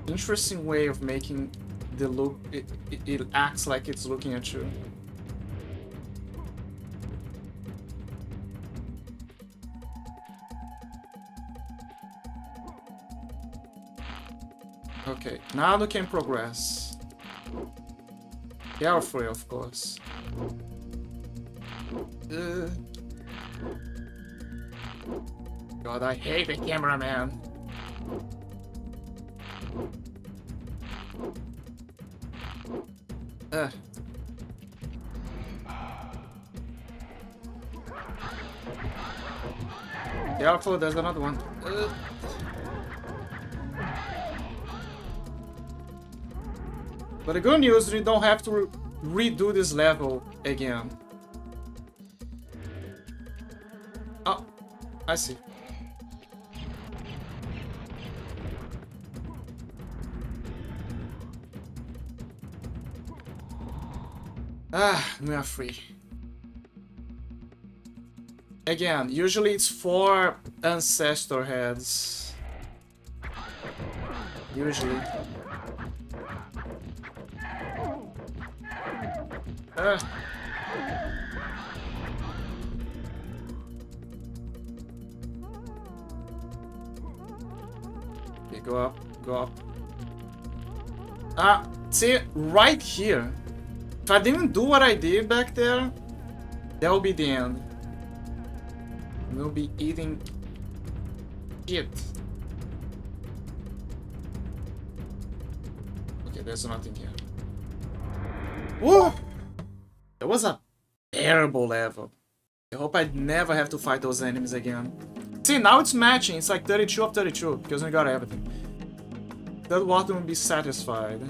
Interesting way of making the look. It acts like it's looking at you. Okay, now we can progress. Carefully, of course. God, I hate the cameraman. Careful, there's another one. But the good news, we don't have to redo this level again. Oh, I see. We are free. Again, usually it's 4 ancestor heads. Usually. Okay, go up, go up. See, right here. If I didn't do what I did back there, that will be the end. We'll be eating shit. Okay, there's nothing here. Whoa! That was a terrible level. I hope I never have to fight those enemies again. See, now it's matching. It's like 32 of 32 because we got everything. That water will be satisfied.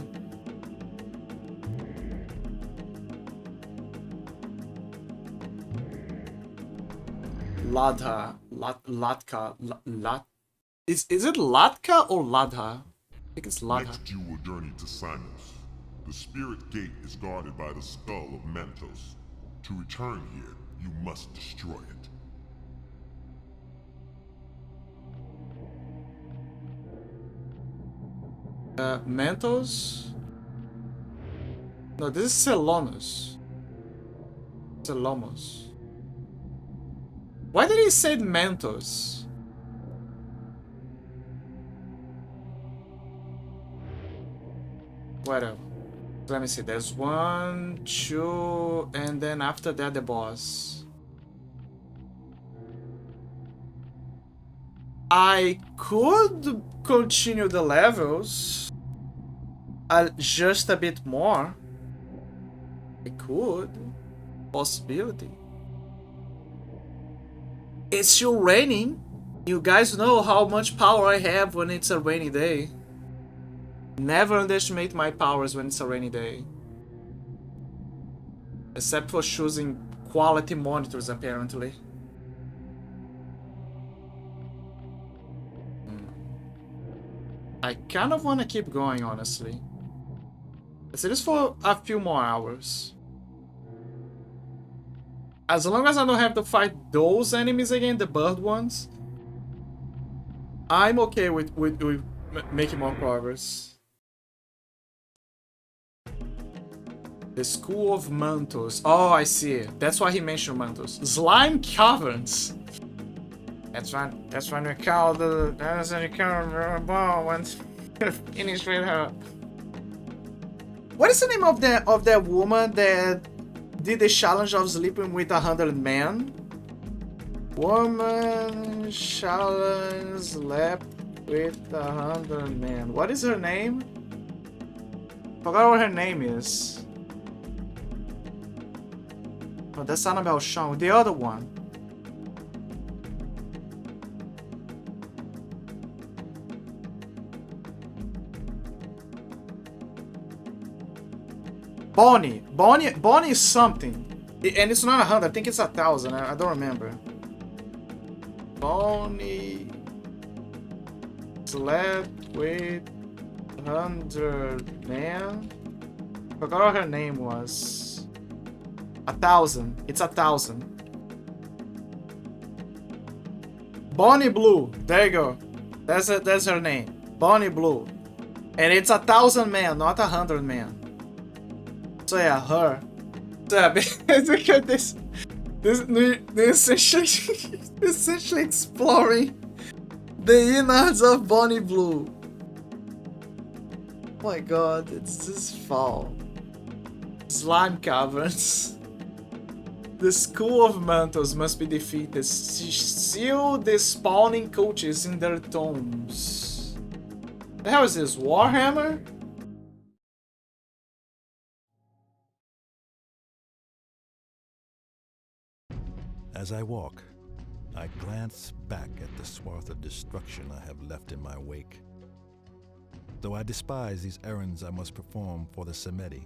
Ladha. Latka. Is it Latka or Ladha? I think it's Ladha. Next you will journey to Simos. The spirit gate is guarded by the skull of Mantos. To return here, you must destroy it. Mantos? No, this is Celomus. Celomus. Why did he say Mentos? Whatever. Let me see. There's 1, 2, and then after that the boss. I could continue the levels just a bit more. I could. Possibility. It's still raining. You guys know how much power I have when it's a rainy day. Never underestimate my powers when it's a rainy day. Except for choosing quality monitors, apparently. I kind of want to keep going, honestly. Let's do this for a few more hours. As long as I don't have to fight those enemies again, the bird ones, I'm okay with making more progress. The School of Mantos. Oh, I see. That's why he mentioned Mantos. Slime Caverns. That's when we call the ball and finish with her. What is the name of that woman that did the challenge of sleeping with 100 men? Woman challenge slept with 100 men. What is her name? Forgot what her name is. Oh, that's Annabelle Shaw. The other one. Bonnie is something. And it's not 100, I think it's 1,000. I don't remember. Bonnie slept with 100 men. Forgot what her name was. 1,000. It's 1,000. Bonnie Blue. There you go. That's her name. Bonnie Blue. And it's 1,000 men, not 100 men. So yeah, her. So yeah, basically this essentially exploring the innards of Bonnie Blue. Oh my god, it's this foul. Slime Caverns. The School of Mantos must be defeated. Seal the spawning coaches in their tombs. The hell is this? Warhammer? As I walk, I glance back at the swath of destruction I have left in my wake. Though I despise these errands I must perform for the Semeti,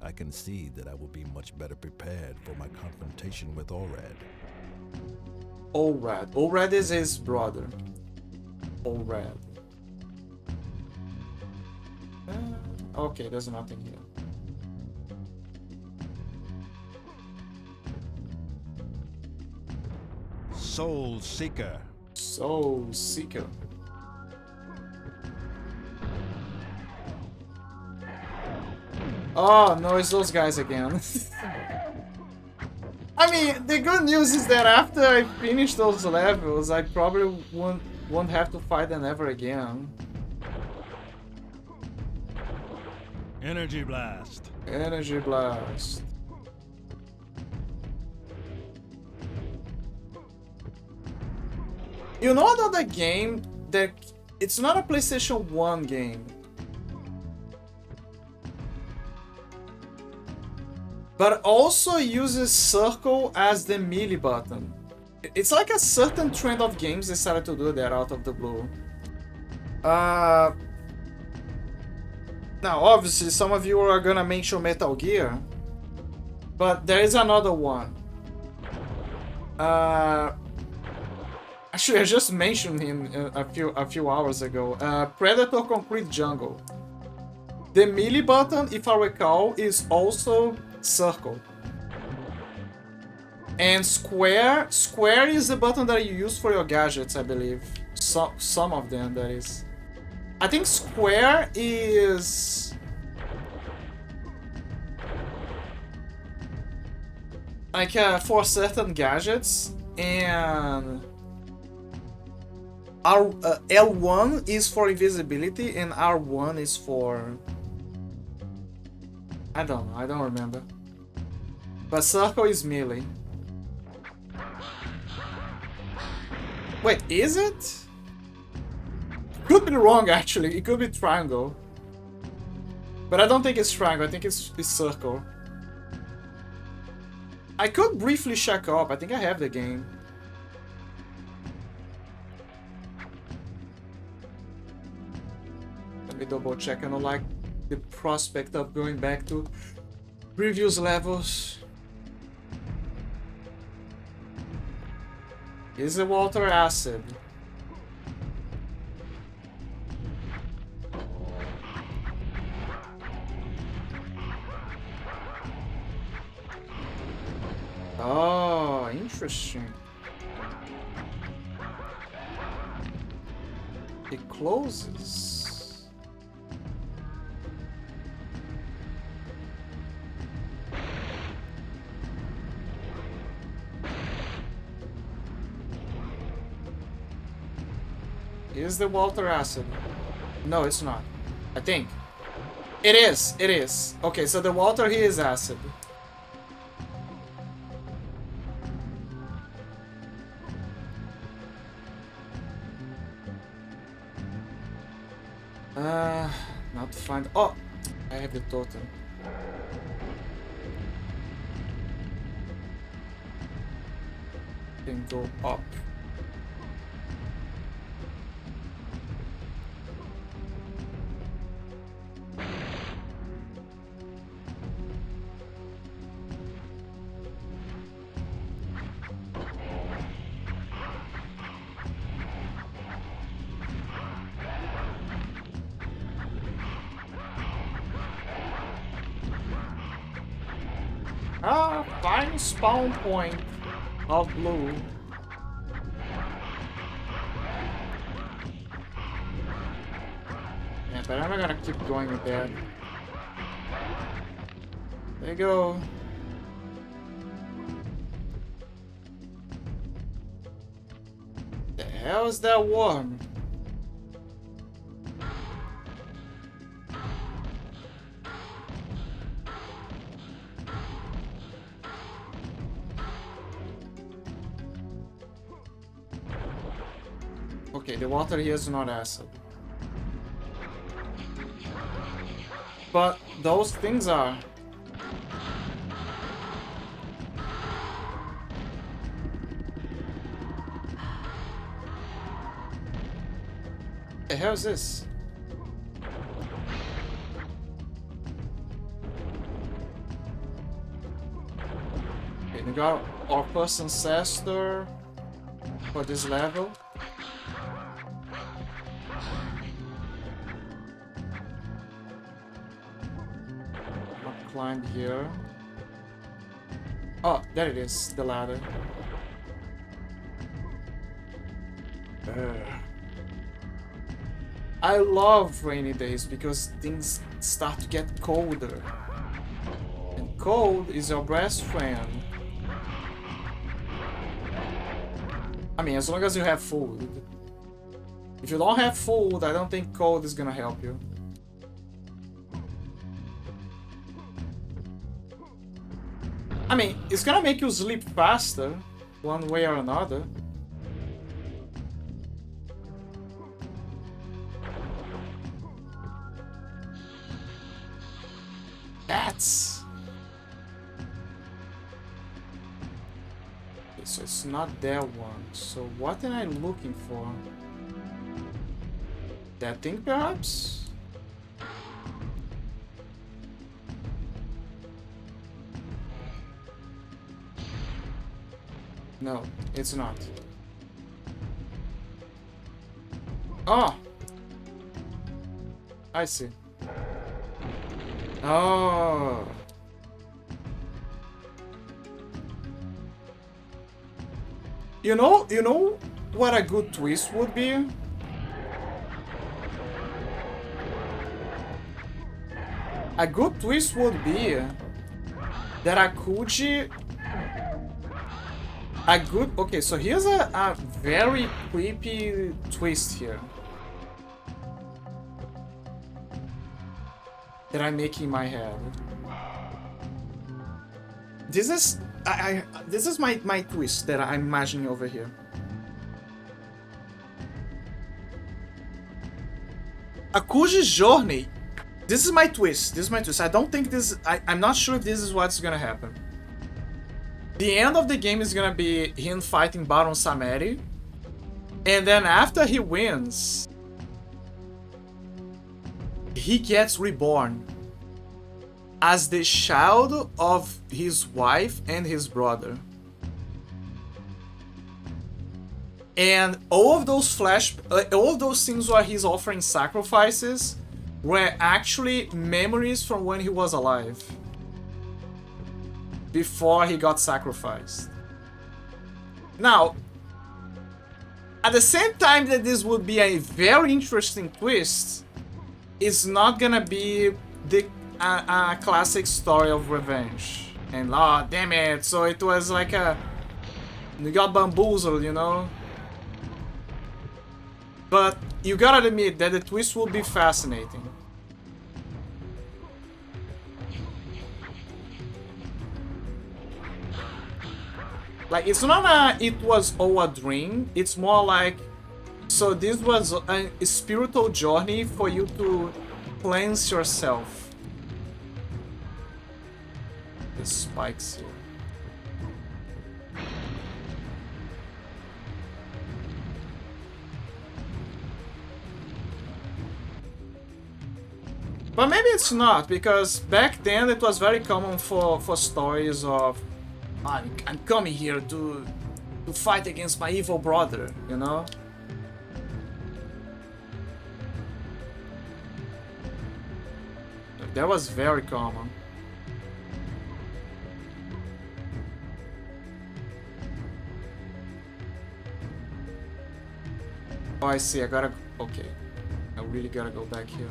I concede that I will be much better prepared for my confrontation with Orad. Orad. Orad is his brother. Orad. Okay, there's nothing here. Soul Seeker. Soul Seeker. Oh no, it's those guys again. I mean, the good news is that after I finish those levels, I probably won't have to fight them ever again. Energy Blast. Energy Blast. You know another game that it's not a PlayStation 1 game, but also uses circle as the melee button. It's like a certain trend of games decided to do that out of the blue. Now obviously some of you are gonna mention Metal Gear, but there is another one. Actually, I just mentioned him a few hours ago. Predator Concrete Jungle. The melee button, if I recall, is also circle. And square is the button that you use for your gadgets, I believe. Some of them, that is. I think square is like for certain gadgets, and L1 is for invisibility and R1 is for, I don't know, I don't remember. But circle is melee. Wait, is it? Could be wrong actually. It could be triangle. But I don't think it's triangle. I think it's circle. I could briefly check up. I think I have the game. Let me double check. I don't like the prospect of going back to previous levels. Is it water acid? Oh, interesting. It closes. Is the water acid? No, it's not. I think. It is. It is. Okay, so the water here is acid. Not to find. Oh, I have the totem. Can go up. Find spawn point of blue. Yeah, but I'm not gonna keep going with that. There you go. The hell is that worm? Okay, the water here is not acid. But those things are. What the hell is this? Okay, we got our first ancestor for this level. Climb here. Oh, there it is, the ladder. I love rainy days because things start to get colder. And cold is your best friend. I mean, as long as you have food. If you don't have food, I don't think cold is gonna help you. I mean, it's gonna make you sleep faster, one way or another. That's... Okay, so it's not that one. So what am I looking for? That thing, perhaps? No, it's not. Oh! I see. Oh! You know what a good twist would be? A good twist would be that Akuji A good... Okay, so here's a very creepy twist here. That I'm making in my head. This is... this is my twist that I'm imagining over here. Akuji's journey. This is my twist. This is my twist. I don't think this... I'm not sure if this is what's gonna happen. The end of the game is gonna be him fighting Baron Samedi. And then after he wins, he gets reborn as the child of his wife and his brother. And all of those all of those things where he's offering sacrifices were actually memories from when he was alive. Before he got sacrificed. Now, at the same time that this would be a very interesting twist, it's not gonna be the a classic story of revenge. And oh damn it, so it was like you got bamboozled, you know? But you gotta admit that the twist will be fascinating. Like, it's not it was all a dream, it's more like, so this was a spiritual journey for you to cleanse yourself. The spikes here. But maybe it's not, because back then it was very common for stories of I'm coming here to fight against my evil brother, you know? That was very common. Oh, I see, I gotta... Okay. I really gotta go back here.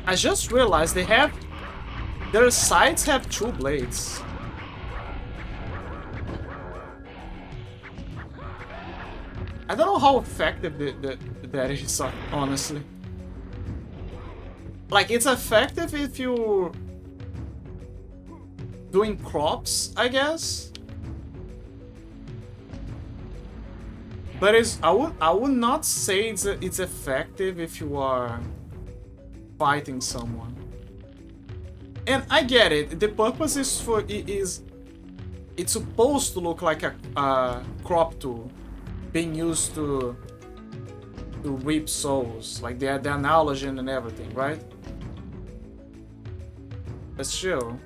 I just realized their sides have two blades. I don't know how effective that is, honestly. Like, it's effective if you're doing crops, I guess. But I would not say it's effective if you are fighting someone. And I get it. The purpose is it's supposed to look like a crop tool being used to reap souls, like the analogy and everything, right? But still.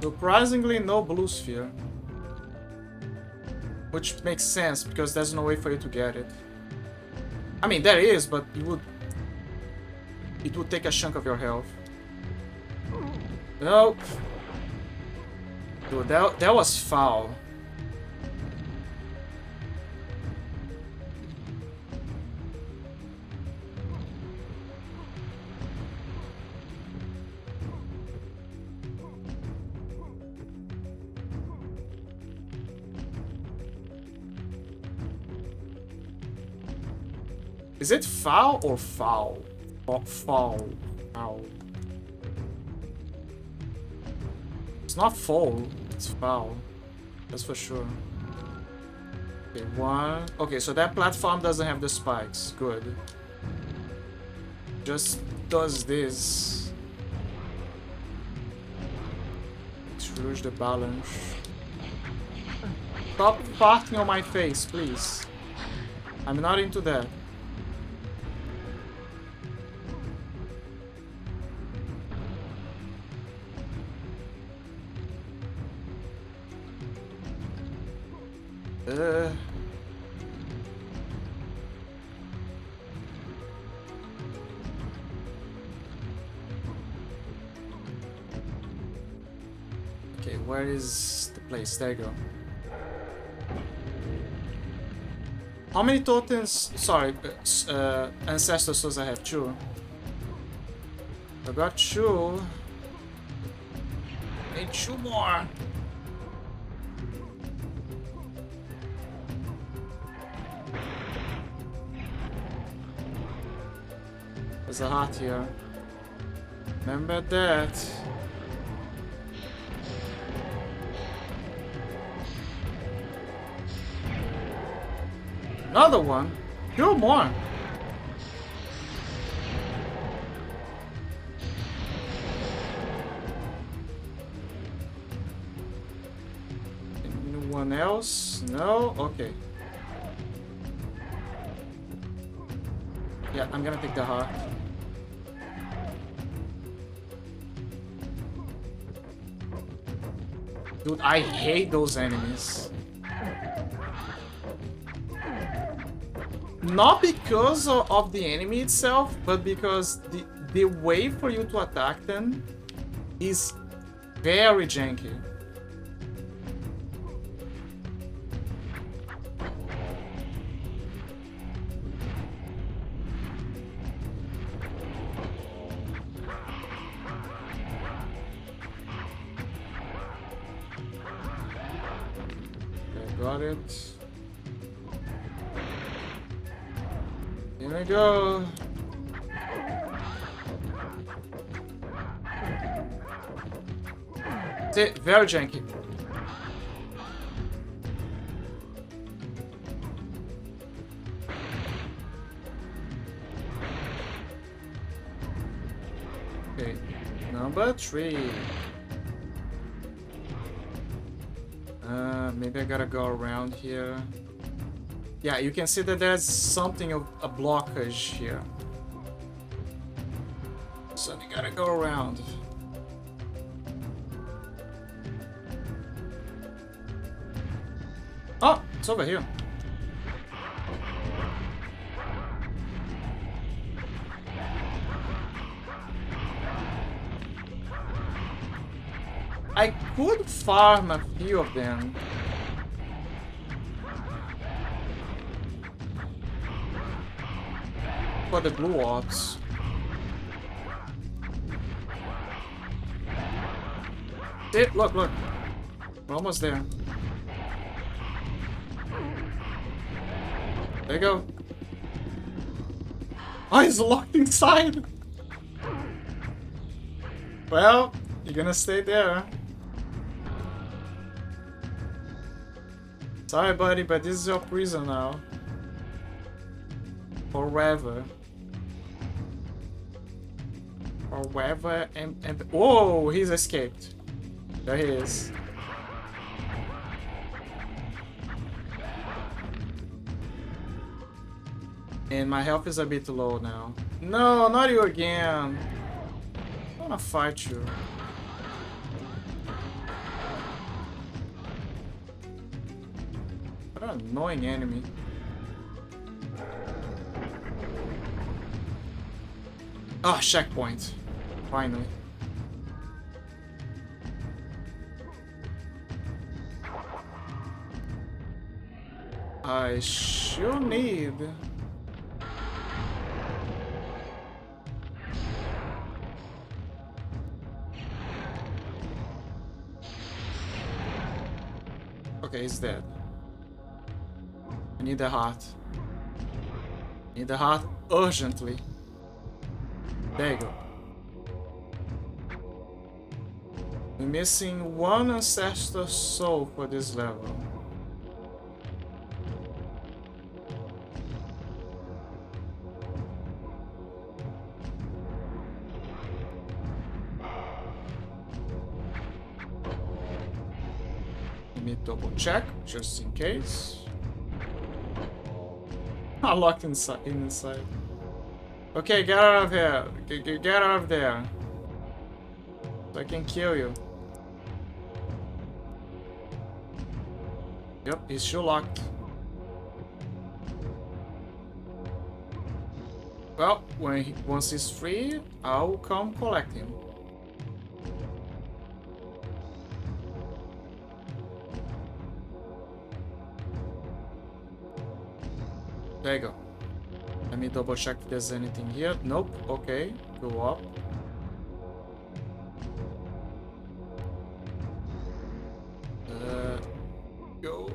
Surprisingly, no blue sphere. Which makes sense, because there's no way for you to get it. I mean, there is, but it would take a chunk of your health. Nope. Dude, that was foul. Is it foul or foul? Foul. Foul. It's not foul, it's foul. That's for sure. Okay, one. Okay, so that platform doesn't have the spikes. Good. Just does this. Extrude the balance. Stop farting on my face, please. I'm not into that. Uh... Okay, where is the place? There you go. How many totems? Sorry, ancestor souls I have? 2. I got 2. Need 2 more. There's a heart here. Remember that. Another one? 2 more. Anyone else? No? Okay. Yeah, I'm gonna take the heart. Dude, I hate those enemies. Not because of the enemy itself, but because the way for you to attack them is very janky. Okay, got it. Here we go. See, very janky. Okay, number 3. Maybe I gotta go around here. Yeah, you can see that there's something of a blockage here. So you gotta go around. Oh, it's over here. I could farm a few of them. For the blue orbs. See, look, look. We're almost there. There you go. Oh, he's locked inside! Well, you're gonna stay there. Sorry, buddy, but this is your prison now. Forever. Forever and... Whoa, he's escaped. There he is. And my health is a bit low now. No, not you again. I wanna fight you. What an annoying enemy. Oh, checkpoint. Finally. I sure need... Okay, he's dead. I need the heart. Need the heart urgently. There you go. We're missing 1 ancestor soul for this level. Let me double check, just in case. I'm locked inside. Okay, get out of here. Get out of there. So I can kill you. Yep, he's still locked. Well, once he's free, I'll come collect him. There you go. Let me double check if there's anything here. Nope. Okay, go up. Go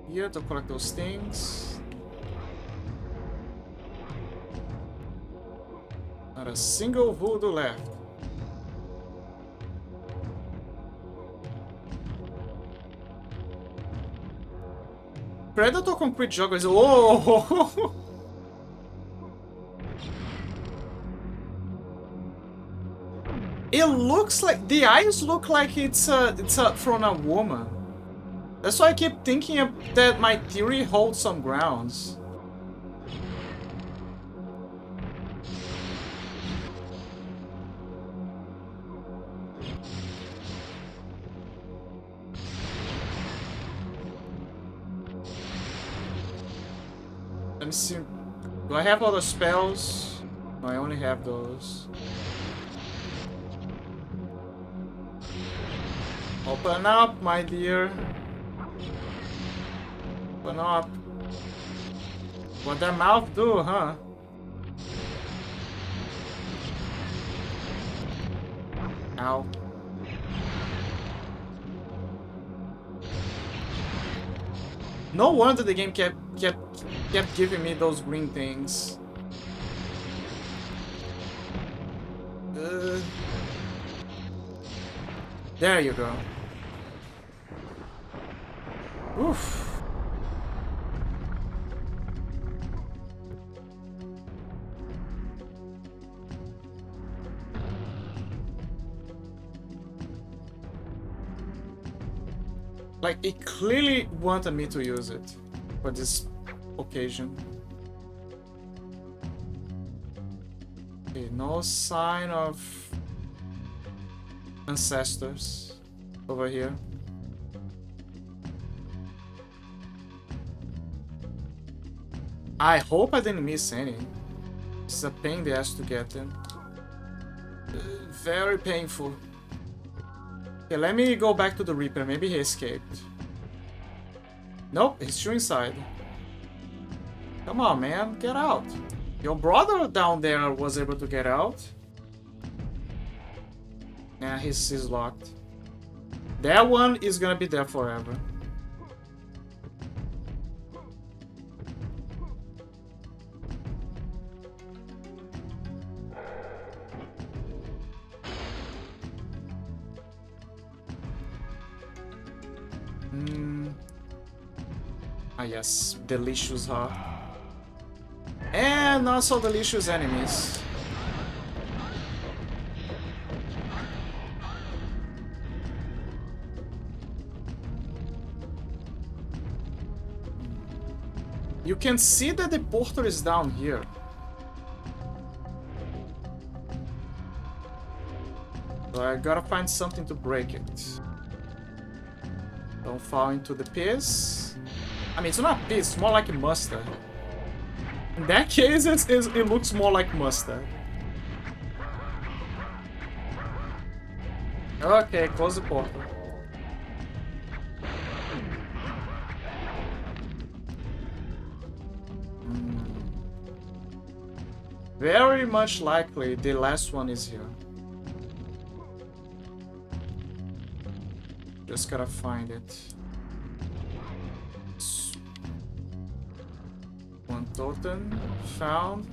here to collect those things. Not a single voodoo left. Predator Concrete Joggers. Oh! It looks like the eyes look like it's from a woman. That's why I keep thinking that my theory holds some grounds. Let me see. Do I have other spells? No, I only have those. Open up, my dear. Open up. What that mouth do, huh? Ow. No wonder the game kept giving me those green things. There you go. Oof. Like, it clearly wanted me to use it for this occasion. Okay, no sign of ancestors over here. I hope I didn't miss any. It's a pain in the ass to get them. Very painful. Okay, let me go back to the Reaper. Maybe he escaped. Nope, he's still inside. Come on, man, get out. Your brother down there was able to get out. Nah, he's locked. That one is gonna be there forever. Ah yes, delicious heart. And not so delicious enemies. You can see that the portal is down here. So I gotta find something to break it. Don't fall into the piss. I mean, it's not piss, it's more like mustard. In that case, it looks more like mustard. Okay, close the portal. Very much likely the last one is here. Just gotta find it. One totem found.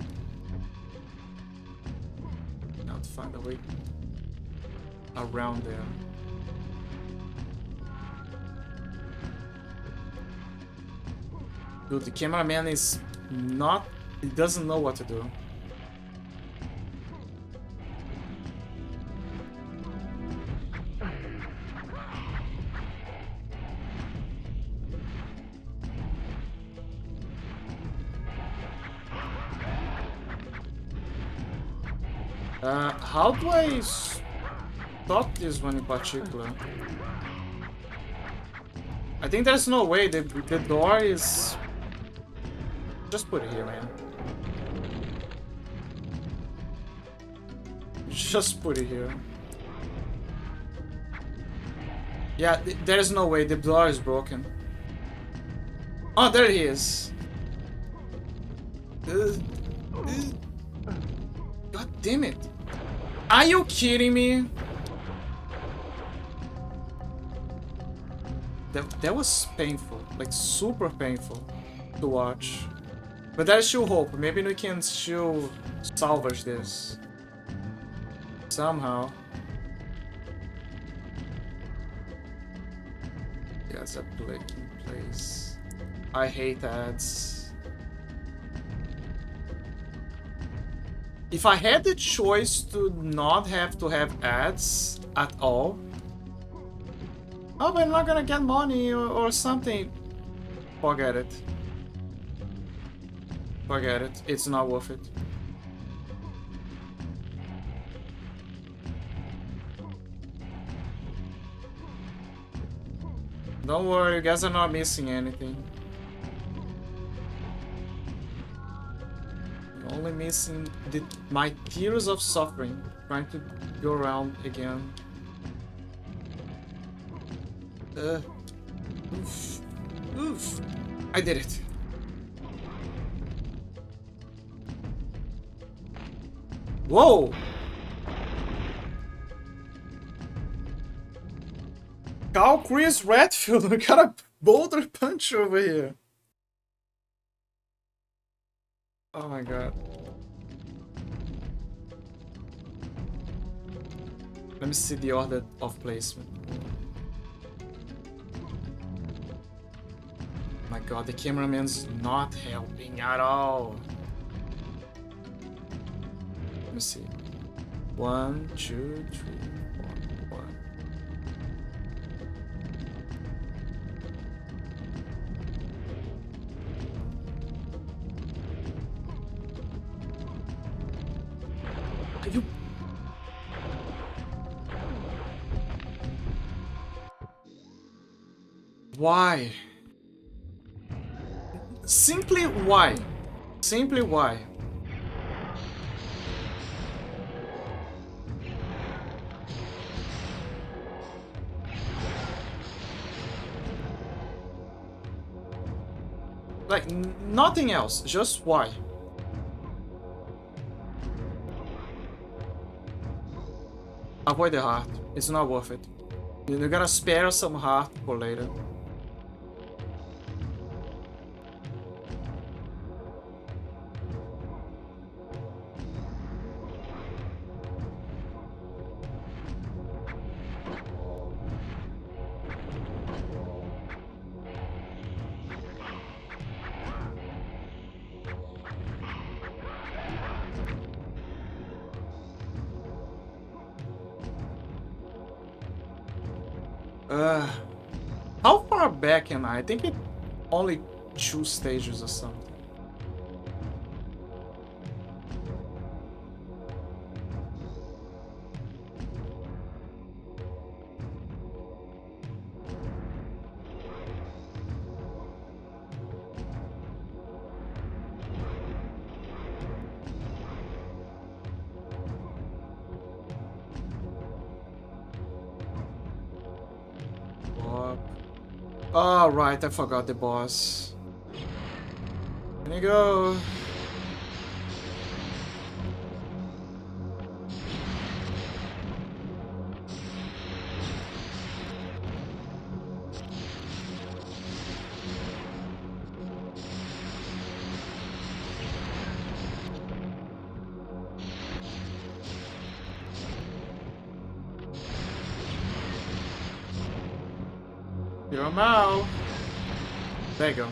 Now to find a way around there. Dude, the cameraman is not. He doesn't know what to do. How do I stop this one in particular? I think there's no way the door is... Just put it here, man. Just put it here. Yeah, there's no way the door is broken. Oh, there he is. God damn it. Are you kidding me? That was painful. Like, super painful to watch. But there's still hope. Maybe we can still salvage this. Somehow. Yeah, it's a place. I hate ads. If I had the choice to not have to have ads at all, oh, but I'm not gonna get money or something. Forget it. Forget it. It's not worth it. Don't worry, you guys are not missing anything. You're only missing my tears of suffering, trying to go around again. Oof. Oof. I did it. Whoa! Cal Chris Redfield, we got a boulder punch over here. Oh my god. Let me see the order of placement. My god, the cameraman's not helping at all. Let me see. 1, 2, 3, 4, 1. Are you... Why? Simply why? Simply why? Like, nothing else, just why? Avoid the heart, it's not worth it. You're gonna spare some heart for later. How far back am I? I think it only 2 stages or something. Oh, right, I forgot the boss. Can you go? You're a Mao. There you go.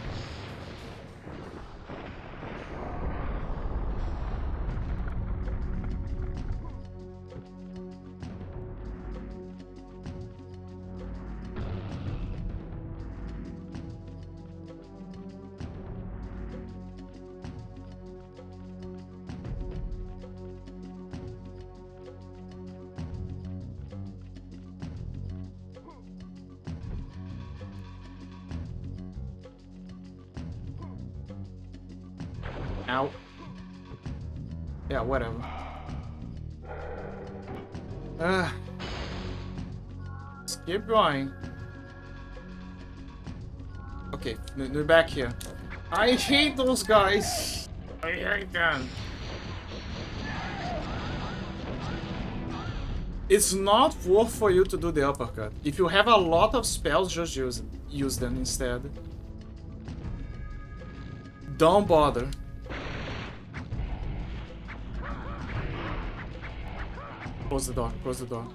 Ow. Yeah, whatever. Let's keep going. Okay, we're back here. I hate those guys. I hate them. It's not worth for you to do the uppercut. If you have a lot of spells, just use them instead. Don't bother. Close the door, close the door.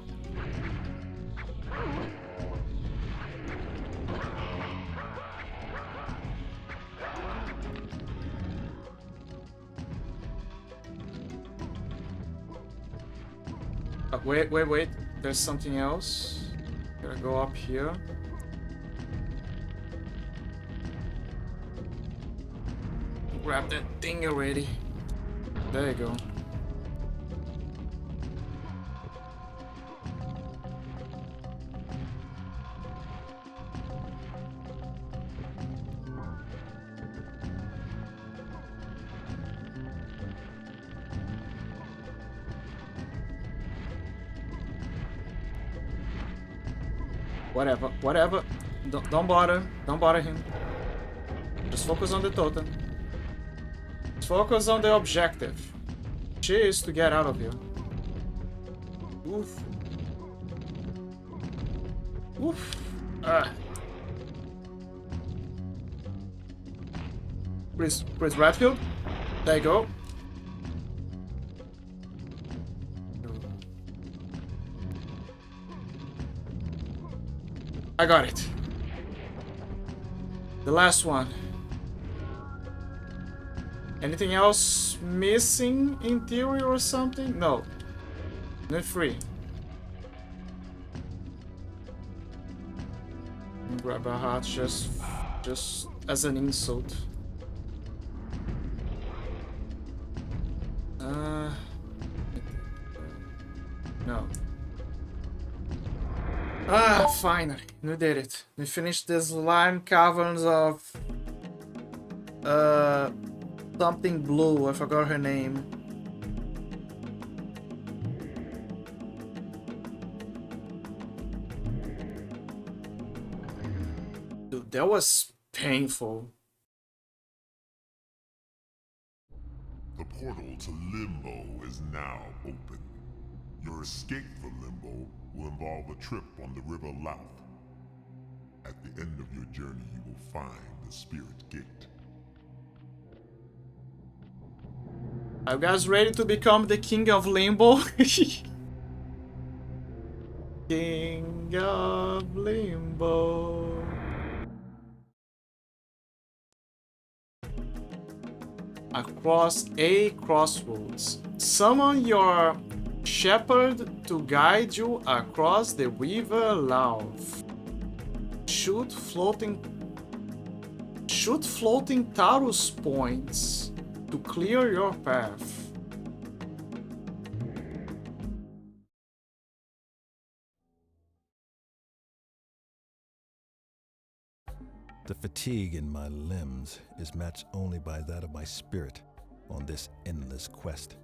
Wait. There's something else. Gotta go up here. Grab that thing already. There you go. Whatever. Don't bother him. Just focus on the totem. Just focus on the objective. Which is to get out of here. Oof. Chris Redfield. There you go. I got it. The last one. Anything else missing in theory or something? No. Not free. Grab a heart just as an insult. No. Finally, we did it. We finished the slime caverns of something blue. I forgot her name. Dude, that was painful. The portal to Limbo is now open. Your escape from Limbo will involve a trip on the River Louth. At the end of your journey, you will find the Spirit Gate. Are you guys ready to become the King of Limbo? King of Limbo. Across a crossroads. Summon your shepherd to guide you across the river Louth. Shoot floating Taurus points to clear your path. The fatigue in my limbs is matched only by that of my spirit on this endless quest.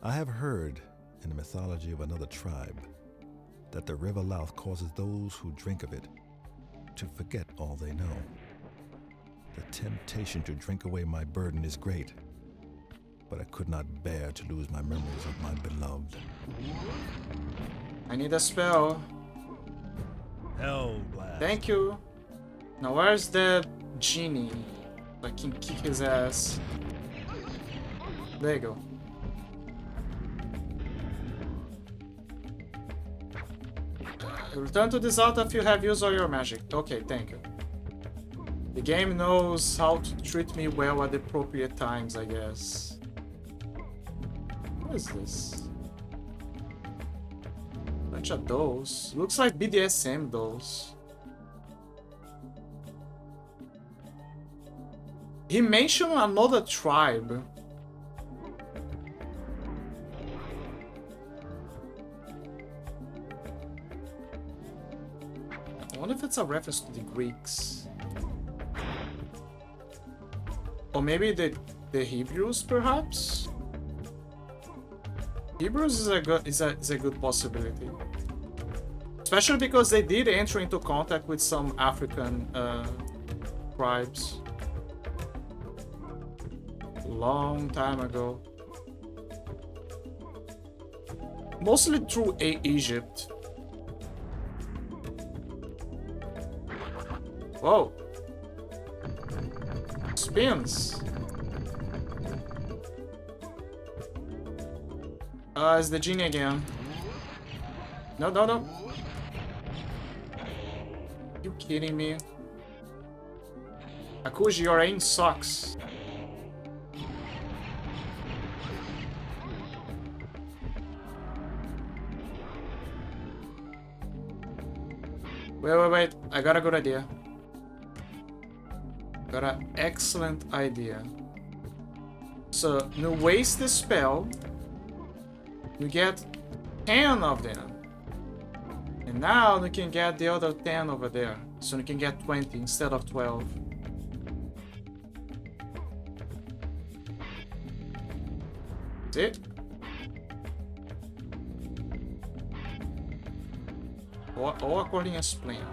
I have heard in the mythology of another tribe that the River Louth causes those who drink of it to forget all they know. The temptation to drink away my burden is great, but I could not bear to lose my memories of my beloved. I need a spell. Hell blast. Thank you. Now where's the genie? I can kick his ass. There you go. Return to this altar if you have used all your magic. Okay, thank you. The game knows how to treat me well at the appropriate times, I guess. What is this? Bunch of dolls. Looks like BDSM dolls. He mentioned another tribe. I wonder if it's a reference to the Greeks. Or maybe the the Hebrews, perhaps? Hebrews is a good possibility. Especially because they did enter into contact with some African tribes. Long time ago. Mostly through Egypt. Whoa. Spins. It's the genie again. No, no, no. You kidding me? Akuji, your aim sucks. Wait. I got a good idea. Got an excellent idea. So, you waste the spell. You get 10 of them. And now you can get the other 10 over there. So you can get 20 instead of 12. See? All according as planned.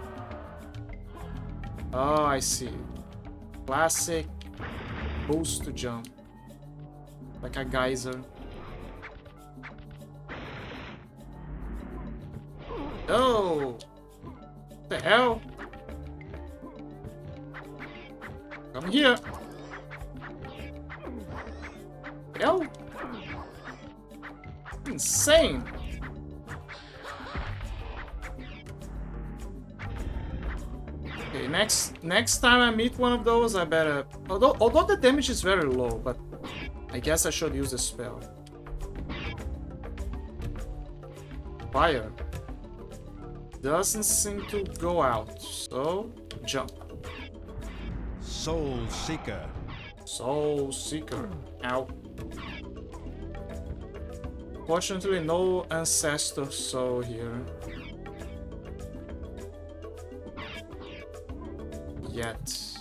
Oh, I see. Classic boost to jump. Like a geyser. Oh! What the hell? Come here! Hell? Insane! Okay, next time I meet one of those, I better... Although the damage is very low, but I guess I should use the spell. Fire. Doesn't seem to go out, so jump. Soul Seeker. Soul Seeker. Ow. Fortunately, no ancestor soul here. Yet.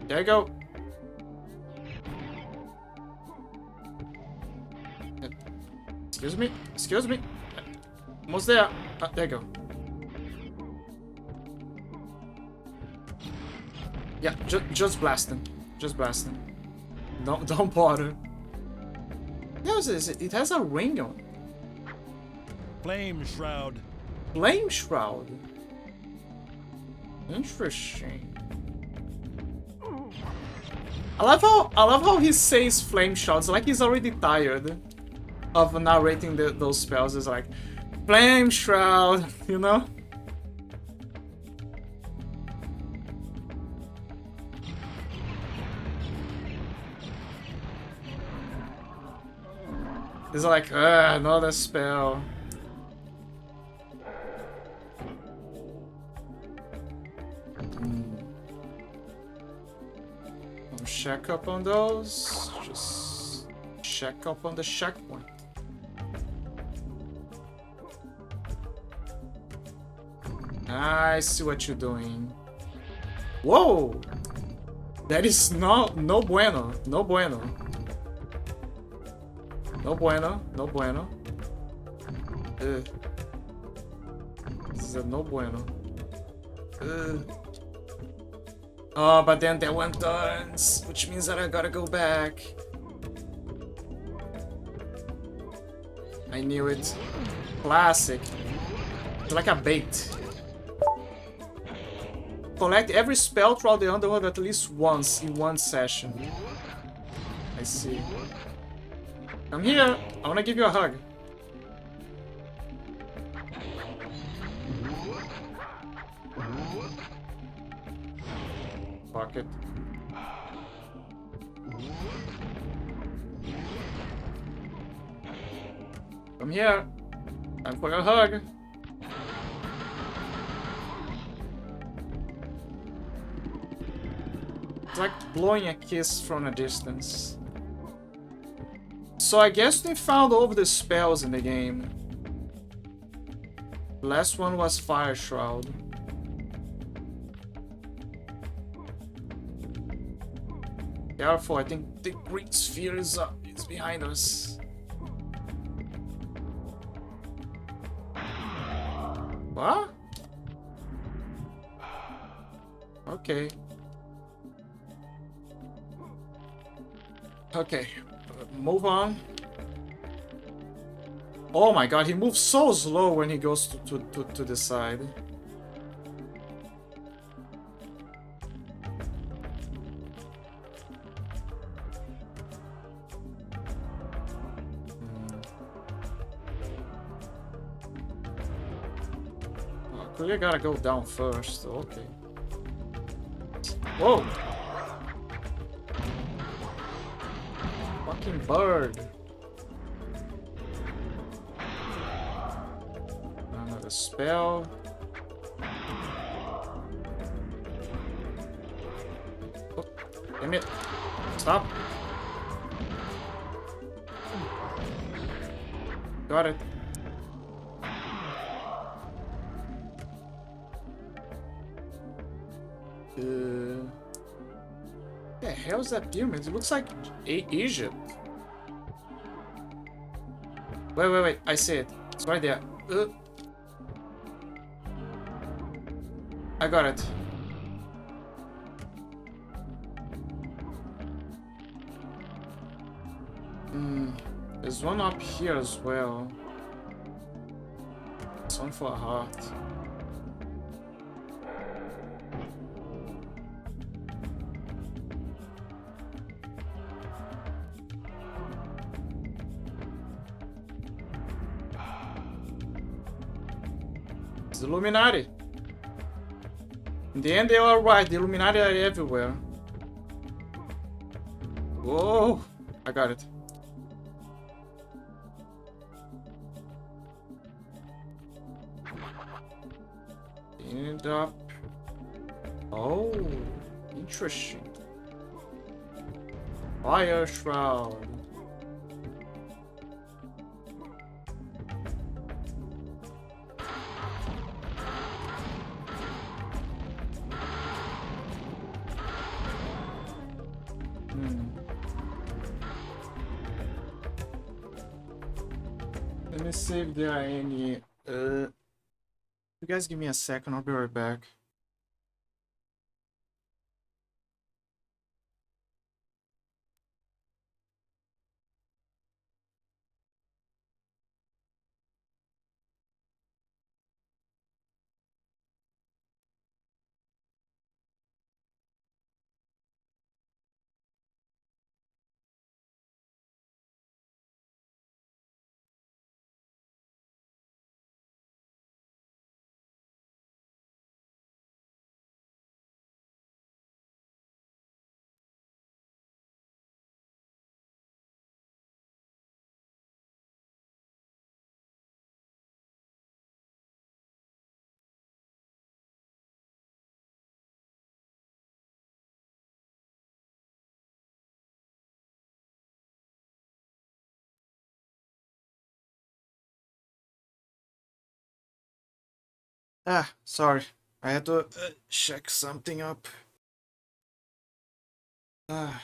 There you go. Excuse me. Almost there. There you go. Yeah, just blasting. Just blasting. Don't bother. What is it? It has a ring on. Flame Shroud. Flame Shroud. Interesting. I love how he says Flame Shroud. It's like he's already tired of narrating those spells. It's like Flame Shroud, you know? It's like, another spell. Don't check up on those. Just check up on the checkpoint. I see what you're doing. Whoa! That is no bueno. No bueno. No bueno. No bueno. This is a no bueno. Oh, but then that one turns, which means that I gotta go back. I knew it. Classic. It's like a bait. Collect every spell throughout the Underworld at least once in one session. I see. Come here. I wanna give you a hug. Fuck it. Come here. Time for a hug. It's like blowing a kiss from a distance. So I guess we found all of the spells in the game. Last one was Fire Shroud. Careful, I think the Great Sphere is behind us. What? Okay. Okay, move on. Oh my god, he moves so slow when he goes to the side. You gotta go down first. Okay. Whoa! Fucking bird. Another spell. Oh, damn it. Stop. Got it. The hell's that pyramid? It looks like Egypt. Wait. I see it. It's right there. I got it. There's one up here as well. It's one for a heart. The Illuminati. In the end, they are right. The Illuminati are everywhere. Whoa! I got it. End up. Oh, interesting. Fire Shroud. Let me see if there are any. You guys give me a second, I'll be right back. Ah, sorry. I had to check something up. Ah.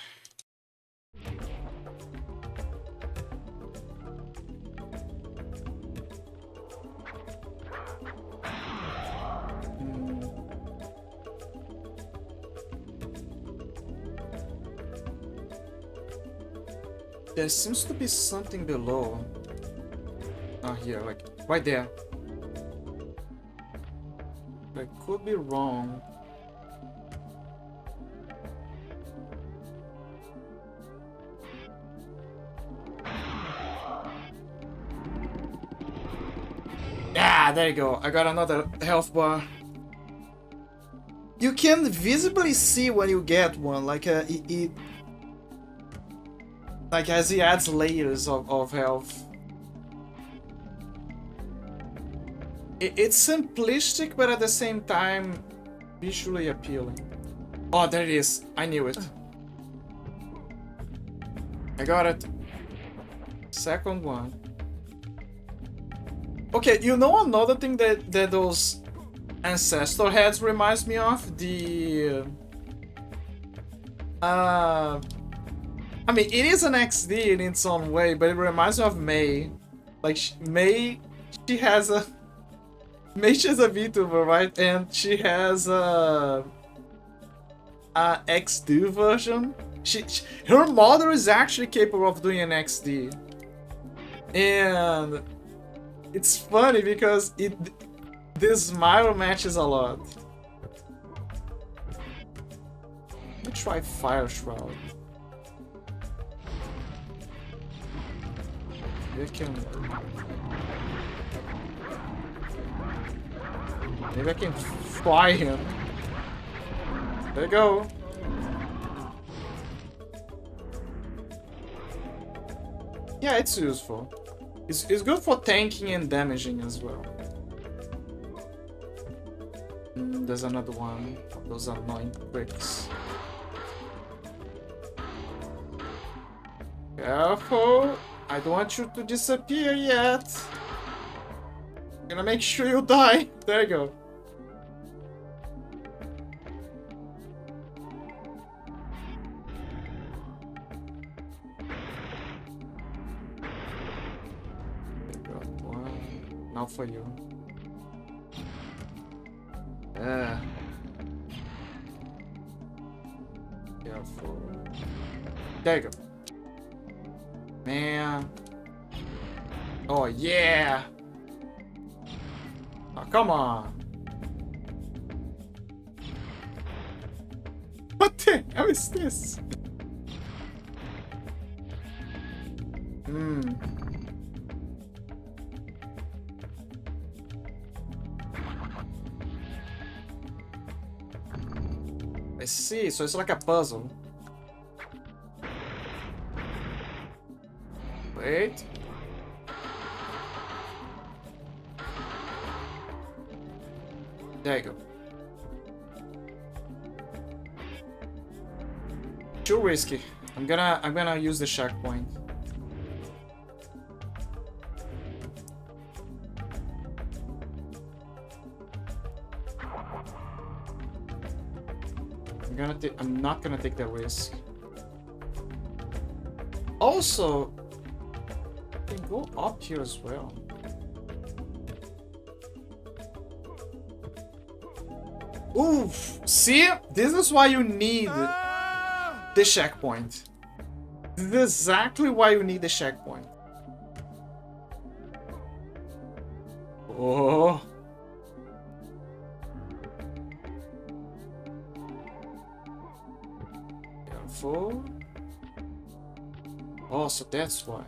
There seems to be something below. Ah, here, like right there. I could be wrong. Ah, there you go. I got another health bar. You can visibly see when you get one, like like as he adds layers of health. It's simplistic, but at the same time, visually appealing. Oh, there it is. I knew it. I got it. Second one. Okay, you know another thing that those ancestor heads reminds me of? The I mean, it is an XD in its own way, but it reminds me of May. Like, May, she has a... May, she's a VTuber, right? And she has a XD version. Her mother is actually capable of doing an XD. And it's funny because this smile matches a lot. Let me try Fire Shroud. Maybe I can fry him. There you go. Yeah, it's useful. It's good for tanking and damaging as well. There's another one of those annoying pricks. Careful! I don't want you to disappear yet. I'm gonna make sure you die. There you go. Now for you. Yeah. Careful. There you go. Man. Oh, yeah. Oh, come on. What the hell is this? I see, so it's like a puzzle. Wait. There you go. Too risky. I'm gonna use the checkpoint. I'm not gonna take that risk. Also, I can go up here as well. Oof! See? This is why you need the checkpoint. This is exactly why you need the checkpoint. Oh. Careful. Oh, so that's why.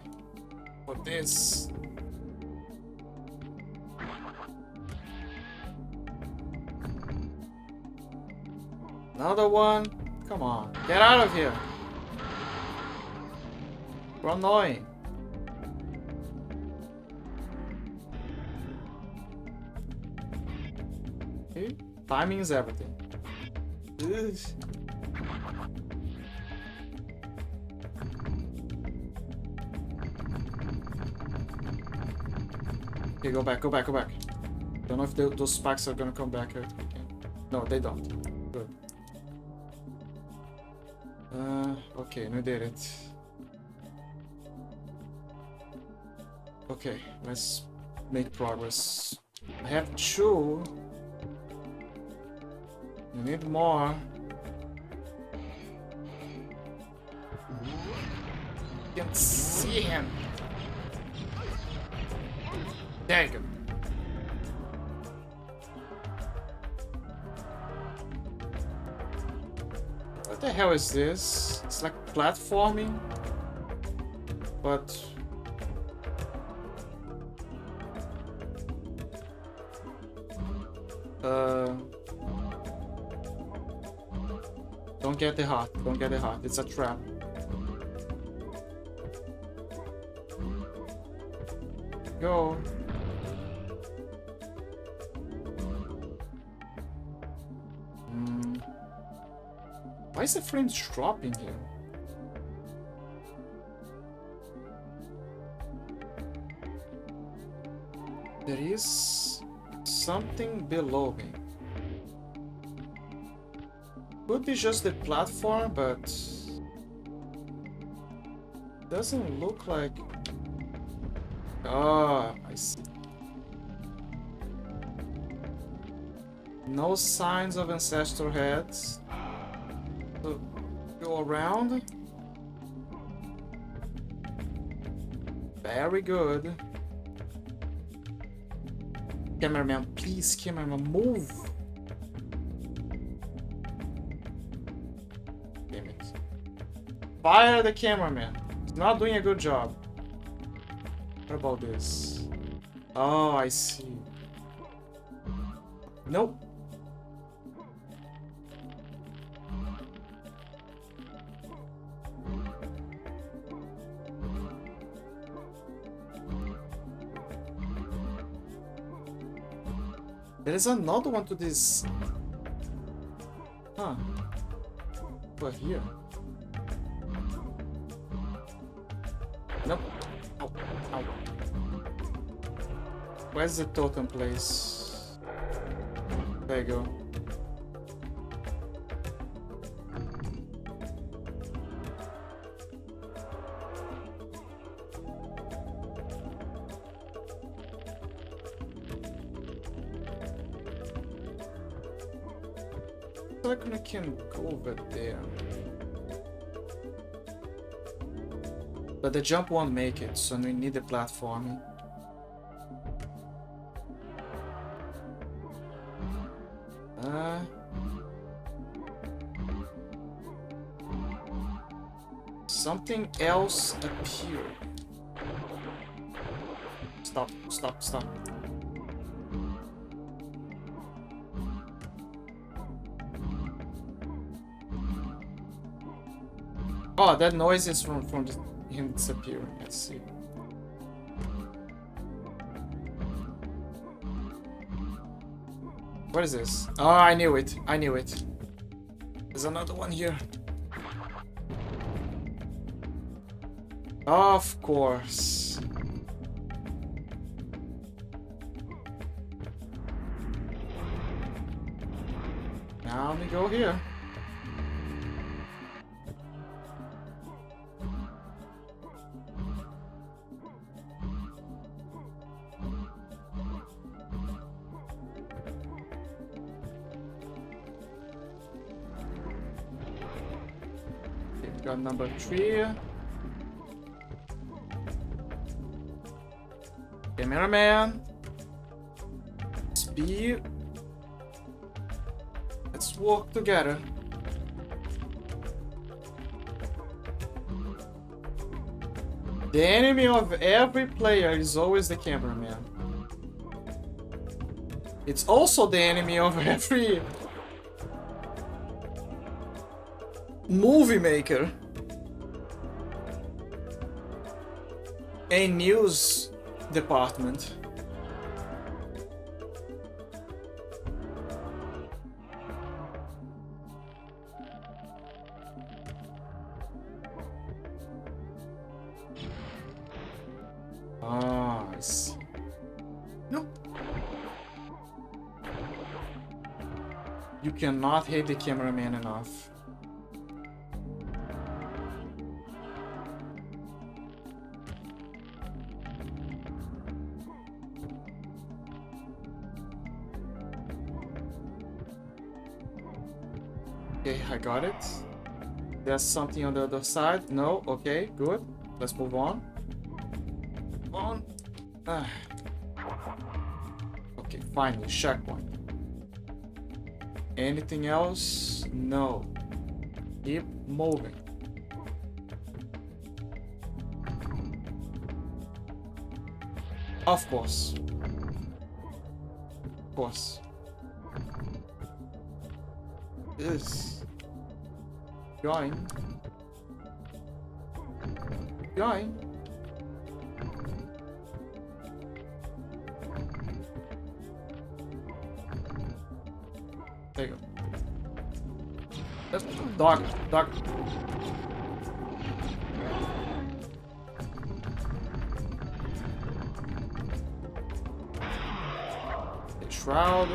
For this. Another one. Come on. Get out of here. You're annoying. Okay. Timing is everything. Ugh. Okay, go back, go back, go back. Don't know if those spikes are gonna come back here. No, they don't. Good. Okay, we did it. Okay, let's make progress. I have 2. We need more. You can see him. There you go. What the hell is this? It's like platforming, but don't get the heart. Don't get the heart. It's a trap. Go. Why is the frames dropping here? There is something below me. Could be just the platform, but doesn't look like. Ah, I see. No signs of ancestor heads. So go around. Very good. Cameraman, please, cameraman, move. Damn it. Fire the cameraman. He's not doing a good job. What about this? Oh, I see. Nope. There is another one to this. Huh. Over here. Nope. Ow. Ow. Where's the totem place? There you go. I reckon I can go over there. But the jump won't make it, so we need the platforming. Something else appeared. Stop, stop, stop. Oh, that noise is from him disappearing. I see. What is this? Oh, I knew it. I knew it. There's another one here. Of course. Now let me go here. Got number 3. Cameraman. Speed. Let's work together. The enemy of every player is always the cameraman. It's also the enemy of every movie maker and news department. Ah, I see. Nope. You cannot hate the cameraman enough. Okay, I got it. There's something on the other side. No, okay, good. Let's move on. Move on. Ah. Okay, finally, checkpoint. Anything else? No. Keep moving. Of course. Of course. This. Going. Going. There you go. Just dog. shroud.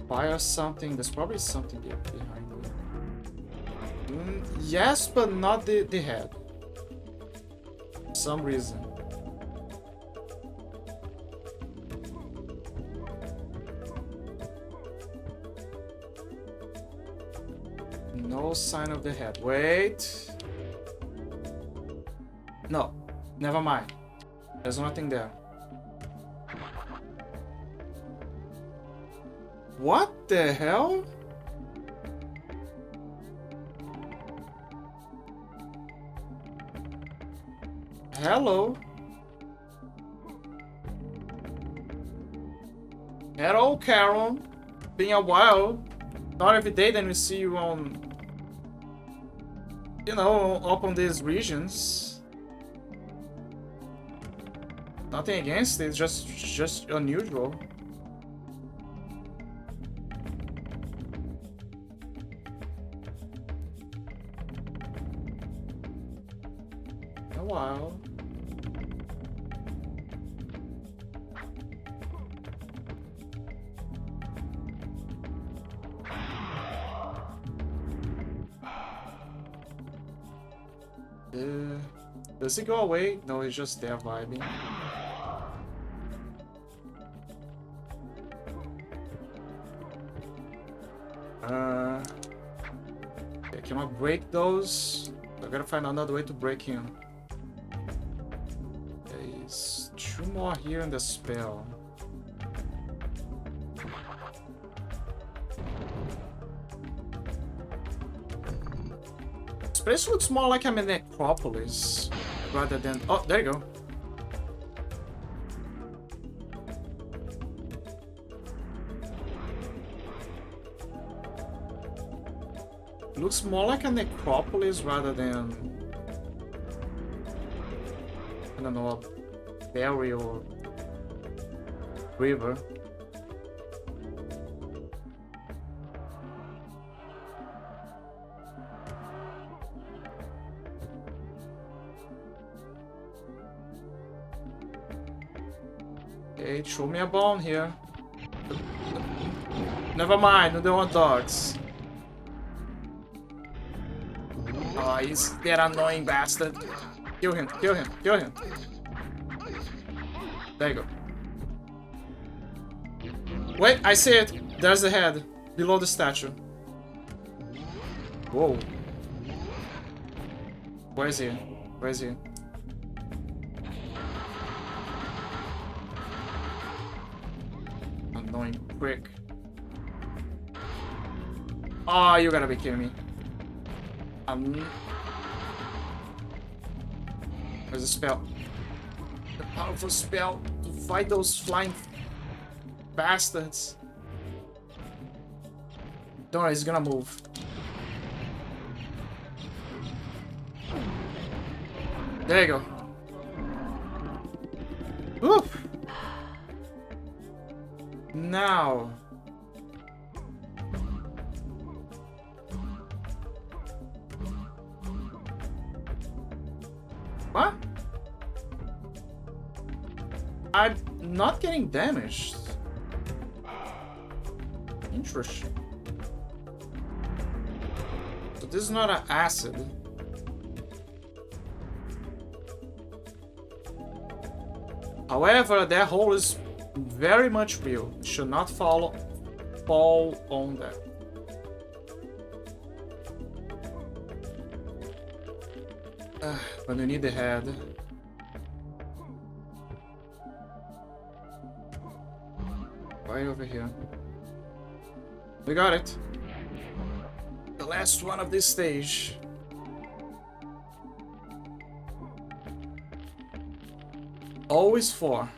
Fire something. There's probably something behind it. Yes, but not the head. For some reason. No sign of the head. Wait. No. Never mind. There's nothing there. What the hell? Hello. Hello, Carol. Been a while. Not every day then we see you on, you know, up on these regions. Nothing against it, just unusual. A while. Does he go away? No, he's just there vibing. Okay, can I break those? I gotta find another way to break him. There's 2 more here in the spell. This place looks more like I'm in necropolis rather than... Oh, there you go. Looks more like a necropolis rather than... I don't know, a burial river. Okay, show me a bone here. Never mind, I don't want dogs. Oh, he's that annoying bastard. Kill him, kill him, kill him. There you go. Wait, I see it. There's the head. Below the statue. Whoa. Where is he? Where is he? Annoying prick. Oh, you gotta be kidding me. There's a spell. The powerful spell to fight those flying bastards. Don't worry, he's gonna move. There you go. Oof. Now. What? I'm not getting damaged. Interesting. So this is not an acid. However, that hole is very much real. It should not fall on that. But we need the head. Right over here. We got it. The last one of this stage. Always 4.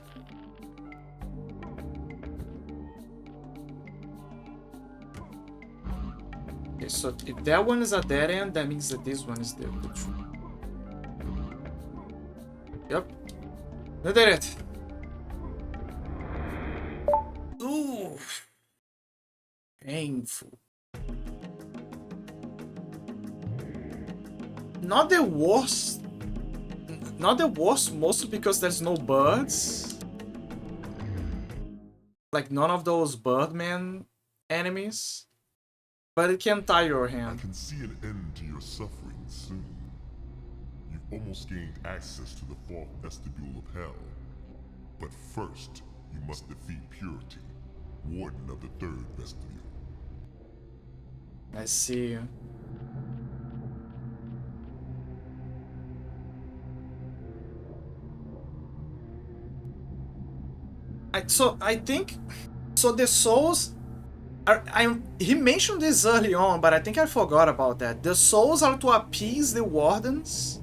Okay, so if that one is a dead end, that means that this one is the true. Yep. We did it. Ooh. Painful. Not the worst. Not the worst, mostly because there's no birds. like none of those Birdman enemies, but it can tie your I hand. can see an end to your suffering soon. You've almost gained access to the fourth vestibule of hell. But first, you must defeat Purity, warden of the third vestibule. I see. I think so. The souls are. He mentioned this early on, but I think I forgot about that. The souls are to appease the wardens,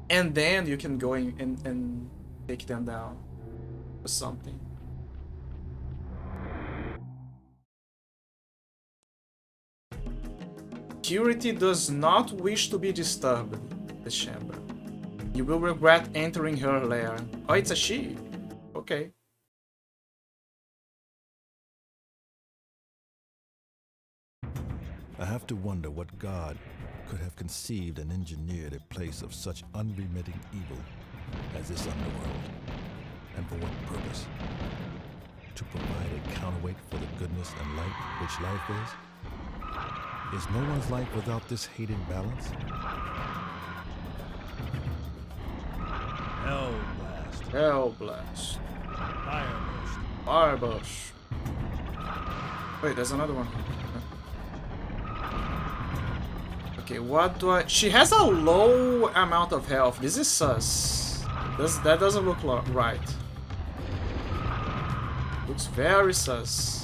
and then you can go in and take them down or something. Purity does not wish to be disturbed. The chamber. You will regret entering her lair. Oh, it's a she. Okay. I have to wonder what god could have conceived and engineered a place of such unremitting evil as this underworld. And for what purpose? To provide a counterweight for the goodness and light which life is? Is no one's life without this hated balance? Hell blast. Hellblast. Fireburst. Firebush. Wait, there's another one. Okay, what do I... She has a low amount of health. This is sus. That doesn't look right. Looks very sus.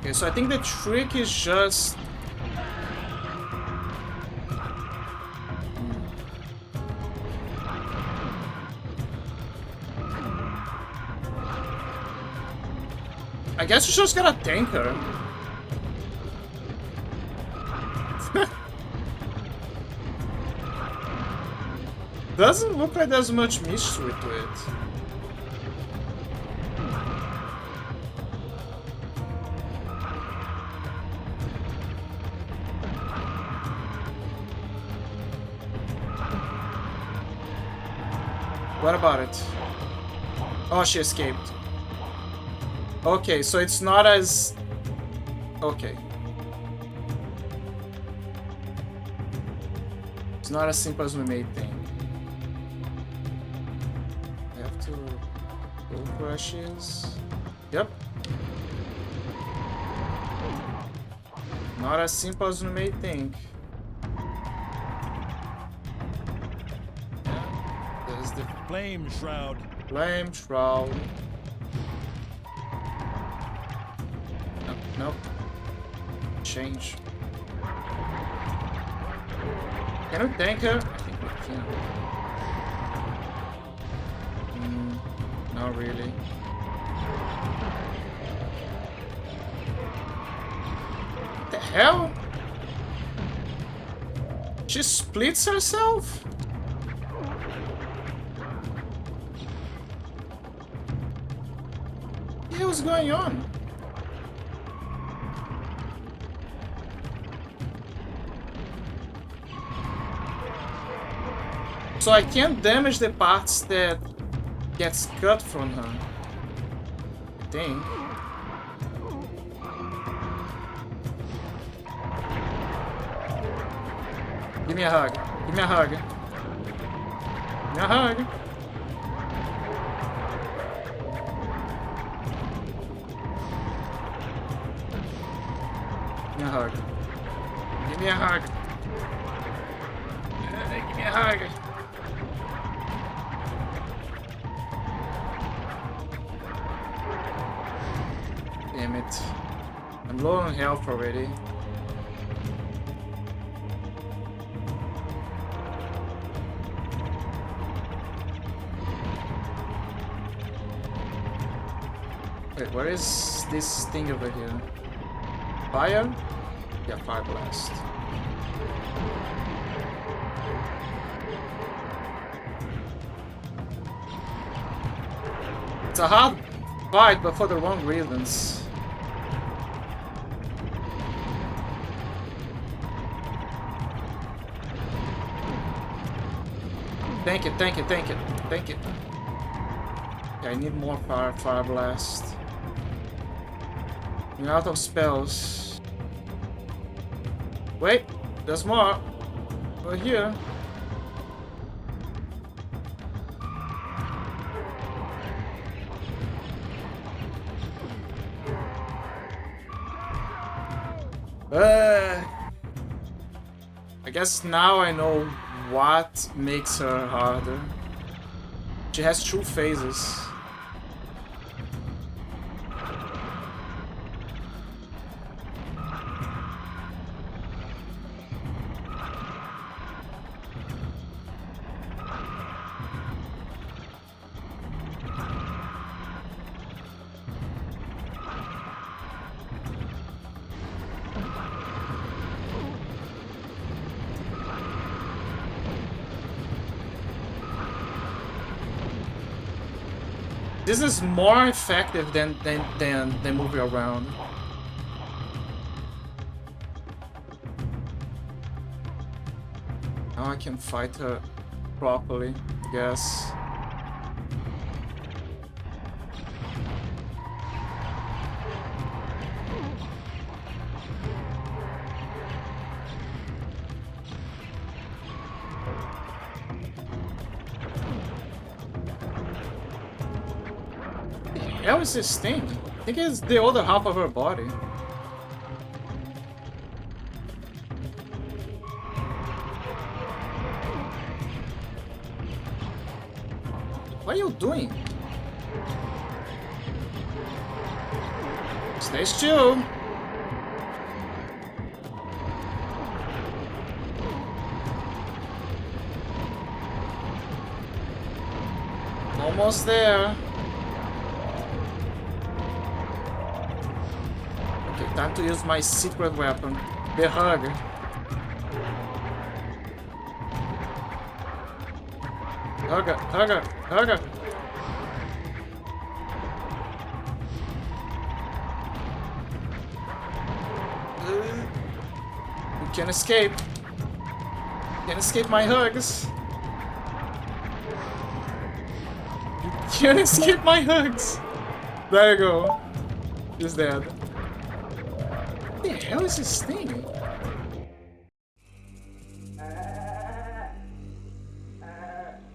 Okay, so I think the trick is just... I guess you just gotta tank her. Doesn't look like there's much mystery to it. What about it? Oh, she escaped. Okay, so it's not as... Okay. It's not as simple as we may think. I have to go where she is. Yep. Not as simple as we may think. There's the Flame shroud. flame shroud. Nope. Change. Can we tank her? I think we can. Not really. What the hell? She splits herself? What the hell's going on? So I can't damage the parts that gets cut from her. I think. Give me a hug. Give me a hug. Give me a hug. Give me a hug. Give me a hug. Give me a hug. Damn it. I'm low on health already. Wait, where is this thing over here? Fire? Yeah, fire blast. It's a hard fight, but for the wrong reasons. Thank it, thank it, thank it, thank it. Okay, I need more fire blast. I'm out of spells. Wait, there's more. Over here. I guess now I know what makes her harder. She has two phases. This is more effective than moving around. Now I can fight her properly, I guess. What is this thing? I think it's the other half of her body. What are you doing? Stay still. Almost there. Time to use my secret weapon, the hug. Hugger, hugger, hugger. You can't escape. You can't escape my hugs. You can't escape my hugs. There you go. He's dead. What the hell is this thing?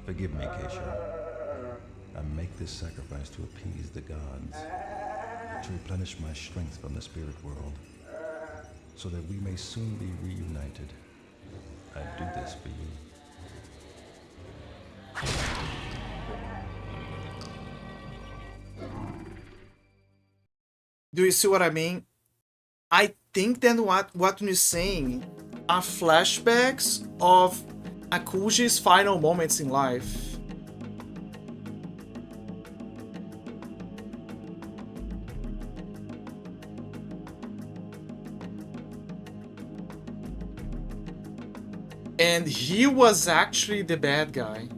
Forgive me, Keisha. I make this sacrifice to appease the gods, to replenish my strength from the spirit world, so that we may soon be reunited. I do this for you. Do you see what I mean? I think that what you're saying are flashbacks of Akuji's final moments in life. And he was actually the bad guy.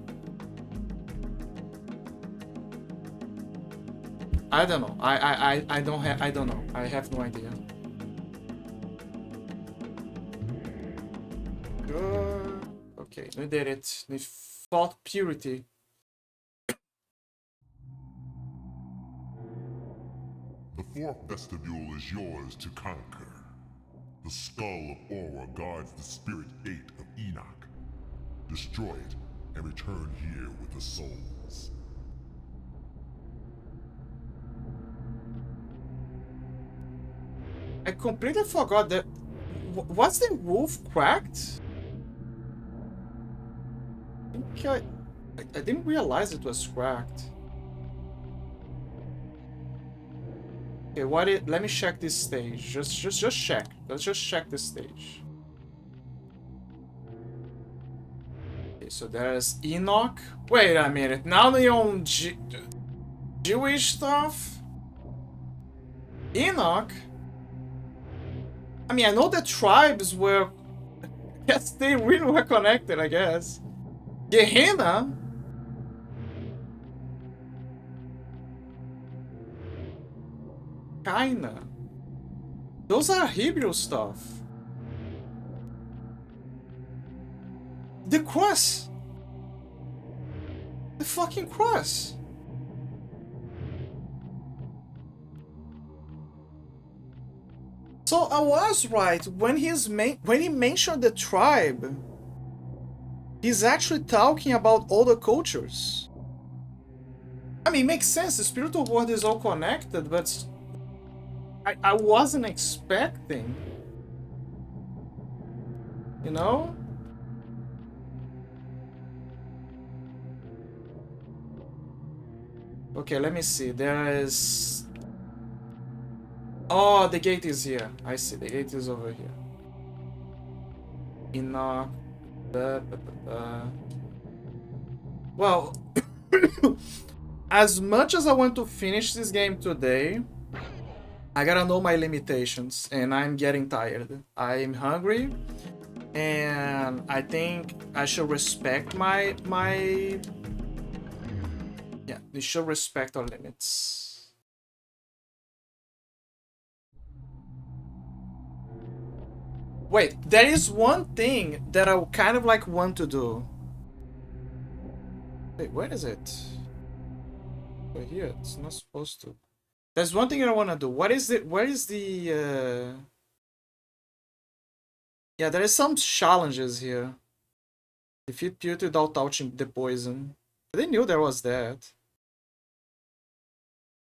I don't know. I don't know. I have no idea. Okay, we did it. We fought purity. The fourth vestibule is yours to conquer. The skull of Aura guards the spirit gate of Enoch. Destroy it and return here with the souls. I completely forgot that. Was the roof cracked? I didn't realize it was cracked. Okay, let me check this stage. Just check. Let's just check this stage. Okay, so there's Enoch. Wait a minute. Now they own Jewish stuff? Enoch? I mean, I know the tribes were... Yes, they really were connected, I guess. Gehenna? Kaina. Those are Hebrew stuff. The cross. The fucking cross. So I was right when when he mentioned the tribe. He's actually talking about other cultures. I mean, it makes sense. The spiritual world is all connected, but I wasn't expecting. You know? Okay, let me see. There is... Oh, the gate is here. I see. The gate is over here. Enoch. Well, as much as I want to finish this game today, I gotta know my limitations, and I'm getting tired. I'm hungry, and I think I should respect my... Yeah, we should respect our limits. Wait, there is one thing that I kind of like want to do. Wait, where is it? Over here, it's not supposed to. There's one thing I want to do. What is it? Where is the... Yeah, there is some challenges here. Defeat Pewter without touching the poison. I didn't knew there was that.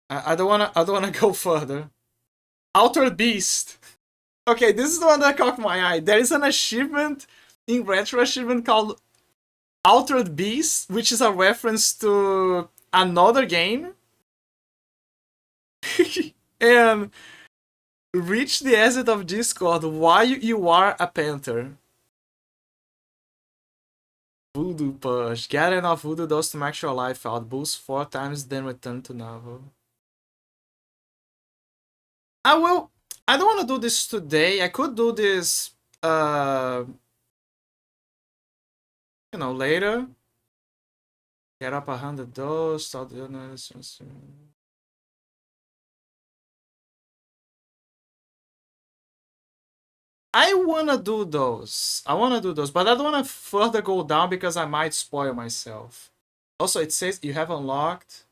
I don't wanna go further. Altered Beast. Okay, this is the one that caught my eye. There is an achievement in Retro achievement called Altered Beast, which is a reference to another game. And reach the exit of Discord while you are a panther. Voodoo push. Get enough voodoo dust to max your life out. Boost 4 times, then return to Navo. I don't want to do this today. I could do this, you know, later. Get up 100 dose. Start the... I wanna do those. But I don't wanna further go down because I might spoil myself. Also, it says you have unlocked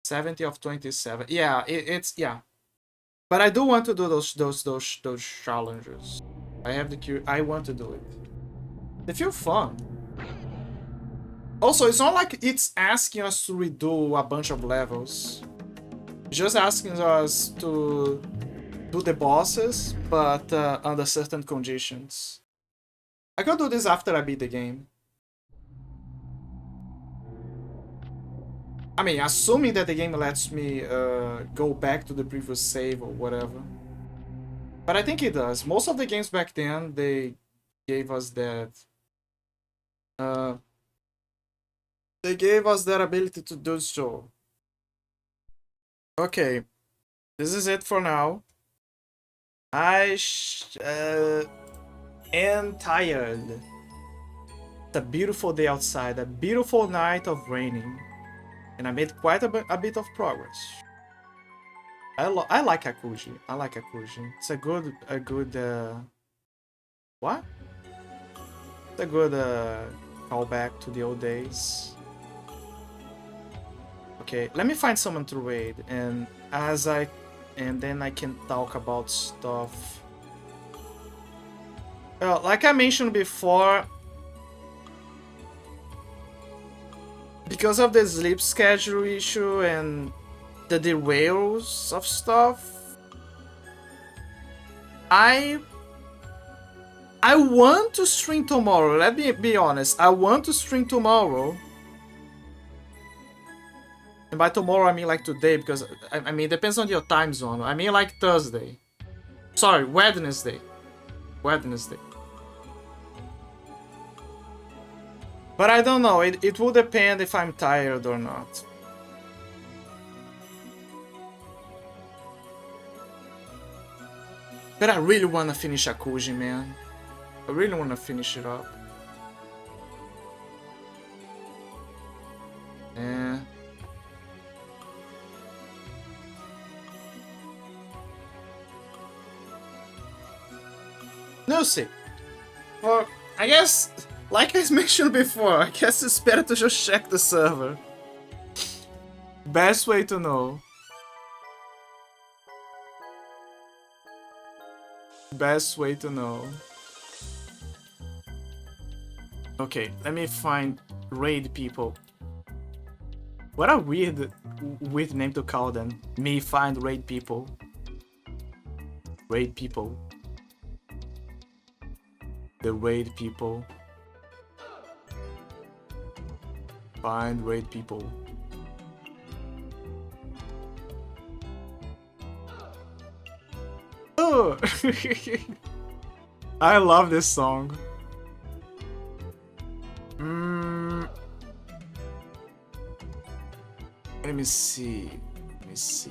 70 of 27. Yeah, it's yeah. But I do want to do those challenges. I have the cue. I want to do it. They feel fun. Also, it's not like it's asking us to redo a bunch of levels. It's just asking us to do the bosses, but under certain conditions. I could do this after I beat the game. I mean, assuming that the game lets me go back to the previous save or whatever. But I think it does. Most of the games back then, they gave us that... they gave us that ability to do so. Okay. This is it for now. I am tired. It's a beautiful day outside, a beautiful night of raining, and I made quite a bit of progress. I like Akuji. I like Akuji. It's a good what? It's a good callback to the old days. Okay, let me find someone to raid, and then I can talk about stuff. Well, like I mentioned before, because of the sleep schedule issue and the derails of stuff, I want to stream tomorrow. Let me be honest. I want to stream tomorrow. And by tomorrow, I mean like today, because I mean, it depends on your time zone. I mean like Thursday. Sorry, Wednesday. Wednesday. But I don't know. It will depend if I'm tired or not. But I really want to finish Akuji, man. I really want to finish it up. we'll see. Well, I guess, like I mentioned before, I guess it's better to just check the server. Best way to know. Best way to know. Okay, let me find raid people. What a weird name to call them. Me find raid people. Raid people. The raid people. Find raid people. Oh! I love this song. Let me see. Let me see.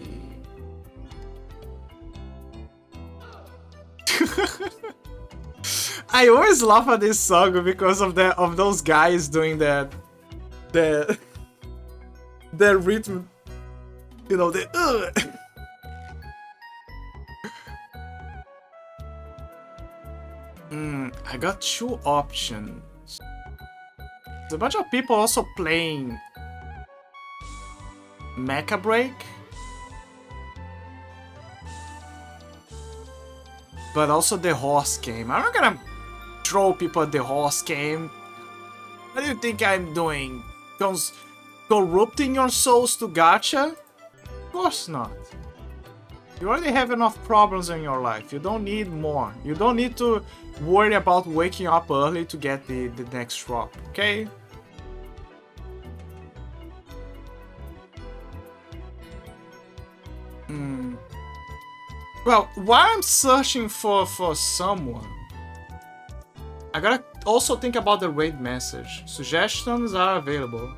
I always laugh at this song because of those guys doing that. The rhythm. You know, the I got two options. There's a bunch of people also playing Mecha Break, but also the horse game. I'm not gonna throw people at the horse game. What do you think I'm doing? Corrupting your souls to gacha? Of course not. You already have enough problems in your life. You don't need more. You don't need to worry about waking up early to get the next drop, okay? Well, while I'm searching for someone, I gotta also think about the raid message. Suggestions are available.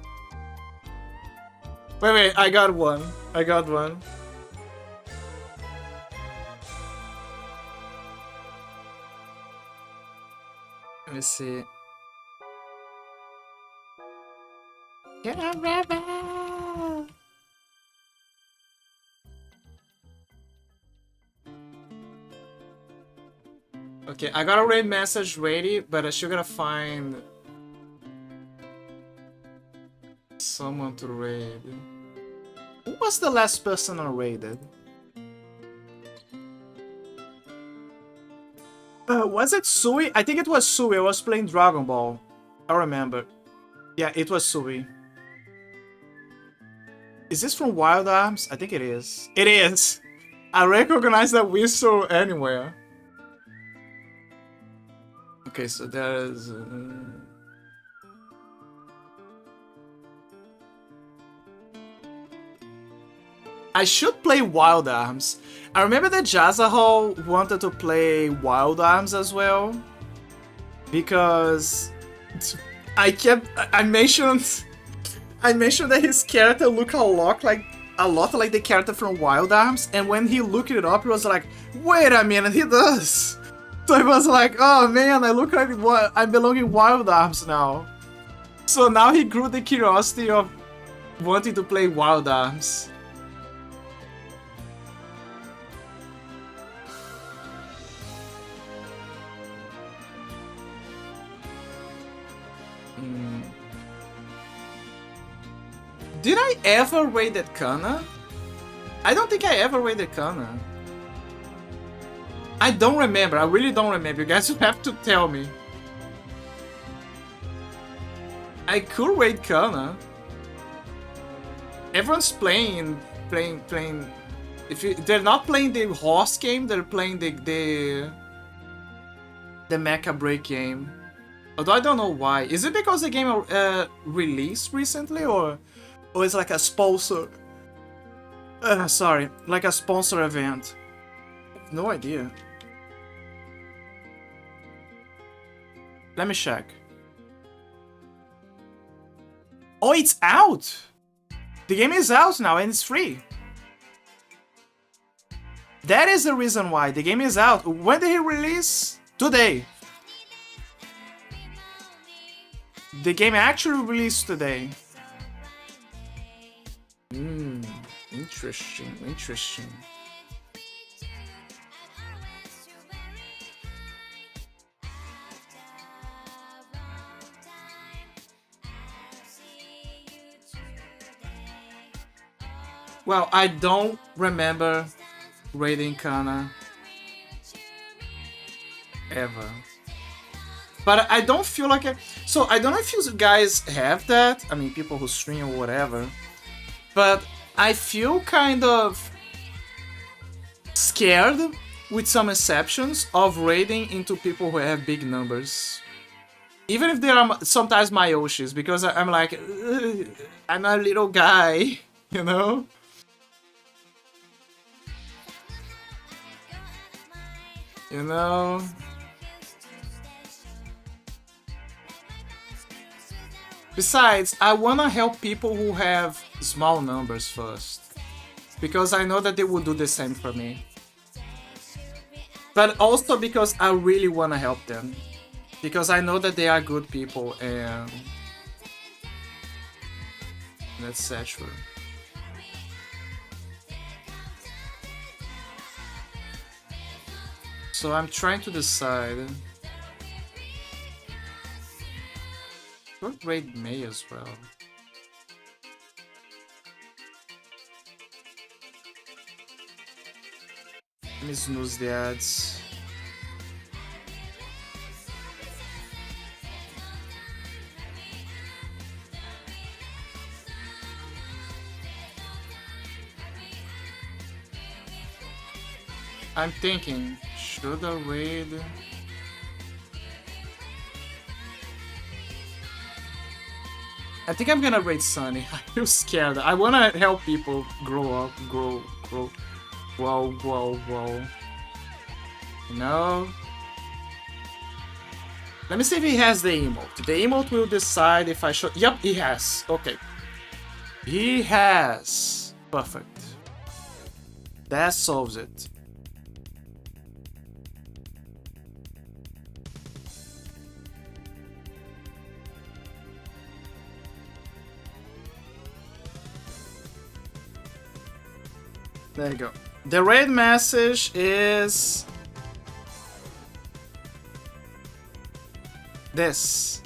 Wait, I got one. I got one. Let me see. Get a rebel! Okay, I got a raid message ready, but I still gotta find someone to raid. Who was the last person I raided? Was it Sui? I think it was Sui. I was playing Dragon Ball. I remember. Yeah, it was Sui. Is this from Wild Arms? I think it is. It is! I recognize that whistle anywhere. Okay, so there's... I should play Wild Arms. I remember that Jazahol wanted to play Wild Arms as well. Because... I mentioned that his character looked a lot like the character from Wild Arms, and when he looked it up, he was like, wait a minute, he does! So he was like, oh man, I look like I belong in Wild Arms now. So now he grew the curiosity of wanting to play Wild Arms. Did I ever raid at Kana? I don't think I ever raided Kana. I don't remember. I really don't remember. You guys will have to tell me. I could raid Kana. Everyone's playing. If they're not playing the horse game, they're playing the Mecha Break game. Although I don't know why. Is it because the game released recently, or it's like a sponsor? Sorry, like a sponsor event. No idea. Let me check. Oh, it's out! The game is out now and it's free. That is the reason why. The game is out. When did it release? Today. The game actually released today. Interesting. Well, I don't remember raiding Kana ever. But I don't feel like so I don't know if you guys have that. I mean, people who stream or whatever. But I feel kind of scared, with some exceptions, of raiding into people who have big numbers. Even if they are sometimes my Yoshis, because I'm like, I'm a little guy, you know? You know? Besides, I wanna help people who have small numbers first, because I know that they will do the same for me. But also because I really wanna help them, because I know that they are good people and etc. So I'm trying to decide. Could raid May as well. Let me snooze the ads. I'm thinking, should I raid? I think I'm gonna raid Sunny. I feel scared. I wanna help people grow up, grow. Whoa. You know? Let me see if he has the emote. The emote will decide if I should. Yep, he has. Okay. He has. Perfect. That solves it. There you go. The raid message is this.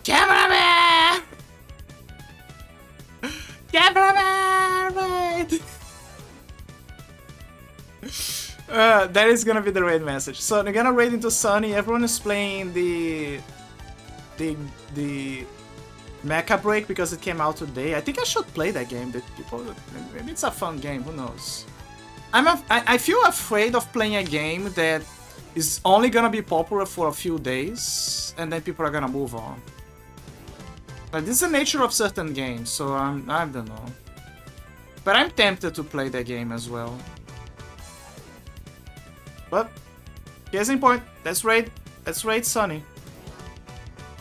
Cameraman! Cameraman! Raid! That is gonna be the raid message. So they're gonna raid into Sunny. Everyone is playing the Mecha Break because it came out today. I think I should play that game. That people, maybe it's a fun game. Who knows? I feel afraid of playing a game that is only gonna be popular for a few days and then people are gonna move on. Like, this is the nature of certain games, so I don't know. But I'm tempted to play that game as well. But case in point, let's raid Sunny.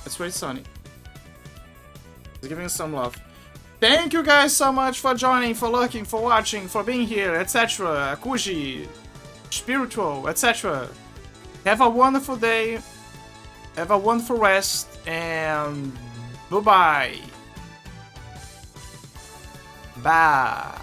Let's raid Sunny. Giving some love. Thank you guys so much for joining, for lurking, for watching, for being here, etc. Akuji, Spiritual, etc. Have a wonderful day. Have a wonderful rest, and bye-bye. Bye.